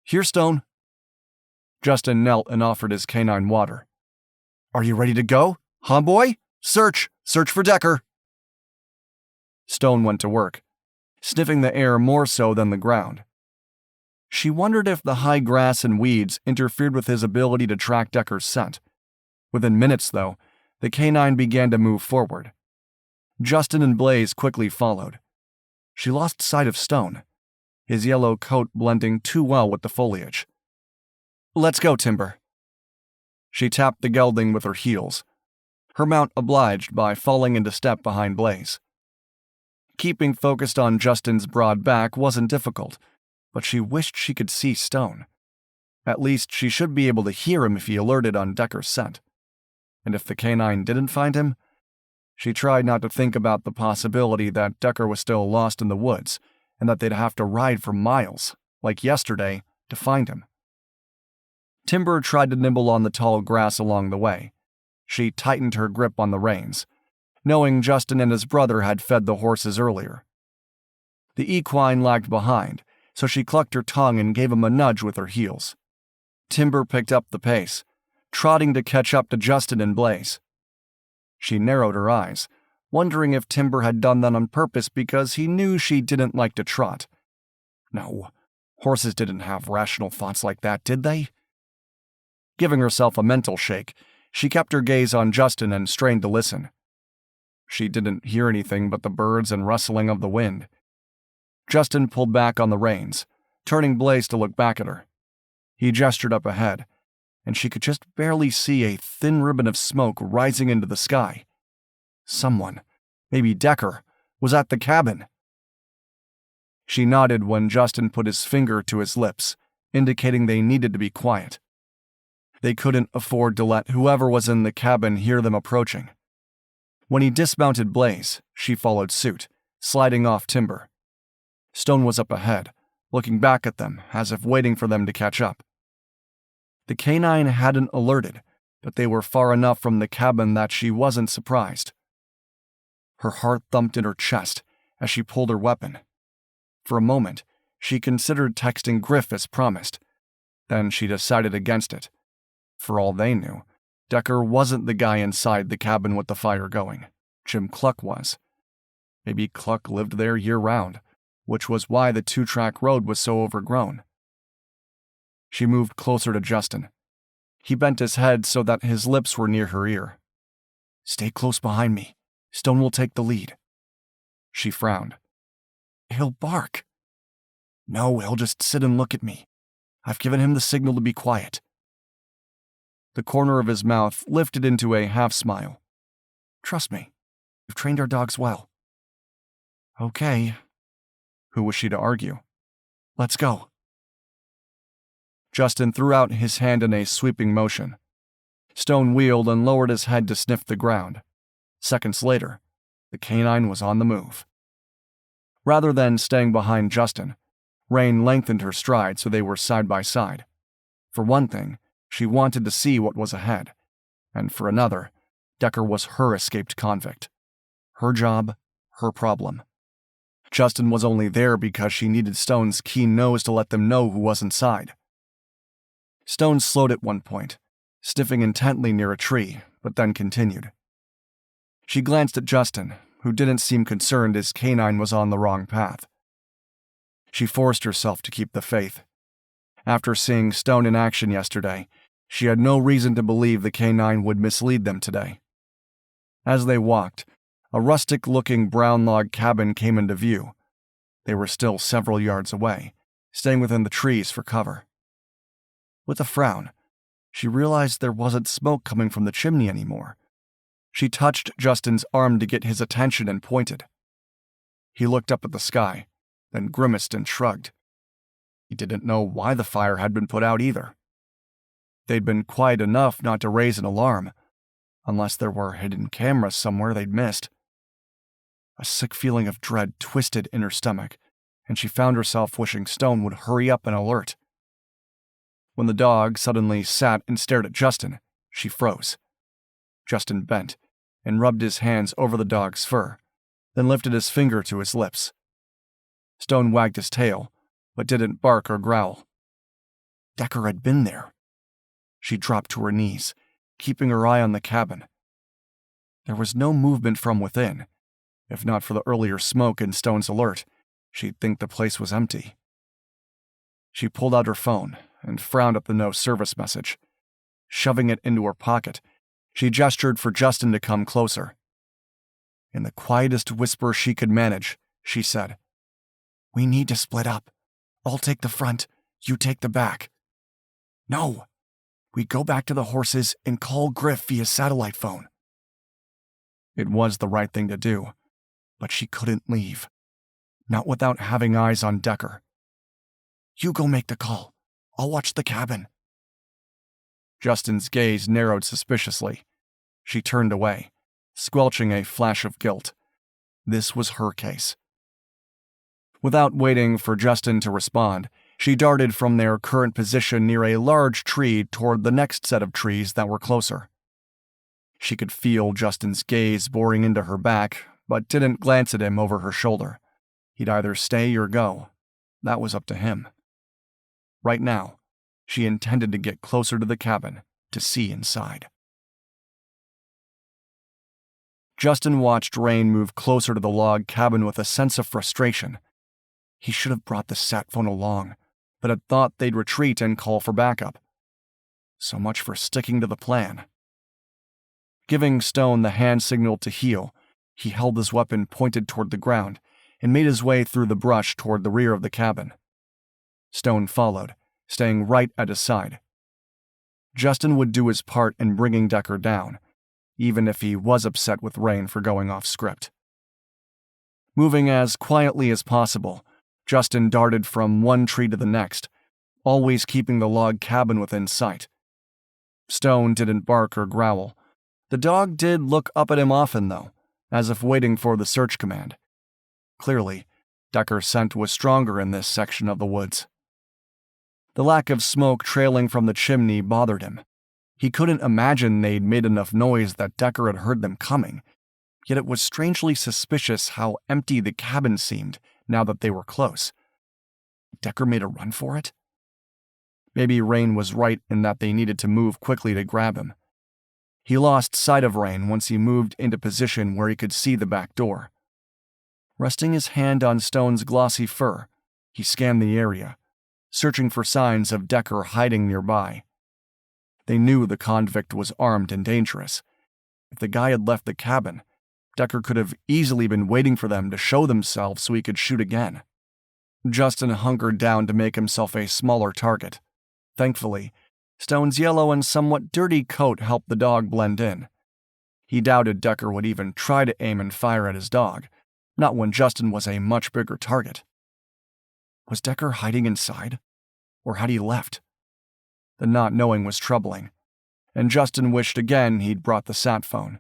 Here, Stone. Justin knelt and offered his canine water. Are you ready to go? Huh, boy? Search for Decker. Stone went to work, sniffing the air more so than the ground. She wondered if the high grass and weeds interfered with his ability to track Decker's scent. Within minutes, though, the canine began to move forward. Justin and Blaze quickly followed. She lost sight of Stone, his yellow coat blending too well with the foliage. Let's go, Timber. She tapped the gelding with her heels. Her mount obliged by falling into step behind Blaze. Keeping focused on Justin's broad back wasn't difficult, but she wished she could see Stone. At least she should be able to hear him if he alerted on Decker's scent. And if the canine didn't find him, she tried not to think about the possibility that Decker was still lost in the woods and that they'd have to ride for miles, like yesterday, to find him. Timber tried to nibble on the tall grass along the way. She tightened her grip on the reins, knowing Justin and his brother had fed the horses earlier. The equine lagged behind, so she clucked her tongue and gave him a nudge with her heels. Timber picked up the pace, trotting to catch up to Justin and Blaze. She narrowed her eyes, wondering if Timber had done that on purpose because he knew she didn't like to trot. No, horses didn't have rational thoughts like that, did they? Giving herself a mental shake, she kept her gaze on Justin and strained to listen. She didn't hear anything but the birds and rustling of the wind. Justin pulled back on the reins, turning Blaze to look back at her. He gestured up ahead, and she could just barely see a thin ribbon of smoke rising into the sky. Someone, maybe Decker, was at the cabin. She nodded when Justin put his finger to his lips, indicating they needed to be quiet. They couldn't afford to let whoever was in the cabin hear them approaching. When he dismounted Blaze, she followed suit, sliding off Timber. Stone was up ahead, looking back at them as if waiting for them to catch up. The canine hadn't alerted, but they were far enough from the cabin that she wasn't surprised. Her heart thumped in her chest as she pulled her weapon. For a moment, she considered texting Griff as promised. Then she decided against it. For all they knew, Decker wasn't the guy inside the cabin with the fire going. Jim Cluck was. Maybe Cluck lived there year-round, which was why the 2-track road was so overgrown. She moved closer to Justin. He bent his head so that his lips were near her ear. "Stay close behind me. Stone will take the lead." She frowned. "He'll bark." "No, he'll just sit and look at me. I've given him the signal to be quiet." The corner of his mouth lifted into a half-smile. "Trust me. You've trained our dogs well." "Okay." Who was she to argue? "Let's go." Justin threw out his hand in a sweeping motion. Stone wheeled and lowered his head to sniff the ground. Seconds later, the canine was on the move. Rather than staying behind Justin, Raine lengthened her stride so they were side by side. For one thing, she wanted to see what was ahead, and for another, Decker was her escaped convict. Her job, her problem. Justin was only there because she needed Stone's keen nose to let them know who was inside. Stone slowed at one point, sniffing intently near a tree, but then continued. She glanced at Justin, who didn't seem concerned his canine was on the wrong path. She forced herself to keep the faith. After seeing Stone in action yesterday, she had no reason to believe the canine would mislead them today. As they walked, a rustic-looking brown log cabin came into view. They were still several yards away, staying within the trees for cover. With a frown, she realized there wasn't smoke coming from the chimney anymore. She touched Justin's arm to get his attention and pointed. He looked up at the sky, then grimaced and shrugged. He didn't know why the fire had been put out either. They'd been quiet enough not to raise an alarm, unless there were hidden cameras somewhere they'd missed. A sick feeling of dread twisted in her stomach, and she found herself wishing Stone would hurry up and alert. When the dog suddenly sat and stared at Justin, she froze. Justin bent and rubbed his hands over the dog's fur, then lifted his finger to his lips. Stone wagged his tail, but didn't bark or growl. Decker had been there. She dropped to her knees, keeping her eye on the cabin. There was no movement from within. If not for the earlier smoke and Stone's alert, she'd think the place was empty. She pulled out her phone and frowned at the no service message. Shoving it into her pocket, she gestured for Justin to come closer. In the quietest whisper she could manage, she said, "We need to split up. I'll take the front, you take the back." "No. We go back to the horses and call Griff via satellite phone." It was the right thing to do, but she couldn't leave. Not without having eyes on Decker. "You go make the call. I'll watch the cabin." Justin's gaze narrowed suspiciously. She turned away, squelching a flash of guilt. This was her case. Without waiting for Justin to respond, she darted from their current position near a large tree toward the next set of trees that were closer. She could feel Justin's gaze boring into her back, but didn't glance at him over her shoulder. He'd either stay or go. That was up to him. Right now, she intended to get closer to the cabin to see inside. Justin watched Raine move closer to the log cabin with a sense of frustration. He should have brought the sat phone along, but had thought they'd retreat and call for backup. So much for sticking to the plan. Giving Stone the hand signal to heel, he held his weapon pointed toward the ground and made his way through the brush toward the rear of the cabin. Stone followed, staying right at his side. Justin would do his part in bringing Decker down, even if he was upset with Raine for going off script. Moving as quietly as possible, Justin darted from one tree to the next, always keeping the log cabin within sight. Stone didn't bark or growl. The dog did look up at him often, though, as if waiting for the search command. Clearly, Decker's scent was stronger in this section of the woods. The lack of smoke trailing from the chimney bothered him. He couldn't imagine they'd made enough noise that Decker had heard them coming, yet it was strangely suspicious how empty the cabin seemed now that they were close. Decker made a run for it? Maybe Raine was right in that they needed to move quickly to grab him. He lost sight of Raine once he moved into position where he could see the back door. Resting his hand on Stone's glossy fur, he scanned the area, searching for signs of Decker hiding nearby. They knew the convict was armed and dangerous. If the guy had left the cabin, Decker could have easily been waiting for them to show themselves so he could shoot again. Justin hunkered down to make himself a smaller target. Thankfully, Stone's yellow and somewhat dirty coat helped the dog blend in. He doubted Decker would even try to aim and fire at his dog, not when Justin was a much bigger target. Was Decker hiding inside? Or had he left? The not knowing was troubling, and Justin wished again he'd brought the sat phone.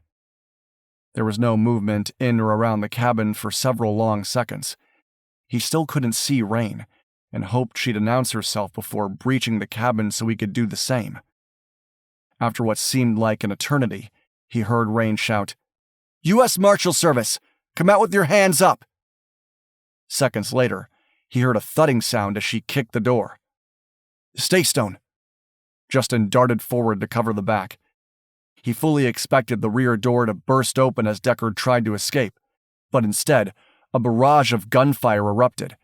There was no movement in or around the cabin for several long seconds. He still couldn't see Raine, and hoped she'd announce herself before breaching the cabin so he could do the same. After what seemed like an eternity, he heard Raine shout, "U.S. Marshal Service! Come out with your hands up!" Seconds later, he heard a thudding sound as she kicked the door. "Stay, Stone!" Justin darted forward to cover the back. He fully expected the rear door to burst open as Decker tried to escape, but instead, a barrage of gunfire erupted.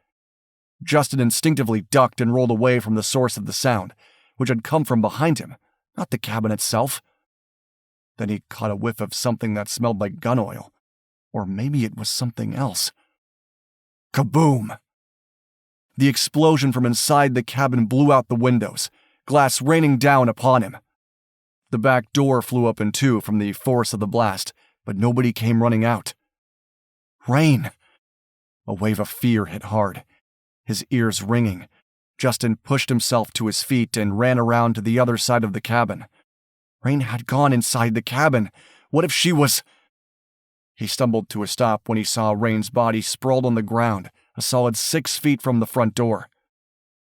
Justin instinctively ducked and rolled away from the source of the sound, which had come from behind him, not the cabin itself. Then he caught a whiff of something that smelled like gun oil. Or maybe it was something else. Kaboom! The explosion from inside the cabin blew out the windows, glass raining down upon him. The back door flew up in two from the force of the blast, but nobody came running out. Raine! A wave of fear hit hard. His ears ringing, Justin pushed himself to his feet and ran around to the other side of the cabin. Raine had gone inside the cabin. What if she was... He stumbled to a stop when he saw Raine's body sprawled on the ground, a solid 6 feet from the front door.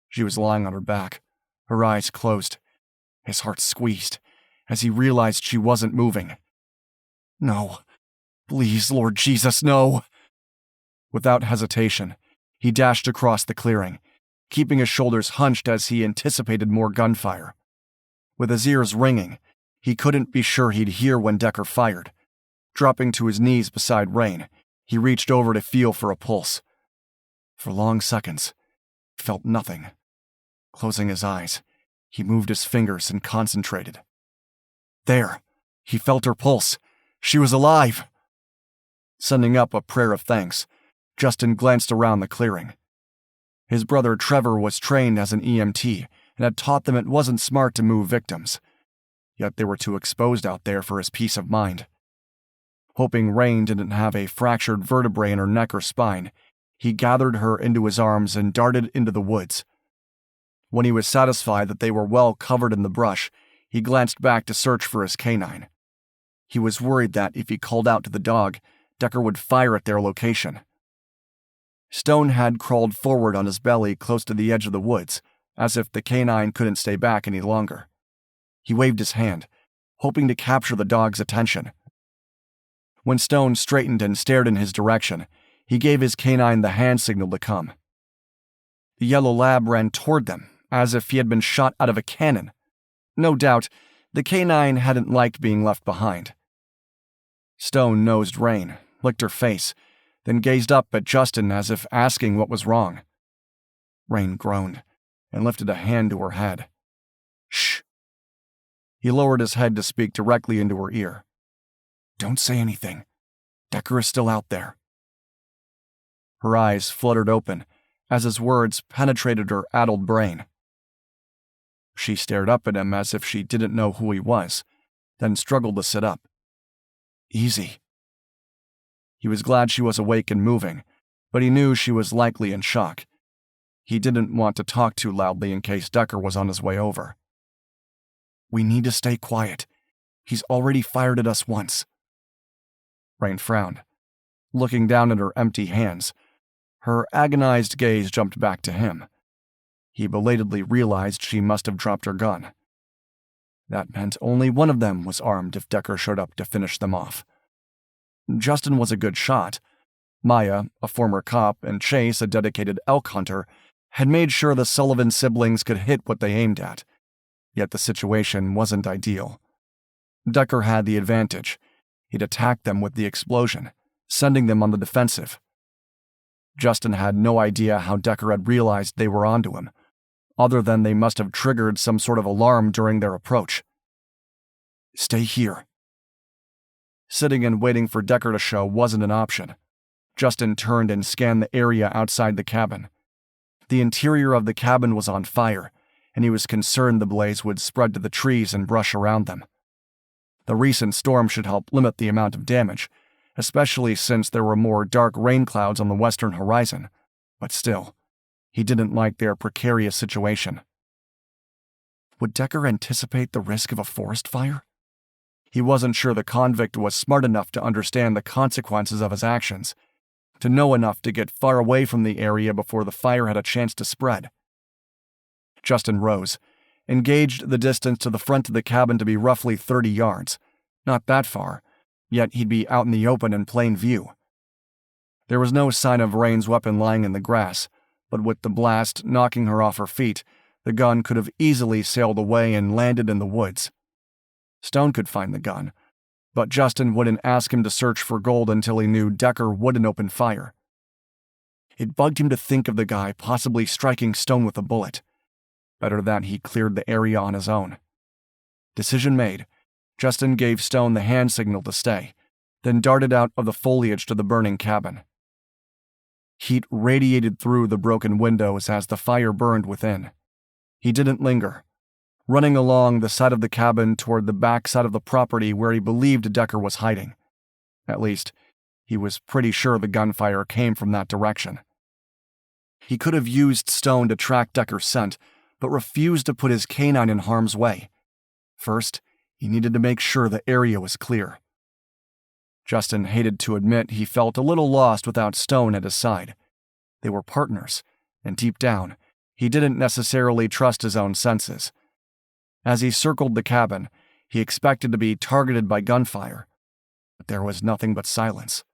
She was lying on her back, her eyes closed. His heart squeezed as he realized she wasn't moving. No. Please, Lord Jesus, no. Without hesitation, he dashed across the clearing, keeping his shoulders hunched as he anticipated more gunfire. With his ears ringing, he couldn't be sure he'd hear when Decker fired. Dropping to his knees beside Raine, he reached over to feel for a pulse. For long seconds, he felt nothing. Closing his eyes, he moved his fingers and concentrated. There, he felt her pulse. She was alive. Sending up a prayer of thanks, Justin glanced around the clearing. His brother Trevor was trained as an EMT and had taught them it wasn't smart to move victims. Yet they were too exposed out there for his peace of mind. Hoping Raine didn't have a fractured vertebrae in her neck or spine, he gathered her into his arms and darted into the woods. When he was satisfied that they were well covered in the brush, he glanced back to search for his canine. He was worried that if he called out to the dog, Decker would fire at their location. Stone had crawled forward on his belly close to the edge of the woods, as if the canine couldn't stay back any longer. He waved his hand, hoping to capture the dog's attention. When Stone straightened and stared in his direction, he gave his canine the hand signal to come. The yellow lab ran toward them, as if he had been shot out of a cannon. No doubt, the canine hadn't liked being left behind. Stone nosed Raine, licked her face, then gazed up at Justin as if asking what was wrong. Raine groaned and lifted a hand to her head. Shh. He lowered his head to speak directly into her ear. Don't say anything. Decker is still out there. Her eyes fluttered open as his words penetrated her addled brain. She stared up at him as if she didn't know who he was, then struggled to sit up. Easy. He was glad she was awake and moving, but he knew she was likely in shock. He didn't want to talk too loudly in case Decker was on his way over. We need to stay quiet. He's already fired at us once. Raine frowned, looking down at her empty hands. Her agonized gaze jumped back to him. He belatedly realized she must have dropped her gun. That meant only one of them was armed if Decker showed up to finish them off. Justin was a good shot. Maya, a former cop, and Chase, a dedicated elk hunter, had made sure the Sullivan siblings could hit what they aimed at. Yet the situation wasn't ideal. Decker had the advantage. He'd attacked them with the explosion, sending them on the defensive. Justin had no idea how Decker had realized they were onto him, other than they must have triggered some sort of alarm during their approach. Stay here. Sitting and waiting for Decker to show wasn't an option. Justin turned and scanned the area outside the cabin. The interior of the cabin was on fire, and he was concerned the blaze would spread to the trees and brush around them. The recent storm should help limit the amount of damage, especially since there were more dark rain clouds on the western horizon, but still, he didn't like their precarious situation. Would Decker anticipate the risk of a forest fire? He wasn't sure the convict was smart enough to understand the consequences of his actions, to know enough to get far away from the area before the fire had a chance to spread. Justin rose and gauged the distance to the front of the cabin to be roughly 30 yards. Not that far, yet he'd be out in the open in plain view. There was no sign of Raine's weapon lying in the grass, but with the blast knocking her off her feet, the gun could have easily sailed away and landed in the woods. Stone could find the gun, but Justin wouldn't ask him to search for gold until he knew Decker wouldn't open fire. It bugged him to think of the guy possibly striking Stone with a bullet. Better that he cleared the area on his own. Decision made, Justin gave Stone the hand signal to stay, then darted out of the foliage to the burning cabin. Heat radiated through the broken windows as the fire burned within. He didn't linger, running along the side of the cabin toward the back side of the property where he believed Decker was hiding. At least, he was pretty sure the gunfire came from that direction. He could have used Stone to track Decker's scent, but refused to put his canine in harm's way. First, he needed to make sure the area was clear. Justin hated to admit he felt a little lost without Stone at his side. They were partners, and deep down, he didn't necessarily trust his own senses. As he circled the cabin, he expected to be targeted by gunfire, but there was nothing but silence.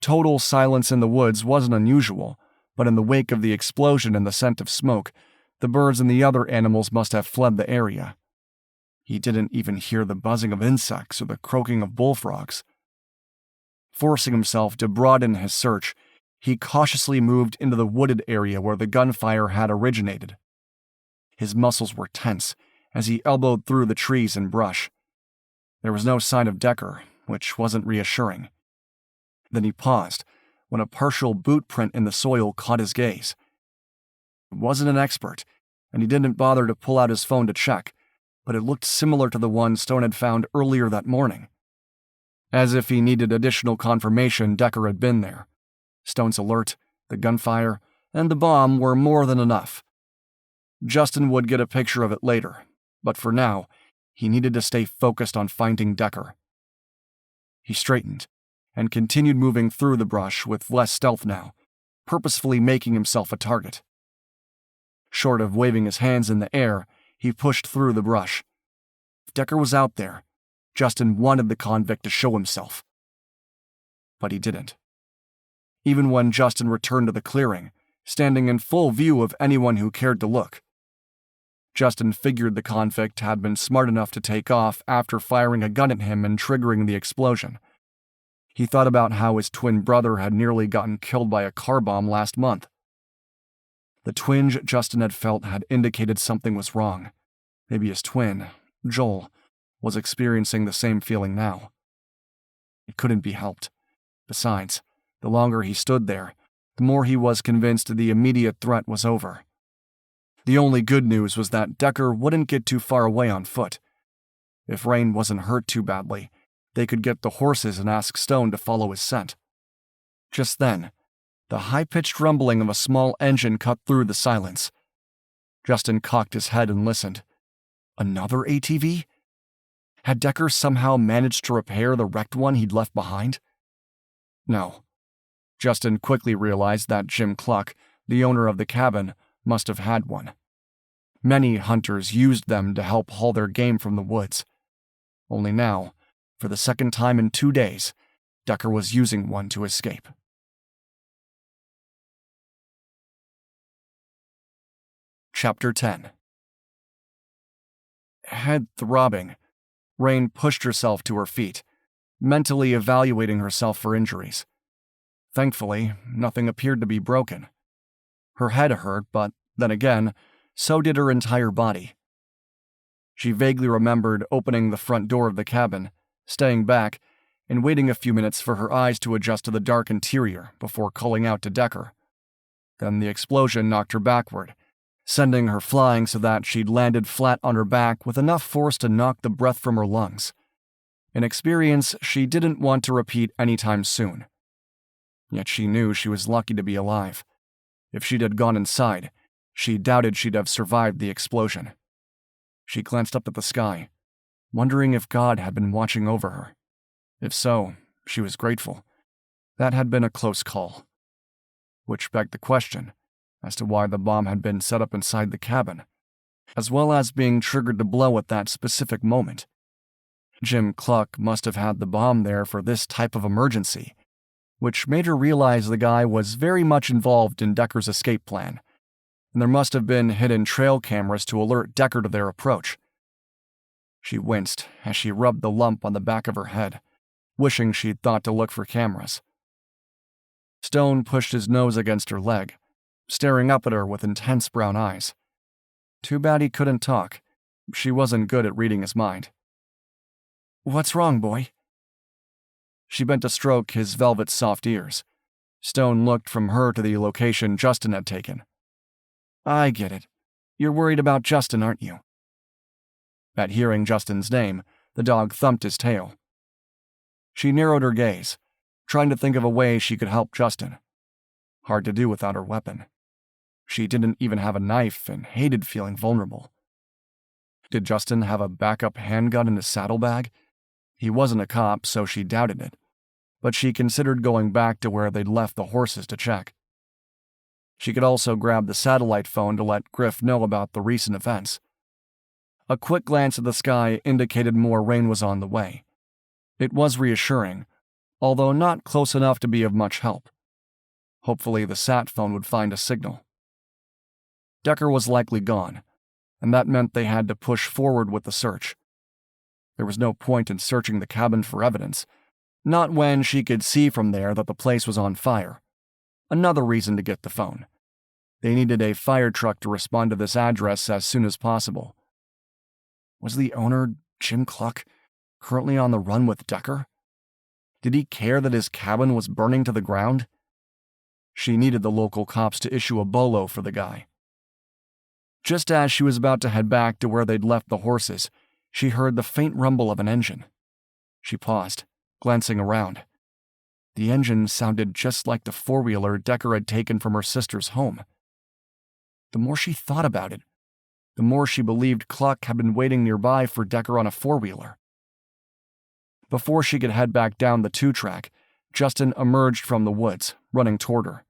Total silence in the woods wasn't unusual, but in the wake of the explosion and the scent of smoke, the birds and the other animals must have fled the area. He didn't even hear the buzzing of insects or the croaking of bullfrogs. Forcing himself to broaden his search, he cautiously moved into the wooded area where the gunfire had originated. His muscles were tense as he elbowed through the trees and brush. There was no sign of Decker, which wasn't reassuring. Then he paused when a partial boot print in the soil caught his gaze. He wasn't an expert, and he didn't bother to pull out his phone to check, but it looked similar to the one Stone had found earlier that morning. As if he needed additional confirmation Decker had been there. Stone's alert, the gunfire, and the bomb were more than enough. Justin would get a picture of it later, but for now, he needed to stay focused on finding Decker. He straightened and continued moving through the brush with less stealth now, purposefully making himself a target. Short of waving his hands in the air, he pushed through the brush. If Decker was out there, Justin wanted the convict to show himself. But he didn't. Even when Justin returned to the clearing, standing in full view of anyone who cared to look, Justin figured the convict had been smart enough to take off after firing a gun at him and triggering the explosion. He thought about how his twin brother had nearly gotten killed by a car bomb last month. The twinge Justin had felt had indicated something was wrong. Maybe his twin, Joel, was experiencing the same feeling now. It couldn't be helped. Besides, the longer he stood there, the more he was convinced the immediate threat was over. The only good news was that Decker wouldn't get too far away on foot. If Raine wasn't hurt too badly, they could get the horses and ask Stone to follow his scent. Just then, the high-pitched rumbling of a small engine cut through the silence. Justin cocked his head and listened. Another ATV? Had Decker somehow managed to repair the wrecked one he'd left behind? No. Justin quickly realized that Jim Cluck, the owner of the cabin, must have had one. Many hunters used them to help haul their game from the woods. Only now, for the second time in 2 days, Decker was using one to escape. Chapter 10. Head throbbing, Raine pushed herself to her feet, mentally evaluating herself for injuries. Thankfully, nothing appeared to be broken. Her head hurt, but then again, so did her entire body. She vaguely remembered opening the front door of the cabin, staying back, and waiting a few minutes for her eyes to adjust to the dark interior before calling out to Decker. Then the explosion knocked her backward, sending her flying so that she'd landed flat on her back with enough force to knock the breath from her lungs. An experience she didn't want to repeat anytime soon. Yet she knew she was lucky to be alive. If she'd had gone inside, she doubted she'd have survived the explosion. She glanced up at the sky, wondering if God had been watching over her. If so, she was grateful. That had been a close call. Which begged the question as to why the bomb had been set up inside the cabin, as well as being triggered to blow at that specific moment. Jim Cluck must have had the bomb there for this type of emergency, which made her realize the guy was very much involved in Decker's escape plan, and there must have been hidden trail cameras to alert Decker to their approach. She winced as she rubbed the lump on the back of her head, wishing she'd thought to look for cameras. Stone pushed his nose against her leg, staring up at her with intense brown eyes. Too bad he couldn't talk. She wasn't good at reading his mind. "What's wrong, boy?" She bent to stroke his velvet soft ears. Stone looked from her to the location Justin had taken. "I get it. You're worried about Justin, aren't you?" At hearing Justin's name, the dog thumped his tail. She narrowed her gaze, trying to think of a way she could help Justin. Hard to do without her weapon. She didn't even have a knife and hated feeling vulnerable. Did Justin have a backup handgun in his saddlebag? He wasn't a cop, so she doubted it, but she considered going back to where they'd left the horses to check. She could also grab the satellite phone to let Griff know about the recent events. A quick glance at the sky indicated more rain was on the way. It was reassuring, although not close enough to be of much help. Hopefully the sat phone would find a signal. Decker was likely gone, and that meant they had to push forward with the search. There was no point in searching the cabin for evidence, not when she could see from there that the place was on fire. Another reason to get the phone. They needed a fire truck to respond to this address as soon as possible. Was the owner, Jim Cluck, currently on the run with Decker? Did he care that his cabin was burning to the ground? She needed the local cops to issue a bolo for the guy. Just as she was about to head back to where they'd left the horses, she heard the faint rumble of an engine. She paused, glancing around. The engine sounded just like the four-wheeler Decker had taken from her sister's home. The more she thought about it, the more she believed Cluck had been waiting nearby for Decker on a four-wheeler. Before she could head back down the two-track, Justin emerged from the woods, running toward her.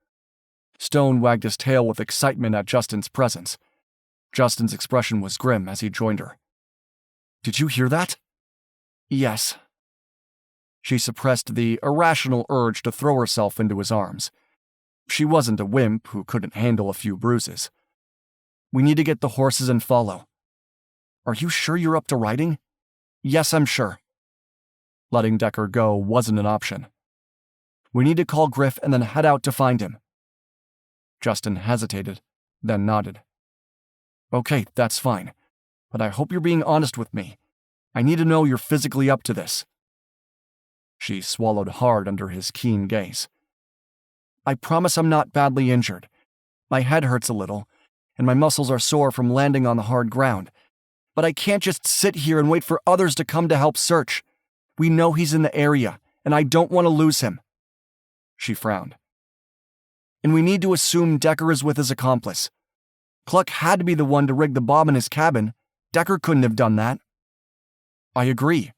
Stone wagged his tail with excitement at Justin's presence. Justin's expression was grim as he joined her. "Did you hear that?" "Yes." She suppressed the irrational urge to throw herself into his arms. She wasn't a wimp who couldn't handle a few bruises. "We need to get the horses and follow. Are you sure you're up to riding? Yes, I'm sure. Letting Decker go wasn't an option. We need to call Griff and then head out to find him. Justin hesitated, then nodded. Okay, that's fine, but I hope you're being honest with me. I need to know you're physically up to this. She swallowed hard under his keen gaze. I promise I'm not badly injured. My head hurts a little, and my muscles are sore from landing on the hard ground. But I can't just sit here and wait for others to come to help search. We know he's in the area, and I don't want to lose him. She frowned. And we need to assume Decker is with his accomplice. Cluck had to be the one to rig the bomb in his cabin. Decker couldn't have done that. I agree.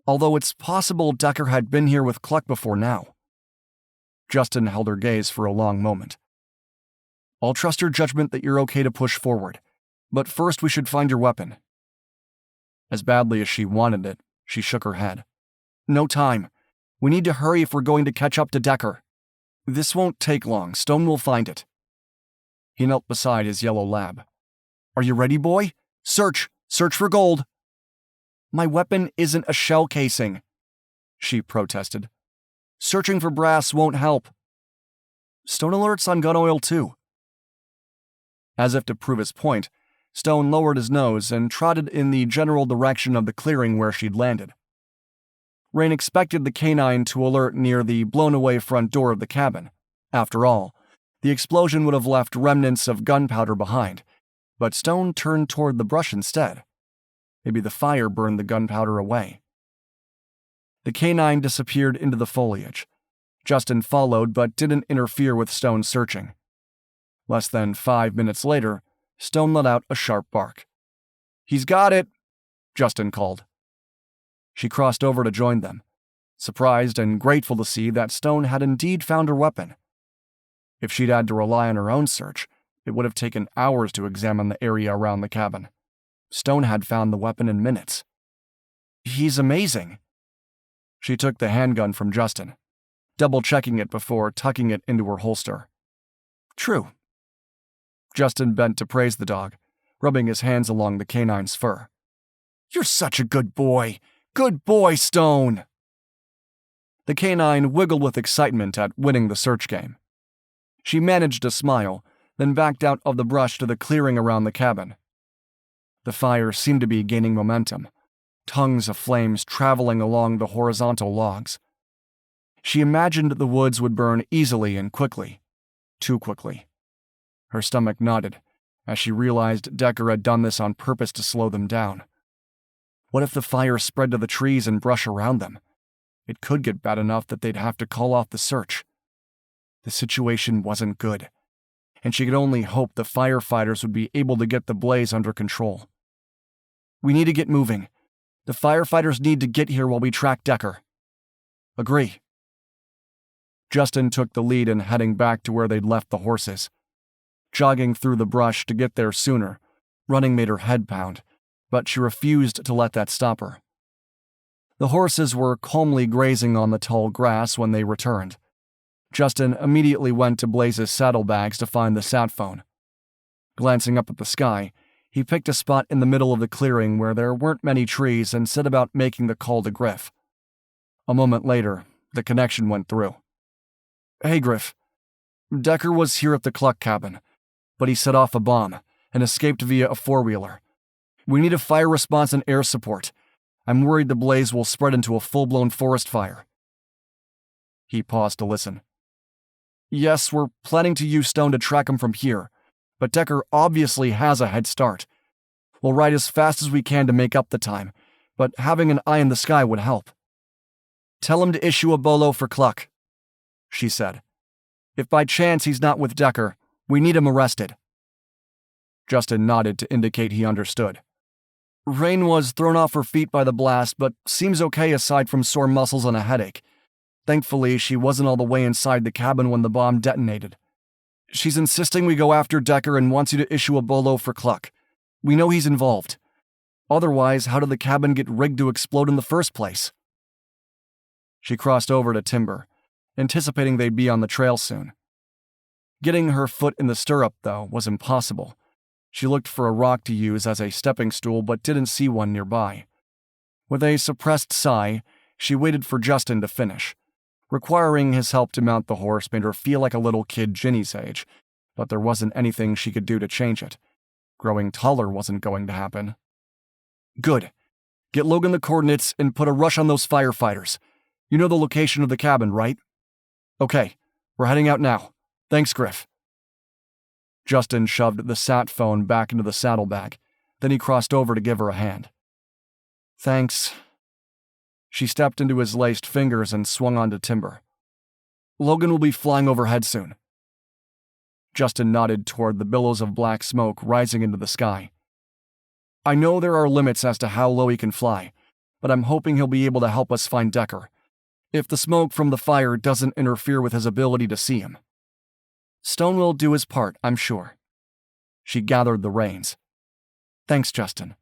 Although it's possible Decker had been here with Cluck before now. Justin held her gaze for a long moment. I'll trust your judgment that you're okay to push forward, but first we should find your weapon. As badly as she wanted it, she shook her head. No time. We need to hurry if we're going to catch up to Decker. This won't take long. Stone will find it. He knelt beside his yellow lab. Are you ready, boy? Search! Search for gold! My weapon isn't a shell casing, she protested. Searching for brass won't help. Stone alerts on gun oil, too. As if to prove his point, Stone lowered his nose and trotted in the general direction of the clearing where she'd landed. Raine expected the canine to alert near the blown-away front door of the cabin. After all, the explosion would have left remnants of gunpowder behind, but Stone turned toward the brush instead. Maybe the fire burned the gunpowder away. The canine disappeared into the foliage. Justin followed but didn't interfere with Stone's searching. Less than 5 minutes later, Stone let out a sharp bark. He's got it, Justin called. She crossed over to join them, surprised and grateful to see that Stone had indeed found her weapon. If she'd had to rely on her own search, it would have taken hours to examine the area around the cabin. Stone had found the weapon in minutes. He's amazing. She took the handgun from Justin, double-checking it before tucking it into her holster. True. Justin bent to praise the dog, rubbing his hands along the canine's fur. You're such a good boy! Good boy, Stone! The canine wiggled with excitement at winning the search game. She managed to smile, then backed out of the brush to the clearing around the cabin. The fire seemed to be gaining momentum, tongues of flames traveling along the horizontal logs. She imagined the woods would burn easily and quickly. Too quickly. Her stomach knotted as she realized Decker had done this on purpose to slow them down. What if the fire spread to the trees and brush around them? It could get bad enough that they'd have to call off the search. The situation wasn't good, and she could only hope the firefighters would be able to get the blaze under control. We need to get moving. The firefighters need to get here while we track Decker. Agree. Justin took the lead in heading back to where they'd left the horses. Jogging through the brush to get there sooner, running made her head pound, but she refused to let that stop her. The horses were calmly grazing on the tall grass when they returned. Justin immediately went to Blaze's saddlebags to find the sat phone. Glancing up at the sky, he picked a spot in the middle of the clearing where there weren't many trees and set about making the call to Griff. A moment later, the connection went through. Hey, Griff. Decker was here at the Cluck cabin, but he set off a bomb and escaped via a four-wheeler. We need a fire response and air support. I'm worried the blaze will spread into a full-blown forest fire. He paused to listen. Yes, we're planning to use Stone to track him from here, but Decker obviously has a head start. We'll ride as fast as we can to make up the time, but having an eye in the sky would help. Tell him to issue a bolo for Cluck, she said. If by chance he's not with Decker, we need him arrested. Justin nodded to indicate he understood. Raine was thrown off her feet by the blast, but seems okay aside from sore muscles and a headache. Thankfully, she wasn't all the way inside the cabin when the bomb detonated. She's insisting we go after Decker and wants you to issue a bolo for Cluck. We know he's involved. Otherwise, how did the cabin get rigged to explode in the first place? She crossed over to Timber, anticipating they'd be on the trail soon. Getting her foot in the stirrup, though, was impossible. She looked for a rock to use as a stepping stool but didn't see one nearby. With a suppressed sigh, she waited for Justin to finish. Requiring his help to mount the horse made her feel like a little kid Ginny's age, but there wasn't anything she could do to change it. Growing taller wasn't going to happen. Good. Get Logan the coordinates and put a rush on those firefighters. You know the location of the cabin, right? Okay, we're heading out now. Thanks, Griff. Justin shoved the sat phone back into the saddlebag. Then he crossed over to give her a hand. Thanks. She stepped into his laced fingers and swung onto timber. Logan will be flying overhead soon. Justin nodded toward the billows of black smoke rising into the sky. I know there are limits as to how low he can fly, but I'm hoping he'll be able to help us find Decker, if the smoke from the fire doesn't interfere with his ability to see him. Stone will do his part, I'm sure. She gathered the reins. Thanks, Justin.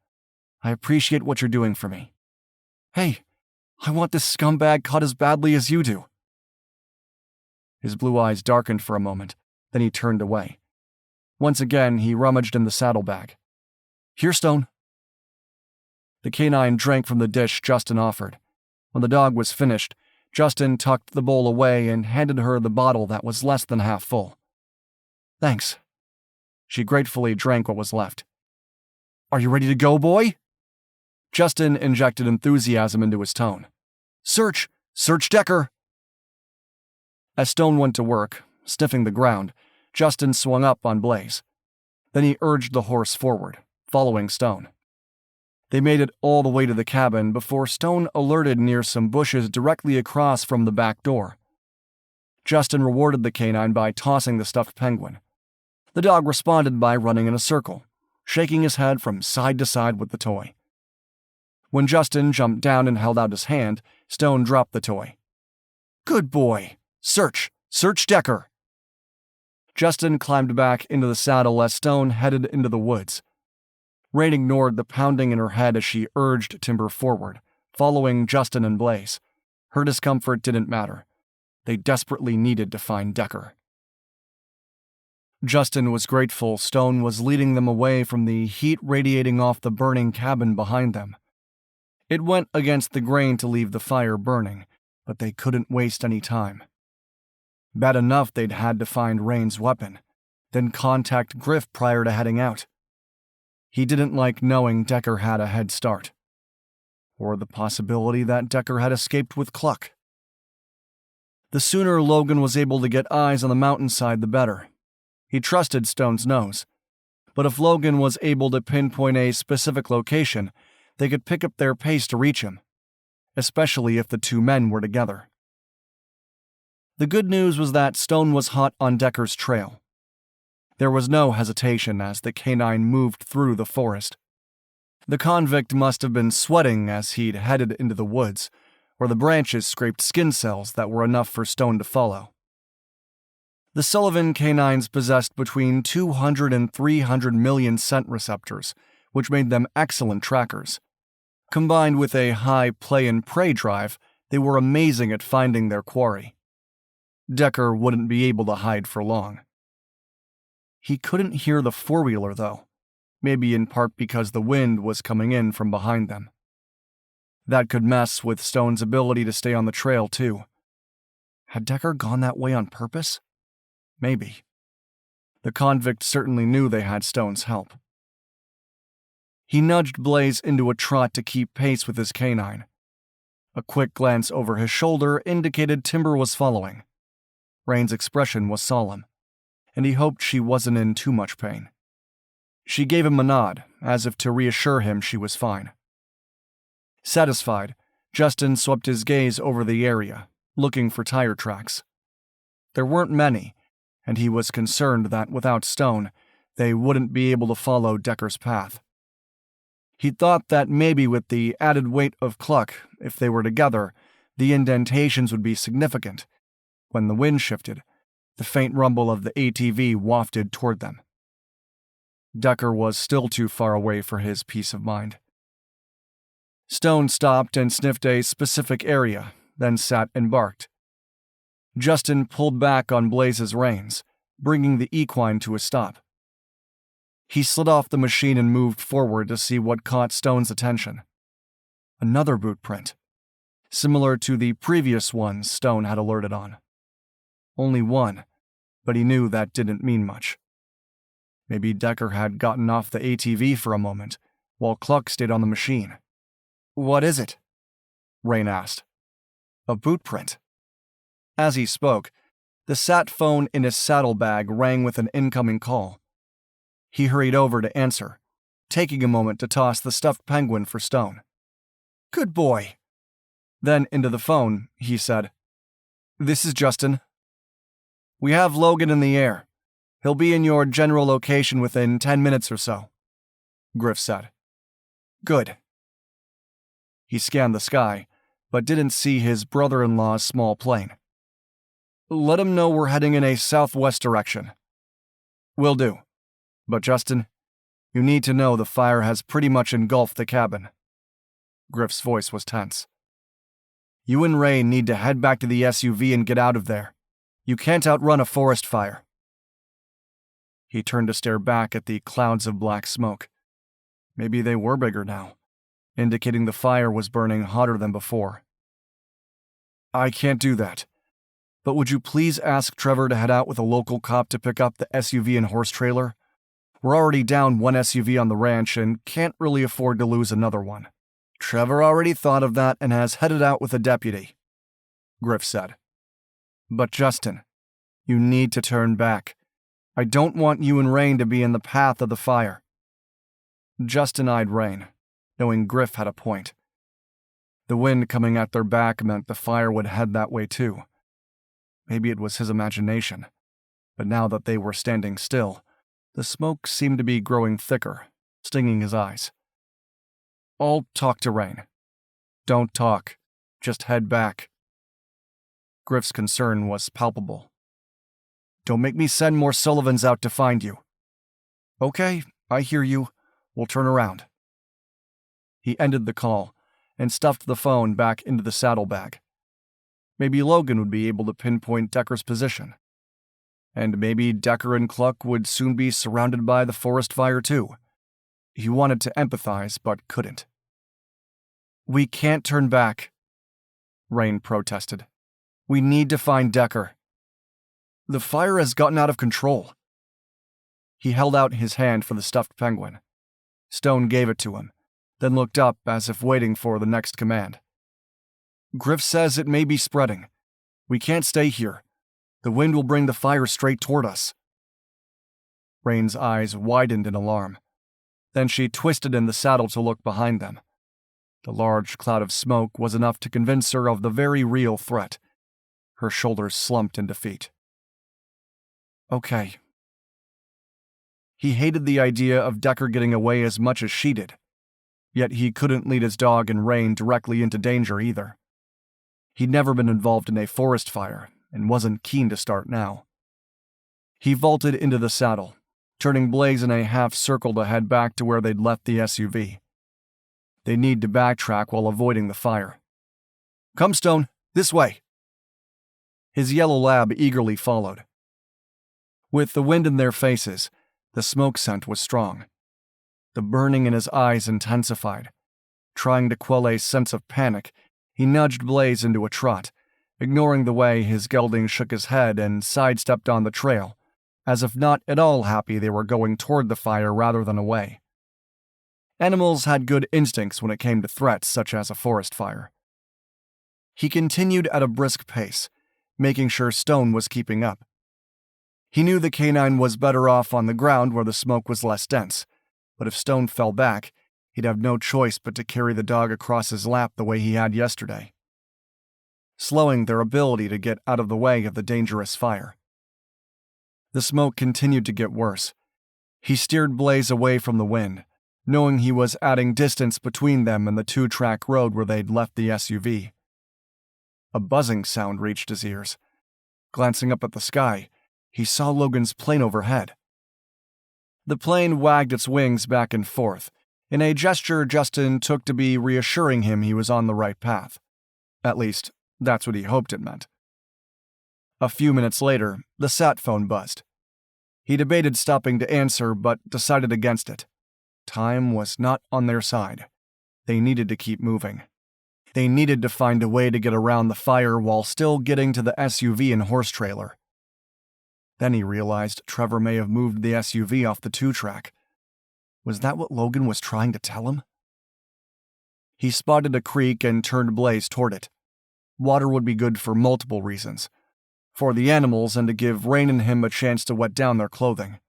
I appreciate what you're doing for me. Hey, I want this scumbag caught as badly as you do. His blue eyes darkened for a moment, then he turned away. Once again, he rummaged in the saddlebag. Here, Stone. The canine drank from the dish Justin offered. When the dog was finished, Justin tucked the bowl away and handed her the bottle that was less than half full. Thanks. She gratefully drank what was left. Are you ready to go, boy? Justin injected enthusiasm into his tone. Search! Search Decker! As Stone went to work, sniffing the ground, Justin swung up on Blaze. Then he urged the horse forward, following Stone. They made it all the way to the cabin before Stone alerted near some bushes directly across from the back door. Justin rewarded the canine by tossing the stuffed penguin. The dog responded by running in a circle, shaking his head from side to side with the toy. When Justin jumped down and held out his hand, Stone dropped the toy. Good boy. Search. Search Decker. Justin climbed back into the saddle as Stone headed into the woods. Raine ignored the pounding in her head as she urged Timber forward, following Justin and Blaze. Her discomfort didn't matter. They desperately needed to find Decker. Justin was grateful Stone was leading them away from the heat radiating off the burning cabin behind them. It went against the grain to leave the fire burning, but they couldn't waste any time. Bad enough they'd had to find Raine's weapon, then contact Griff prior to heading out. He didn't like knowing Decker had a head start, or the possibility that Decker had escaped with Cluck. The sooner Logan was able to get eyes on the mountainside, the better. He trusted Stone's nose, but if Logan was able to pinpoint a specific location, they could pick up their pace to reach him, especially if the two men were together. The good news was that Stone was hot on Decker's trail. There was no hesitation as the canine moved through the forest. The convict must have been sweating as he'd headed into the woods, where the branches scraped skin cells that were enough for Stone to follow. The Sullivan canines possessed between 200 and 300 million scent receptors, which made them excellent trackers. Combined with a high play and prey drive, they were amazing at finding their quarry. Decker wouldn't be able to hide for long. He couldn't hear the four-wheeler, though, maybe in part because the wind was coming in from behind them. That could mess with Stone's ability to stay on the trail, too. Had Decker gone that way on purpose? Maybe. The convict certainly knew they had Stone's help. He nudged Blaze into a trot to keep pace with his canine. A quick glance over his shoulder indicated Timber was following. Raine's expression was solemn, and he hoped she wasn't in too much pain. She gave him a nod, as if to reassure him she was fine. Satisfied, Justin swept his gaze over the area, looking for tire tracks. There weren't many, and he was concerned that without Stone, they wouldn't be able to follow Decker's path. He thought that maybe with the added weight of Cluck, if they were together, the indentations would be significant. When the wind shifted, the faint rumble of the ATV wafted toward them. Decker was still too far away for his peace of mind. Stone stopped and sniffed a specific area, then sat and barked. Justin pulled back on Blaze's reins, bringing the equine to a stop. He slid off the machine and moved forward to see what caught Stone's attention. Another boot print, similar to the previous ones Stone had alerted on. Only one, but he knew that didn't mean much. Maybe Decker had gotten off the ATV for a moment, while Cluck stayed on the machine. "What is it?" Raine asked. "A boot print." As he spoke, the sat phone in his saddlebag rang with an incoming call. He hurried over to answer, taking a moment to toss the stuffed penguin for Stone. "Good boy." Then into the phone, he said, "This is Justin. We have Logan in the air. He'll be in your general location within 10 minutes or so," Griff said. "Good." He scanned the sky, but didn't see his brother-in-law's small plane. "Let him know we're heading in a southwest direction." "Will do. But Justin, you need to know the fire has pretty much engulfed the cabin." Griff's voice was tense. "You and Raine need to head back to the SUV and get out of there. You can't outrun a forest fire." He turned to stare back at the clouds of black smoke. Maybe they were bigger now, indicating the fire was burning hotter than before. "I can't do that. But would you please ask Trevor to head out with a local cop to pick up the SUV and horse trailer? We're already down one SUV on the ranch and can't really afford to lose another one." "Trevor already thought of that and has headed out with a deputy," Griff said. "But Justin, you need to turn back. I don't want you and Raine to be in the path of the fire." Justin eyed Raine, knowing Griff had a point. The wind coming at their back meant the fire would head that way too. Maybe it was his imagination, but now that they were standing still, the smoke seemed to be growing thicker, stinging his eyes. "I'll talk to Raine." "Don't talk. Just head back." Griff's concern was palpable. "Don't make me send more Sullivans out to find you." "Okay, I hear you. We'll turn around." He ended the call and stuffed the phone back into the saddlebag. Maybe Logan would be able to pinpoint Decker's position. And maybe Decker and Cluck would soon be surrounded by the forest fire too. He wanted to empathize, but couldn't. "We can't turn back," Raine protested. "We need to find Decker. The fire has gotten out of control." He held out his hand for the stuffed penguin. Stone gave it to him, then looked up as if waiting for the next command. "Griff says it may be spreading. We can't stay here. The wind will bring the fire straight toward us." Raine's eyes widened in alarm. Then she twisted in the saddle to look behind them. The large cloud of smoke was enough to convince her of the very real threat. Her shoulders slumped in defeat. "Okay." He hated the idea of Decker getting away as much as she did. Yet he couldn't lead his dog and Raine directly into danger either. He'd never been involved in a forest fire and wasn't keen to start now. He vaulted into the saddle, turning Blaze in a half circle to head back to where they'd left the SUV. They need to backtrack while avoiding the fire. "Come, Stone, this way." His yellow lab eagerly followed. With the wind in their faces, the smoke scent was strong. The burning in his eyes intensified. Trying to quell a sense of panic, he nudged Blaze into a trot, ignoring the way his gelding shook his head and sidestepped on the trail, as if not at all happy they were going toward the fire rather than away. Animals had good instincts when it came to threats such as a forest fire. He continued at a brisk pace, making sure Stone was keeping up. He knew the canine was better off on the ground where the smoke was less dense, but if Stone fell back, he'd have no choice but to carry the dog across his lap the way he had yesterday, slowing their ability to get out of the way of the dangerous fire. The smoke continued to get worse. He steered Blaze away from the wind, knowing he was adding distance between them and the two-track road where they'd left the SUV. A buzzing sound reached his ears. Glancing up at the sky, he saw Logan's plane overhead. The plane wagged its wings back and forth, in a gesture Justin took to be reassuring him he was on the right path. At least, that's what he hoped it meant. A few minutes later, the sat phone buzzed. He debated stopping to answer, but decided against it. Time was not on their side. They needed to keep moving. They needed to find a way to get around the fire while still getting to the SUV and horse trailer. Then he realized Trevor may have moved the SUV off the 2-track. Was that what Logan was trying to tell him? He spotted a creek and turned Blaze toward it. Water would be good for multiple reasons. For the animals and to give Raine and him a chance to wet down their clothing.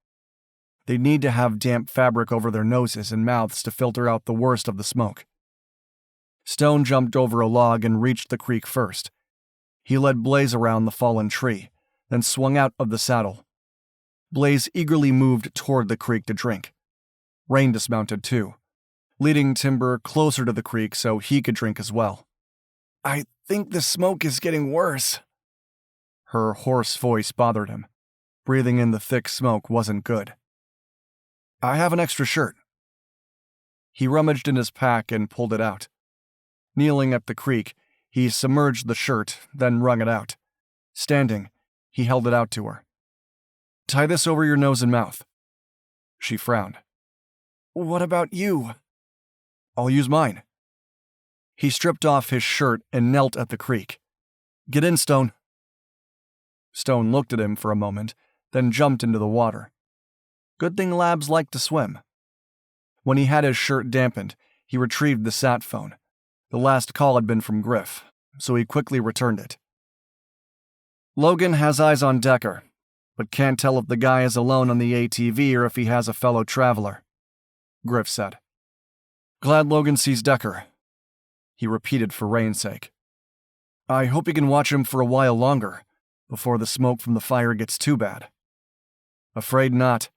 They'd need to have damp fabric over their noses and mouths to filter out the worst of the smoke. Stone jumped over a log and reached the creek first. He led Blaze around the fallen tree, then swung out of the saddle. Blaze eagerly moved toward the creek to drink. Raine dismounted too, leading Timber closer to the creek so he could drink as well. I think the smoke is getting worse. Her hoarse voice bothered him. Breathing in the thick smoke wasn't good. I have an extra shirt. He rummaged in his pack and pulled it out. Kneeling at the creek, he submerged the shirt, then wrung it out. Standing, he held it out to her. Tie this over your nose and mouth. She frowned. What about you? I'll use mine. He stripped off his shirt and knelt at the creek. Get in, Stone. Stone looked at him for a moment, then jumped into the water. Good thing labs like to swim. When he had his shirt dampened, he retrieved the sat phone. The last call had been from Griff, so he quickly returned it. Logan has eyes on Decker, but can't tell if the guy is alone on the ATV or if he has a fellow traveler, Griff said. Glad Logan sees Decker, he repeated for Raine's sake. I hope he can watch him for a while longer, before the smoke from the fire gets too bad. Afraid not.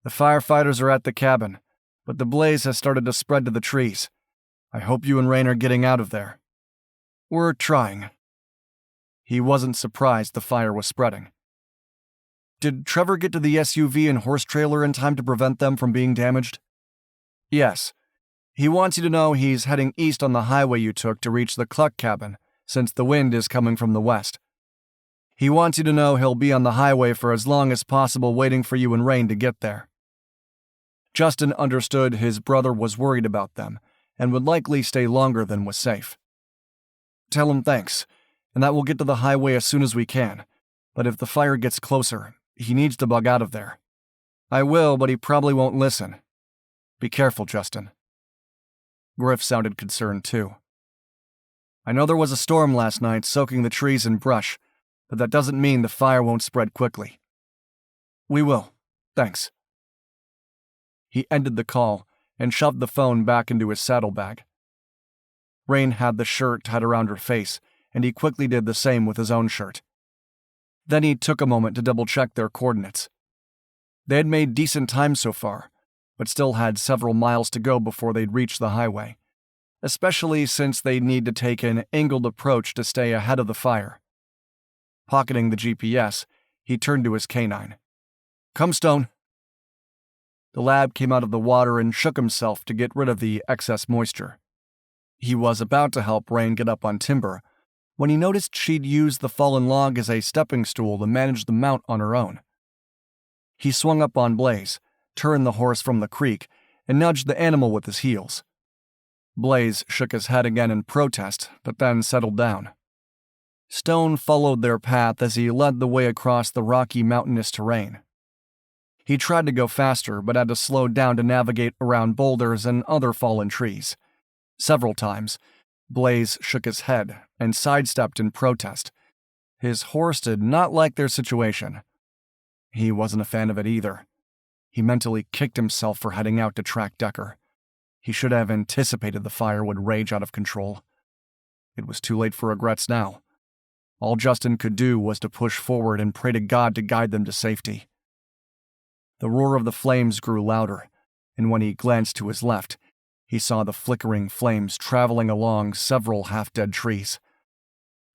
The firefighters are at the cabin, but the blaze has started to spread to the trees. I hope you and Raine are getting out of there. We're trying. He wasn't surprised the fire was spreading. Did Trevor get to the SUV and horse trailer in time to prevent them from being damaged? Yes. He wants you to know he's heading east on the highway you took to reach the Cluck cabin, since the wind is coming from the west. He wants you to know he'll be on the highway for as long as possible waiting for you and Raine to get there. Justin understood his brother was worried about them and would likely stay longer than was safe. Tell him thanks, and that we'll get to the highway as soon as we can, but if the fire gets closer, he needs to bug out of there. I will, but he probably won't listen. Be careful, Justin. Griff sounded concerned too. I know there was a storm last night soaking the trees and brush, but that doesn't mean the fire won't spread quickly. We will. Thanks. He ended the call and shoved the phone back into his saddlebag. Raine had the shirt tied around her face, and he quickly did the same with his own shirt. Then he took a moment to double-check their coordinates. They had made decent time so far, but still had several miles to go before they'd reach the highway, especially since they'd need to take an angled approach to stay ahead of the fire. Pocketing the GPS, he turned to his canine. Come, Stone. The lab came out of the water and shook himself to get rid of the excess moisture. He was about to help Raine get up on Timber when he noticed she'd used the fallen log as a stepping stool to manage the mount on her own. He swung up on Blaze, turned the horse from the creek, and nudged the animal with his heels. Blaze shook his head again in protest, but then settled down. Stone followed their path as he led the way across the rocky mountainous terrain. He tried to go faster, but had to slow down to navigate around boulders and other fallen trees. Several times, Blaze shook his head and sidestepped in protest. His horse did not like their situation. He wasn't a fan of it either. He mentally kicked himself for heading out to track Decker. He should have anticipated the fire would rage out of control. It was too late for regrets now. All Justin could do was to push forward and pray to God to guide them to safety. The roar of the flames grew louder, and when he glanced to his left, he saw the flickering flames traveling along several half-dead trees.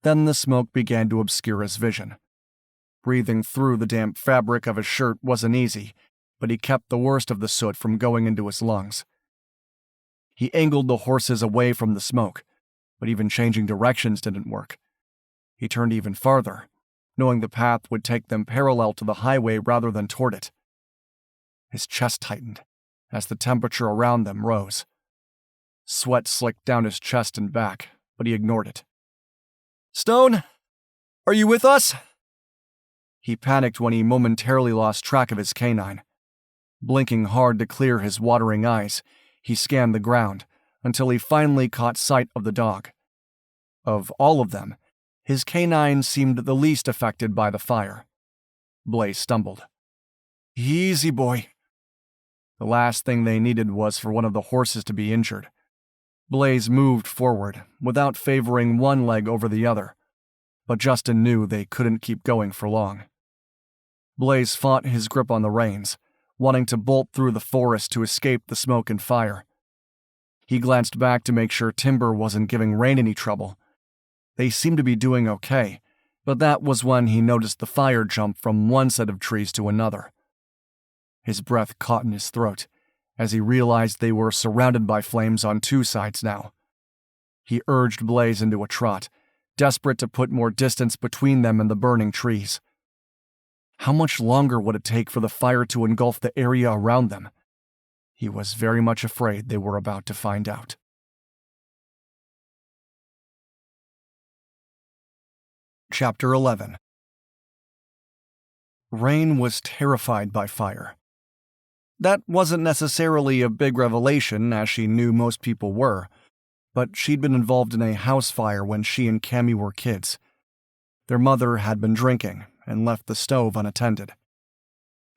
Then the smoke began to obscure his vision. Breathing through the damp fabric of his shirt wasn't easy, but he kept the worst of the soot from going into his lungs. He angled the horses away from the smoke, but even changing directions didn't work. He turned even farther, knowing the path would take them parallel to the highway rather than toward it. His chest tightened as the temperature around them rose. Sweat slicked down his chest and back, but he ignored it. "Stone, are you with us?" He panicked when he momentarily lost track of his canine. Blinking hard to clear his watering eyes, he scanned the ground until he finally caught sight of the dog. Of all of them, his canine seemed the least affected by the fire. Blaze stumbled. "Easy, boy." The last thing they needed was for one of the horses to be injured. Blaze moved forward, without favoring one leg over the other, but Justin knew they couldn't keep going for long. Blaze fought his grip on the reins, wanting to bolt through the forest to escape the smoke and fire. He glanced back to make sure Timber wasn't giving Raine any trouble. They seemed to be doing okay, but that was when he noticed the fire jump from one set of trees to another. His breath caught in his throat as he realized they were surrounded by flames on two sides now. He urged Blaze into a trot, desperate to put more distance between them and the burning trees. How much longer would it take for the fire to engulf the area around them? He was very much afraid they were about to find out. Chapter 11. Raine was terrified by fire. That wasn't necessarily a big revelation, as she knew most people were, but she'd been involved in a house fire when she and Cammy were kids. Their mother had been drinking and left the stove unattended.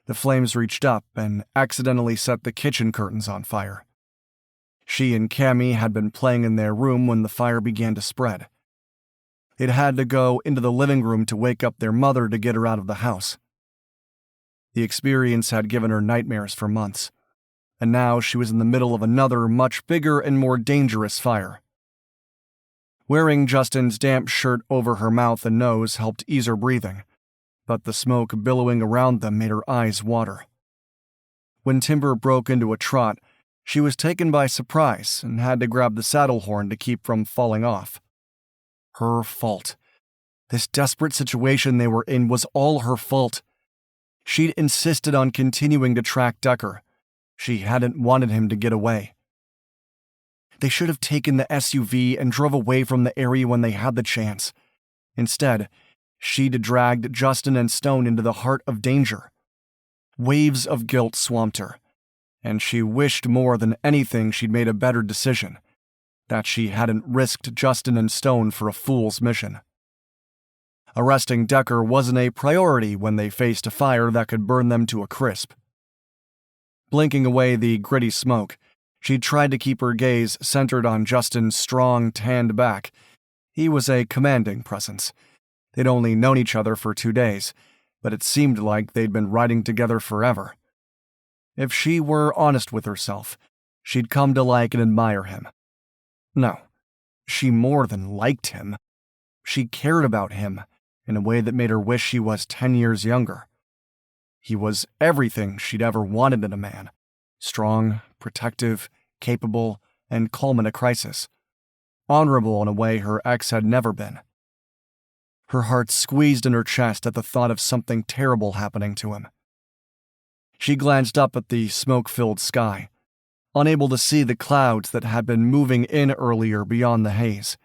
The flames reached up and accidentally set the kitchen curtains on fire. She and Cammy had been playing in their room when the fire began to spread. It had to go into the living room to wake up their mother to get her out of the house. The experience had given her nightmares for months, and now she was in the middle of another, much bigger and more dangerous fire. Wearing Justin's damp shirt over her mouth and nose helped ease her breathing, but the smoke billowing around them made her eyes water. When Timber broke into a trot, she was taken by surprise and had to grab the saddle horn to keep from falling off. Her fault. This desperate situation they were in was all her fault. She'd insisted on continuing to track Decker. She hadn't wanted him to get away. They should have taken the SUV and drove away from the area when they had the chance. Instead, she'd dragged Justin and Stone into the heart of danger. Waves of guilt swamped her, and she wished more than anything she'd made a better decision, that she hadn't risked Justin and Stone for a fool's mission. Arresting Decker wasn't a priority when they faced a fire that could burn them to a crisp. Blinking away the gritty smoke, she tried to keep her gaze centered on Justin's strong, tanned back. He was a commanding presence. They'd only known each other for 2 days, but it seemed like they'd been riding together forever. If she were honest with herself, she'd come to like and admire him. No, she more than liked him. She cared about him in a way that made her wish she was 10 years younger. He was everything she'd ever wanted in a man. Strong, protective, capable, and calm in a crisis. Honorable in a way her ex had never been. Her heart squeezed in her chest at the thought of something terrible happening to him. She glanced up at the smoke-filled sky, unable to see the clouds that had been moving in earlier beyond the haze.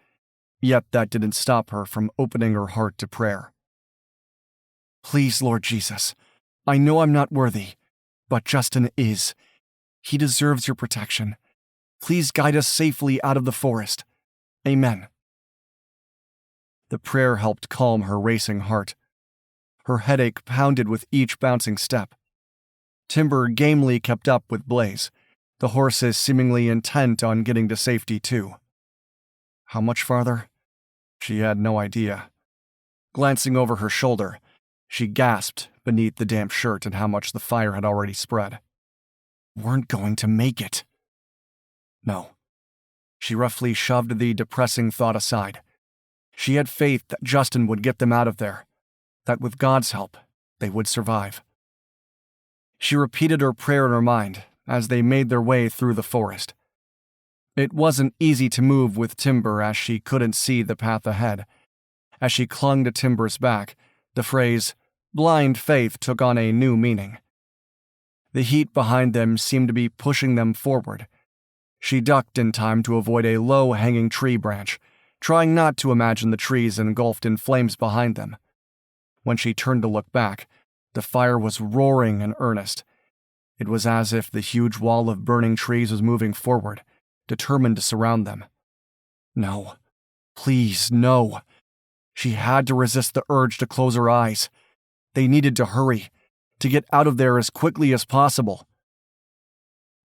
Yet that didn't stop her from opening her heart to prayer. Please, Lord Jesus, I know I'm not worthy, but Justin is. He deserves your protection. Please guide us safely out of the forest. Amen. The prayer helped calm her racing heart. Her headache pounded with each bouncing step. Timber gamely kept up with Blaze, the horses seemingly intent on getting to safety too. How much farther? She had no idea. Glancing over her shoulder, she gasped beneath the damp shirt at how much the fire had already spread. Weren't going to make it. No. She roughly shoved the depressing thought aside. She had faith that Justin would get them out of there, that with God's help, they would survive. She repeated her prayer in her mind as they made their way through the forest. It wasn't easy to move with Timber as she couldn't see the path ahead. As she clung to Timber's back, the phrase, blind faith, took on a new meaning. The heat behind them seemed to be pushing them forward. She ducked in time to avoid a low-hanging tree branch, trying not to imagine the trees engulfed in flames behind them. When she turned to look back, the fire was roaring in earnest. It was as if the huge wall of burning trees was moving forward, determined to surround them. No. Please, no. She had to resist the urge to close her eyes. They needed to hurry, to get out of there as quickly as possible.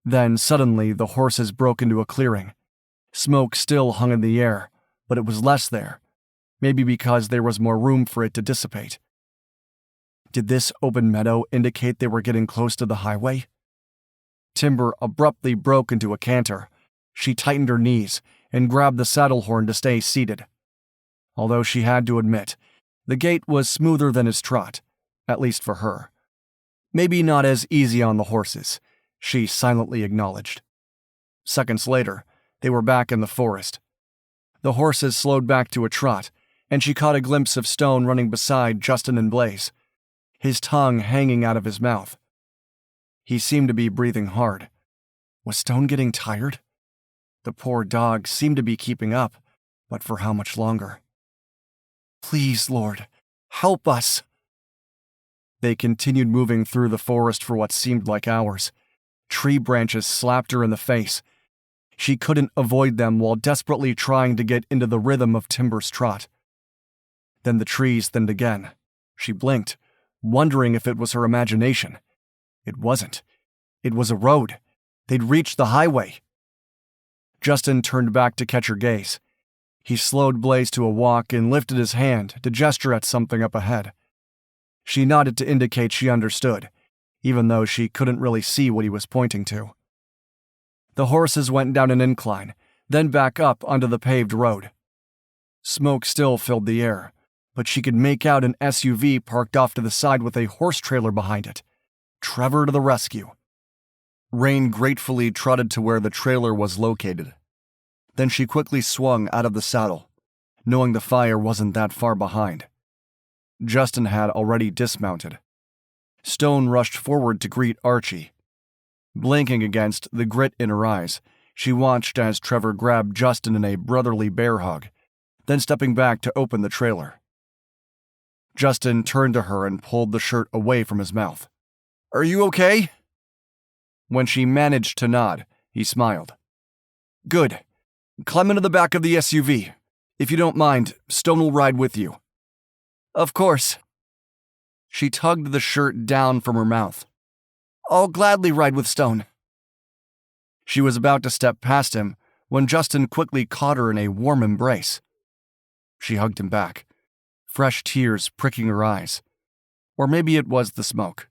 Then, suddenly, the horses broke into a clearing. Smoke still hung in the air, but it was less there, maybe because there was more room for it to dissipate. Did this open meadow indicate they were getting close to the highway? Timber abruptly broke into a canter. She tightened her knees and grabbed the saddle horn to stay seated. Although she had to admit, the gait was smoother than his trot, at least for her. Maybe not as easy on the horses, she silently acknowledged. Seconds later, they were back in the forest. The horses slowed back to a trot, and she caught a glimpse of Stone running beside Justin and Blaze, his tongue hanging out of his mouth. He seemed to be breathing hard. Was Stone getting tired? The poor dog seemed to be keeping up, but for how much longer? Please, Lord, help us. They continued moving through the forest for what seemed like hours. Tree branches slapped her in the face. She couldn't avoid them while desperately trying to get into the rhythm of Timber's trot. Then the trees thinned again. She blinked, wondering if it was her imagination. It wasn't. It was a road. They'd reached the highway. Justin turned back to catch her gaze. He slowed Blaze to a walk and lifted his hand to gesture at something up ahead. She nodded to indicate she understood, even though she couldn't really see what he was pointing to. The horses went down an incline, then back up onto the paved road. Smoke still filled the air, but she could make out an SUV parked off to the side with a horse trailer behind it. Trevor to the rescue. Raine gratefully trotted to where the trailer was located. Then she quickly swung out of the saddle, knowing the fire wasn't that far behind. Justin had already dismounted. Stone rushed forward to greet Archie. Blinking against the grit in her eyes, she watched as Trevor grabbed Justin in a brotherly bear hug, then stepping back to open the trailer. Justin turned to her and pulled the shirt away from his mouth. "Are you okay?" When she managed to nod, he smiled. "Good. Climb into the back of the SUV. If you don't mind, Stone will ride with you." "Of course." She tugged the shirt down from her mouth. "I'll gladly ride with Stone." She was about to step past him when Justin quickly caught her in a warm embrace. She hugged him back, fresh tears pricking her eyes. Or maybe it was the smoke.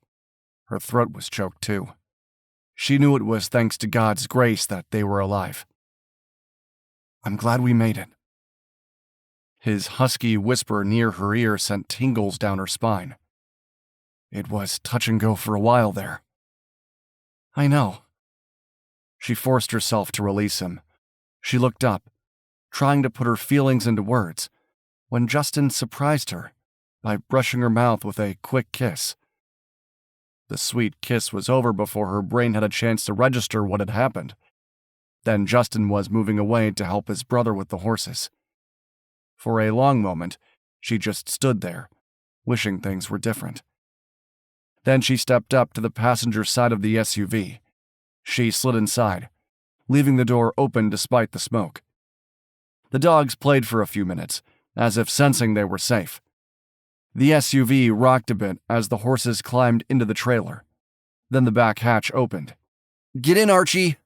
Her throat was choked too. She knew it was thanks to God's grace that they were alive. "I'm glad we made it." His husky whisper near her ear sent tingles down her spine. "It was touch and go for a while there." "I know." She forced herself to release him. She looked up, trying to put her feelings into words, when Justin surprised her by brushing her mouth with a quick kiss. The sweet kiss was over before her brain had a chance to register what had happened. Then Justin was moving away to help his brother with the horses. For a long moment, she just stood there, wishing things were different. Then she stepped up to the passenger side of the SUV. She slid inside, leaving the door open despite the smoke. The dogs played for a few minutes, as if sensing they were safe. The SUV rocked a bit as the horses climbed into the trailer. Then the back hatch opened. "Get in, Archie!"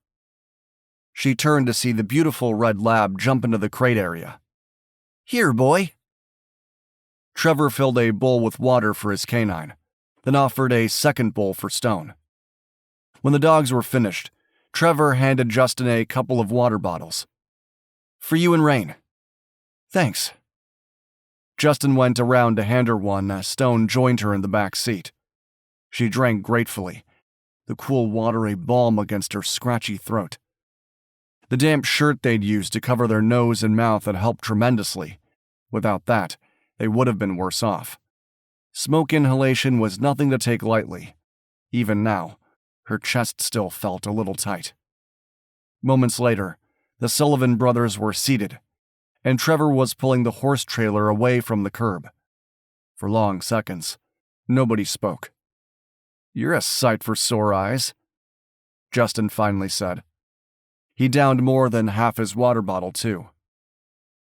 She turned to see the beautiful red lab jump into the crate area. "Here, boy." Trevor filled a bowl with water for his canine, then offered a second bowl for Stone. When the dogs were finished, Trevor handed Justin a couple of water bottles. "For you and Raine." "Thanks." Justin went around to hand her one as Stone joined her in the back seat. She drank gratefully, the cool water a balm against her scratchy throat. The damp shirt they'd used to cover their nose and mouth had helped tremendously. Without that, they would have been worse off. Smoke inhalation was nothing to take lightly. Even now, Her chest still felt a little tight. Moments later, the Sullivan brothers were seated, and Trevor was pulling the horse trailer away from the curb. For long seconds, nobody spoke. "You're a sight for sore eyes," Justin finally said. He downed more than half his water bottle, too.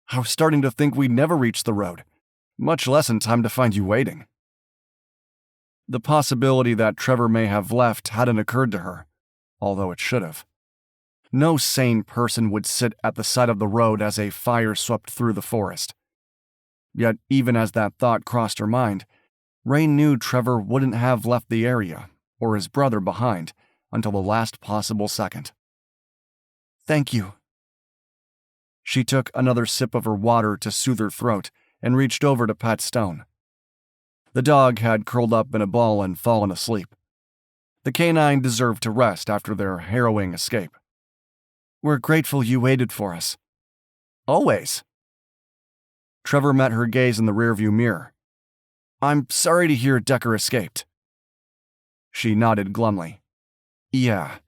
"I was starting to think we'd never reach the road, much less in time to find you waiting." The possibility that Trevor may have left hadn't occurred to her, although it should have. No sane person would sit at the side of the road as a fire swept through the forest. Yet even as that thought crossed her mind, Raine knew Trevor wouldn't have left the area, or his brother behind, until the last possible second. "Thank you." She took another sip of her water to soothe her throat and reached over to pet Stone. The dog had curled up in a ball and fallen asleep. The canine deserved to rest after their harrowing escape. "We're grateful you waited for us." "Always." Trevor met her gaze in the rearview mirror. "I'm sorry to hear Decker escaped." She nodded glumly. "Yeah.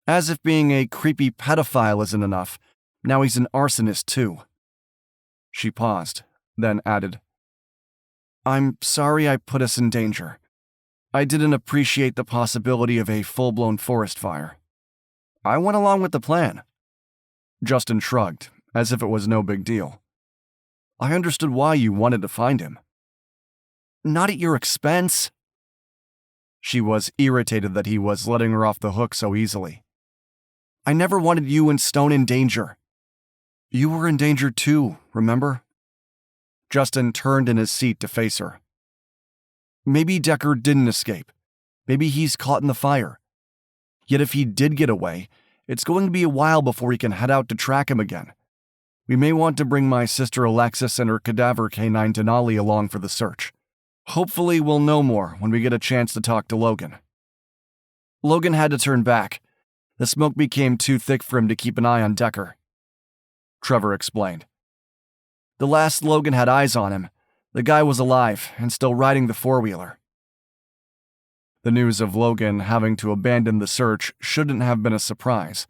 As if being a creepy pedophile isn't enough, now he's an arsonist too." She paused, then added, "I'm sorry I put us in danger. I didn't appreciate the possibility of a full-blown forest fire. I went along with the plan." Justin shrugged, as if it was no big deal. "I understood why you wanted to find him." "Not at your expense." She was irritated that he was letting her off the hook so easily. "I never wanted you and Stone in danger." "You were in danger too, remember?" Justin turned in his seat to face her. "Maybe Decker didn't escape. Maybe he's caught in the fire. Yet if he did get away, it's going to be a while before we can head out to track him again. We may want to bring my sister Alexis and her cadaver canine Denali along for the search. Hopefully we'll know more when we get a chance to talk to Logan." Logan had to turn back. The smoke became too thick for him to keep an eye on Decker. Trevor explained. "The last Logan had eyes on him, the guy was alive and still riding the four-wheeler." The news of Logan having to abandon the search shouldn't have been a surprise.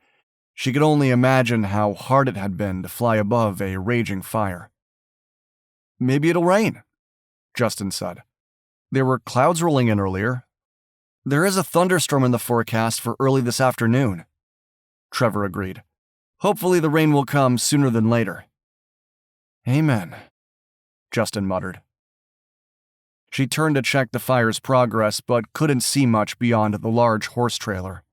She could only imagine how hard it had been to fly above a raging fire. "Maybe it'll rain," Justin said. "There were clouds rolling in earlier." "There is a thunderstorm in the forecast for early this afternoon," Trevor agreed. "Hopefully the rain will come sooner than later." "Amen," Justin muttered. She turned to check the fire's progress, but couldn't see much beyond the large horse trailer.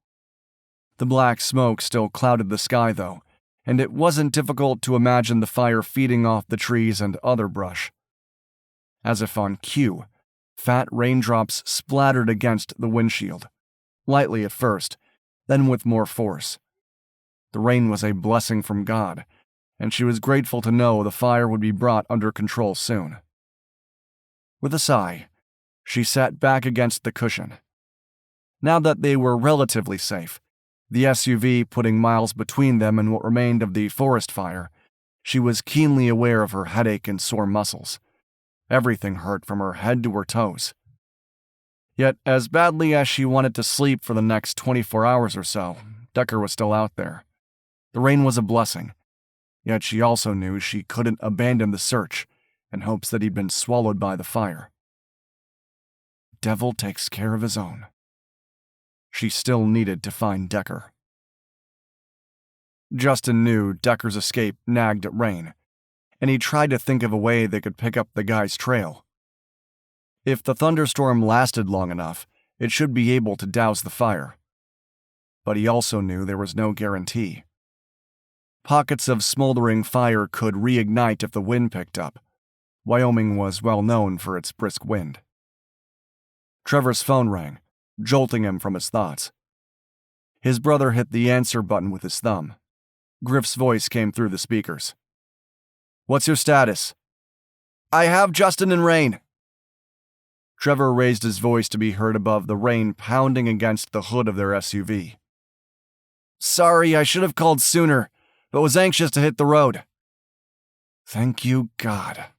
The black smoke still clouded the sky, though, and it wasn't difficult to imagine the fire feeding off the trees and other brush. As if on cue, fat raindrops splattered against the windshield, lightly at first, then with more force. The rain was a blessing from God, and she was grateful to know the fire would be brought under control soon. With a sigh, she sat back against the cushion. Now that they were relatively safe, the SUV putting miles between them and what remained of the forest fire, she was keenly aware of her headache and sore muscles. Everything hurt from her head to her toes. Yet, as badly as she wanted to sleep for the next 24 hours or so, Decker was still out there. The rain was a blessing, yet she also knew she couldn't abandon the search in hopes that he'd been swallowed by the fire. Devil takes care of his own. She still needed to find Decker. Justin knew Decker's escape nagged at Raine, and he tried to think of a way they could pick up the guy's trail. If the thunderstorm lasted long enough, it should be able to douse the fire. But he also knew there was no guarantee. Pockets of smoldering fire could reignite if the wind picked up. Wyoming was well known for its brisk wind. Trevor's phone rang, jolting him from his thoughts. His brother hit the answer button with his thumb. Griff's voice came through the speakers. "What's your status?" "I have Justin and Raine." Trevor raised his voice to be heard above the rain pounding against the hood of their SUV. "Sorry, I should have called sooner, but was anxious to hit the road." "Thank you, God."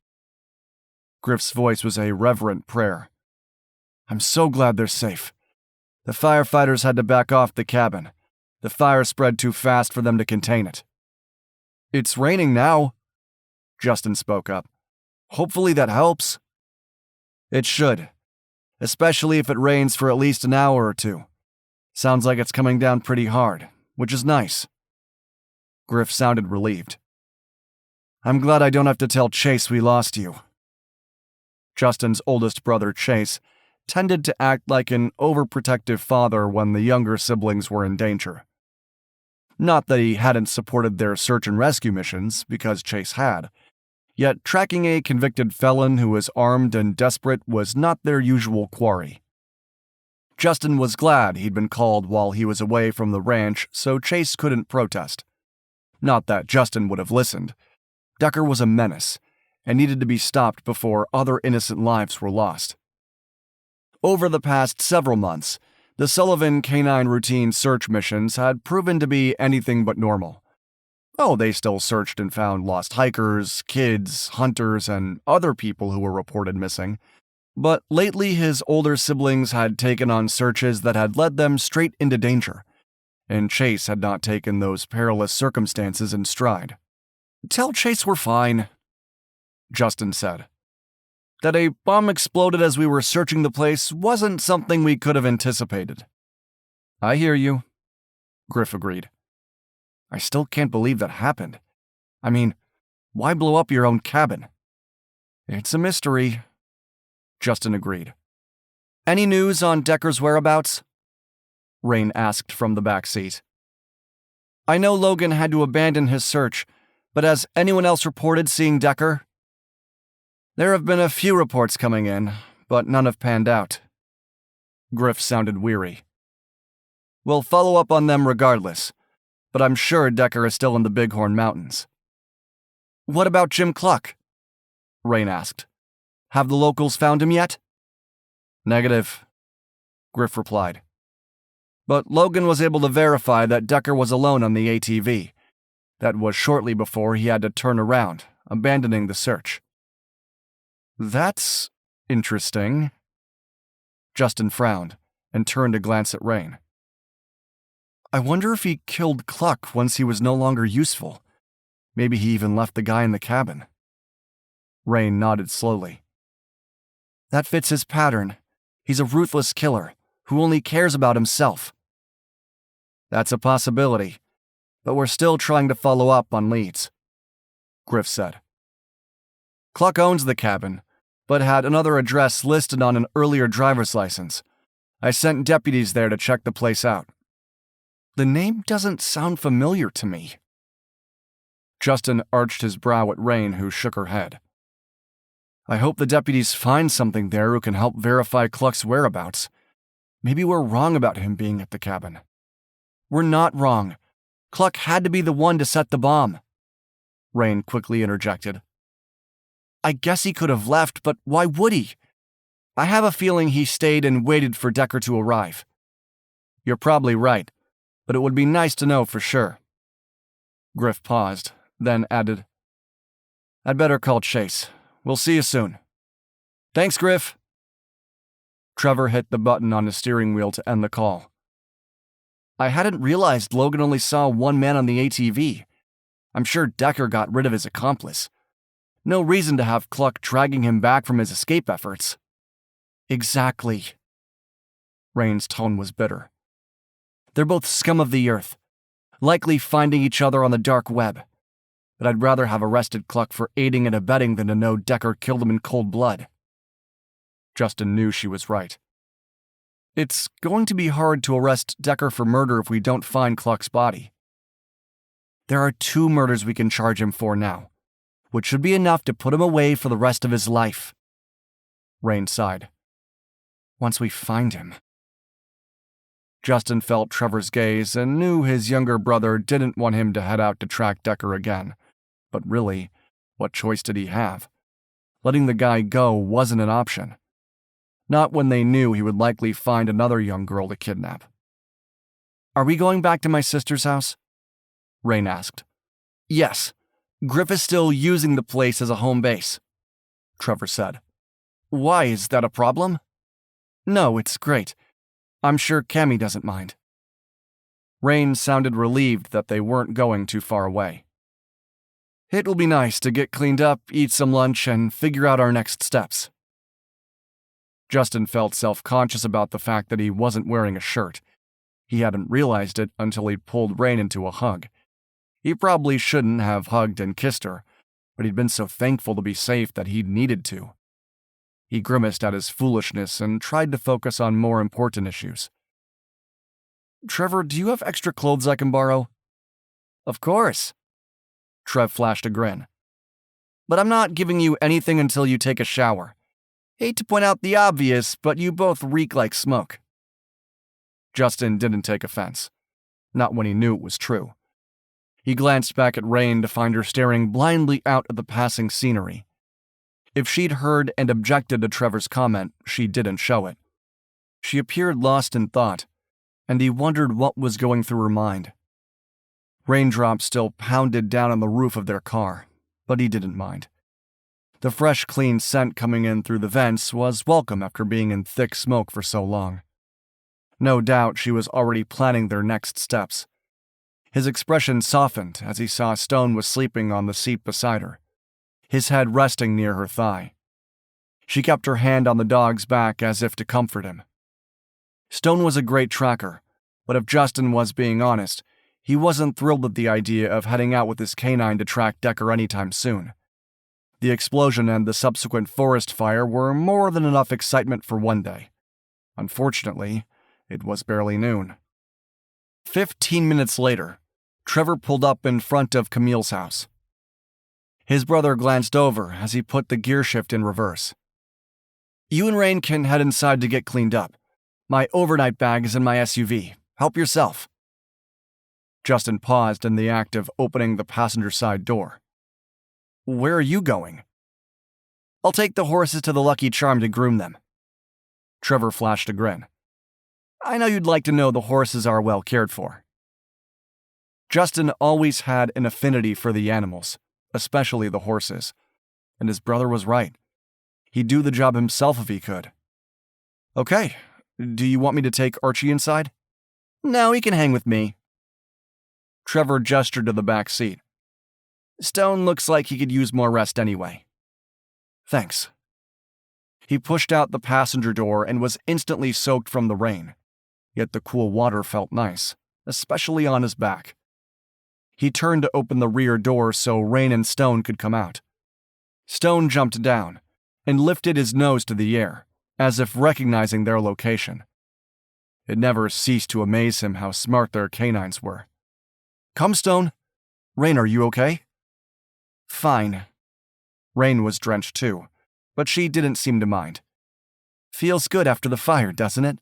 Griff's voice was a reverent prayer. "I'm so glad they're safe. The firefighters had to back off the cabin. The fire spread too fast for them to contain it. "It's raining now," Justin spoke up. "Hopefully that helps." "It should, especially if it rains for at least an hour or two. Sounds like it's coming down pretty hard, which is nice." Griff sounded relieved. "I'm glad I don't have to tell Chase we lost you." Justin's oldest brother, Chase, tended to act like an overprotective father when the younger siblings were in danger. Not that he hadn't supported their search and rescue missions, because Chase had. Yet tracking a convicted felon who was armed and desperate was not their usual quarry. Justin was glad he'd been called while he was away from the ranch, so Chase couldn't protest. Not that Justin would have listened. Decker was a menace, and needed to be stopped before other innocent lives were lost. Over the past several months, the Sullivan Canine Routine search missions had proven to be anything but normal. Oh, they still searched and found lost hikers, kids, hunters, and other people who were reported missing. But lately, his older siblings had taken on searches that had led them straight into danger, and Chase had not taken those perilous circumstances in stride. "Tell Chase we're fine," Justin said. "That a bomb exploded as we were searching the place wasn't something we could have anticipated." "I hear you," Griff agreed. "I still can't believe that happened. I mean, why blow up your own cabin?" "It's a mystery," Justin agreed. "Any news on Decker's whereabouts?" Raine asked from the back seat. "I know Logan had to abandon his search, but has anyone else reported seeing Decker?" "There have been a few reports coming in, but none have panned out." Griff sounded weary. "We'll follow up on them regardless, but I'm sure Decker is still in the Bighorn Mountains." "What about Jim Cluck?" Raine asked. "Have the locals found him yet?" "Negative," Griff replied. "But Logan was able to verify that Decker was alone on the ATV. That was shortly before he had to turn around, abandoning the search." "That's interesting." Justin frowned and turned to glance at Raine. "I wonder if he killed Cluck once he was no longer useful. Maybe he even left the guy in the cabin." Raine nodded slowly. "That fits his pattern. He's a ruthless killer who only cares about himself." "That's a possibility, but we're still trying to follow up on leads," Griff said. "Cluck owns the cabin, but had another address listed on an earlier driver's license. I sent deputies there to check the place out." "The name doesn't sound familiar to me." Justin arched his brow at Raine, who shook her head. "I hope the deputies find something there who can help verify Cluck's whereabouts. Maybe we're wrong about him being at the cabin." "We're not wrong. Cluck had to be the one to set the bomb," Raine quickly interjected. "I guess he could have left, but why would he? I have a feeling he stayed and waited for Decker to arrive." "You're probably right, but it would be nice to know for sure." Griff paused, then added, "I'd better call Chase. We'll see you soon." "Thanks, Griff." Trevor hit the button on his steering wheel to end the call. "I hadn't realized Logan only saw one man on the ATV. I'm sure Decker got rid of his accomplice. No reason to have Cluck dragging him back from his escape efforts." "Exactly." Raine's tone was bitter. "They're both scum of the earth, likely finding each other on the dark web. But I'd rather have arrested Cluck for aiding and abetting than to know Decker killed him in cold blood." Justin knew she was right. "It's going to be hard to arrest Decker for murder if we don't find Cluck's body." "There are 2 murders we can charge him for now, which should be enough to put him away for the rest of his life." Raine sighed. "Once we find him." Justin felt Trevor's gaze and knew his younger brother didn't want him to head out to track Decker again. But really, what choice did he have? Letting the guy go wasn't an option. Not when they knew he would likely find another young girl to kidnap. "Are we going back to my sister's house?" Raine asked. "Yes. Griff is still using the place as a home base," Trevor said. "Why, is that a problem?" "No, it's great. I'm sure Cammy doesn't mind. Raine sounded relieved that they weren't going too far away. It'll be nice to get cleaned up, eat some lunch, and figure out our next steps. Justin felt self-conscious about the fact that he wasn't wearing a shirt. He hadn't realized it until he'd pulled Raine into a hug. He probably shouldn't have hugged and kissed her, but he'd been so thankful to be safe that he'd needed to. He grimaced at his foolishness and tried to focus on more important issues. Trevor, do you have extra clothes I can borrow? Of course. Trev flashed a grin. But I'm not giving you anything until you take a shower. Hate to point out the obvious, but you both reek like smoke. Justin didn't take offense. Not when he knew it was true. He glanced back at Raine to find her staring blindly out at the passing scenery. If she'd heard and objected to Trevor's comment, she didn't show it. She appeared lost in thought, and he wondered what was going through her mind. Raindrops still pounded down on the roof of their car, but he didn't mind. The fresh, clean scent coming in through the vents was welcome after being in thick smoke for so long. No doubt she was already planning their next steps. His expression softened as he saw Stone was sleeping on the seat beside her, his head resting near her thigh. She kept her hand on the dog's back as if to comfort him. Stone was a great tracker, but if Justin was being honest, he wasn't thrilled at the idea of heading out with his canine to track Decker anytime soon. The explosion and the subsequent forest fire were more than enough excitement for one day. Unfortunately, it was barely noon. 15 minutes later, Trevor pulled up in front of Camille's house. His brother glanced over as he put the gear shift in reverse. You and Raine can head inside to get cleaned up. My overnight bag is in my SUV. Help yourself. Justin paused in the act of opening the passenger side door. Where are you going? I'll take the horses to the Lucky Charm to groom them. Trevor flashed a grin. I know you'd like to know the horses are well cared for. Justin always had an affinity for the animals, especially the horses, and his brother was right. He'd do the job himself if he could. Okay, do you want me to take Archie inside? No, he can hang with me. Trevor gestured to the back seat. Stone looks like he could use more rest anyway. Thanks. He pushed out the passenger door and was instantly soaked from the rain, yet the cool water felt nice, especially on his back. He turned to open the rear door so Raine and Stone could come out. Stone jumped down and lifted his nose to the air, as if recognizing their location. It never ceased to amaze him how smart their canines were. Come, Stone. Raine, are you okay? Fine. Raine was drenched too, but she didn't seem to mind. Feels good after the fire, doesn't it?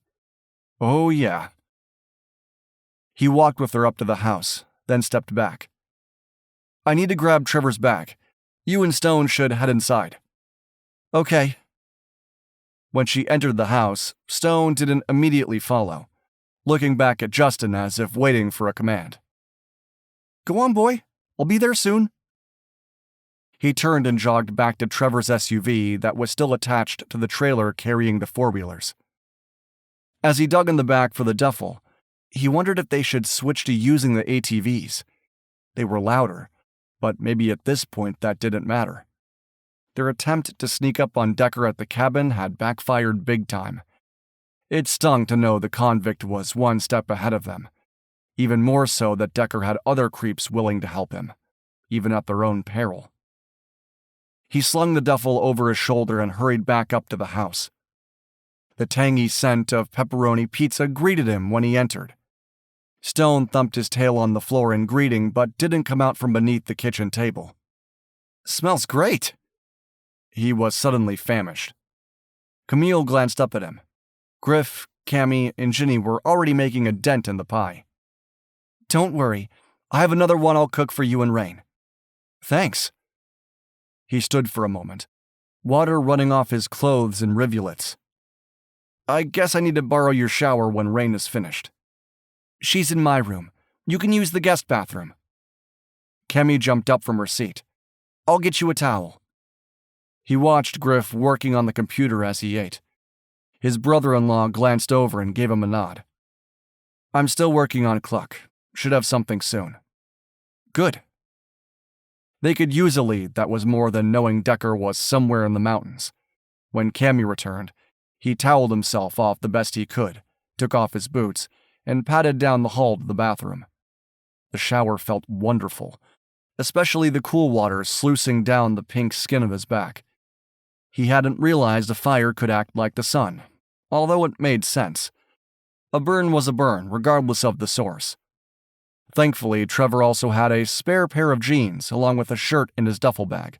Oh, yeah. He walked with her up to the house, then stepped back. I need to grab Trevor's bag. You and Stone should head inside. Okay. When she entered the house, Stone didn't immediately follow, looking back at Justin as if waiting for a command. Go on, boy. I'll be there soon. He turned and jogged back to Trevor's SUV that was still attached to the trailer carrying the four-wheelers. As he dug in the back for the duffel, he wondered if they should switch to using the ATVs. They were louder, but maybe at this point that didn't matter. Their attempt to sneak up on Decker at the cabin had backfired big time. It stung to know the convict was one step ahead of them. Even more so that Decker had other creeps willing to help him, even at their own peril. He slung the duffel over his shoulder and hurried back up to the house. The tangy scent of pepperoni pizza greeted him when he entered. Stone thumped his tail on the floor in greeting but didn't come out from beneath the kitchen table. Smells great. He was suddenly famished. Camille glanced up at him. Griff, Cammy, and Ginny were already making a dent in the pie. Don't worry, I have another one I'll cook for you and Raine. Thanks. He stood for a moment, water running off his clothes in rivulets. I guess I need to borrow your shower when Raine is finished. She's in my room. You can use the guest bathroom. Cammy jumped up from her seat. I'll get you a towel. He watched Griff working on the computer as he ate. His brother-in-law glanced over and gave him a nod. I'm still working on Cluck. Should have something soon. Good. They could use a lead that was more than knowing Decker was somewhere in the mountains. When Cammy returned, he toweled himself off the best he could, took off his boots, and padded down the hall to the bathroom. The shower felt wonderful, especially the cool water sluicing down the pink skin of his back. He hadn't realized a fire could act like the sun, although it made sense. A burn was a burn, regardless of the source. Thankfully, Trevor also had a spare pair of jeans along with a shirt in his duffel bag.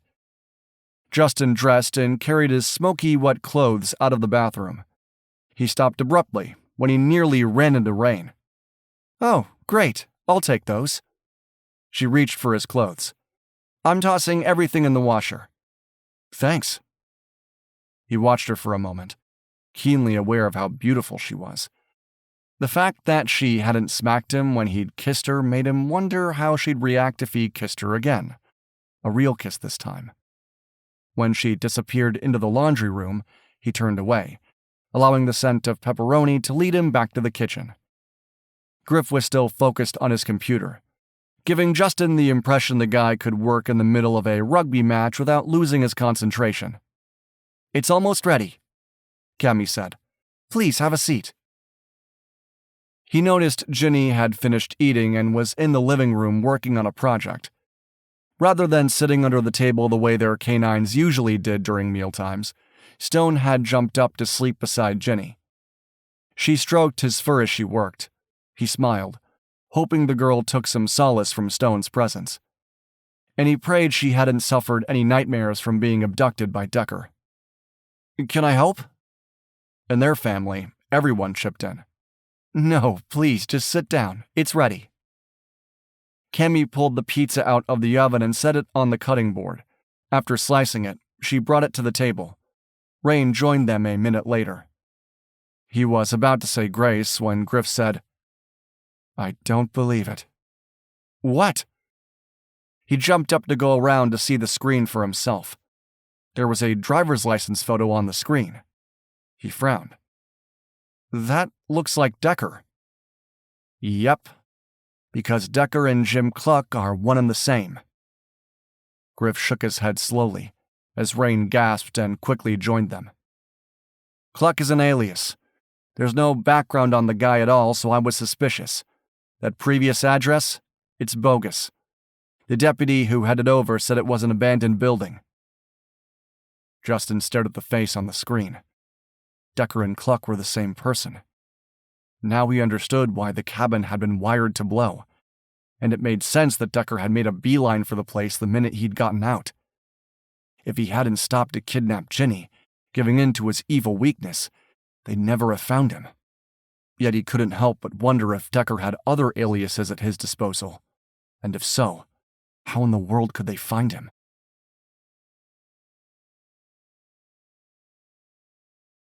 Justin dressed and carried his smoky, wet clothes out of the bathroom. He stopped abruptly when he nearly ran into Raine. Oh, great. I'll take those. She reached for his clothes. I'm tossing everything in the washer. Thanks. He watched her for a moment, keenly aware of how beautiful she was. The fact that she hadn't smacked him when he'd kissed her made him wonder how she'd react if he kissed her again. A real kiss this time. When she disappeared into the laundry room, he turned away, allowing the scent of pepperoni to lead him back to the kitchen. Griff was still focused on his computer, giving Justin the impression the guy could work in the middle of a rugby match without losing his concentration. It's almost ready, Cammy said. Please have a seat. He noticed Ginny had finished eating and was in the living room working on a project. Rather than sitting under the table the way their canines usually did during mealtimes, Stone had jumped up to sleep beside Ginny. She stroked his fur as she worked. He smiled, hoping the girl took some solace from Stone's presence. And he prayed she hadn't suffered any nightmares from being abducted by Decker. Can I help? In their family, everyone chipped in. No, please, just sit down. It's ready. Cammy pulled the pizza out of the oven and set it on the cutting board. After slicing it, she brought it to the table. Raine joined them a minute later. He was about to say grace when Griff said, I don't believe it. What? He jumped up to go around to see the screen for himself. There was a driver's license photo on the screen. He frowned. That looks like Decker. Yep, because Decker and Jim Cluck are one and the same. Griff shook his head slowly, as Raine gasped and quickly joined them. Cluck is an alias. There's no background on the guy at all, so I was suspicious. That previous address? It's bogus. The deputy who headed over said it was an abandoned building. Justin stared at the face on the screen. Decker and Cluck were the same person. Now he understood why the cabin had been wired to blow, and it made sense that Decker had made a beeline for the place the minute he'd gotten out. If he hadn't stopped to kidnap Ginny, giving in to his evil weakness, they'd never have found him. Yet he couldn't help but wonder if Decker had other aliases at his disposal, and if so, how in the world could they find him?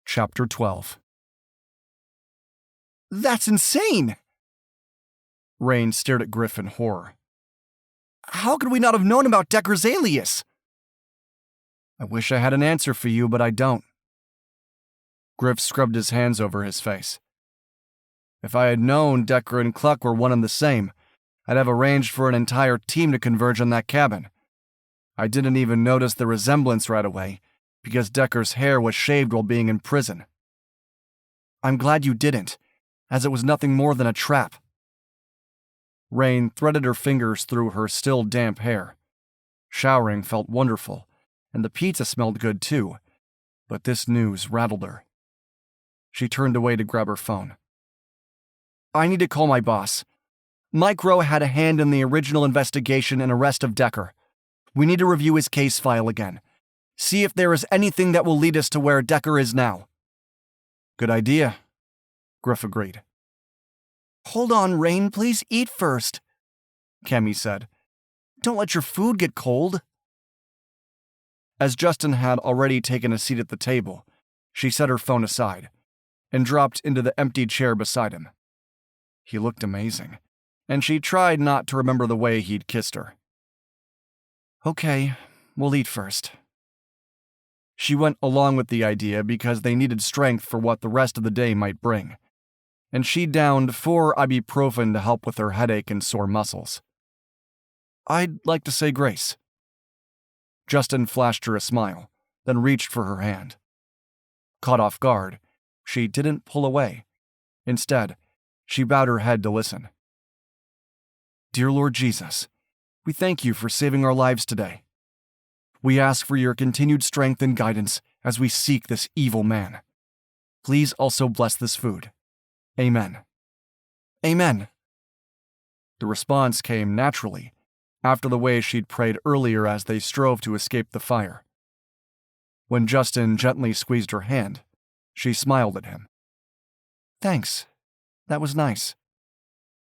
Chapter 12. That's insane! Raine stared at Griff in horror. How could we not have known about Decker's alias? I wish I had an answer for you, but I don't. Griff scrubbed his hands over his face. If I had known Decker and Cluck were one and the same, I'd have arranged for an entire team to converge on that cabin. I didn't even notice the resemblance right away, because Decker's hair was shaved while being in prison. I'm glad you didn't, as it was nothing more than a trap. Raine threaded her fingers through her still damp hair. Showering felt wonderful, and the pizza smelled good too, but this news rattled her. She turned away to grab her phone. I need to call my boss. Mike Rowe had a hand in the original investigation and arrest of Decker. We need to review his case file again. See if there is anything that will lead us to where Decker is now. Good idea, Griff agreed. Hold on, Raine, please eat first, Cammy said. Don't let your food get cold. As Justin had already taken a seat at the table, she set her phone aside and dropped into the empty chair beside him. He looked amazing, and she tried not to remember the way he'd kissed her. Okay, we'll eat first. She went along with the idea because they needed strength for what the rest of the day might bring, and she downed 4 ibuprofen to help with her headache and sore muscles. "I'd like to say grace." Justin flashed her a smile, then reached for her hand. Caught off guard, she didn't pull away. Instead, she bowed her head to listen. "Dear Lord Jesus, we thank you for saving our lives today. We ask for your continued strength and guidance as we seek this evil man. Please also bless this food. Amen." "Amen." The response came naturally, after the way she'd prayed earlier as they strove to escape the fire. When Justin gently squeezed her hand, she smiled at him. "Thanks. That was nice."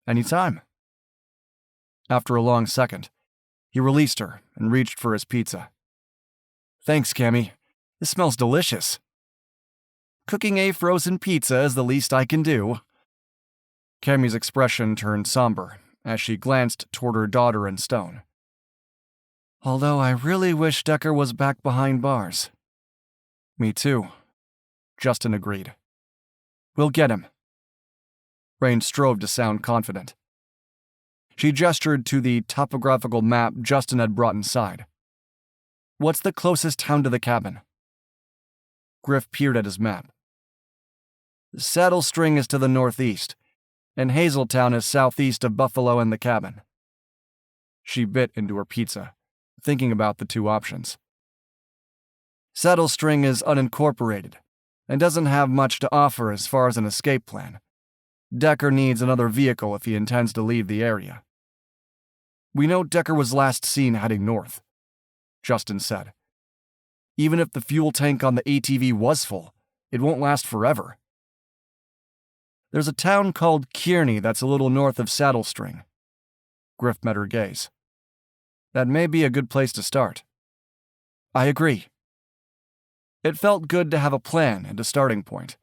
"Anytime." After a long second, he released her and reached for his pizza. "Thanks, Cammy. This smells delicious." "Cooking a frozen pizza is the least I can do." Cammy's expression turned somber as she glanced toward her daughter and Stone. "Although I really wish Decker was back behind bars." "Me too," Justin agreed. "We'll get him." Raine strove to sound confident. She gestured to the topographical map Justin had brought inside. "What's the closest town to the cabin?" Griff peered at his map. "Saddle String is to the northeast, and Hazeltown is southeast of Buffalo and the cabin." She bit into her pizza, thinking about the 2 options. "Saddle String is unincorporated and doesn't have much to offer as far as an escape plan. Decker needs another vehicle if he intends to leave the area." "We know Decker was last seen heading north," Justin said. "Even if the fuel tank on the ATV was full, it won't last forever." "There's a town called Kearney that's a little north of Saddle String." Griff met her gaze. "That may be a good place to start." "I agree." It felt good to have a plan and a starting point.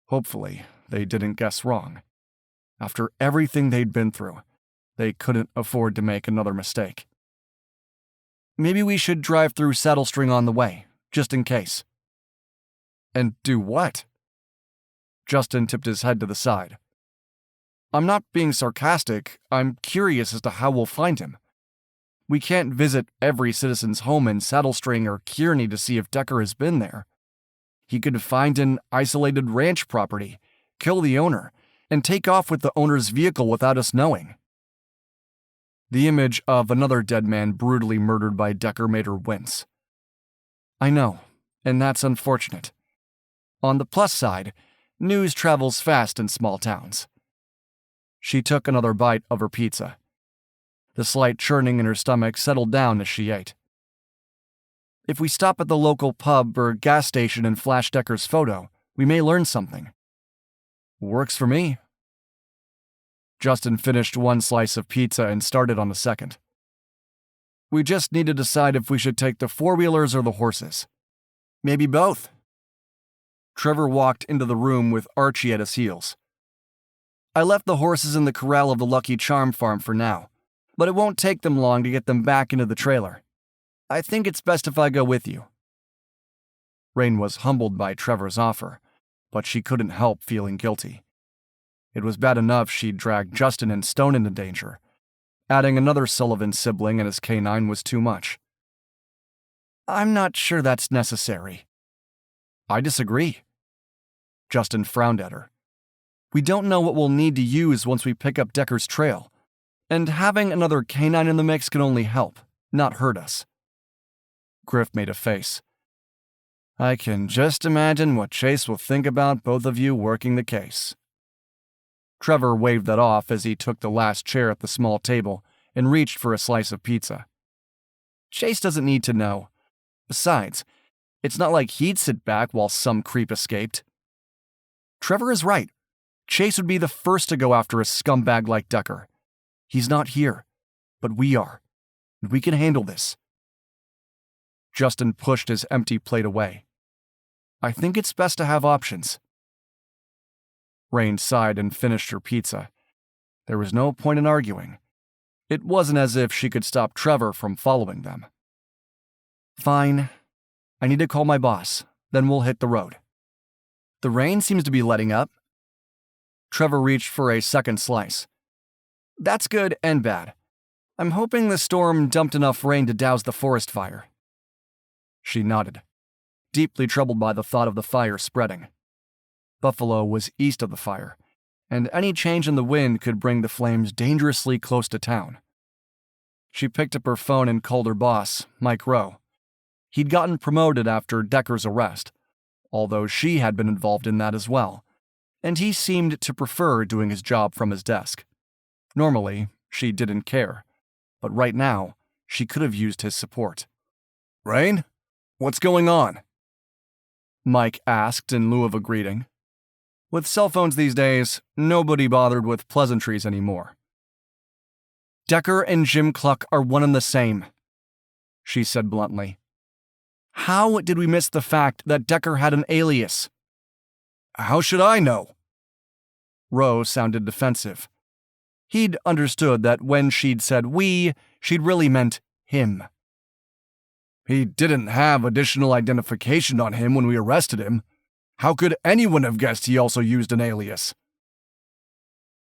Hopefully, they didn't guess wrong. After everything they'd been through, they couldn't afford to make another mistake. "Maybe we should drive through Saddle String on the way, just in case." "And do what?" Justin tipped his head to the side. "I'm not being sarcastic. I'm curious as to how we'll find him. We can't visit every citizen's home in Saddle String or Kearney to see if Decker has been there. He could find an isolated ranch property, kill the owner, and take off with the owner's vehicle without us knowing." The image of another dead man brutally murdered by Decker made her wince. "I know, and that's unfortunate. On the plus side, news travels fast in small towns." She took another bite of her pizza. The slight churning in her stomach settled down as she ate. "If we stop at the local pub or gas station and flash Decker's photo, we may learn something." "Works for me." Justin finished 1 slice of pizza and started on a second. "We just need to decide if we should take the 4-wheelers or the horses." "Maybe both." Trevor walked into the room with Archie at his heels. "I left the horses in the corral of the Lucky Charm farm for now, but it won't take them long to get them back into the trailer. I think it's best if I go with you." Raine was humbled by Trevor's offer, but she couldn't help feeling guilty. It was bad enough she'd dragged Justin and Stone into danger. Adding another Sullivan sibling and his canine was too much. "I'm not sure that's necessary." "I disagree." Justin frowned at her. "We don't know what we'll need to use once we pick up Decker's trail, and having another canine in the mix can only help, not hurt us." Griff made a face. "I can just imagine what Chase will think about both of you working the case." Trevor waved that off as he took the last chair at the small table and reached for a slice of pizza. "Chase doesn't need to know. Besides, it's not like he'd sit back while some creep escaped." Trevor is right. Chase would be the first to go after a scumbag like Decker. He's not here, but we are, and we can handle this. Justin pushed his empty plate away. "I think it's best to have options." Raine sighed and finished her pizza. There was no point in arguing. It wasn't as if she could stop Trevor from following them. "Fine. I need to call my boss, then we'll hit the road. The rain seems to be letting up. Trevor reached for a second slice. That's good and bad. I'm hoping the storm dumped enough rain to douse the forest fire. She nodded, deeply troubled by the thought of the fire spreading. Buffalo was east of the fire, and any change in the wind could bring the flames dangerously close to town. She picked up her phone and called her boss, Mike Rowe. He'd gotten promoted after Decker's arrest, although she had been involved in that as well, and he seemed to prefer doing his job from his desk. Normally, she didn't care, but right now, she could have used his support. Raine? What's going on? Mike asked in lieu of a greeting. With cell phones these days, nobody bothered with pleasantries anymore. Decker and Jim Cluck are one and the same, she said bluntly. How did we miss the fact that Decker had an alias? How should I know? Rowe sounded defensive. He'd understood that when she'd said we, she'd really meant him. He didn't have additional identification on him when we arrested him. How could anyone have guessed he also used an alias?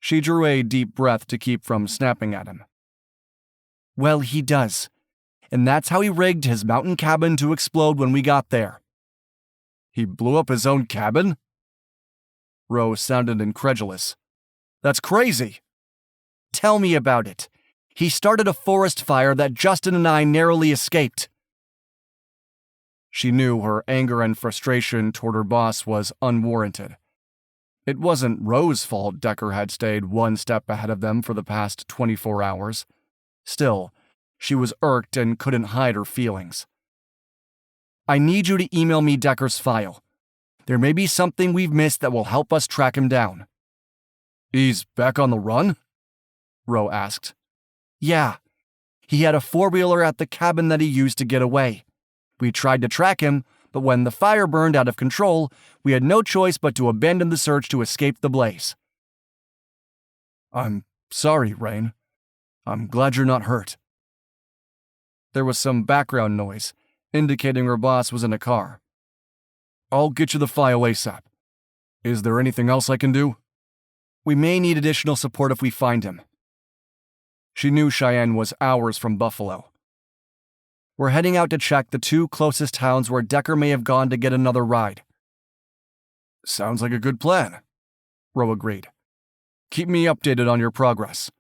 She drew a deep breath to keep from snapping at him. Well, he does. And that's how he rigged his mountain cabin to explode when we got there. He blew up his own cabin? Rowe sounded incredulous. That's crazy. Tell me about it. He started a forest fire that Justin and I narrowly escaped. She knew her anger and frustration toward her boss was unwarranted. It wasn't Rowe's fault Decker had stayed one step ahead of them for the past 24 hours. Still, she was irked and couldn't hide her feelings. I need you to email me Decker's file. There may be something we've missed that will help us track him down. He's back on the run? Rowe asked. Yeah. He had a four-wheeler at the cabin that he used to get away. We tried to track him, but when the fire burned out of control, we had no choice but to abandon the search to escape the blaze. I'm sorry, Raine. I'm glad you're not hurt. There was some background noise, indicating her boss was in a car. I'll get you the file ASAP. Is there anything else I can do? We may need additional support if we find him. She knew Cheyenne was hours from Buffalo. We're heading out to check the two closest towns where Decker may have gone to get another ride. Sounds like a good plan, Rowe agreed. Keep me updated on your progress.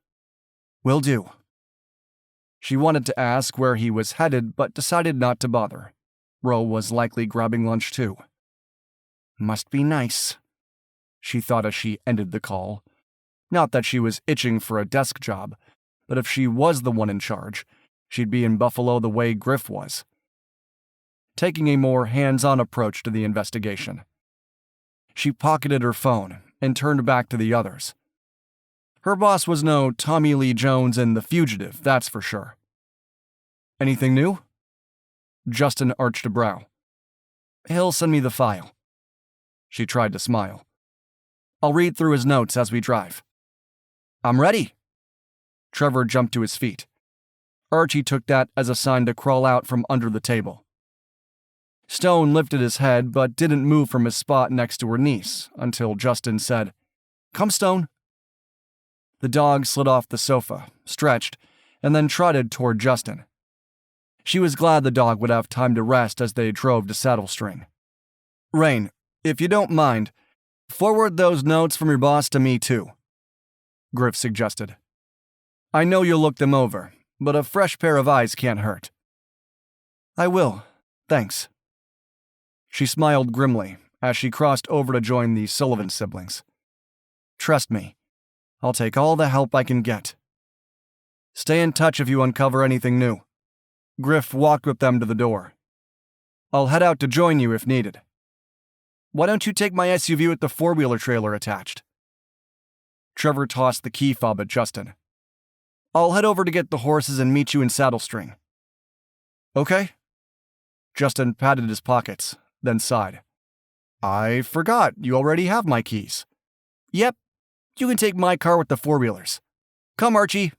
Will do. She wanted to ask where he was headed, but decided not to bother. Rowe was likely grabbing lunch too. Must be nice, she thought as she ended the call. Not that she was itching for a desk job, but if she was the one in charge, she'd be in Buffalo the way Griff was. Taking a more hands-on approach to the investigation. She pocketed her phone and turned back to the others. Her boss was no Tommy Lee Jones in The Fugitive, that's for sure. Anything new? Justin arched a brow. He'll send me the file. She tried to smile. I'll read through his notes as we drive. I'm ready. Trevor jumped to his feet. Archie took that as a sign to crawl out from under the table. Stone lifted his head but didn't move from his spot next to her niece until Justin said, Come, Stone. The dog slid off the sofa, stretched, and then trotted toward Justin. She was glad the dog would have time to rest as they drove to Saddle String. Raine, if you don't mind, forward those notes from your boss to me too, Griff suggested. I know you'll look them over, but a fresh pair of eyes can't hurt. I will, thanks. She smiled grimly as she crossed over to join the Sullivan siblings. Trust me, I'll take all the help I can get. Stay in touch if you uncover anything new. Griff walked with them to the door. I'll head out to join you if needed. Why don't you take my SUV with the four-wheeler trailer attached? Trevor tossed the key fob at Justin. I'll head over to get the horses and meet you in Saddle String. Okay. Justin patted his pockets, then sighed. I forgot you already have my keys. Yep, you can take my car with the four-wheelers. Come, Archie.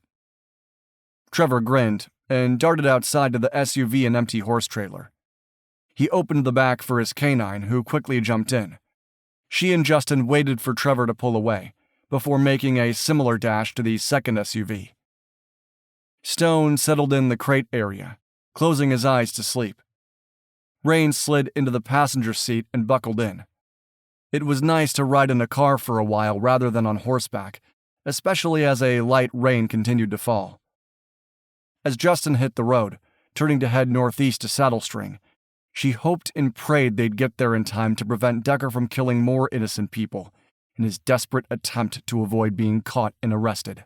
Trevor grinned and darted outside to the SUV and empty horse trailer. He opened the back for his canine, who quickly jumped in. She and Justin waited for Trevor to pull away, before making a similar dash to the second SUV. Stone settled in the crate area, closing his eyes to sleep. Raine slid into the passenger seat and buckled in. It was nice to ride in a car for a while rather than on horseback, especially as a light rain continued to fall. As Justin hit the road, turning to head northeast to Saddle String, she hoped and prayed they'd get there in time to prevent Decker from killing more innocent people in his desperate attempt to avoid being caught and arrested.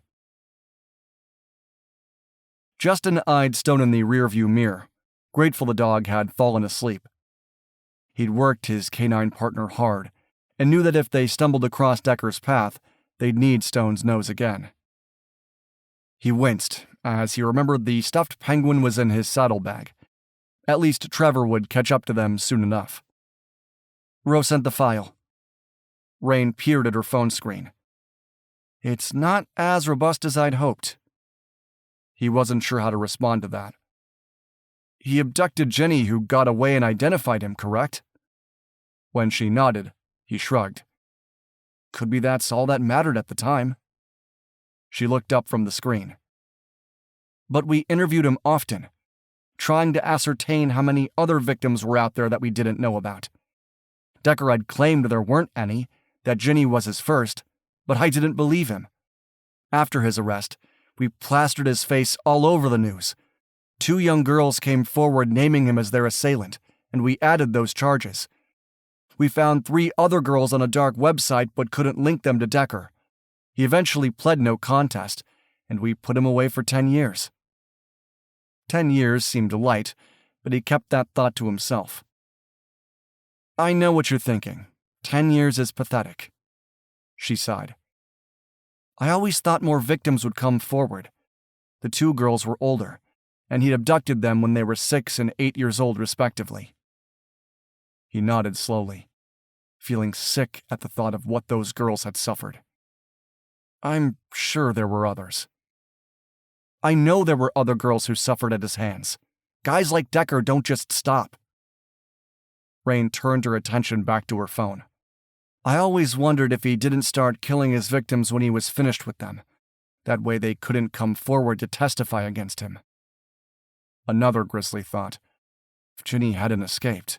Justin eyed Stone in the rearview mirror, grateful the dog had fallen asleep. He'd worked his canine partner hard, and knew that if they stumbled across Decker's path, they'd need Stone's nose again. He winced as he remembered the stuffed penguin was in his saddlebag. At least Trevor would catch up to them soon enough. Ro sent the file. Raine peered at her phone screen. It's not as robust as I'd hoped. He wasn't sure how to respond to that. He abducted Ginny, who got away and identified him, correct? When she nodded, he shrugged. Could be that's all that mattered at the time. She looked up from the screen. But we interviewed him often, trying to ascertain how many other victims were out there that we didn't know about. Decker had claimed there weren't any, that Ginny was his first, but I didn't believe him. After his arrest, we plastered his face all over the news. 2 young girls came forward naming him as their assailant, and we added those charges. We found 3 other girls on a dark website but couldn't link them to Decker. He eventually pled no contest, and we put him away for 10 years. 10 years seemed light, but he kept that thought to himself. I know what you're thinking. 10 years is pathetic. She sighed. I always thought more victims would come forward. The 2 girls were older, and he'd abducted them when they were 6 and 8 years old, respectively. He nodded slowly, feeling sick at the thought of what those girls had suffered. I'm sure there were others. I know there were other girls who suffered at his hands. Guys like Decker don't just stop. Raine turned her attention back to her phone. I always wondered if he didn't start killing his victims when he was finished with them. That way they couldn't come forward to testify against him. Another grisly thought. If Ginny hadn't escaped.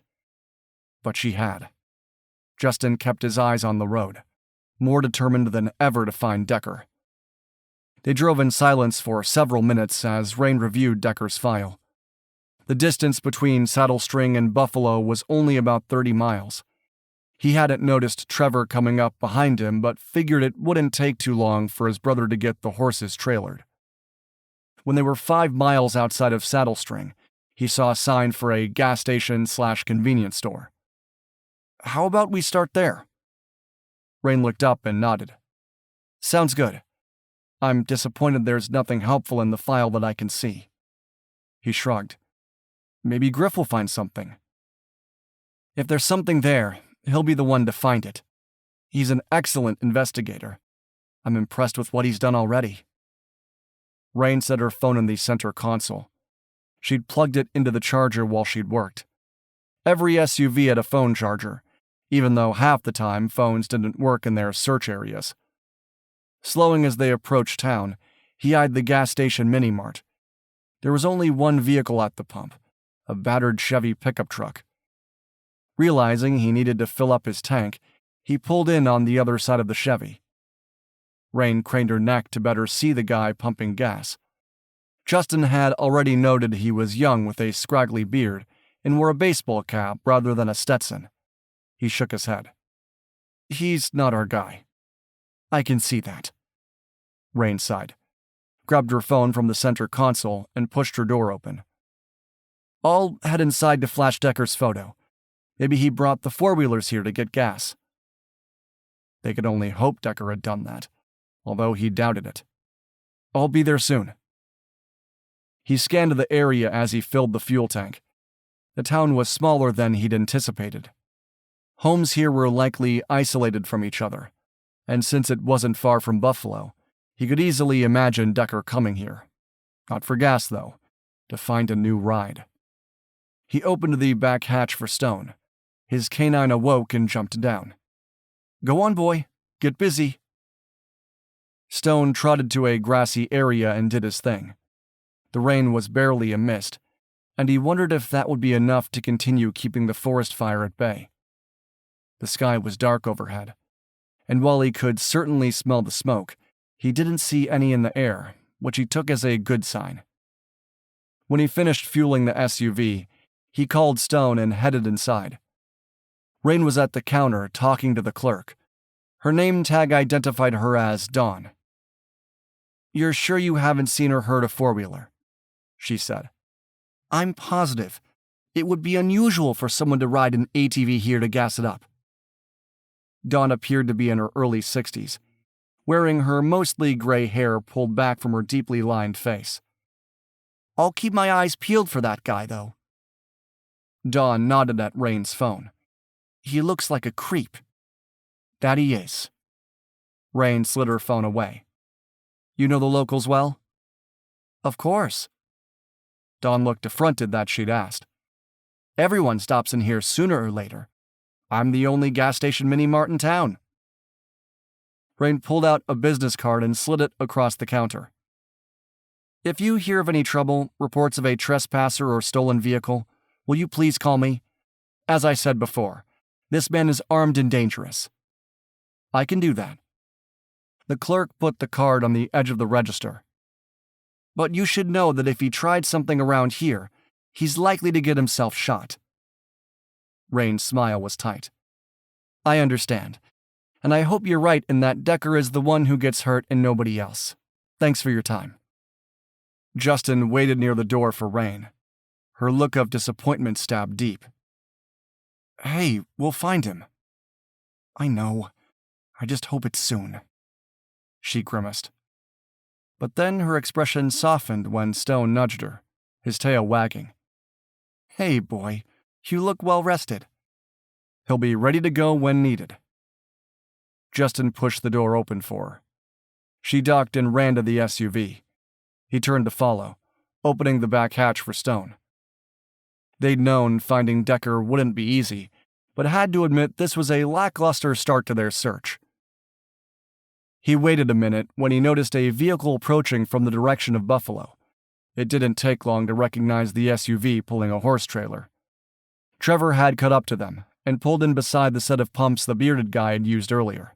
But she had. Justin kept his eyes on the road, more determined than ever to find Decker. They drove in silence for several minutes as Raine reviewed Decker's file. The distance between Saddle String and Buffalo was only about 30 miles. He hadn't noticed Trevor coming up behind him, but figured it wouldn't take too long for his brother to get the horses trailered. When they were 5 miles outside of Saddle String, he saw a sign for a gas station/convenience store. How about we start there? Raine looked up and nodded. Sounds good. I'm disappointed there's nothing helpful in the file that I can see. He shrugged. Maybe Griff will find something. If there's something there, he'll be the one to find it. He's an excellent investigator. I'm impressed with what he's done already. Raine set her phone in the center console. She'd plugged it into the charger while she'd worked. Every SUV had a phone charger, even though half the time phones didn't work in their search areas. Slowing as they approached town, he eyed the gas station mini-mart. There was only one vehicle at the pump, a battered Chevy pickup truck. Realizing he needed to fill up his tank, he pulled in on the other side of the Chevy. Raine craned her neck to better see the guy pumping gas. Justin had already noted he was young with a scraggly beard and wore a baseball cap rather than a Stetson. He shook his head. He's not our guy. I can see that. Raine sighed, grabbed her phone from the center console, and pushed her door open. I'll head inside to flash Decker's photo. Maybe he brought the four-wheelers here to get gas. They could only hope Decker had done that, although he doubted it. I'll be there soon. He scanned the area as he filled the fuel tank. The town was smaller than he'd anticipated. Homes here were likely isolated from each other, and since it wasn't far from Buffalo, he could easily imagine Decker coming here. Not for gas, though, to find a new ride. He opened the back hatch for Stone. His canine awoke and jumped down. "Go on, boy. Get busy." Stone trotted to a grassy area and did his thing. The rain was barely a mist, and he wondered if that would be enough to continue keeping the forest fire at bay. The sky was dark overhead, and while he could certainly smell the smoke, he didn't see any in the air, which he took as a good sign. When he finished fueling the SUV, he called Stone and headed inside. Raine was at the counter talking to the clerk. Her name tag identified her as Dawn. "You're sure you haven't seen or heard a four-wheeler?" she said. "I'm positive. It would be unusual for someone to ride an ATV here to gas it up." Dawn appeared to be in her early 60s, wearing her mostly gray hair pulled back from her deeply lined face. "I'll keep my eyes peeled for that guy, though." Dawn nodded at Raine's phone. "He looks like a creep." "That he is." Raine slid her phone away. "You know the locals well?" "Of course." Dawn looked affronted that she'd asked. "Everyone stops in here sooner or later. I'm the only gas station mini-mart in town." Raine pulled out a business card and slid it across the counter. "If you hear of any trouble, reports of a trespasser or stolen vehicle, will you please call me? As I said before, this man is armed and dangerous." "I can do that." The clerk put the card on the edge of the register. "But you should know that if he tried something around here, he's likely to get himself shot." Raine's smile was tight. "I understand, and I hope you're right in that Decker is the one who gets hurt and nobody else. Thanks for your time." Justin waited near the door for Raine. Her look of disappointment stabbed deep. "Hey, we'll find him." "I know. I just hope it's soon," she grimaced. But then her expression softened when Stone nudged her, his tail wagging. "Hey, boy, you look well rested." "He'll be ready to go when needed." Justin pushed the door open for her. She ducked and ran to the SUV. He turned to follow, opening the back hatch for Stone. They'd known finding Decker wouldn't be easy, but had to admit this was a lackluster start to their search. He waited a minute when he noticed a vehicle approaching from the direction of Buffalo. It didn't take long to recognize the SUV pulling a horse trailer. Trevor had cut up to them and pulled in beside the set of pumps the bearded guy had used earlier.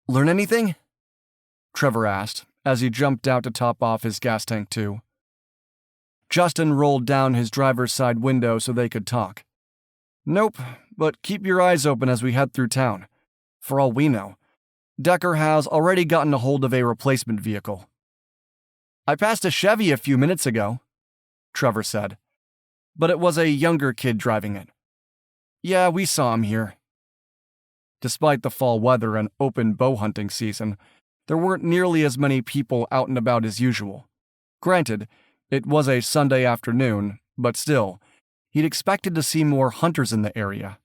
"Learn anything?" Trevor asked as he jumped out to top off his gas tank too. Justin rolled down his driver's side window so they could talk. "Nope, but keep your eyes open as we head through town. For all we know, Decker has already gotten a hold of a replacement vehicle." "I passed a Chevy a few minutes ago," Trevor said, "but it was a younger kid driving it." "Yeah, we saw him here." Despite the fall weather and open bow hunting season, there weren't nearly as many people out and about as usual. Granted, it was a Sunday afternoon, but still, he'd expected to see more hunters in the area.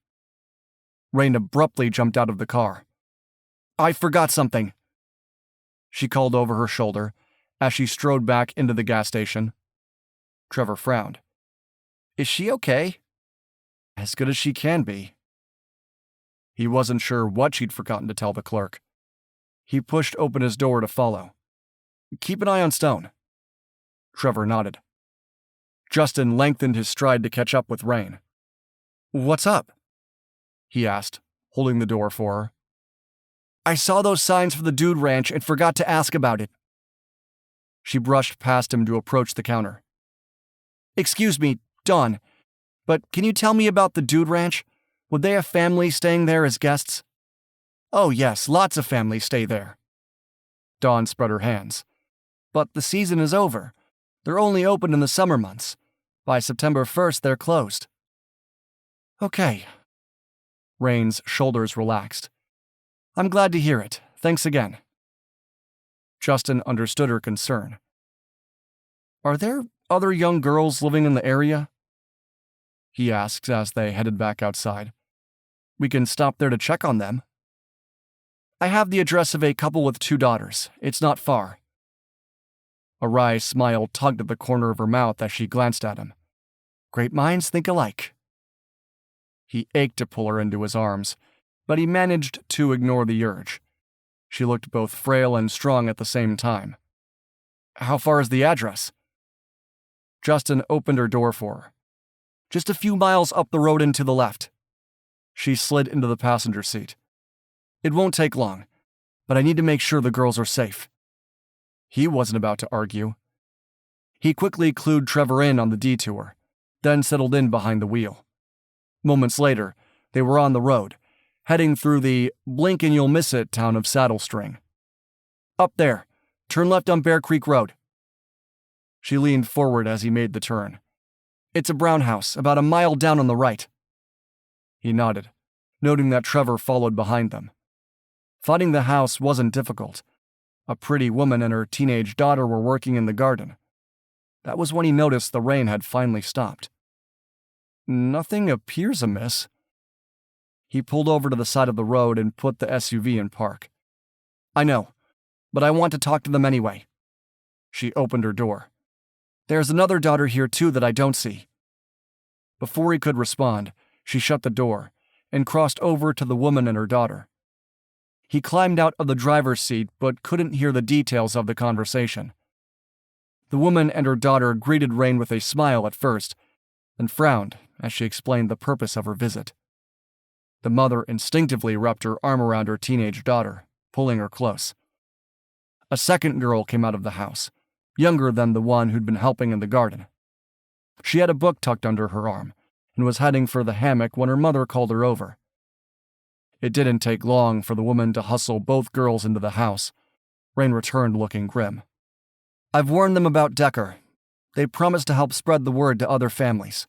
Raine abruptly jumped out of the car. "I forgot something," she called over her shoulder as she strode back into the gas station. Trevor frowned. "Is she okay?" "As good as she can be." He wasn't sure what she'd forgotten to tell the clerk. He pushed open his door to follow. "Keep an eye on Stone." Trevor nodded. Justin lengthened his stride to catch up with Raine. "What's up?" he asked, holding the door for her. "I saw those signs for the Dude Ranch and forgot to ask about it." She brushed past him to approach the counter. "Excuse me, Dawn, but can you tell me about the Dude Ranch? Would they have families staying there as guests?" "Oh yes, lots of families stay there." Dawn spread her hands. "But the season is over. They're only open in the summer months. By September 1st, they're closed." "Okay." Raine's shoulders relaxed. "I'm glad to hear it. Thanks again." Justin understood her concern. "Are there other young girls living in the area?" he asked as they headed back outside. "We can stop there to check on them." "I have the address of a couple with 2 daughters. It's not far." A wry smile tugged at the corner of her mouth as she glanced at him. Great minds think alike. He ached to pull her into his arms, but he managed to ignore the urge. She looked both frail and strong at the same time. How far is the address? Justin opened her door for her. Just a few miles up the road and to the left. She slid into the passenger seat. It won't take long, but I need to make sure the girls are safe. He wasn't about to argue. He quickly clued Trevor in on the detour, then settled in behind the wheel. Moments later, they were on the road, heading through the blink-and-you'll-miss-it town of Saddle String. Up there, turn left on Bear Creek Road. She leaned forward as he made the turn. It's a brown house, about a mile down on the right. He nodded, noting that Trevor followed behind them. Finding the house wasn't difficult. A pretty woman and her teenage daughter were working in the garden. That was when he noticed the rain had finally stopped. Nothing appears amiss. He pulled over to the side of the road and put the SUV in park. I know, but I want to talk to them anyway. She opened her door. There's another daughter here too that I don't see. Before he could respond, she shut the door and crossed over to the woman and her daughter. He climbed out of the driver's seat but couldn't hear the details of the conversation. The woman and her daughter greeted Raine with a smile at first, then frowned as she explained the purpose of her visit. The mother instinctively wrapped her arm around her teenage daughter, pulling her close. A second girl came out of the house, younger than the one who'd been helping in the garden. She had a book tucked under her arm and was heading for the hammock when her mother called her over. It didn't take long for the woman to hustle both girls into the house. Raine returned looking grim. I've warned them about Decker. They promised to help spread the word to other families.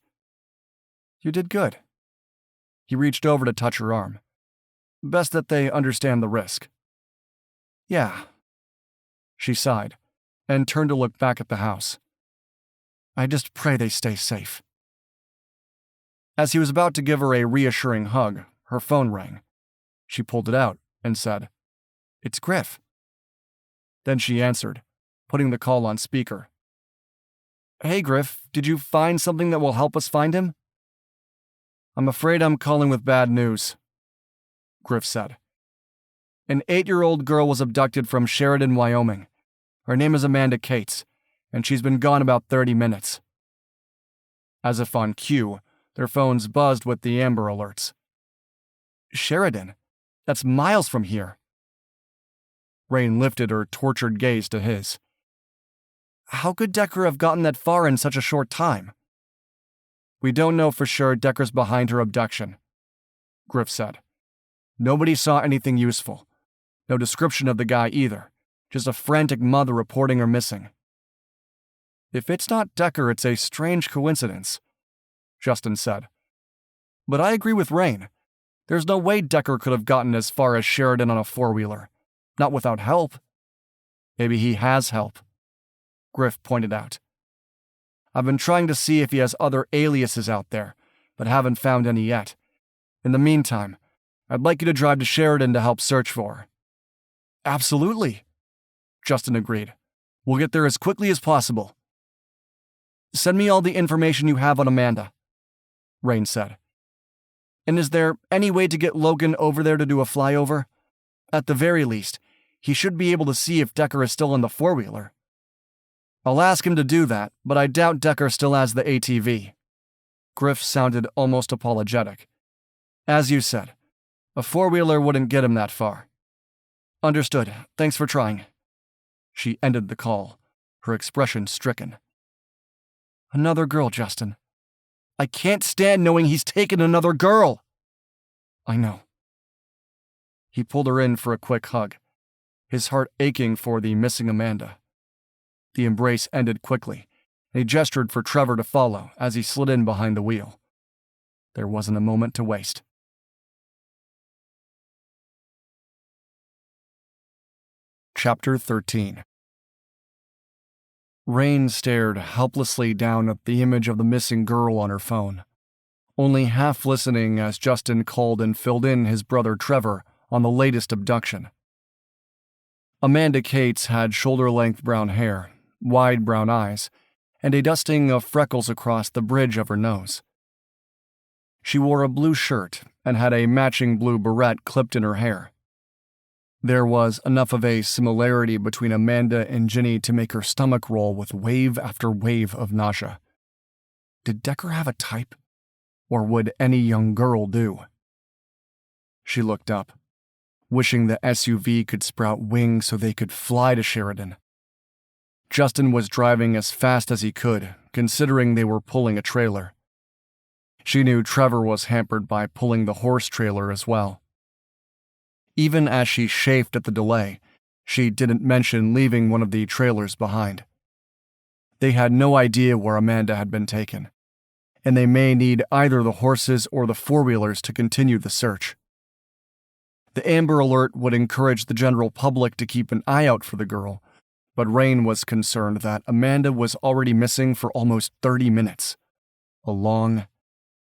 You did good. He reached over to touch her arm. Best that they understand the risk. Yeah. She sighed and turned to look back at the house. I just pray they stay safe. As he was about to give her a reassuring hug, her phone rang. She pulled it out and said, It's Griff. Then she answered, putting the call on speaker. Hey, Griff, did you find something that will help us find him? I'm afraid I'm calling with bad news, Griff said. An 8-year-old girl was abducted from Sheridan, Wyoming. Her name is Amanda Cates, and she's been gone about 30 minutes. As if on cue, their phones buzzed with the Amber Alerts. Sheridan? That's miles from here. Raine lifted her tortured gaze to his. How could Decker have gotten that far in such a short time? We don't know for sure Decker's behind her abduction, Griff said. Nobody saw anything useful. No description of the guy either. Just a frantic mother reporting her missing. If it's not Decker, it's a strange coincidence, Justin said. But I agree with Raine. There's no way Decker could have gotten as far as Sheridan on a four-wheeler. Not without help. Maybe he has help, Griff pointed out. I've been trying to see if he has other aliases out there, but haven't found any yet. In the meantime, I'd like you to drive to Sheridan to help search for her. Absolutely, Justin agreed. We'll get there as quickly as possible. Send me all the information you have on Amanda, Raine said. And is there any way to get Logan over there to do a flyover? At the very least, he should be able to see if Decker is still in the four-wheeler. I'll ask him to do that, but I doubt Decker still has the ATV. Griff sounded almost apologetic. As you said, a four-wheeler wouldn't get him that far. Understood. Thanks for trying. She ended the call, her expression stricken. Another girl, Justin. I can't stand knowing he's taken another girl. I know. He pulled her in for a quick hug, his heart aching for the missing Amanda. The embrace ended quickly, and he gestured for Trevor to follow as he slid in behind the wheel. There wasn't a moment to waste. Chapter 13. Raine stared helplessly down at the image of the missing girl on her phone, only half listening as Justin called and filled in his brother Trevor on the latest abduction. Amanda Cates had shoulder-length brown hair, wide brown eyes, and a dusting of freckles across the bridge of her nose. She wore a blue shirt and had a matching blue beret clipped in her hair. There was enough of a similarity between Amanda and Ginny to make her stomach roll with wave after wave of nausea. Did Decker have a type? Or would any young girl do? She looked up, wishing the SUV could sprout wings so they could fly to Sheridan. Justin was driving as fast as he could, considering they were pulling a trailer. She knew Trevor was hampered by pulling the horse trailer as well. Even as she chafed at the delay, she didn't mention leaving one of the trailers behind. They had no idea where Amanda had been taken, and they may need either the horses or the four-wheelers to continue the search. The Amber Alert would encourage the general public to keep an eye out for the girl, but Raine was concerned that Amanda was already missing for almost 30 minutes. A long,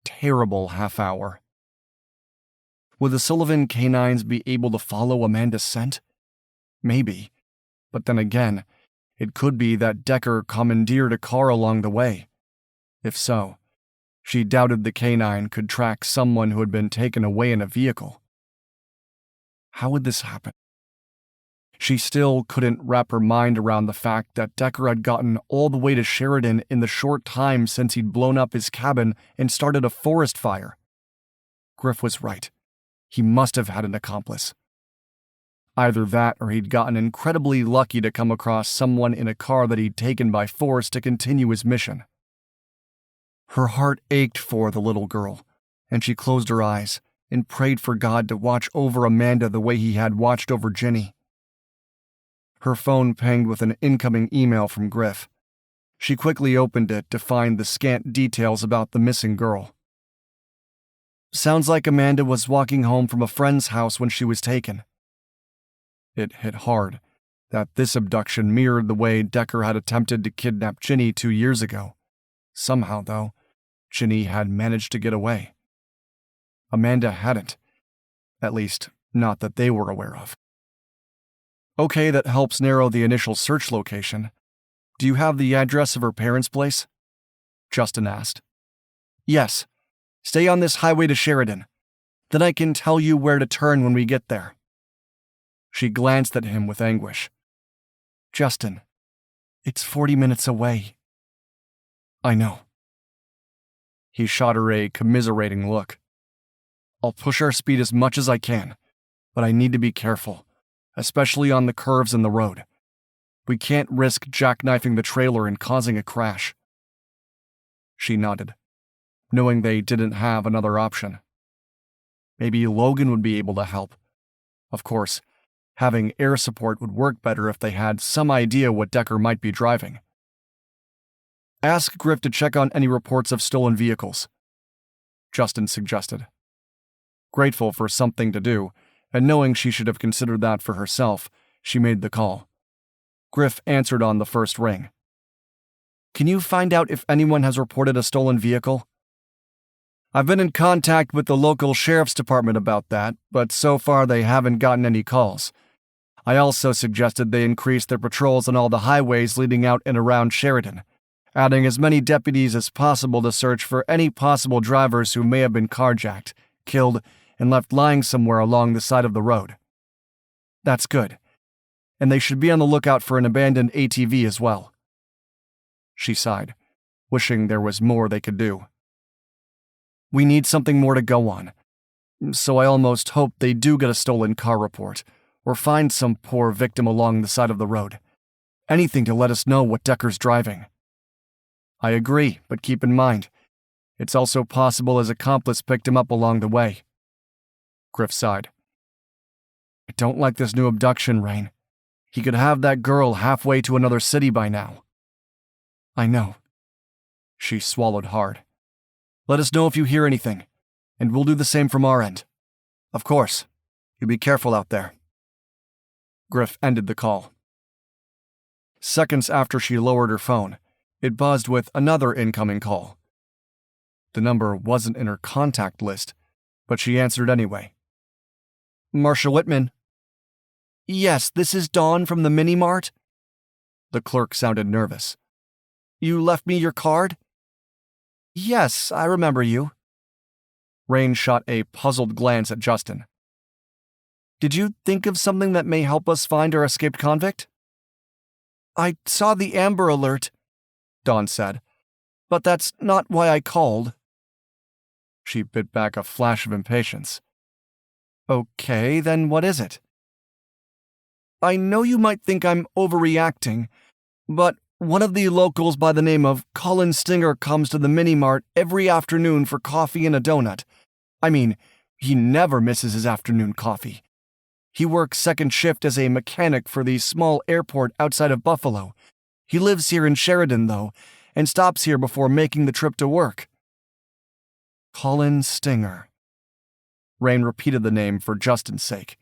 terrible half-hour. Would the Sullivan canines be able to follow Amanda's scent? Maybe, but then again, it could be that Decker commandeered a car along the way. If so, she doubted the canine could track someone who had been taken away in a vehicle. How would this happen? She still couldn't wrap her mind around the fact that Decker had gotten all the way to Sheridan in the short time since he'd blown up his cabin and started a forest fire. Griff was right. He must have had an accomplice. Either that or he'd gotten incredibly lucky to come across someone in a car that he'd taken by force to continue his mission. Her heart ached for the little girl, and she closed her eyes and prayed for God to watch over Amanda the way he had watched over Ginny. Her phone pinged with an incoming email from Griff. She quickly opened it to find the scant details about the missing girl. Sounds like Amanda was walking home from a friend's house when she was taken. It hit hard that this abduction mirrored the way Decker had attempted to kidnap Ginny 2 years ago. Somehow, though, Ginny had managed to get away. Amanda hadn't. At least, not that they were aware of. Okay, that helps narrow the initial search location. Do you have the address of her parents' place? Justin asked. Yes. Stay on this highway to Sheridan. Then I can tell you where to turn when we get there. She glanced at him with anguish. Justin, it's 40 minutes away. I know. He shot her a commiserating look. I'll push our speed as much as I can, but I need to be careful, especially on the curves in the road. We can't risk jackknifing the trailer and causing a crash. She nodded, knowing they didn't have another option. Maybe Logan would be able to help. Of course, having air support would work better if they had some idea what Decker might be driving. Ask Griff to check on any reports of stolen vehicles, Justin suggested. Grateful for something to do, and knowing she should have considered that for herself, she made the call. Griff answered on the first ring. Can you find out if anyone has reported a stolen vehicle? I've been in contact with the local sheriff's department about that, but so far they haven't gotten any calls. I also suggested they increase their patrols on all the highways leading out and around Sheridan, adding as many deputies as possible to search for any possible drivers who may have been carjacked, killed, and left lying somewhere along the side of the road. That's good. And they should be on the lookout for an abandoned ATV as well. She sighed, wishing there was more they could do. We need something more to go on, so I almost hope they do get a stolen car report, or find some poor victim along the side of the road. Anything to let us know what Decker's driving. I agree, but keep in mind, it's also possible his accomplice picked him up along the way. Griff sighed. I don't like this new abduction, Raine. He could have that girl halfway to another city by now. I know. She swallowed hard. Let us know if you hear anything, and we'll do the same from our end. Of course. You be careful out there. Griff ended the call. Seconds after she lowered her phone, it buzzed with another incoming call. The number wasn't in her contact list, but she answered anyway. Marshal Whitman. Yes, this is Dawn from the Mini-Mart. The clerk sounded nervous. You left me your card? Yes, I remember you. Raine shot a puzzled glance at Justin. Did you think of something that may help us find our escaped convict? I saw the Amber Alert, Dawn said, but that's not why I called. She bit back a flash of impatience. Okay, then what is it? I know you might think I'm overreacting, but one of the locals by the name of Colin Stinger comes to the mini-mart every afternoon for coffee and a donut. I mean, he never misses his afternoon coffee. He works second shift as a mechanic for the small airport outside of Buffalo. He lives here in Sheridan, though, and stops here before making the trip to work. Colin Stinger. Raine repeated the name for Justin's sake.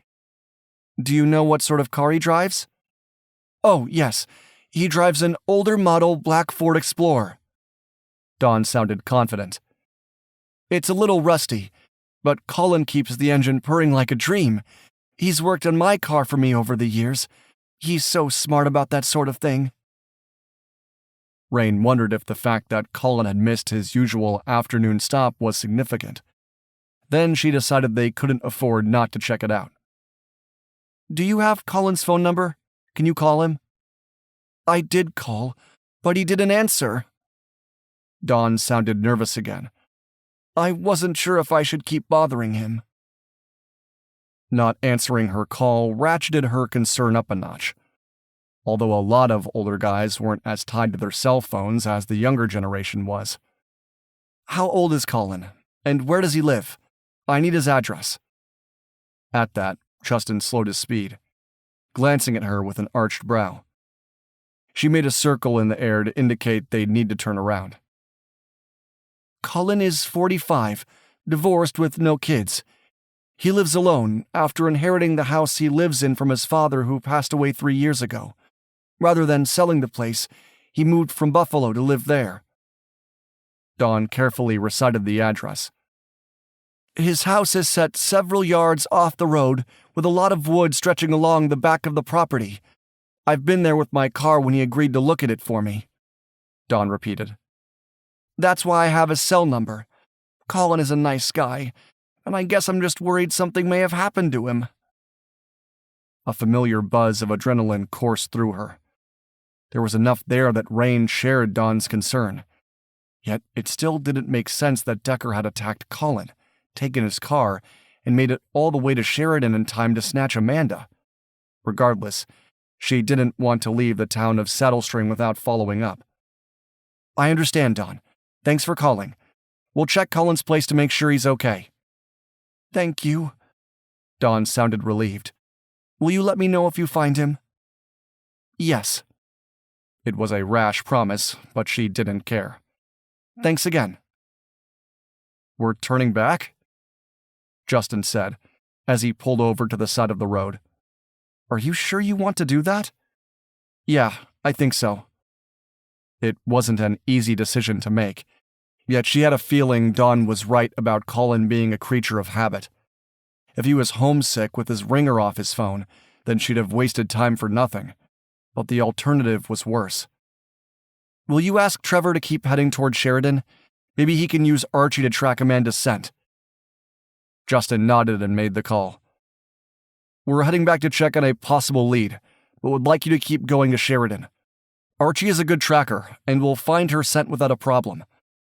Do you know what sort of car he drives? Oh, yes. He drives an older model black Ford Explorer. Dawn sounded confident. It's a little rusty, but Colin keeps the engine purring like a dream. He's worked on my car for me over the years. He's so smart about that sort of thing. Raine wondered if the fact that Colin had missed his usual afternoon stop was significant. Then she decided they couldn't afford not to check it out. Do you have Colin's phone number? Can you call him? I did call, but he didn't answer. Dawn sounded nervous again. I wasn't sure if I should keep bothering him. Not answering her call ratcheted her concern up a notch. Although a lot of older guys weren't as tied to their cell phones as the younger generation was. How old is Colin? And where does he live? I need his address. At that, Justin slowed his speed, glancing at her with an arched brow. She made a circle in the air to indicate they'd need to turn around. Colin is 45, divorced with no kids. He lives alone after inheriting the house he lives in from his father who passed away 3 years ago. Rather than selling the place, he moved from Buffalo to live there. Dawn carefully recited the address. His house is set several yards off the road with a lot of wood stretching along the back of the property. I've been there with my car when he agreed to look at it for me. Dawn repeated. That's why I have his cell number. Colin is a nice guy, and I guess I'm just worried something may have happened to him. A familiar buzz of adrenaline coursed through her. There was enough there that Raine shared Dawn's concern. Yet it still didn't make sense that Decker had attacked Colin, taken his car, and made it all the way to Sheridan in time to snatch Amanda. Regardless, she didn't want to leave the town of Saddlestring without following up. I understand, Dawn. Thanks for calling. We'll check Colin's place to make sure he's okay. Thank you. Dawn sounded relieved. Will you let me know if you find him? Yes. It was a rash promise, but she didn't care. Thanks again. We're turning back? Justin said, as he pulled over to the side of the road. Are you sure you want to do that? Yeah, I think so. It wasn't an easy decision to make, yet she had a feeling Dawn was right about Colin being a creature of habit. If he was homesick with his ringer off his phone, then she'd have wasted time for nothing. But the alternative was worse. Will you ask Trevor to keep heading toward Sheridan? Maybe he can use Archie to track Amanda's scent. Justin nodded and made the call. We're heading back to check on a possible lead, but would like you to keep going to Sheridan. Archie is a good tracker, and will find her scent without a problem.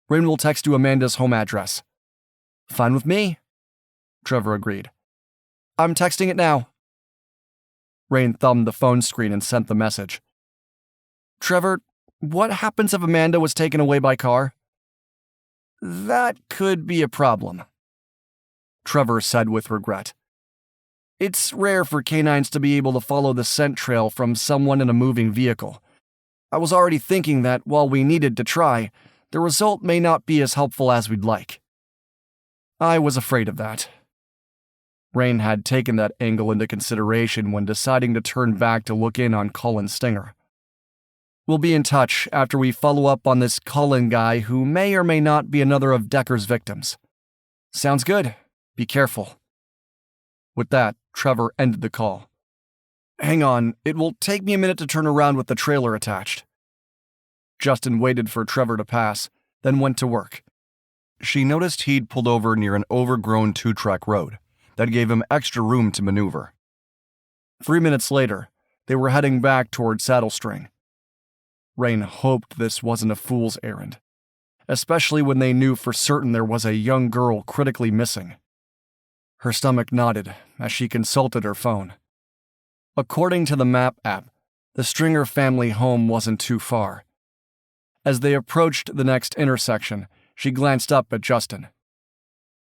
Raine will text you Amanda's home address. Fine with me, Trevor agreed. I'm texting it now. Raine thumbed the phone screen and sent the message. Trevor, what happens if Amanda was taken away by car? That could be a problem, Trevor said with regret. It's rare for canines to be able to follow the scent trail from someone in a moving vehicle. I was already thinking that while we needed to try, the result may not be as helpful as we'd like. I was afraid of that. Raine had taken that angle into consideration when deciding to turn back to look in on Colin Stinger. We'll be in touch after we follow up on this Colin guy who may or may not be another of Decker's victims. Sounds good. Be careful. With that, Trevor ended the call. Hang on, it will take me a minute to turn around with the trailer attached. Justin waited for Trevor to pass, then went to work. She noticed he'd pulled over near an overgrown 2-track road that gave him extra room to maneuver. 3 minutes later, they were heading back toward Saddle String. Raine hoped this wasn't a fool's errand, especially when they knew for certain there was a young girl critically missing. Her stomach knotted as she consulted her phone. According to the map app, the Stringer family home wasn't too far. As they approached the next intersection, she glanced up at Justin.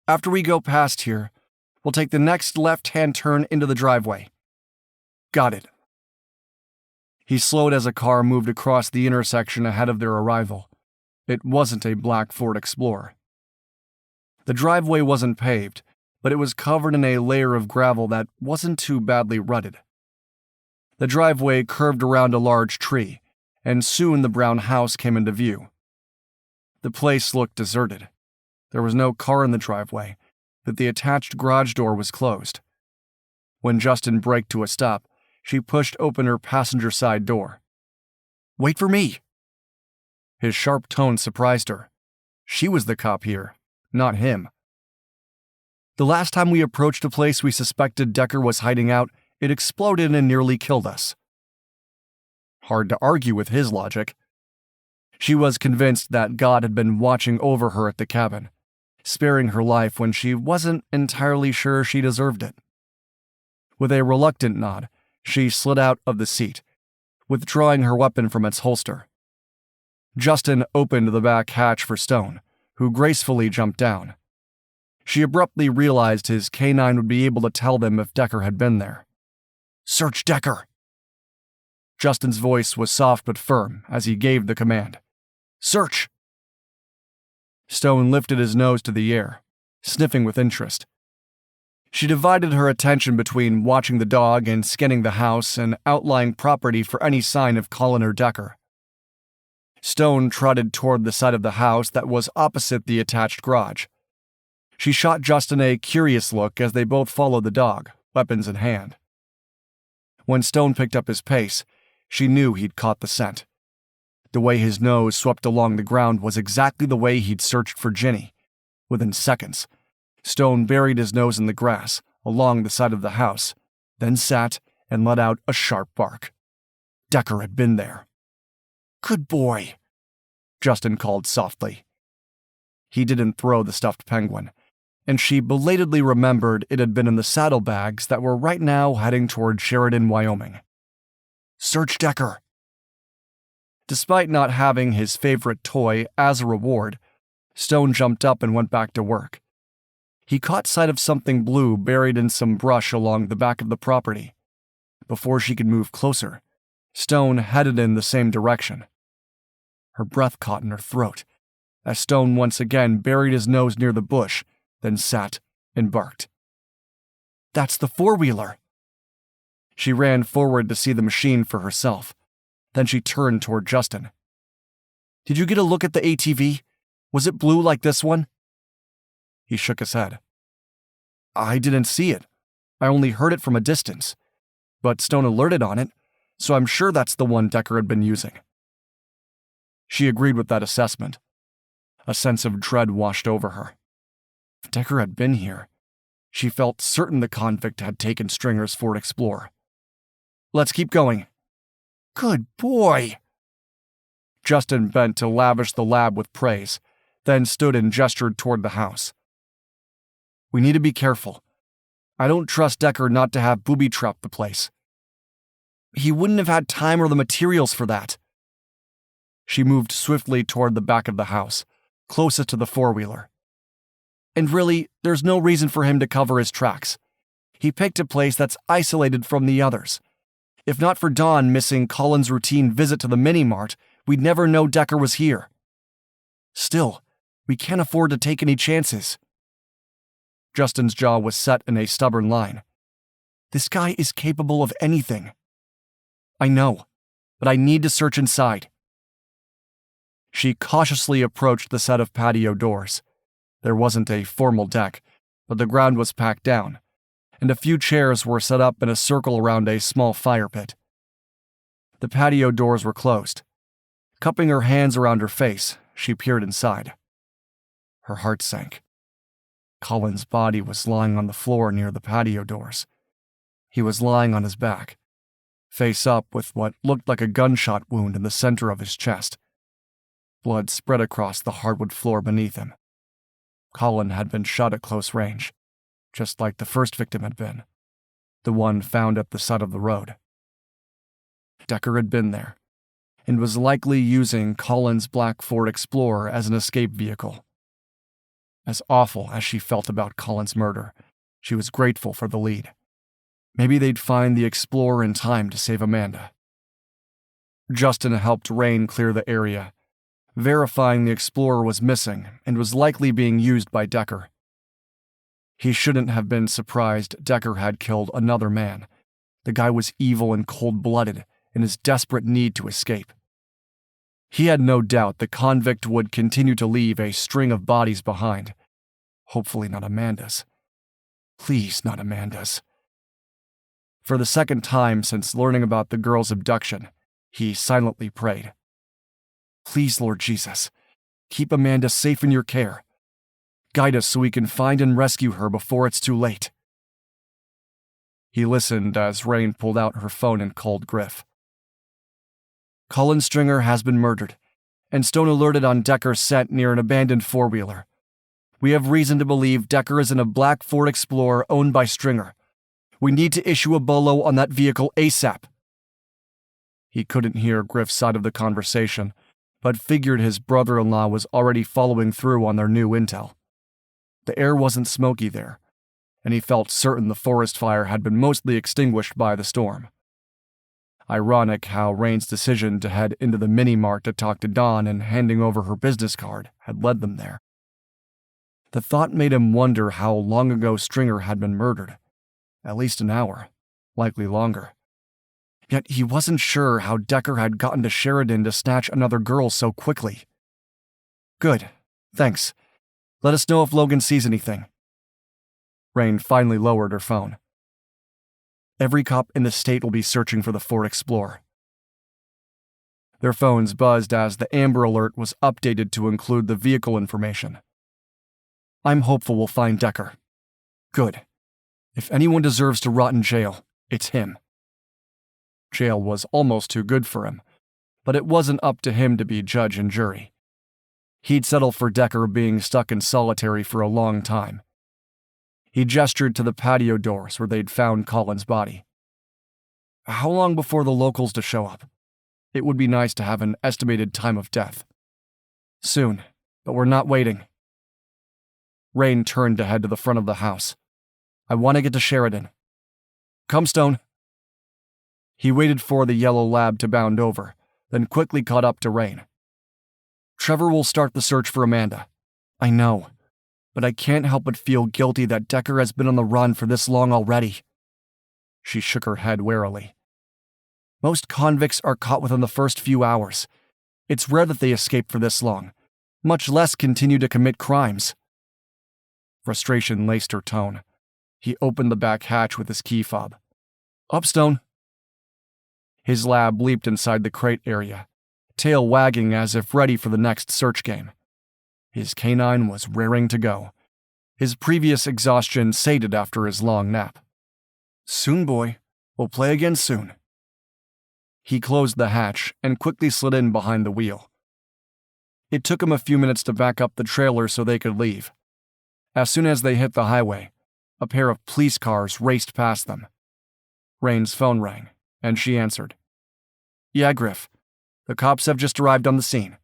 "After we go past here, we'll take the next left-hand turn into the driveway." "Got it." He slowed as a car moved across the intersection ahead of their arrival. It wasn't a black Ford Explorer. The driveway wasn't paved, but it was covered in a layer of gravel that wasn't too badly rutted. The driveway curved around a large tree, and soon the brown house came into view. The place looked deserted. There was no car in the driveway, but the attached garage door was closed. When Justin braked to a stop, she pushed open her passenger side door. "Wait for me!" His sharp tone surprised her. She was the cop here, not him. "The last time we approached a place we suspected Decker was hiding out, it exploded and nearly killed us." Hard to argue with his logic. She was convinced that God had been watching over her at the cabin, sparing her life when she wasn't entirely sure she deserved it. With a reluctant nod, she slid out of the seat, withdrawing her weapon from its holster. Justin opened the back hatch for Stone, who gracefully jumped down. She abruptly realized his canine would be able to tell them if Decker had been there. "Search Decker!" Justin's voice was soft but firm as he gave the command. "Search!" Stone lifted his nose to the air, sniffing with interest. She divided her attention between watching the dog and scanning the house and outlying property for any sign of Colin or Decker. Stone trotted toward the side of the house that was opposite the attached garage. She shot Justin a curious look as they both followed the dog, weapons in hand. When Stone picked up his pace, she knew he'd caught the scent. The way his nose swept along the ground was exactly the way he'd searched for Ginny. Within seconds, Stone buried his nose in the grass along the side of the house, then sat and let out a sharp bark. Decker had been there. "Good boy," Justin called softly. He didn't throw the stuffed penguin, and she belatedly remembered it had been in the saddlebags that were right now heading toward Sheridan, Wyoming. "Search Decker." Despite not having his favorite toy as a reward, Stone jumped up and went back to work. He caught sight of something blue buried in some brush along the back of the property. Before she could move closer, Stone headed in the same direction. Her breath caught in her throat as Stone once again buried his nose near the bush, then sat and barked. "That's the four-wheeler." She ran forward to see the machine for herself. Then she turned toward Justin. "Did you get a look at the ATV? Was it blue like this one?" He shook his head. "I didn't see it. I only heard it from a distance. But Stone alerted on it, so I'm sure that's the one Decker had been using." She agreed with that assessment. A sense of dread washed over her. If Decker had been here, she felt certain the convict had taken Stringer's Ford Explorer. "Let's keep going." "Good boy." Justin bent to lavish the lab with praise, then stood and gestured toward the house. "We need to be careful. I don't trust Decker not to have booby-trapped the place. He wouldn't have had time or the materials for that." She moved swiftly toward the back of the house, closest to the four-wheeler. "And really, there's no reason for him to cover his tracks. He picked a place that's isolated from the others. If not for Dawn missing Colin's routine visit to the mini-mart, we'd never know Decker was here. Still, we can't afford to take any chances." Justin's jaw was set in a stubborn line. "This guy is capable of anything." "I know, but I need to search inside." She cautiously approached the set of patio doors. There wasn't a formal deck, but the ground was packed down, and a few chairs were set up in a circle around a small fire pit. The patio doors were closed. Cupping her hands around her face, she peered inside. Her heart sank. Colin's body was lying on the floor near the patio doors. He was lying on his back, face up with what looked like a gunshot wound in the center of his chest. Blood spread across the hardwood floor beneath him. Colin had been shot at close range, just like the first victim had been, the one found at the side of the road. Decker had been there, and was likely using Colin's black Ford Explorer as an escape vehicle. As awful as she felt about Colin's murder, she was grateful for the lead. Maybe they'd find the Explorer in time to save Amanda. Justin helped Raine clear the area, verifying the Explorer was missing and was likely being used by Decker. He shouldn't have been surprised Decker had killed another man. The guy was evil and cold-blooded in his desperate need to escape. He had no doubt the convict would continue to leave a string of bodies behind. Hopefully not Amanda's. Please not Amanda's. For the second time since learning about the girl's abduction, he silently prayed. Please, Lord Jesus, keep Amanda safe in your care. Guide us so we can find and rescue her before it's too late. He listened as Raine pulled out her phone and called Griff. Colin Stringer has been murdered, and Stone alerted on Decker's scent near an abandoned four-wheeler. We have reason to believe Decker is in a black Ford Explorer owned by Stringer. We need to issue a bolo on that vehicle ASAP. He couldn't hear Griff's side of the conversation, but figured his brother-in-law was already following through on their new intel. The air wasn't smoky there, and he felt certain the forest fire had been mostly extinguished by the storm. Ironic how Raine's decision to head into the mini-mart to talk to Dawn and handing over her business card had led them there. The thought made him wonder how long ago Stringer had been murdered. At least an hour, likely longer. Yet he wasn't sure how Decker had gotten to Sheridan to snatch another girl so quickly. Good, thanks. Let us know if Logan sees anything. Raine finally lowered her phone. Every cop in the state will be searching for the Ford Explorer. Their phones buzzed as the Amber Alert was updated to include the vehicle information. I'm hopeful we'll find Decker. Good. If anyone deserves to rot in jail, it's him. Jail was almost too good for him, but it wasn't up to him to be judge and jury. He'd settle for Decker being stuck in solitary for a long time. He gestured to the patio doors where they'd found Colin's body. How long before the locals to show up? It would be nice to have an estimated time of death. Soon, but we're not waiting. Raine turned to head to the front of the house. I want to get to Sheridan. Come, Stone. He waited for the yellow lab to bound over, then quickly caught up to Raine. Trevor will start the search for Amanda. I know, but I can't help but feel guilty that Decker has been on the run for this long already. She shook her head warily. Most convicts are caught within the first few hours. It's rare that they escape for this long, much less continue to commit crimes. Frustration laced her tone. He opened the back hatch with his key fob. Up, Stone. His lab leaped inside the crate area, tail wagging as if ready for the next search game. His canine was raring to go. His previous exhaustion sated after his long nap. Soon, boy. We'll play again soon. He closed the hatch and quickly slid in behind the wheel. It took him a few minutes to back up the trailer so they could leave. As soon as they hit the highway, a pair of police cars raced past them. Raine's phone rang, and she answered. Yeah, Griff. The cops have just arrived on the scene.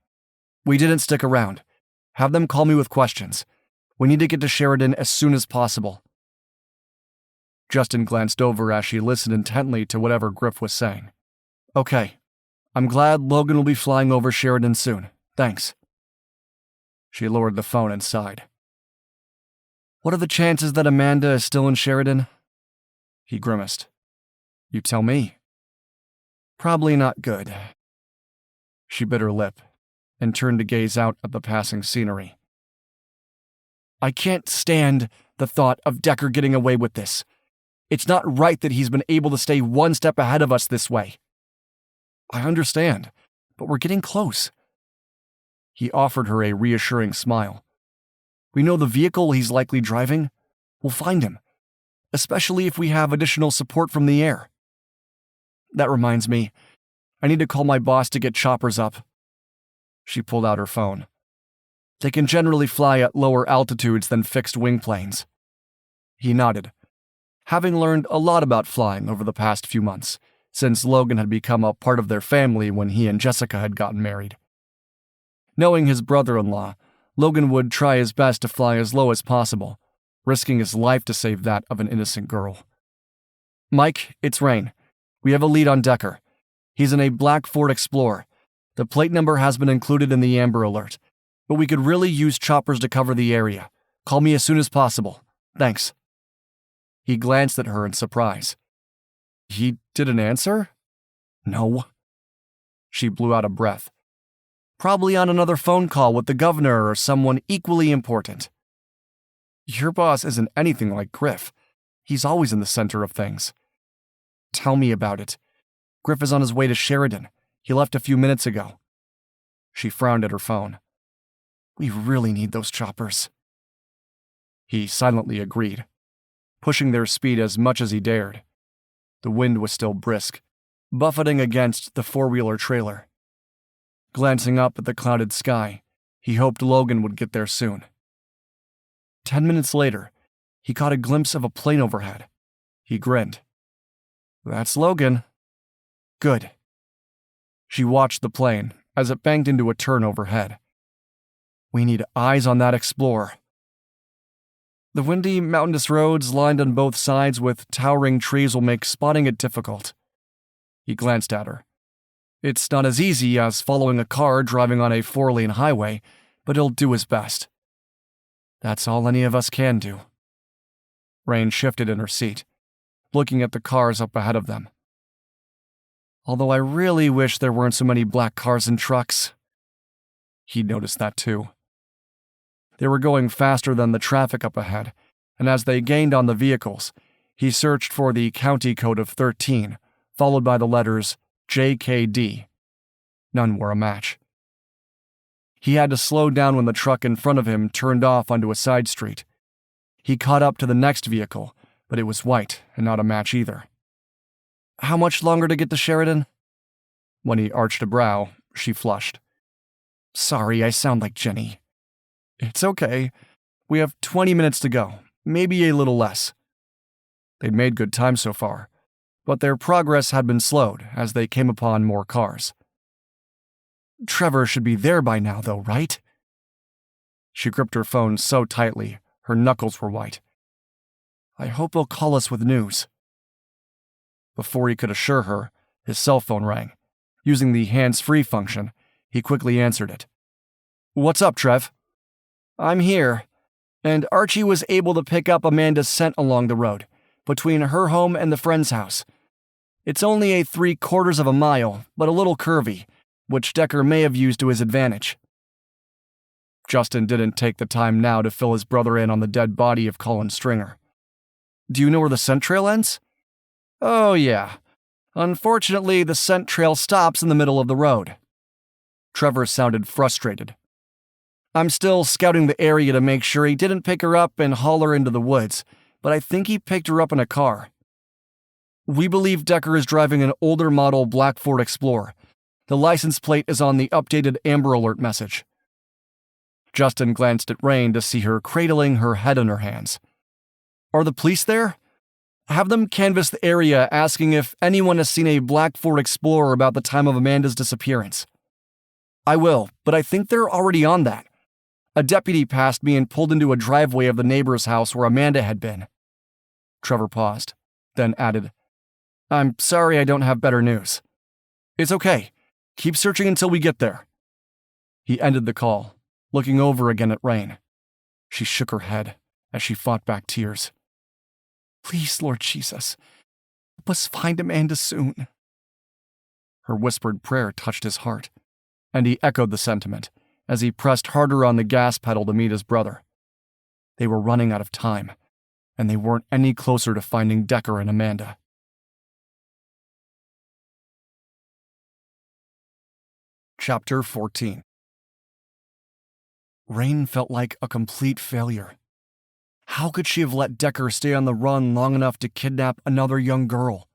We didn't stick around. Have them call me with questions. We need to get to Sheridan as soon as possible. Justin glanced over as she listened intently to whatever Griff was saying. Okay. I'm glad Logan will be flying over Sheridan soon. Thanks. She lowered the phone and sighed. What are the chances that Amanda is still in Sheridan? He grimaced. You tell me. Probably not good. She bit her lip and turned to gaze out at the passing scenery. I can't stand the thought of Decker getting away with this. It's not right that he's been able to stay one step ahead of us this way. I understand, but we're getting close. He offered her a reassuring smile. We know the vehicle he's likely driving. We'll find him, especially if we have additional support from the air. That reminds me, I need to call my boss to get choppers up. She pulled out her phone. They can generally fly at lower altitudes than fixed-wing planes. He nodded, having learned a lot about flying over the past few months, since Logan had become a part of their family when he and Jessica had gotten married. Knowing his brother-in-law, Logan would try his best to fly as low as possible, risking his life to save that of an innocent girl. Mike, it's Raine. We have a lead on Decker. He's in a black Ford Explorer. The plate number has been included in the Amber Alert, but we could really use choppers to cover the area. Call me as soon as possible. Thanks. He glanced at her in surprise. He didn't answer? No. She blew out a breath. Probably on another phone call with the governor or someone equally important. Your boss isn't anything like Griff. He's always in the center of things. Tell me about it. Griff is on his way to Sheridan. He left a few minutes ago. She frowned at her phone. We really need those choppers. He silently agreed, pushing their speed as much as he dared. The wind was still brisk, buffeting against the four-wheeler trailer. Glancing up at the clouded sky, he hoped Logan would get there soon. 10 minutes later, he caught a glimpse of a plane overhead. He grinned. That's Logan. Good. She watched the plane as it banked into a turn overhead. We need eyes on that Explorer. The windy, mountainous roads lined on both sides with towering trees will make spotting it difficult. He glanced at her. It's not as easy as following a car driving on a four-lane highway, but he'll do his best. That's all any of us can do. Raine shifted in her seat, looking at the cars up ahead of them. Although I really wish there weren't so many black cars and trucks. He'd noticed that too. They were going faster than the traffic up ahead, and as they gained on the vehicles, he searched for the county code of 13, followed by the letters JKD. None were a match. He had to slow down when the truck in front of him turned off onto a side street. He caught up to the next vehicle, but it was white and not a match either. How much longer to get to Sheridan? When he arched a brow, she flushed. Sorry, I sound like Ginny. It's okay. We have 20 minutes to go, maybe a little less. They'd made good time so far, but their progress had been slowed as they came upon more cars. Trevor should be there by now, though, right? She gripped her phone so tightly, her knuckles were white. I hope he'll call us with news. Before he could assure her, his cell phone rang. Using the hands-free function, he quickly answered it. What's up, Trev? I'm here, and Archie was able to pick up Amanda's scent along the road, between her home and the friend's house. It's only a 3/4 of a mile, but a little curvy, which Decker may have used to his advantage. Justin didn't take the time now to fill his brother in on the dead body of Colin Stringer. Do you know where the scent trail ends? Oh, yeah. Unfortunately, the scent trail stops in the middle of the road. Trevor sounded frustrated. I'm still scouting the area to make sure he didn't pick her up and haul her into the woods, but I think he picked her up in a car. We believe Decker is driving an older model black Ford Explorer. The license plate is on the updated Amber Alert message. Justin glanced at Raine to see her cradling her head in her hands. Are the police there? Have them canvass the area asking if anyone has seen a black Ford Explorer about the time of Amanda's disappearance. I will, but I think they're already on that. A deputy passed me and pulled into a driveway of the neighbor's house where Amanda had been. Trevor paused, then added, I'm sorry I don't have better news. It's okay. Keep searching until we get there. He ended the call, looking over again at Raine. She shook her head as she fought back tears. Please, Lord Jesus, help us find Amanda soon. Her whispered prayer touched his heart, and he echoed the sentiment as he pressed harder on the gas pedal to meet his brother. They were running out of time, and they weren't any closer to finding Decker and Amanda. Chapter 14. Raine felt like a complete failure. How could she have let Decker stay on the run long enough to kidnap another young girl?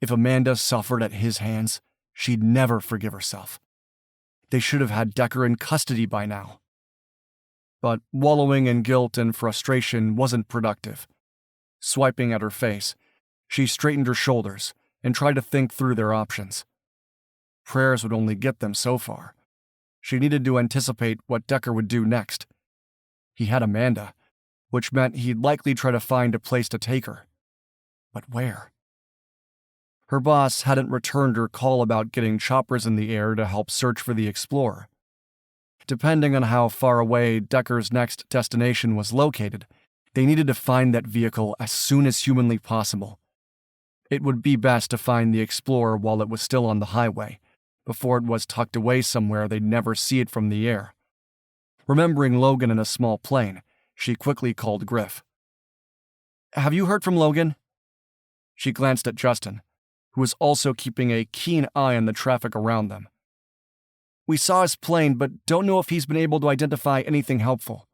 If Amanda suffered at his hands, she'd never forgive herself. They should have had Decker in custody by now. But wallowing in guilt and frustration wasn't productive. Swiping at her face, she straightened her shoulders and tried to think through their options. Prayers would only get them so far. She needed to anticipate what Decker would do next. He had Amanda, which meant he'd likely try to find a place to take her. But where? Her boss hadn't returned her call about getting choppers in the air to help search for the Explorer. Depending on how far away Decker's next destination was located, they needed to find that vehicle as soon as humanly possible. It would be best to find the Explorer while it was still on the highway, before it was tucked away somewhere they'd never see it from the air. Remembering Logan in a small plane, she quickly called Griff. "Have you heard from Logan?" She glanced at Justin, who was also keeping a keen eye on the traffic around them. "We saw his plane, but don't know if he's been able to identify anything helpful."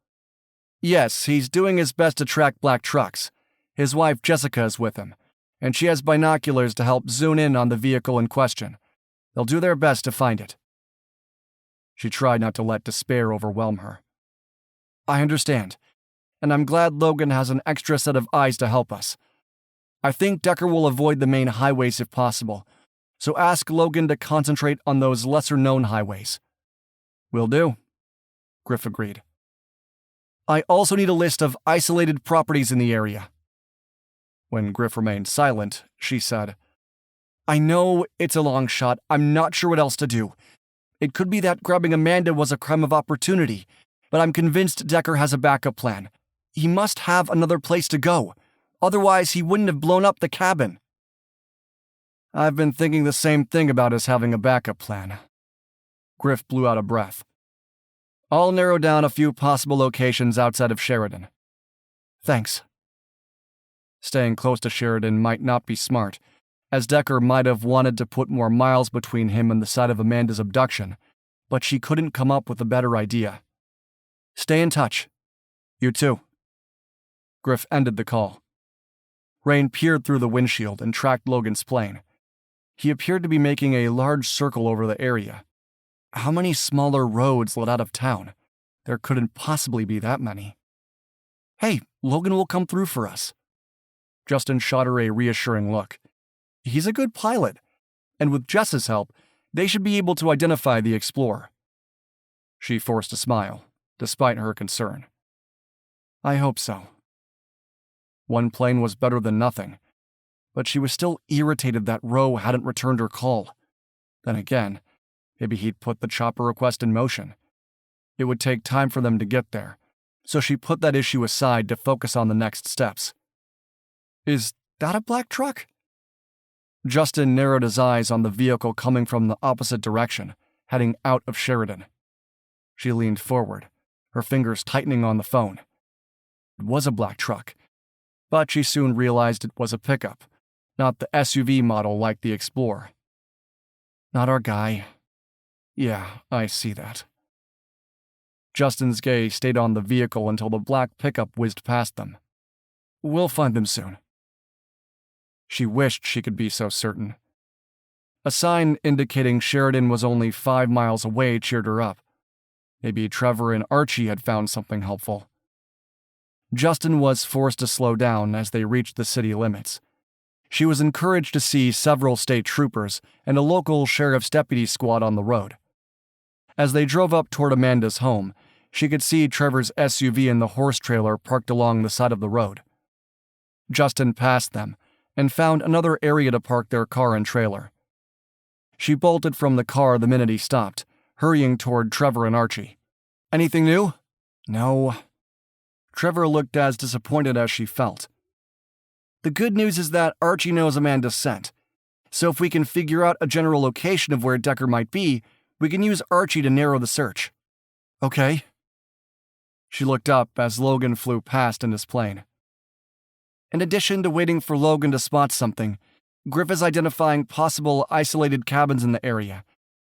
"Yes, he's doing his best to track black trucks. His wife Jessica is with him, and she has binoculars to help zoom in on the vehicle in question. They'll do their best to find it." She tried not to let despair overwhelm her. "I understand, and I'm glad Logan has an extra set of eyes to help us. I think Decker will avoid the main highways if possible, so ask Logan to concentrate on those lesser-known highways." "Will do," Griff agreed. "I also need a list of isolated properties in the area." When Griff remained silent, she said, "I know it's a long shot. I'm not sure what else to do. It could be that grabbing Amanda was a crime of opportunity, but I'm convinced Decker has a backup plan. He must have another place to go. Otherwise, he wouldn't have blown up the cabin." "I've been thinking the same thing about us having a backup plan." Griff blew out a breath. "I'll narrow down a few possible locations outside of Sheridan." "Thanks." Staying close to Sheridan might not be smart, as Decker might have wanted to put more miles between him and the site of Amanda's abduction, but she couldn't come up with a better idea. "Stay in touch." "You too." Griff ended the call. Raine peered through the windshield and tracked Logan's plane. He appeared to be making a large circle over the area. How many smaller roads led out of town? There couldn't possibly be that many. "Hey, Logan will come through for us." Justin shot her a reassuring look. He's a good pilot, and with Jess's help, they should be able to identify the Explorer. She forced a smile, despite her concern. "I hope so." One plane was better than nothing, but she was still irritated that Rowe hadn't returned her call. Then again, maybe he'd put the chopper request in motion. It would take time for them to get there, so she put that issue aside to focus on the next steps. "Is that a black truck?" Justin narrowed his eyes on the vehicle coming from the opposite direction, heading out of Sheridan. She leaned forward, her fingers tightening on the phone. It was a black truck, but she soon realized it was a pickup, not the SUV model like the Explorer. "Not our guy." "Yeah, I see that." Justin's gaze stayed on the vehicle until the black pickup whizzed past them. "We'll find them soon." She wished she could be so certain. A sign indicating Sheridan was only 5 miles away cheered her up. Maybe Trevor and Archie had found something helpful. Justin was forced to slow down as they reached the city limits. She was encouraged to see several state troopers and a local sheriff's deputy squad on the road. As they drove up toward Amanda's home, she could see Trevor's SUV and the horse trailer parked along the side of the road. Justin passed them and found another area to park their car and trailer. She bolted from the car the minute he stopped, hurrying toward Trevor and Archie. "Anything new?" "No." Trevor looked as disappointed as she felt. "The good news is that Archie knows Amanda's scent, so if we can figure out a general location of where Decker might be, we can use Archie to narrow the search." "Okay." She looked up as Logan flew past in his plane. In addition to waiting for Logan to spot something, Griff is identifying possible isolated cabins in the area.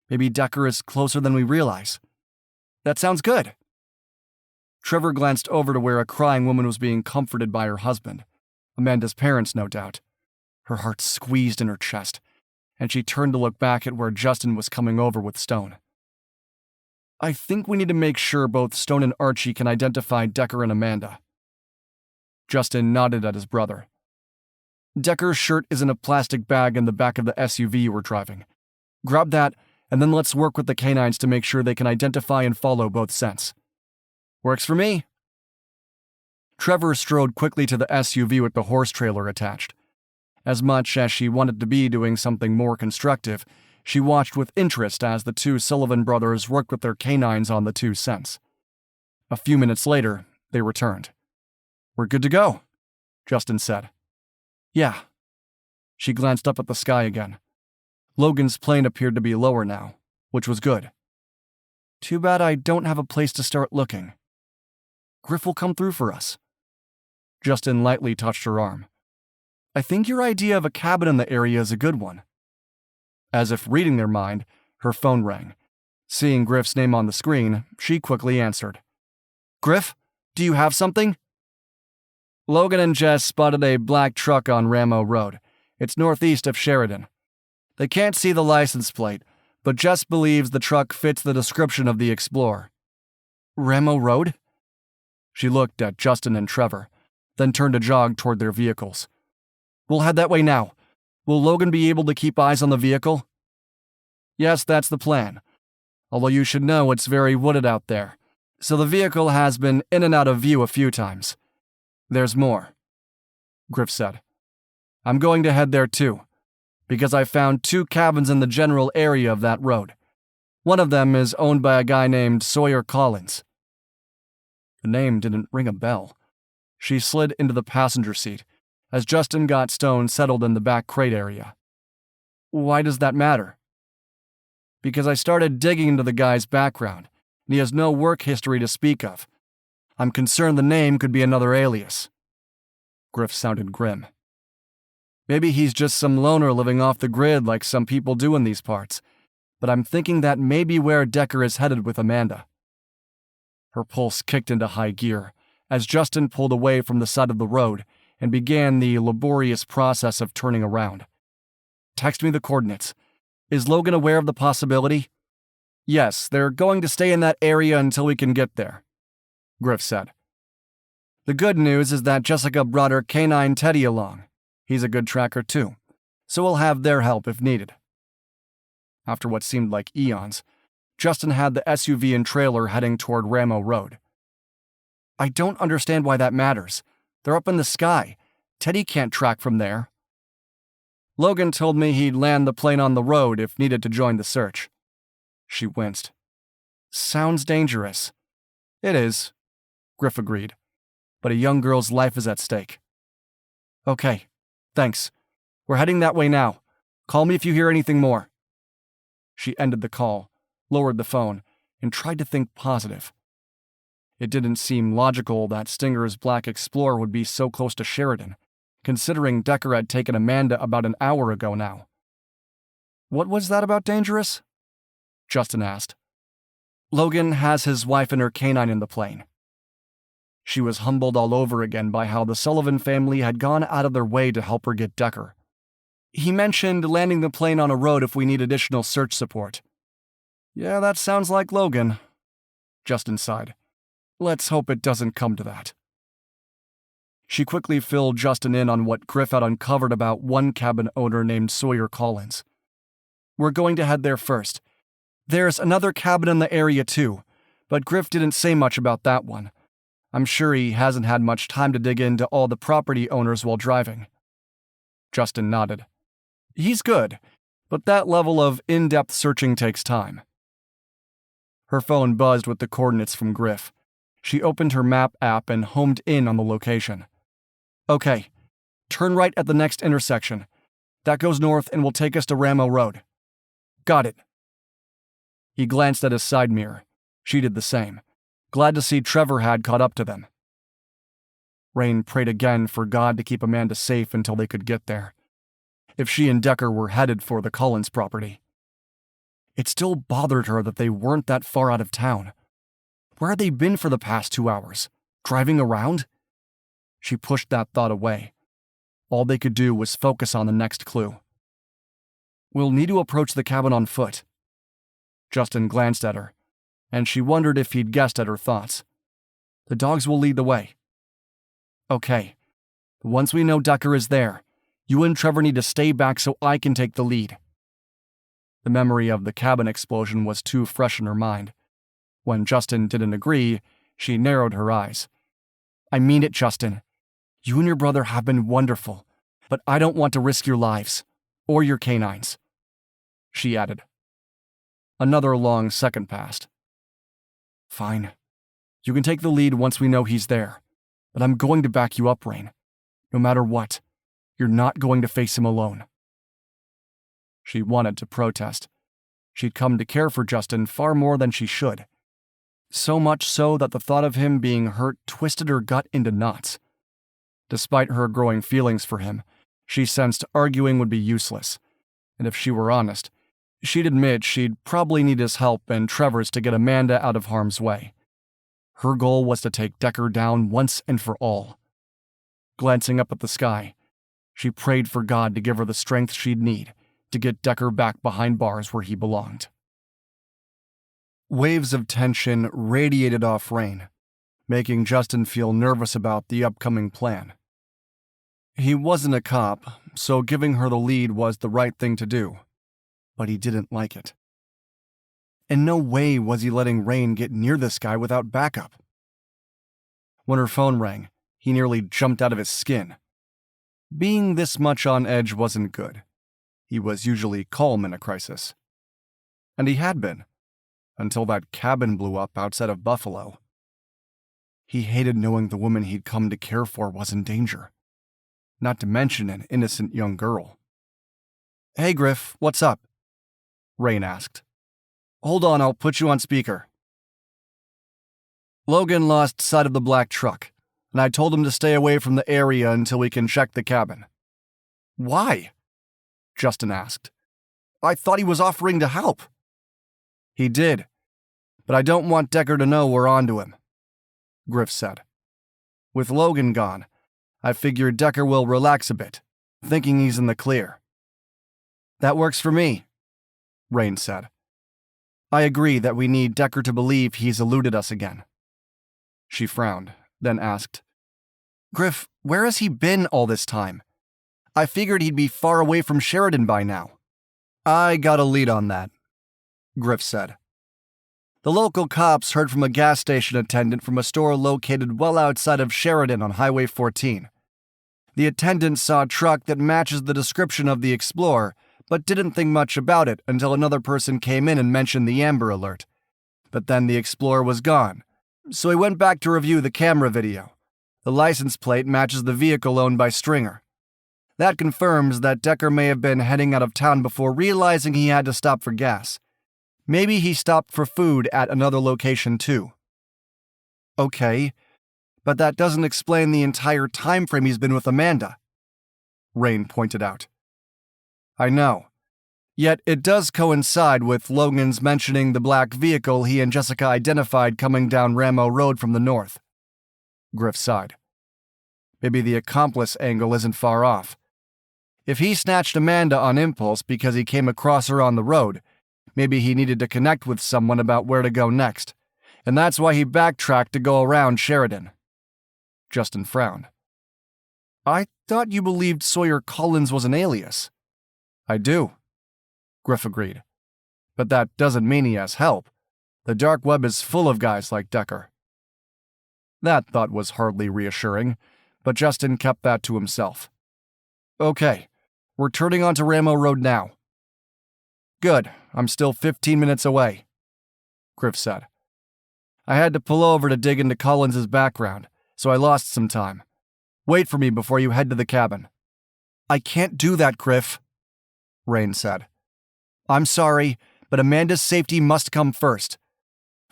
Maybe Decker is closer than we realize. That sounds good. Trevor glanced over to where a crying woman was being comforted by her husband. Amanda's parents, no doubt. Her heart squeezed in her chest, and she turned to look back at where Justin was coming over with Stone. I think we need to make sure both Stone and Archie can identify Decker and Amanda. Justin nodded at his brother. Decker's shirt is in a plastic bag in the back of the SUV you were driving. Grab that, and then let's work with the canines to make sure they can identify and follow both scents. Works for me. Trevor strode quickly to the SUV with the horse trailer attached. As much as she wanted to be doing something more constructive, she watched with interest as the two Sullivan brothers worked with their canines on the two scents. A few minutes later, they returned. We're good to go, Justin said. Yeah. She glanced up at the sky again. Logan's plane appeared to be lower now, which was good. Too bad I don't have a place to start looking. Griff will come through for us. Justin lightly touched her arm. I think your idea of a cabin in the area is a good one. As if reading their mind, her phone rang. Seeing Griff's name on the screen, she quickly answered. Griff, do you have something? Logan and Jess spotted a black truck on Ramo Road. It's northeast of Sheridan. They can't see the license plate, but Jess believes the truck fits the description of the Explorer. Ramo Road? She looked at Justin and Trevor, then turned to jog toward their vehicles. We'll head that way now. Will Logan be able to keep eyes on the vehicle? Yes, that's the plan. Although you should know it's very wooded out there, so the vehicle has been in and out of view a few times. There's more, Griff said. I'm going to head there too, because I found 2 cabins in the general area of that road. One of them is owned by a guy named Sawyer Collins. The name didn't ring a bell. She slid into the passenger seat as Justin got Stone settled in the back crate area. Why does that matter? Because I started digging into the guy's background, and he has no work history to speak of. I'm concerned the name could be another alias. Griff sounded grim. Maybe he's just some loner living off the grid like some people do in these parts, but I'm thinking that may be where Decker is headed with Amanda. Her pulse kicked into high gear as Justin pulled away from the side of the road and began the laborious process of turning around. Text me the coordinates. Is Logan aware of the possibility? Yes, they're going to stay in that area until we can get there, Griff said. The good news is that Jessica brought her canine Teddy along. He's a good tracker too, so we'll have their help if needed. After what seemed like eons, Justin had the SUV and trailer heading toward Ramo Road. I don't understand why that matters. They're up in the sky. Teddy can't track from there. Logan told me he'd land the plane on the road if needed to join the search. She winced. Sounds dangerous. It is, Griff agreed, but a young girl's life is at stake. Okay, thanks. We're heading that way now. Call me if you hear anything more. She ended the call, lowered the phone, and tried to think positive. It didn't seem logical that Stinger's Black Explorer would be so close to Sheridan, considering Decker had taken Amanda about an hour ago now. What was that about dangerous? Justin asked. Logan has his wife and her canine in the plane. She was humbled all over again by how the Sullivan family had gone out of their way to help her get Decker. He mentioned landing the plane on a road if we need additional search support. Yeah, that sounds like Logan, Justin sighed. Let's hope it doesn't come to that. She quickly filled Justin in on what Griff had uncovered about one cabin owner named Sawyer Collins. We're going to head there first. There's another cabin in the area too, but Griff didn't say much about that one. I'm sure he hasn't had much time to dig into all the property owners while driving. Justin nodded. He's good, but that level of in-depth searching takes time. Her phone buzzed with the coordinates from Griff. She opened her map app and homed in on the location. Okay, turn right at the next intersection. That goes north and will take us to Ramo Road. Got it. He glanced at his side mirror. She did the same, glad to see Trevor had caught up to them. Raine prayed again for God to keep Amanda safe until they could get there, if she and Decker were headed for the Collins property. It still bothered her that they weren't that far out of town. Where had they been for the past 2 hours? Driving around? She pushed that thought away. All they could do was focus on the next clue. We'll need to approach the cabin on foot. Justin glanced at her, and she wondered if he'd guessed at her thoughts. The dogs will lead the way. Okay, once we know Decker is there, you and Trevor need to stay back so I can take the lead. The memory of the cabin explosion was too fresh in her mind. When Justin didn't agree, she narrowed her eyes. I mean it, Justin. You and your brother have been wonderful, but I don't want to risk your lives, or your canines, she added. Another long second passed. Fine. You can take the lead once we know he's there, but I'm going to back you up, Raine. No matter what, you're not going to face him alone. She wanted to protest. She'd come to care for Justin far more than she should. So much so that the thought of him being hurt twisted her gut into knots. Despite her growing feelings for him, she sensed arguing would be useless, and if she were honest, she'd admit she'd probably need his help and Trevor's to get Amanda out of harm's way. Her goal was to take Decker down once and for all. Glancing up at the sky, she prayed for God to give her the strength she'd need to get Decker back behind bars where he belonged. Waves of tension radiated off Raine, making Justin feel nervous about the upcoming plan. He wasn't a cop, so giving her the lead was the right thing to do, but he didn't like it. In no way was he letting Raine get near this guy without backup. When her phone rang, he nearly jumped out of his skin. Being this much on edge wasn't good. He was usually calm in a crisis. And he had been, until that cabin blew up outside of Buffalo. He hated knowing the woman he'd come to care for was in danger, not to mention an innocent young girl. Hey, Griff, what's up? Raine asked. Hold on, I'll put you on speaker. Logan lost sight of the black truck, and I told him to stay away from the area until we can check the cabin. Why? Justin asked. I thought he was offering to help. He did, but I don't want Decker to know we're onto him, Griff said. With Logan gone, I figure Decker will relax a bit, thinking he's in the clear. That works for me, Raine said. I agree that we need Decker to believe he's eluded us again. She frowned, then asked, Griff, where has he been all this time? I figured he'd be far away from Sheridan by now. I got a lead on that, Griff said. The local cops heard from a gas station attendant from a store located well outside of Sheridan on Highway 14. The attendant saw a truck that matches the description of the Explorer, but didn't think much about it until another person came in and mentioned the Amber Alert. But then the Explorer was gone, so he went back to review the camera video. The license plate matches the vehicle owned by Stringer. That confirms that Decker may have been heading out of town before realizing he had to stop for gas. Maybe he stopped for food at another location too. Okay, but that doesn't explain the entire time frame he's been with Amanda, Raine pointed out. I know. Yet it does coincide with Logan's mentioning the black vehicle he and Jessica identified coming down Ramo Road from the north. Griff sighed. Maybe the accomplice angle isn't far off. If he snatched Amanda on impulse because he came across her on the road, maybe he needed to connect with someone about where to go next, and that's why he backtracked to go around Sheridan. Justin frowned. I thought you believed Sawyer Collins was an alias. I do, Griff agreed. But that doesn't mean he has help. The dark web is full of guys like Decker. That thought was hardly reassuring, but Justin kept that to himself. Okay, we're turning onto Ramo Road now. Good, I'm still 15 minutes away, Griff said. I had to pull over to dig into Collins's background, so I lost some time. Wait for me before you head to the cabin. I can't do that, Griff, Raine said. I'm sorry, but Amanda's safety must come first.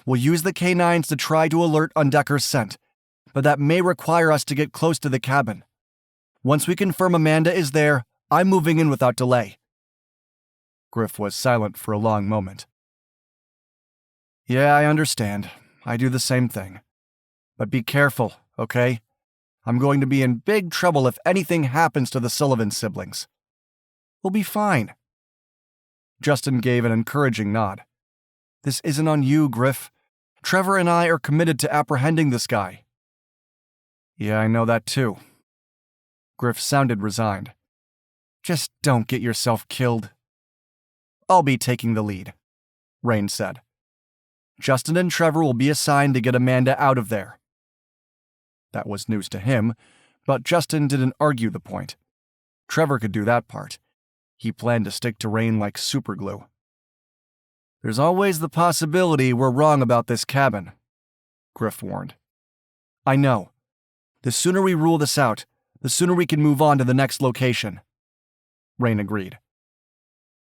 We'll use the canines to try to alert on Decker's scent, but that may require us to get close to the cabin. Once we confirm Amanda is there, I'm moving in without delay. Griff was silent for a long moment. Yeah, I understand. I do the same thing. But be careful, okay? I'm going to be in big trouble if anything happens to the Sullivan siblings. We'll be fine. Justin gave an encouraging nod. This isn't on you, Griff. Trevor and I are committed to apprehending this guy. Yeah, I know that too. Griff sounded resigned. Just don't get yourself killed. I'll be taking the lead, Raine said. Justin and Trevor will be assigned to get Amanda out of there. That was news to him, but Justin didn't argue the point. Trevor could do that part. He planned to stick to Raine like superglue. There's always the possibility we're wrong about this cabin, Griff warned. I know. The sooner we rule this out, the sooner we can move on to the next location. Raine agreed.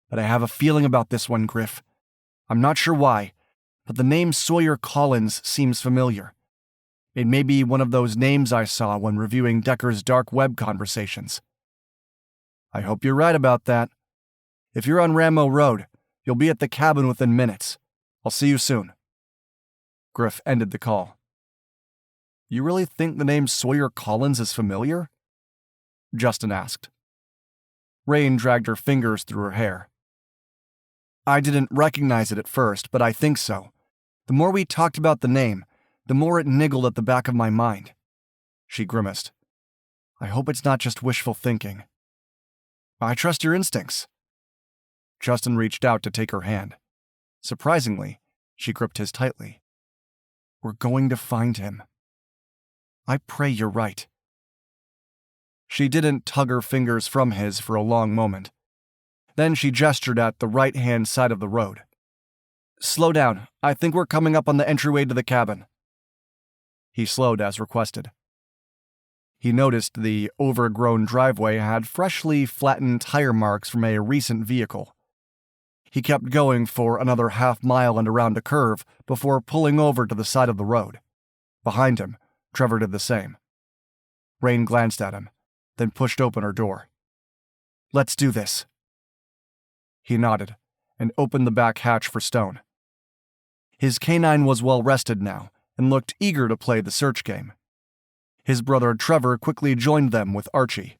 But I have a feeling about this one, Griff. I'm not sure why, but the name Sawyer Collins seems familiar. It may be one of those names I saw when reviewing Decker's dark web conversations. I hope you're right about that. If you're on Ramo Road, you'll be at the cabin within minutes. I'll see you soon. Griff ended the call. You really think the name Sawyer Collins is familiar? Justin asked. Raine dragged her fingers through her hair. I didn't recognize it at first, but I think so. The more we talked about the name, the more it niggled at the back of my mind. She grimaced. I hope it's not just wishful thinking. I trust your instincts. Justin reached out to take her hand. Surprisingly, she gripped his tightly. We're going to find him. I pray you're right. She didn't tug her fingers from his for a long moment. Then she gestured at the right-hand side of the road. Slow down. I think we're coming up on the entryway to the cabin. He slowed as requested. He noticed the overgrown driveway had freshly flattened tire marks from a recent vehicle. He kept going for another half-mile and around a curve before pulling over to the side of the road. Behind him, Trevor did the same. Raine glanced at him, then pushed open her door. Let's do this. He nodded and opened the back hatch for Stone. His canine was well rested now and looked eager to play the search game. His brother Trevor quickly joined them with Archie.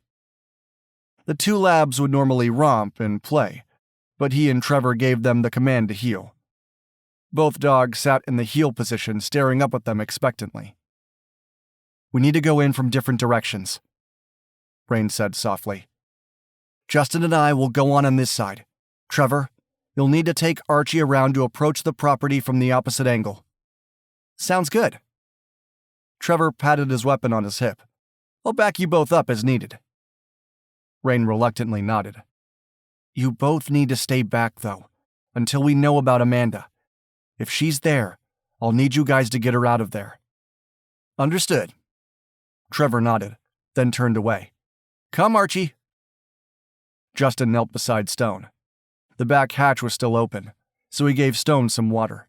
The two labs would normally romp and play, but he and Trevor gave them the command to heel. Both dogs sat in the heel position, staring up at them expectantly. We need to go in from different directions, Raine said softly. Justin and I will go on this side. Trevor, you'll need to take Archie around to approach the property from the opposite angle. Sounds good. Trevor patted his weapon on his hip. I'll back you both up as needed. Raine reluctantly nodded. You both need to stay back, though, until we know about Amanda. If she's there, I'll need you guys to get her out of there. Understood. Trevor nodded, then turned away. Come, Archie. Justin knelt beside Stone. The back hatch was still open, so he gave Stone some water.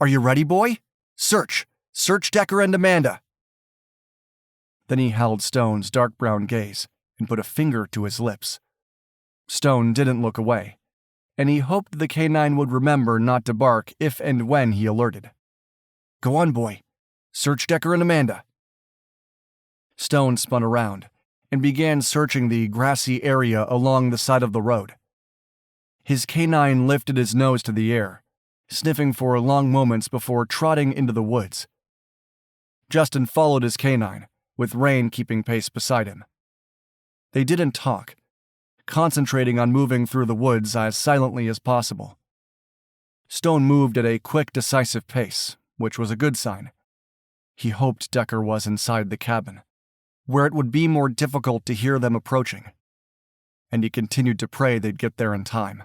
Are you ready, boy? Search! Search Decker and Amanda! Then he held Stone's dark brown gaze and put a finger to his lips. Stone didn't look away, and he hoped the canine would remember not to bark if and when he alerted. Go on, boy. Search Decker and Amanda. Stone spun around and began searching the grassy area along the side of the road. His canine lifted his nose to the air, sniffing for long moments before trotting into the woods. Justin followed his canine, with Raine keeping pace beside him. They didn't talk, concentrating on moving through the woods as silently as possible. Stone moved at a quick, decisive pace, which was a good sign. He hoped Decker was inside the cabin, where it would be more difficult to hear them approaching, and he continued to pray they'd get there in time.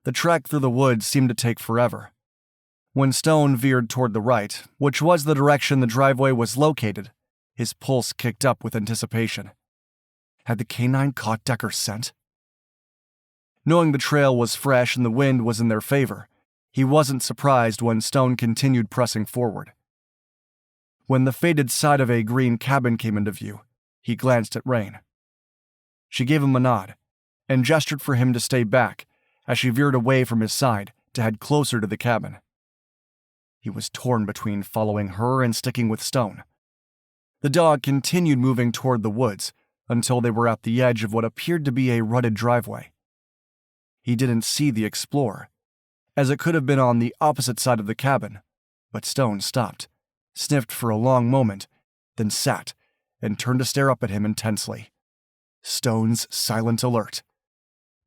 The trek through the woods seemed to take forever. When Stone veered toward the right, which was the direction the driveway was located, his pulse kicked up with anticipation. Had the canine caught Decker's scent? Knowing the trail was fresh and the wind was in their favor, he wasn't surprised when Stone continued pressing forward. When the faded side of a green cabin came into view, he glanced at Raine. She gave him a nod and gestured for him to stay back as she veered away from his side to head closer to the cabin. He was torn between following her and sticking with Stone. The dog continued moving toward the woods until they were at the edge of what appeared to be a rutted driveway. He didn't see the explorer, as it could have been on the opposite side of the cabin, but Stone stopped, sniffed for a long moment, then sat and turned to stare up at him intensely. Stone's silent alert.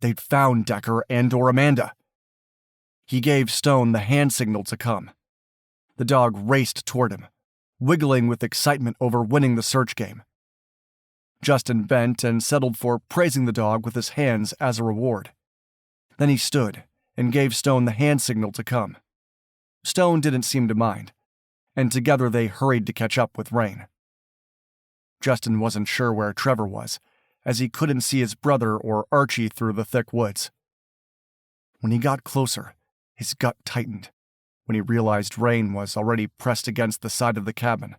They'd found Decker and/or Amanda. He gave Stone the hand signal to come. The dog raced toward him, wiggling with excitement over winning the search game. Justin bent and settled for praising the dog with his hands as a reward. Then he stood and gave Stone the hand signal to come. Stone didn't seem to mind, and together they hurried to catch up with Raine. Justin wasn't sure where Trevor was, as he couldn't see his brother or Archie through the thick woods. When he got closer, his gut tightened when he realized Raine was already pressed against the side of the cabin,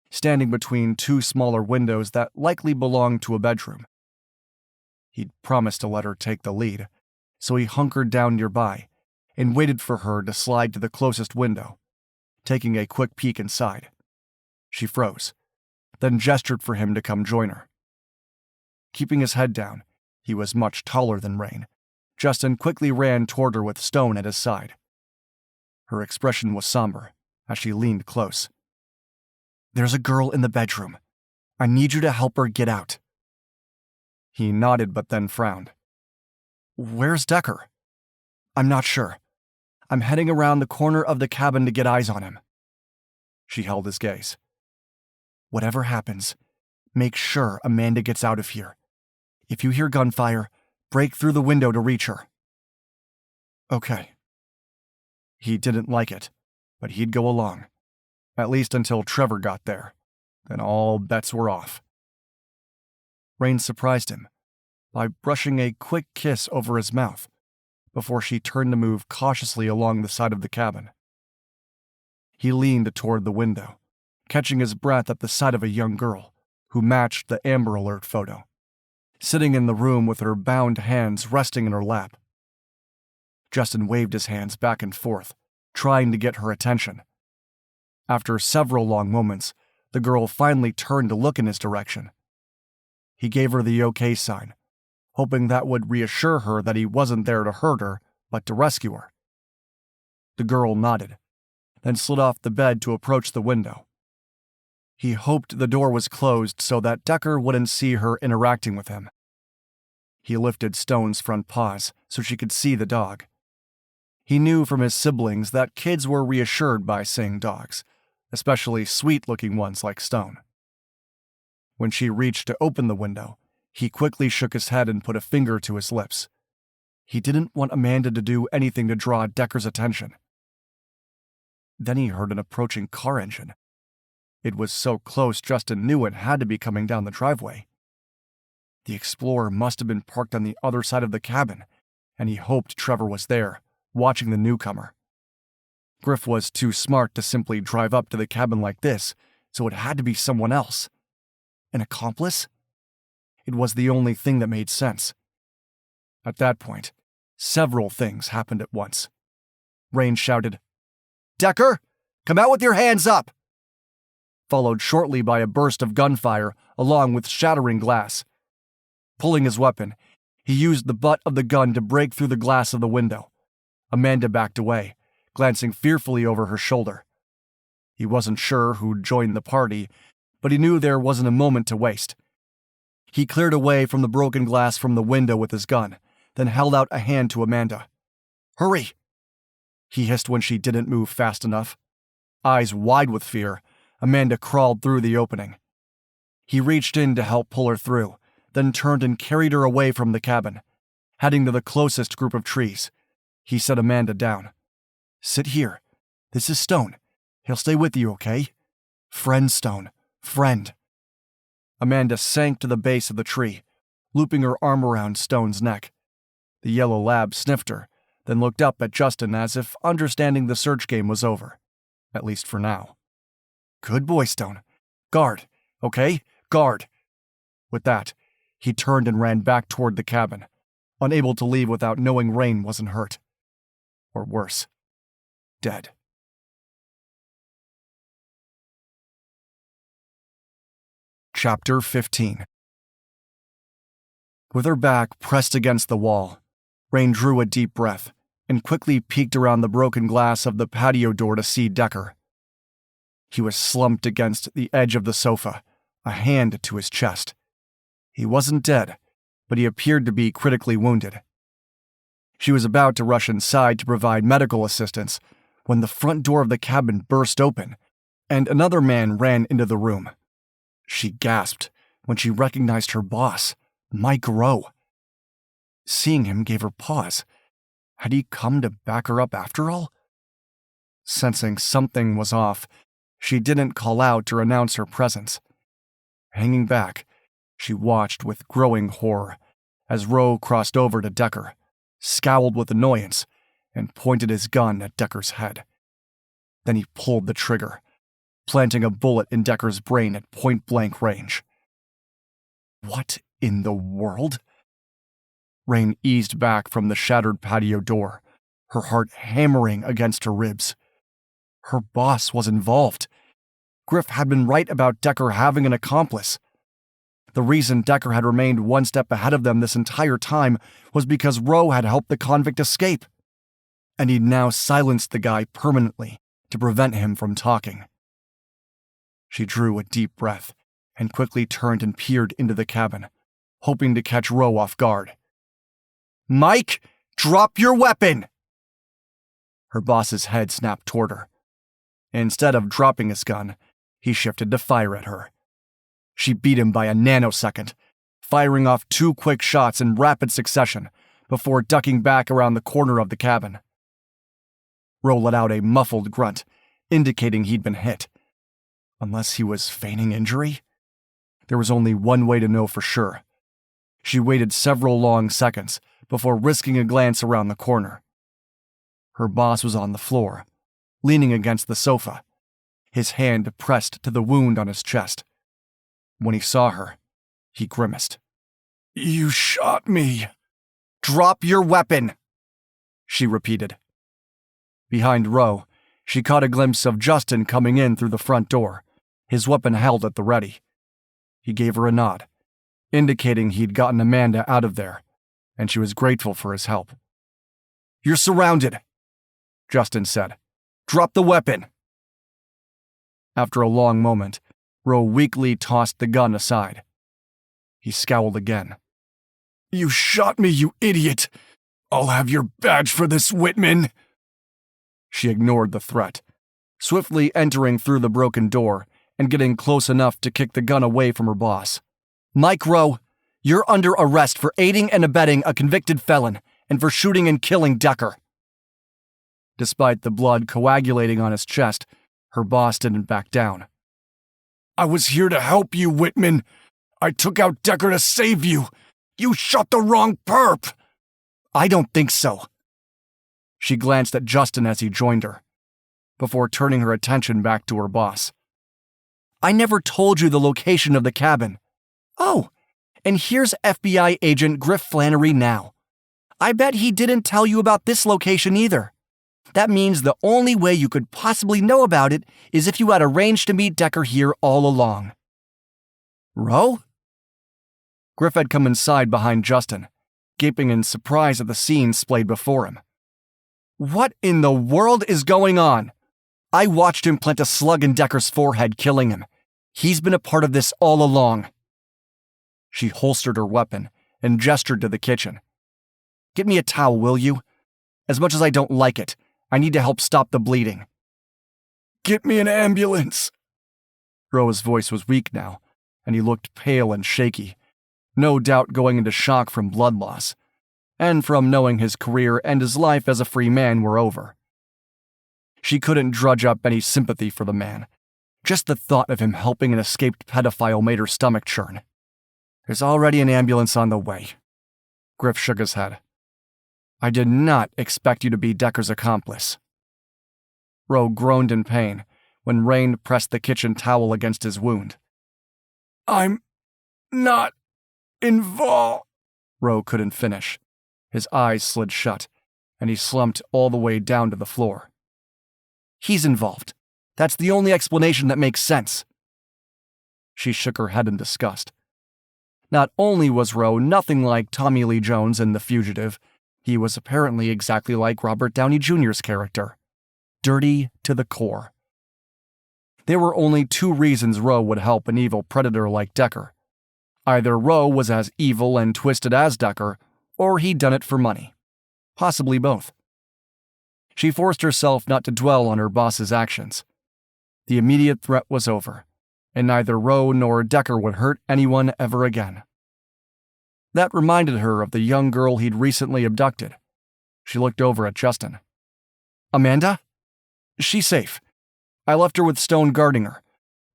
standing between two smaller windows that likely belonged to a bedroom. He'd promised to let her take the lead, so he hunkered down nearby and waited for her to slide to the closest window, taking a quick peek inside. She froze, then gestured for him to come join her. Keeping his head down, he was much taller than Raine. Justin quickly ran toward her with Stone at his side. Her expression was somber as she leaned close. "There's a girl in the bedroom. I need you to help her get out." He nodded but then frowned. "Where's Decker?" "I'm not sure. I'm heading around the corner of the cabin to get eyes on him." She held his gaze. "Whatever happens, make sure Amanda gets out of here. If you hear gunfire, break through the window to reach her." "Okay." He didn't like it, but he'd go along, at least until Trevor got there. Then all bets were off. Raine surprised him by brushing a quick kiss over his mouth before she turned to move cautiously along the side of the cabin. He leaned toward the window, catching his breath at the sight of a young girl who matched the Amber Alert photo, sitting in the room with her bound hands resting in her lap. Justin waved his hands back and forth, trying to get her attention. After several long moments, the girl finally turned to look in his direction. He gave her the okay sign, hoping that would reassure her that he wasn't there to hurt her, but to rescue her. The girl nodded, then slid off the bed to approach the window. He hoped the door was closed so that Decker wouldn't see her interacting with him. He lifted Stone's front paws so she could see the dog. He knew from his siblings that kids were reassured by seeing dogs, especially sweet-looking ones like Stone. When she reached to open the window, he quickly shook his head and put a finger to his lips. He didn't want Amanda to do anything to draw Decker's attention. Then he heard an approaching car engine. It was so close Justin knew it had to be coming down the driveway. The Explorer must have been parked on the other side of the cabin, and he hoped Trevor was there, watching the newcomer. Griff was too smart to simply drive up to the cabin like this, so it had to be someone else. An accomplice? It was the only thing that made sense. At that point, several things happened at once. Raine shouted, "Decker, come out with your hands up!" Followed shortly by a burst of gunfire, along with shattering glass. Pulling his weapon, he used the butt of the gun to break through the glass of the window. Amanda backed away, glancing fearfully over her shoulder. He wasn't sure who'd joined the party, but he knew there wasn't a moment to waste. He cleared away from the broken glass from the window with his gun, then held out a hand to Amanda. "Hurry!" he hissed when she didn't move fast enough. Eyes wide with fear, Amanda crawled through the opening. He reached in to help pull her through, then turned and carried her away from the cabin, heading to the closest group of trees. He set Amanda down. "Sit here. This is Stone. He'll stay with you, okay? Friend, Stone. Friend." Amanda sank to the base of the tree, looping her arm around Stone's neck. The yellow lab sniffed her, then looked up at Justin as if understanding the search game was over, at least for now. "Good boy, Stone. Guard, okay? Guard." With that, he turned and ran back toward the cabin, unable to leave without knowing Raine wasn't hurt. or worse, dead. Chapter 15. With her back pressed against the wall, Raine drew a deep breath and quickly peeked around the broken glass of the patio door to see Decker. He was slumped against the edge of the sofa, a hand to his chest. He wasn't dead, but he appeared to be critically wounded. She was about to rush inside to provide medical assistance when the front door of the cabin burst open and another man ran into the room. She gasped when she recognized her boss, Mike Rowe. Seeing him gave her pause. Had he come to back her up after all? Sensing something was off, she didn't call out or announce her presence. Hanging back, she watched with growing horror as Rowe crossed over to Decker, scowled with annoyance, and pointed his gun at Decker's head. Then he pulled the trigger, planting a bullet in Decker's brain at point-blank range. What in the world? Raine eased back from the shattered patio door, her heart hammering against her ribs. Her boss was involved. Griff had been right about Decker having an accomplice. The reason Decker had remained one step ahead of them this entire time was because Rowe had helped the convict escape. And he'd now silenced the guy permanently to prevent him from talking. She drew a deep breath and quickly turned and peered into the cabin, hoping to catch Rowe off guard. "Mike, drop your weapon!" Her boss's head snapped toward her. Instead of dropping his gun, he shifted to fire at her. She beat him by a nanosecond, firing off 2 quick shots in rapid succession before ducking back around the corner of the cabin. Rowe let out a muffled grunt, indicating he'd been hit. Unless he was feigning injury? There was only one way to know for sure. She waited several long seconds before risking a glance around the corner. Her boss was on the floor, leaning against the sofa, his hand pressed to the wound on his chest. When he saw her, he grimaced. "You shot me." "Drop your weapon," she repeated. Behind Rowe, she caught a glimpse of Justin coming in through the front door, his weapon held at the ready. He gave her a nod, indicating he'd gotten Amanda out of there, and she was grateful for his help. "You're surrounded," Justin said. "Drop the weapon." After a long moment, Rowe weakly tossed the gun aside. He scowled again. "You shot me, you idiot! I'll have your badge for this, Whitman!" She ignored the threat, swiftly entering through the broken door and getting close enough to kick the gun away from her boss. "Mike Rowe, you're under arrest for aiding and abetting a convicted felon and for shooting and killing Decker." Despite the blood coagulating on his chest, her boss didn't back down. "I was here to help you, Whitman. I took out Decker to save you. You shot the wrong perp." "I don't think so." She glanced at Justin as he joined her, before turning her attention back to her boss. "I never told you the location of the cabin." "Oh, and here's FBI agent Griff Flannery now. I bet he didn't tell you about this location either. That means the only way you could possibly know about it is if you had arranged to meet Decker here all along." "Rowe?" Griff had come inside behind Justin, gaping in surprise at the scene splayed before him. "What in the world is going on? I watched him plant a slug in Decker's forehead, killing him. He's been a part of this all along." She holstered her weapon and gestured to the kitchen. "Get me a towel, will you? As much as I don't like it, I need to help stop the bleeding." "Get me an ambulance." Rowe's voice was weak now, and he looked pale and shaky, no doubt going into shock from blood loss, and from knowing his career and his life as a free man were over. She couldn't drudge up any sympathy for the man. Just the thought of him helping an escaped pedophile made her stomach churn. "There's already an ambulance on the way." Griff shook his head. "I did not expect you to be Decker's accomplice." Rowe groaned in pain when Raine pressed the kitchen towel against his wound. "I'm not involved." Rowe couldn't finish. His eyes slid shut, and he slumped all the way down to the floor. He's involved. That's the only explanation that makes sense. She shook her head in disgust. Not only was Rowe nothing like Tommy Lee Jones in The Fugitive, he was apparently exactly like Robert Downey Jr.'s character. Dirty to the core. There were only two reasons Rowe would help an evil predator like Decker. Either Rowe was as evil and twisted as Decker, or he'd done it for money. Possibly both. She forced herself not to dwell on her boss's actions. The immediate threat was over, and neither Rowe nor Decker would hurt anyone ever again. That reminded her of the young girl he'd recently abducted. She looked over at Justin. Amanda? She's safe. I left her with Stone guarding her,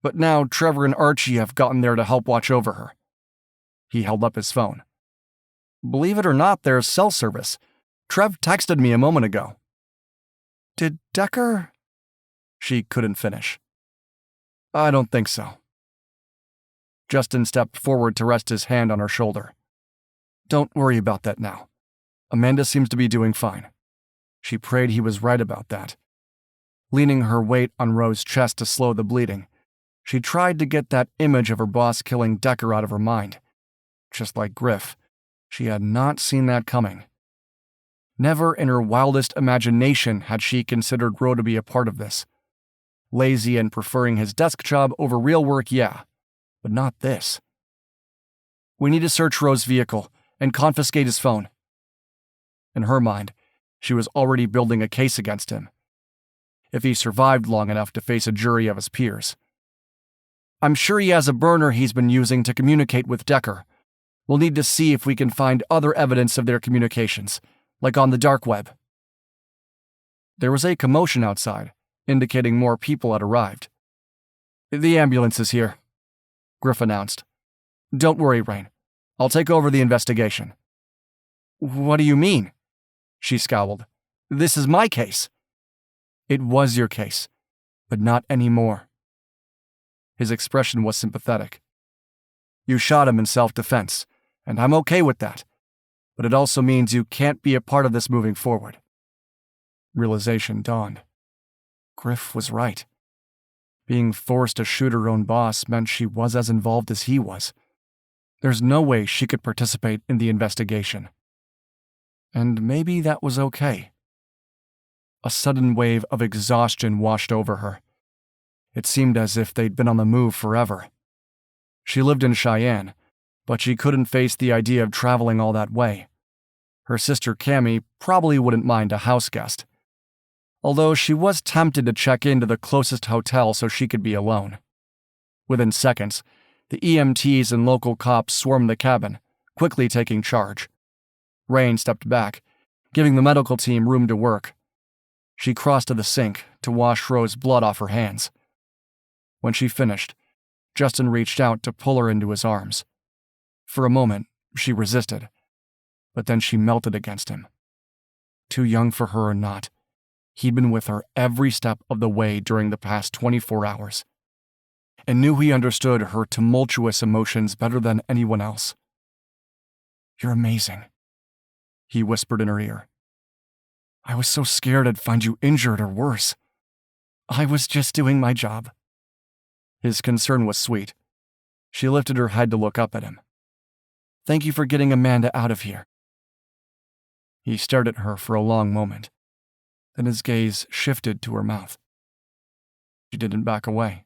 but now Trevor and Archie have gotten there to help watch over her. He held up his phone. Believe it or not, there's cell service. Trev texted me a moment ago. Did Decker? She couldn't finish. I don't think so. Justin stepped forward to rest his hand on her shoulder. Don't worry about that now. Amanda seems to be doing fine. She prayed he was right about that. Leaning her weight on Rowe's chest to slow the bleeding, she tried to get that image of her boss killing Decker out of her mind. Just like Griff, she had not seen that coming. Never in her wildest imagination had she considered Rowe to be a part of this. Lazy and preferring his desk job over real work, yeah, but not this. We need to search Rowe's vehicle and confiscate his phone. In her mind, she was already building a case against him, if he survived long enough to face a jury of his peers. I'm sure he has a burner he's been using to communicate with Decker. We'll need to see if we can find other evidence of their communications, like on the dark web. There was a commotion outside, indicating more people had arrived. The ambulance is here, Griff announced. Don't worry, Raine. I'll take over the investigation. What do you mean? She scowled. This is my case. It was your case, but not anymore. His expression was sympathetic. You shot him in self-defense, and I'm okay with that, but it also means you can't be a part of this moving forward. Realization dawned. Griff was right. Being forced to shoot her own boss meant she was as involved as he was. There's no way she could participate in the investigation. And maybe that was okay. A sudden wave of exhaustion washed over her. It seemed as if they'd been on the move forever. She lived in Cheyenne, but she couldn't face the idea of traveling all that way. Her sister Cammie probably wouldn't mind a house guest, although she was tempted to check into the closest hotel so she could be alone. Within seconds, the EMTs and local cops swarmed the cabin, quickly taking charge. Raine stepped back, giving the medical team room to work. She crossed to the sink to wash Rowe's blood off her hands. When she finished, Justin reached out to pull her into his arms. For a moment, she resisted, but then she melted against him. Too young for her or not, he'd been with her every step of the way during the past 24 hours, and knew he understood her tumultuous emotions better than anyone else. You're amazing, he whispered in her ear. I was so scared I'd find you injured or worse. I was just doing my job. His concern was sweet. She lifted her head to look up at him. Thank you for getting Amanda out of here. He stared at her for a long moment. Then his gaze shifted to her mouth. She didn't back away,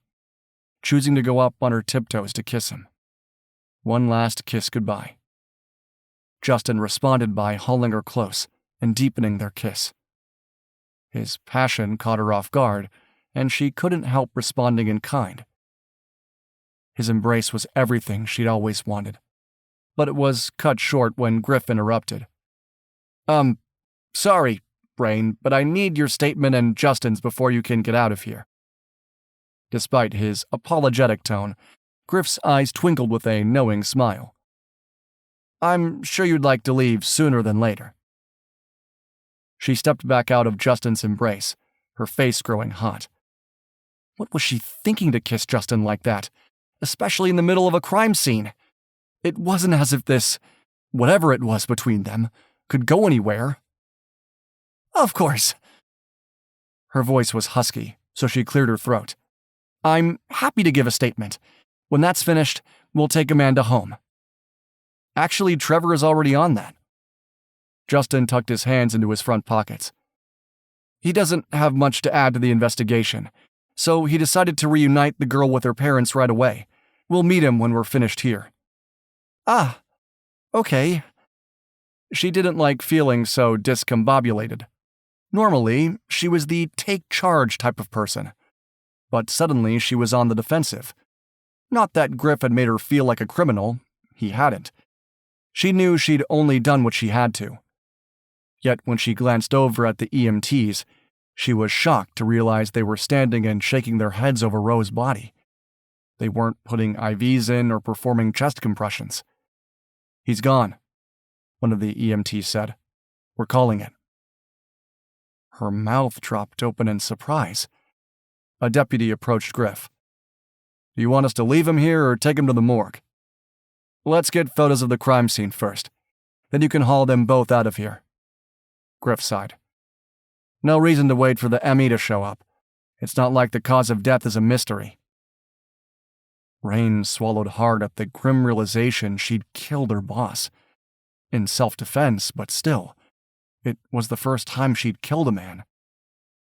choosing to go up on her tiptoes to kiss him. One last kiss goodbye. Justin responded by hauling her close and deepening their kiss. His passion caught her off guard, and she couldn't help responding in kind. His embrace was everything she'd always wanted, but it was cut short when Griff interrupted. Sorry, Raine, but I need your statement and Justin's before you can get out of here. Despite his apologetic tone, Griff's eyes twinkled with a knowing smile. I'm sure you'd like to leave sooner than later. She stepped back out of Justin's embrace, her face growing hot. What was she thinking to kiss Justin like that, especially in the middle of a crime scene? It wasn't as if this, whatever it was between them, could go anywhere. Of course. Her voice was husky, so she cleared her throat. I'm happy to give a statement. When that's finished, we'll take Amanda home. Actually, Trevor is already on that. Justin tucked his hands into his front pockets. He doesn't have much to add to the investigation, so he decided to reunite the girl with her parents right away. We'll meet him when we're finished here. Ah, okay. She didn't like feeling so discombobulated. Normally, she was the take charge type of person. But suddenly she was on the defensive. Not that Griff had made her feel like a criminal. He hadn't. She knew she'd only done what she had to. Yet when she glanced over at the EMTs, she was shocked to realize they were standing and shaking their heads over Roe's body. They weren't putting IVs in or performing chest compressions. He's gone, one of the EMTs said. We're calling it. Her mouth dropped open in surprise. A deputy approached Griff. Do you want us to leave him here or take him to the morgue? Let's get photos of the crime scene first. Then you can haul them both out of here. Griff sighed. No reason to wait for the ME to show up. It's not like the cause of death is a mystery. Raine swallowed hard at the grim realization she'd killed her boss. In self-defense, but still, it was the first time she'd killed a man,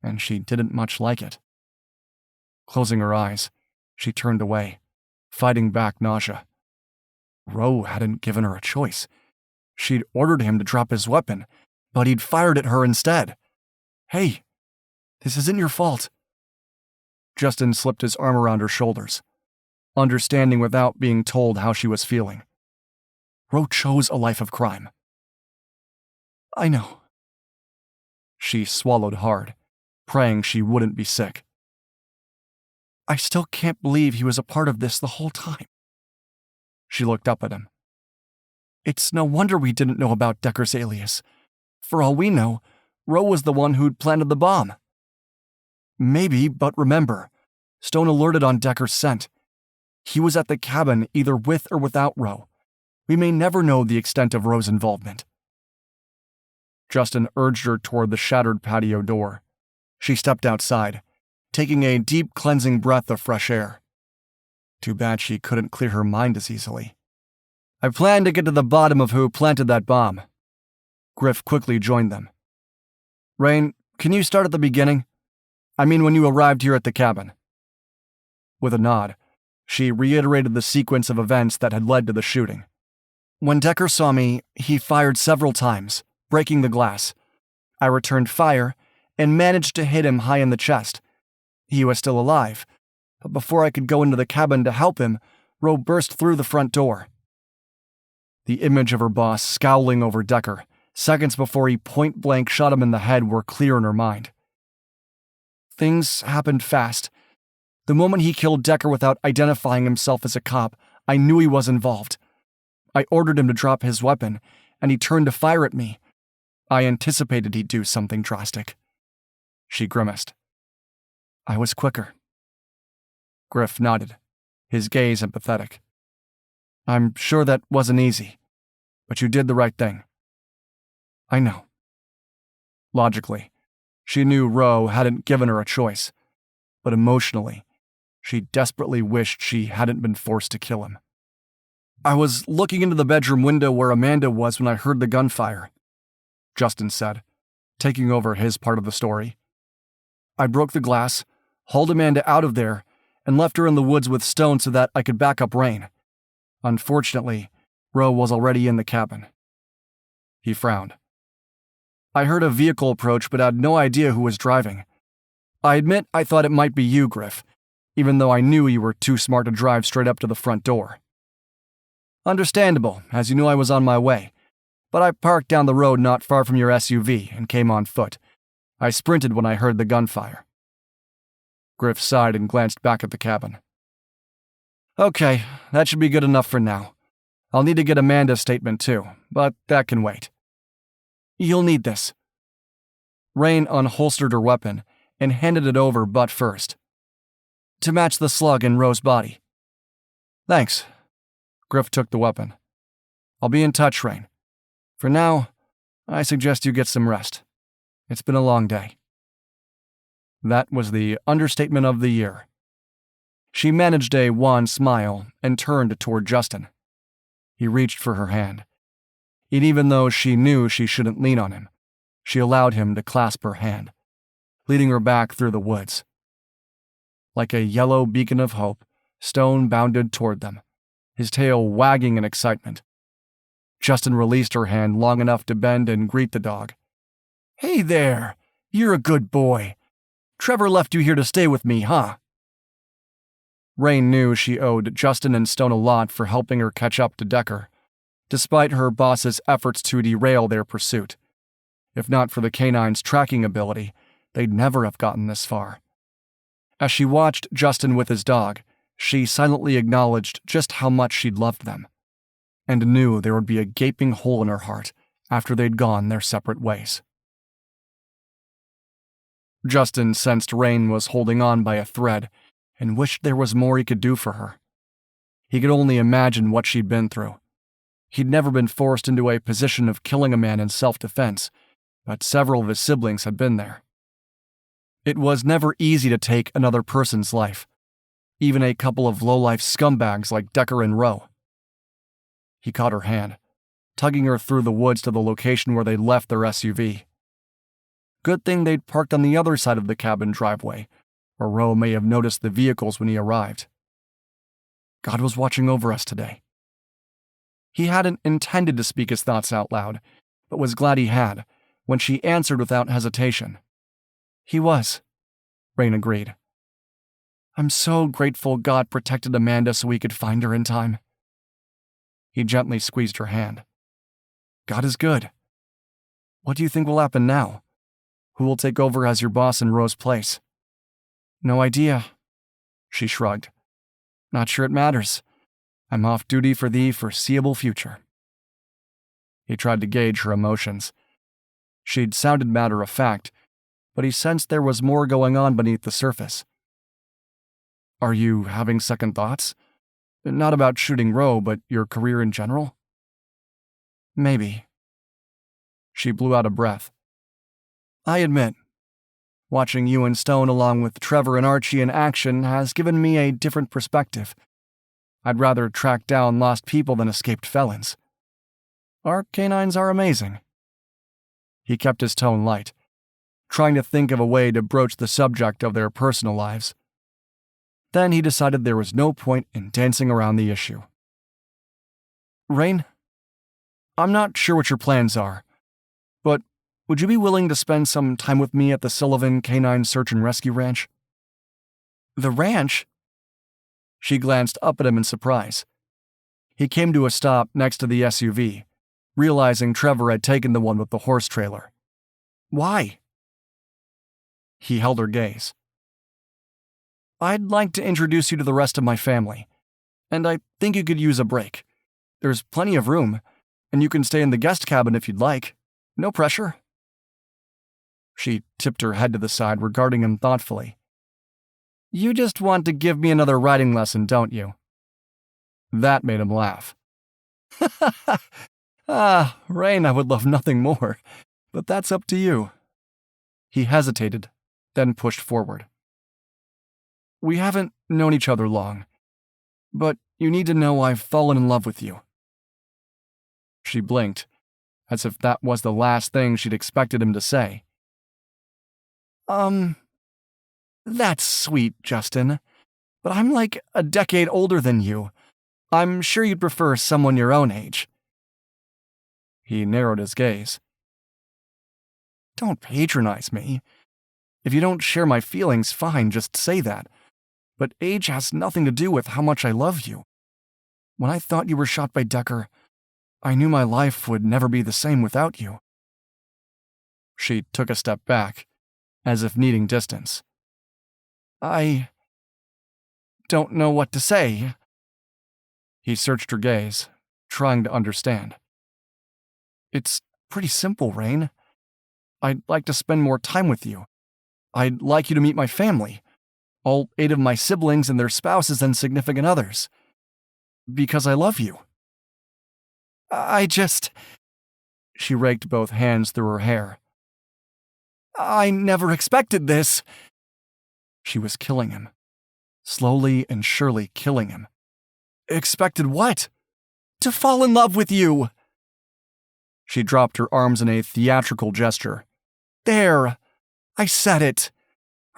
and she didn't much like it. Closing her eyes, she turned away, fighting back nausea. Roe hadn't given her a choice. She'd ordered him to drop his weapon, but he'd fired at her instead. Hey, this isn't your fault. Justin slipped his arm around her shoulders, understanding without being told how she was feeling. Roe chose a life of crime. I know. She swallowed hard, praying she wouldn't be sick. I still can't believe he was a part of this the whole time. She looked up at him. It's no wonder we didn't know about Decker's alias. For all we know, Roe was the one who'd planted the bomb. Maybe, but remember, Stone alerted on Decker's scent. He was at the cabin either with or without Roe. We may never know the extent of Roe's involvement. Justin urged her toward the shattered patio door. She stepped outside, taking a deep cleansing breath of fresh air. Too bad she couldn't clear her mind as easily. I plan to get to the bottom of who planted that bomb. Griff quickly joined them. Raine, can you start at the beginning? I mean when you arrived here at the cabin. With a nod, she reiterated the sequence of events that had led to the shooting. When Decker saw me, he fired several times, breaking the glass. I returned fire and managed to hit him high in the chest. He was still alive, but before I could go into the cabin to help him, Roe burst through the front door. The image of her boss scowling over Decker, seconds before he point-blank shot him in the head, were clear in her mind. Things happened fast. The moment he killed Decker without identifying himself as a cop, I knew he was involved. I ordered him to drop his weapon, and he turned to fire at me. I anticipated he'd do something drastic. She grimaced. I was quicker. Griff nodded, his gaze empathetic. I'm sure that wasn't easy, but you did the right thing. I know. Logically, she knew Roe hadn't given her a choice, but emotionally, she desperately wished she hadn't been forced to kill him. I was looking into the bedroom window where Amanda was when I heard the gunfire, Justin said, taking over his part of the story. I broke the glass, hauled Amanda out of there, and left her in the woods with Stone so that I could back up Raine. Unfortunately, Roe was already in the cabin. He frowned. I heard a vehicle approach but had no idea who was driving. I admit I thought it might be you, Griff, even though I knew you were too smart to drive straight up to the front door. Understandable, as you knew I was on my way, but I parked down the road not far from your SUV and came on foot. I sprinted when I heard the gunfire. Griff sighed and glanced back at the cabin. Okay, that should be good enough for now. I'll need to get Amanda's statement too, but that can wait. You'll need this. Raine unholstered her weapon and handed it over butt first. To match the slug in Roe's body. Thanks. Griff took the weapon. I'll be in touch, Raine. For now, I suggest you get some rest. It's been a long day." That was the understatement of the year. She managed a wan smile and turned toward Justin. He reached for her hand. And even though she knew she shouldn't lean on him, she allowed him to clasp her hand, leading her back through the woods. Like a yellow beacon of hope, Stone bounded toward them, his tail wagging in excitement. Justin released her hand long enough to bend and greet the dog. "Hey there! You're a good boy. Trevor left you here to stay with me, huh?" Raine knew she owed Justin and Stone a lot for helping her catch up to Decker, despite her boss's efforts to derail their pursuit. If not for the canine's tracking ability, they'd never have gotten this far. As she watched Justin with his dog, she silently acknowledged just how much she'd loved them, and knew there would be a gaping hole in her heart after they'd gone their separate ways. Justin sensed Raine was holding on by a thread and wished there was more he could do for her. He could only imagine what she'd been through. He'd never been forced into a position of killing a man in self-defense, but several of his siblings had been there. It was never easy to take another person's life, even a couple of low-life scumbags like Decker and Rowe. He caught her hand, tugging her through the woods to the location where they'd left their SUV. Good thing they'd parked on the other side of the cabin driveway, or Rowe may have noticed the vehicles when he arrived. God was watching over us today. He hadn't intended to speak his thoughts out loud, but was glad he had, when she answered without hesitation. "He was," Raine agreed. "I'm so grateful God protected Amanda so we could find her in time." He gently squeezed her hand. "God is good. What do you think will happen now? Who will take over as your boss in Rowe's place?" "No idea," she shrugged. "Not sure it matters. I'm off duty for the foreseeable future." He tried to gauge her emotions. She'd sounded matter-of-fact, but he sensed there was more going on beneath the surface. "Are you having second thoughts? Not about shooting Rowe, but your career in general?" "Maybe." She blew out a breath. "I admit, watching you and Stone along with Trevor and Archie in action has given me a different perspective. I'd rather track down lost people than escaped felons. Our canines are amazing." He kept his tone light, trying to think of a way to broach the subject of their personal lives. Then he decided there was no point in dancing around the issue. "Raine, I'm not sure what your plans are, but would you be willing to spend some time with me at the Sullivan Canine Search and Rescue Ranch?" "The ranch?" She glanced up at him in surprise. He came to a stop next to the SUV, realizing Trevor had taken the one with the horse trailer. "Why?" He held her gaze. "I'd like to introduce you to the rest of my family, and I think you could use a break. There's plenty of room, and you can stay in the guest cabin if you'd like. No pressure." She tipped her head to the side, regarding him thoughtfully. "You just want to give me another riding lesson, don't you?" That made him laugh. Raine, I would love nothing more, but that's up to you." He hesitated, then pushed forward. "We haven't known each other long, but you need to know I've fallen in love with you." She blinked, as if that was the last thing she'd expected him to say. That's sweet, Justin, but I'm like a decade older than you. I'm sure you'd prefer someone your own age." He narrowed his gaze. "Don't patronize me. If you don't share my feelings, fine, just say that. But age has nothing to do with how much I love you. When I thought you were shot by Decker, I knew my life would never be the same without you." She took a step back, as if needing distance. "I don't know what to say." He searched her gaze, trying to understand. "It's pretty simple, Raine. I'd like to spend more time with you. I'd like you to meet my family, all 8 of my siblings and their spouses and significant others. Because I love you." I just... She raked both hands through her hair. I never expected this. She was killing him. Slowly and surely killing him. Expected what? To fall in love with you. She dropped her arms in a theatrical gesture. There. I said it.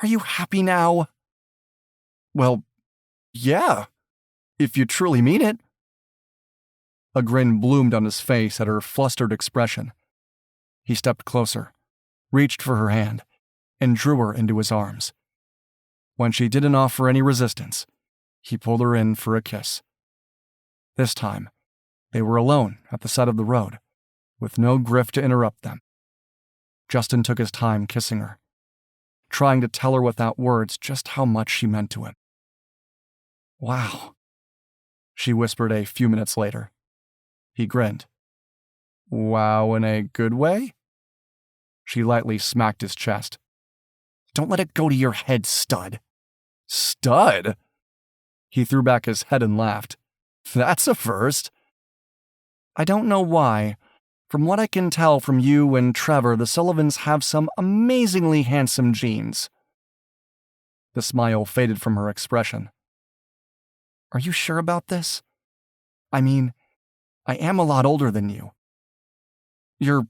Are you happy now? Well, yeah. If you truly mean it. A grin bloomed on his face at her flustered expression. He stepped closer, reached for her hand, and drew her into his arms. When she didn't offer any resistance, he pulled her in for a kiss. This time, they were alone at the side of the road, with no Griff to interrupt them. Justin took his time kissing her, trying to tell her without words just how much she meant to him. Wow, she whispered a few minutes later. He grinned. Wow, in a good way? She lightly smacked his chest. Don't let it go to your head, stud. Stud? He threw back his head and laughed. That's a first. I don't know why. From what I can tell from you and Trevor, the Sullivans have some amazingly handsome genes. The smile faded from her expression. Are you sure about this? I mean, I am a lot older than you. You're,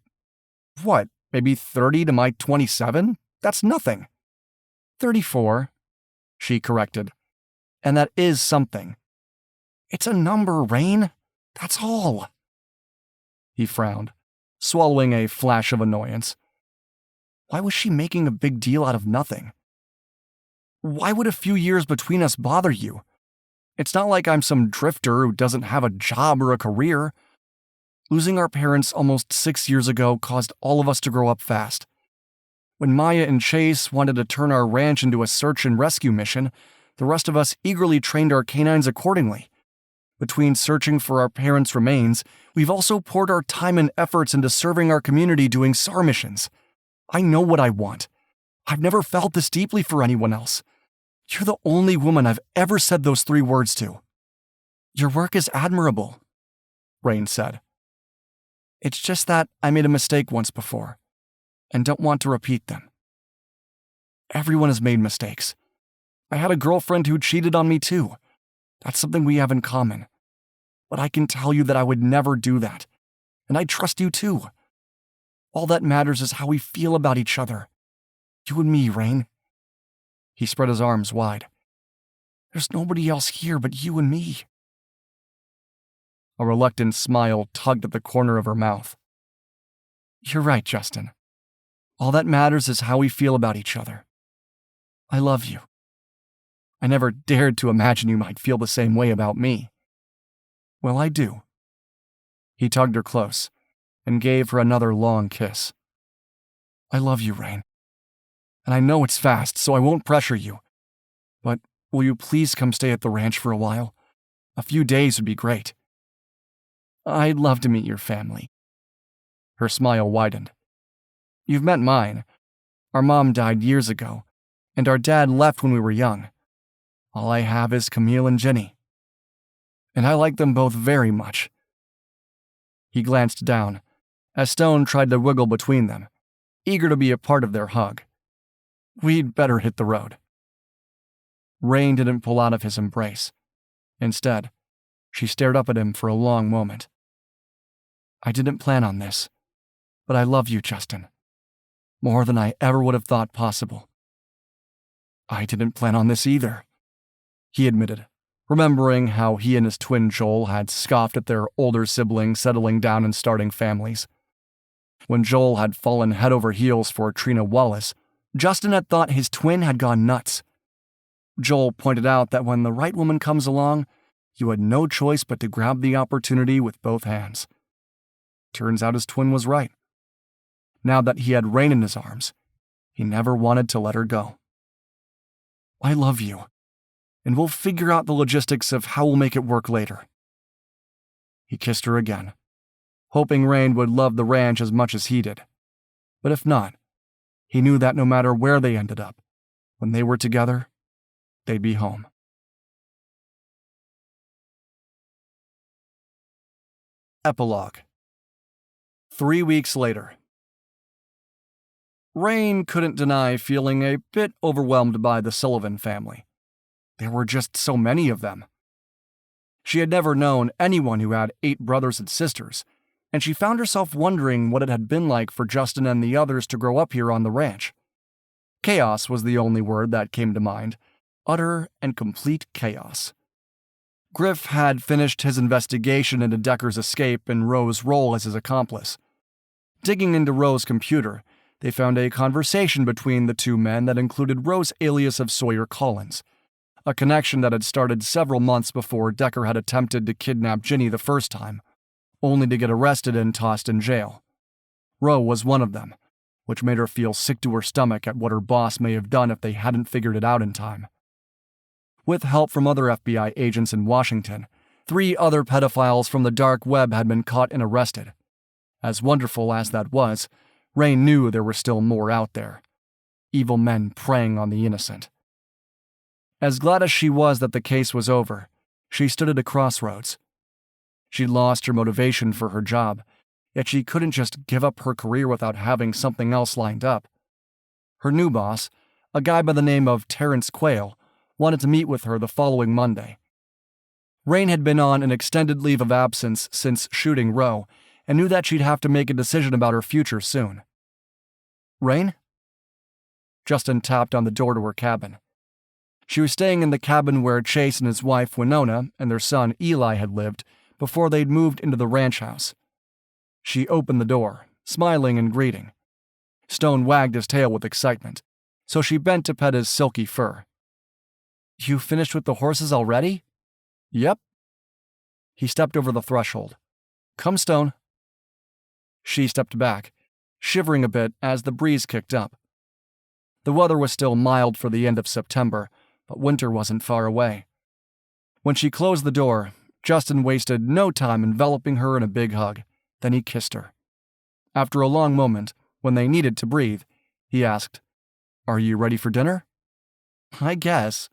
what, maybe 30 to my 27? That's nothing. 34, she corrected. And that is something. It's a number, Raine. That's all. He frowned, swallowing a flash of annoyance. Why was she making a big deal out of nothing? Why would a few years between us bother you? It's not like I'm some drifter who doesn't have a job or a career. Losing our parents almost 6 years ago caused all of us to grow up fast. When Maya and Chase wanted to turn our ranch into a search and rescue mission, the rest of us eagerly trained our canines accordingly. Between searching for our parents' remains, we've also poured our time and efforts into serving our community doing SAR missions. I know what I want. I've never felt this deeply for anyone else. You're the only woman I've ever said those 3 words to. Your work is admirable, Raine said. It's just that I made a mistake once before, and don't want to repeat them. Everyone has made mistakes. I had a girlfriend who cheated on me too. That's something we have in common. But I can tell you that I would never do that, and I trust you too. All that matters is how we feel about each other. You and me, Raine. He spread his arms wide. There's nobody else here but you and me. A reluctant smile tugged at the corner of her mouth. You're right, Justin. All that matters is how we feel about each other. I love you. I never dared to imagine you might feel the same way about me. Well, I do. He tugged her close and gave her another long kiss. I love you, Raine. And I know it's fast, so I won't pressure you. But will you please come stay at the ranch for a while? A few days would be great. I'd love to meet your family. Her smile widened. You've met mine. Our mom died years ago, and our dad left when we were young. All I have is Camille and Ginny. And I like them both very much. He glanced down, as Stone tried to wiggle between them, eager to be a part of their hug. We'd better hit the road. Raine didn't pull out of his embrace. Instead, she stared up at him for a long moment. I didn't plan on this, but I love you, Justin. More than I ever would have thought possible. I didn't plan on this either, he admitted, remembering how he and his twin Joel had scoffed at their older siblings settling down and starting families. When Joel had fallen head over heels for Trina Wallace, Justin had thought his twin had gone nuts. Joel pointed out that when the right woman comes along, you had no choice but to grab the opportunity with both hands. Turns out his twin was right. Now that he had Raine in his arms, he never wanted to let her go. I love you, and we'll figure out the logistics of how we'll make it work later. He kissed her again, hoping Raine would love the ranch as much as he did. But if not, he knew that no matter where they ended up, when they were together, they'd be home. Epilogue. 3 weeks later. Raine couldn't deny feeling a bit overwhelmed by the Sullivan family. There were just so many of them. She had never known anyone who had 8 brothers and sisters, and she found herself wondering what it had been like for Justin and the others to grow up here on the ranch. Chaos was the only word that came to mind. Utter and complete chaos. Griff had finished his investigation into Decker's escape and Roe's role as his accomplice. Digging into Roe's computer, they found a conversation between the two men that included Roe's alias of Sawyer Collins, a connection that had started several months before Decker had attempted to kidnap Ginny the first time, only to get arrested and tossed in jail. Roe was one of them, which made her feel sick to her stomach at what her boss may have done if they hadn't figured it out in time. With help from other FBI agents in Washington, 3 other pedophiles from the dark web had been caught and arrested. As wonderful as that was, Raine knew there were still more out there. Evil men preying on the innocent. As glad as she was that the case was over, she stood at a crossroads. She'd lost her motivation for her job, yet she couldn't just give up her career without having something else lined up. Her new boss, a guy by the name of Terrence Quayle, wanted to meet with her the following Monday. Raine had been on an extended leave of absence since shooting Roe, and knew that she'd have to make a decision about her future soon. "Raine?" Justin tapped on the door to her cabin. She was staying in the cabin where Chase and his wife Winona and their son Eli had lived before they'd moved into the ranch house. She opened the door, smiling and greeting. Stone wagged his tail with excitement, so she bent to pet his silky fur. "You finished with the horses already?" "Yep." He stepped over the threshold. "Come, Stone." She stepped back, shivering a bit as the breeze kicked up. The weather was still mild for the end of September, but winter wasn't far away. When she closed the door, Justin wasted no time enveloping her in a big hug. Then he kissed her. After a long moment, when they needed to breathe, he asked, "Are you ready for dinner?" "I guess."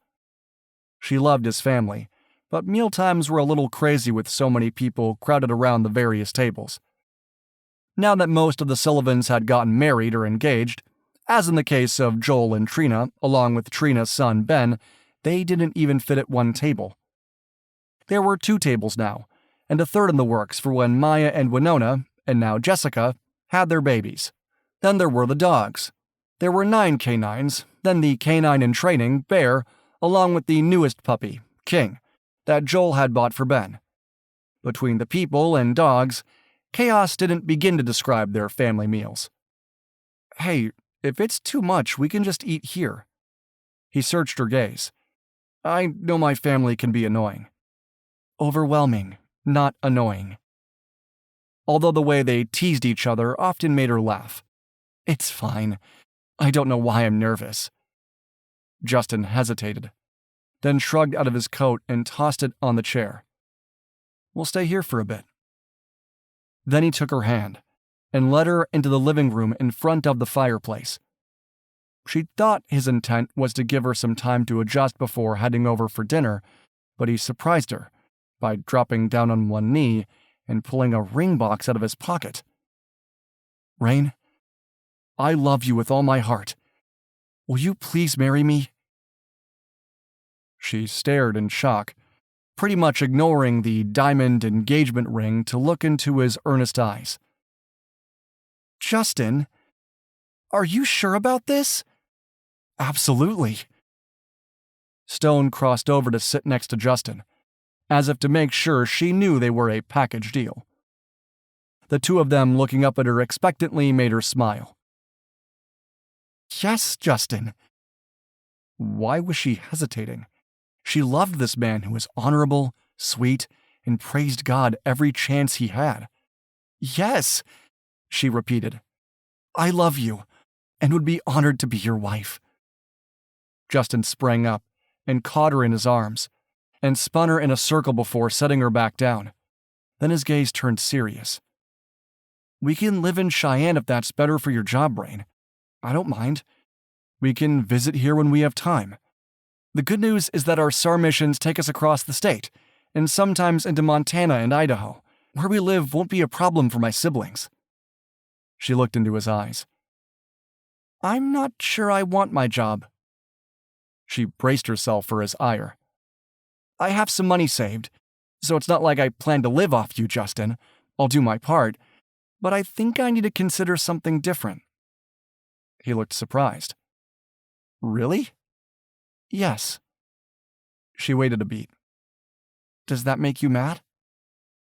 She loved his family, but mealtimes were a little crazy with so many people crowded around the various tables. Now that most of the Sullivans had gotten married or engaged, as in the case of Joel and Trina, along with Trina's son Ben, they didn't even fit at one table. There were 2 tables now, and a third in the works for when Maya and Winona, and now Jessica, had their babies. Then there were the dogs. There were 9 canines, then the canine in training, Bear, along with the newest puppy, King, that Joel had bought for Ben. Between the people and dogs, chaos didn't begin to describe their family meals. "Hey, if it's too much, we can just eat here." He searched her gaze. "I know my family can be annoying." "Overwhelming, not annoying." Although the way they teased each other often made her laugh. "It's fine. I don't know why I'm nervous." Justin hesitated, then shrugged out of his coat and tossed it on the chair. "We'll stay here for a bit." Then he took her hand and led her into the living room in front of the fireplace. She thought his intent was to give her some time to adjust before heading over for dinner, but he surprised her by dropping down on one knee and pulling a ring box out of his pocket. "Raine, I love you with all my heart. Will you please marry me?" She stared in shock, pretty much ignoring the diamond engagement ring to look into his earnest eyes. "Justin, are you sure about this?" "Absolutely." Stone crossed over to sit next to Justin, as if to make sure she knew they were a package deal. The 2 of them looking up at her expectantly made her smile. "Yes, Justin." Why was she hesitating? She loved this man who was honorable, sweet, and praised God every chance he had. "Yes," she repeated. "I love you, and would be honored to be your wife." Justin sprang up and caught her in his arms, and spun her in a circle before setting her back down. Then his gaze turned serious. "We can live in Cheyenne if that's better for your job, Raine. I don't mind. We can visit here when we have time. The good news is that our SAR missions take us across the state, and sometimes into Montana and Idaho. Where we live won't be a problem for my siblings." She looked into his eyes. I'm not sure I want my job. She braced herself for his ire. I have some money saved, so it's not like I plan to live off you, Justin. I'll do my part, but I think I need to consider something different. He looked surprised. Really? Yes. She waited a beat. Does that make you mad?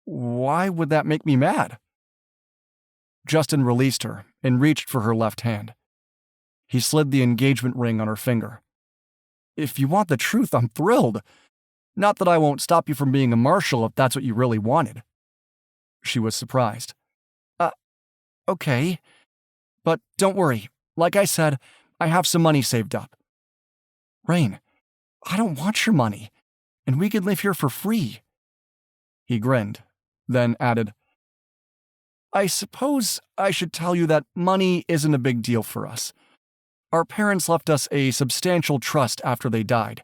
Why would that make me mad? Justin released her and reached for her left hand. He slid the engagement ring on her finger. If you want the truth, I'm thrilled. Not that I won't stop you from being a marshal if that's what you really wanted. She was surprised. Okay. But don't worry. Like I said, I have some money saved up. Raine, I don't want your money, and we could live here for free. He grinned, then added, I suppose I should tell you that money isn't a big deal for us. Our parents left us a substantial trust after they died.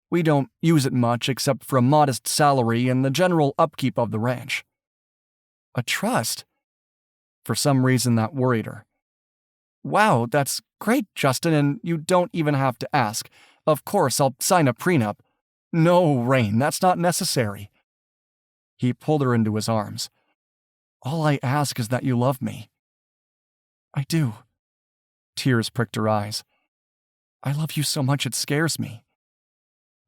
We don't use it much except for a modest salary and the general upkeep of the ranch. A trust? For some reason that worried her. Wow, that's great, Justin, and you don't even have to ask. Of course, I'll sign a prenup. No, Raine, that's not necessary. He pulled her into his arms. All I ask is that you love me. I do. Tears pricked her eyes. I love you so much it scares me.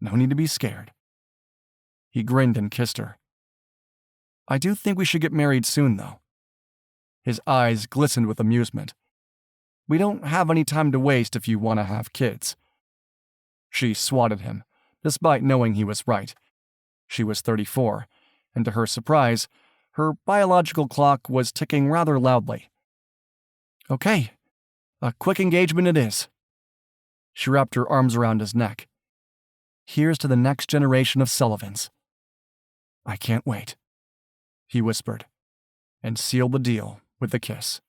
No need to be scared. He grinned and kissed her. I do think we should get married soon, though. His eyes glistened with amusement. We don't have any time to waste if you want to have kids. She swatted him, despite knowing he was right. She was 34, and to her surprise, her biological clock was ticking rather loudly. Okay, a quick engagement it is. She wrapped her arms around his neck. Here's to the next generation of Sullivans. I can't wait, he whispered, and sealed the deal with a kiss.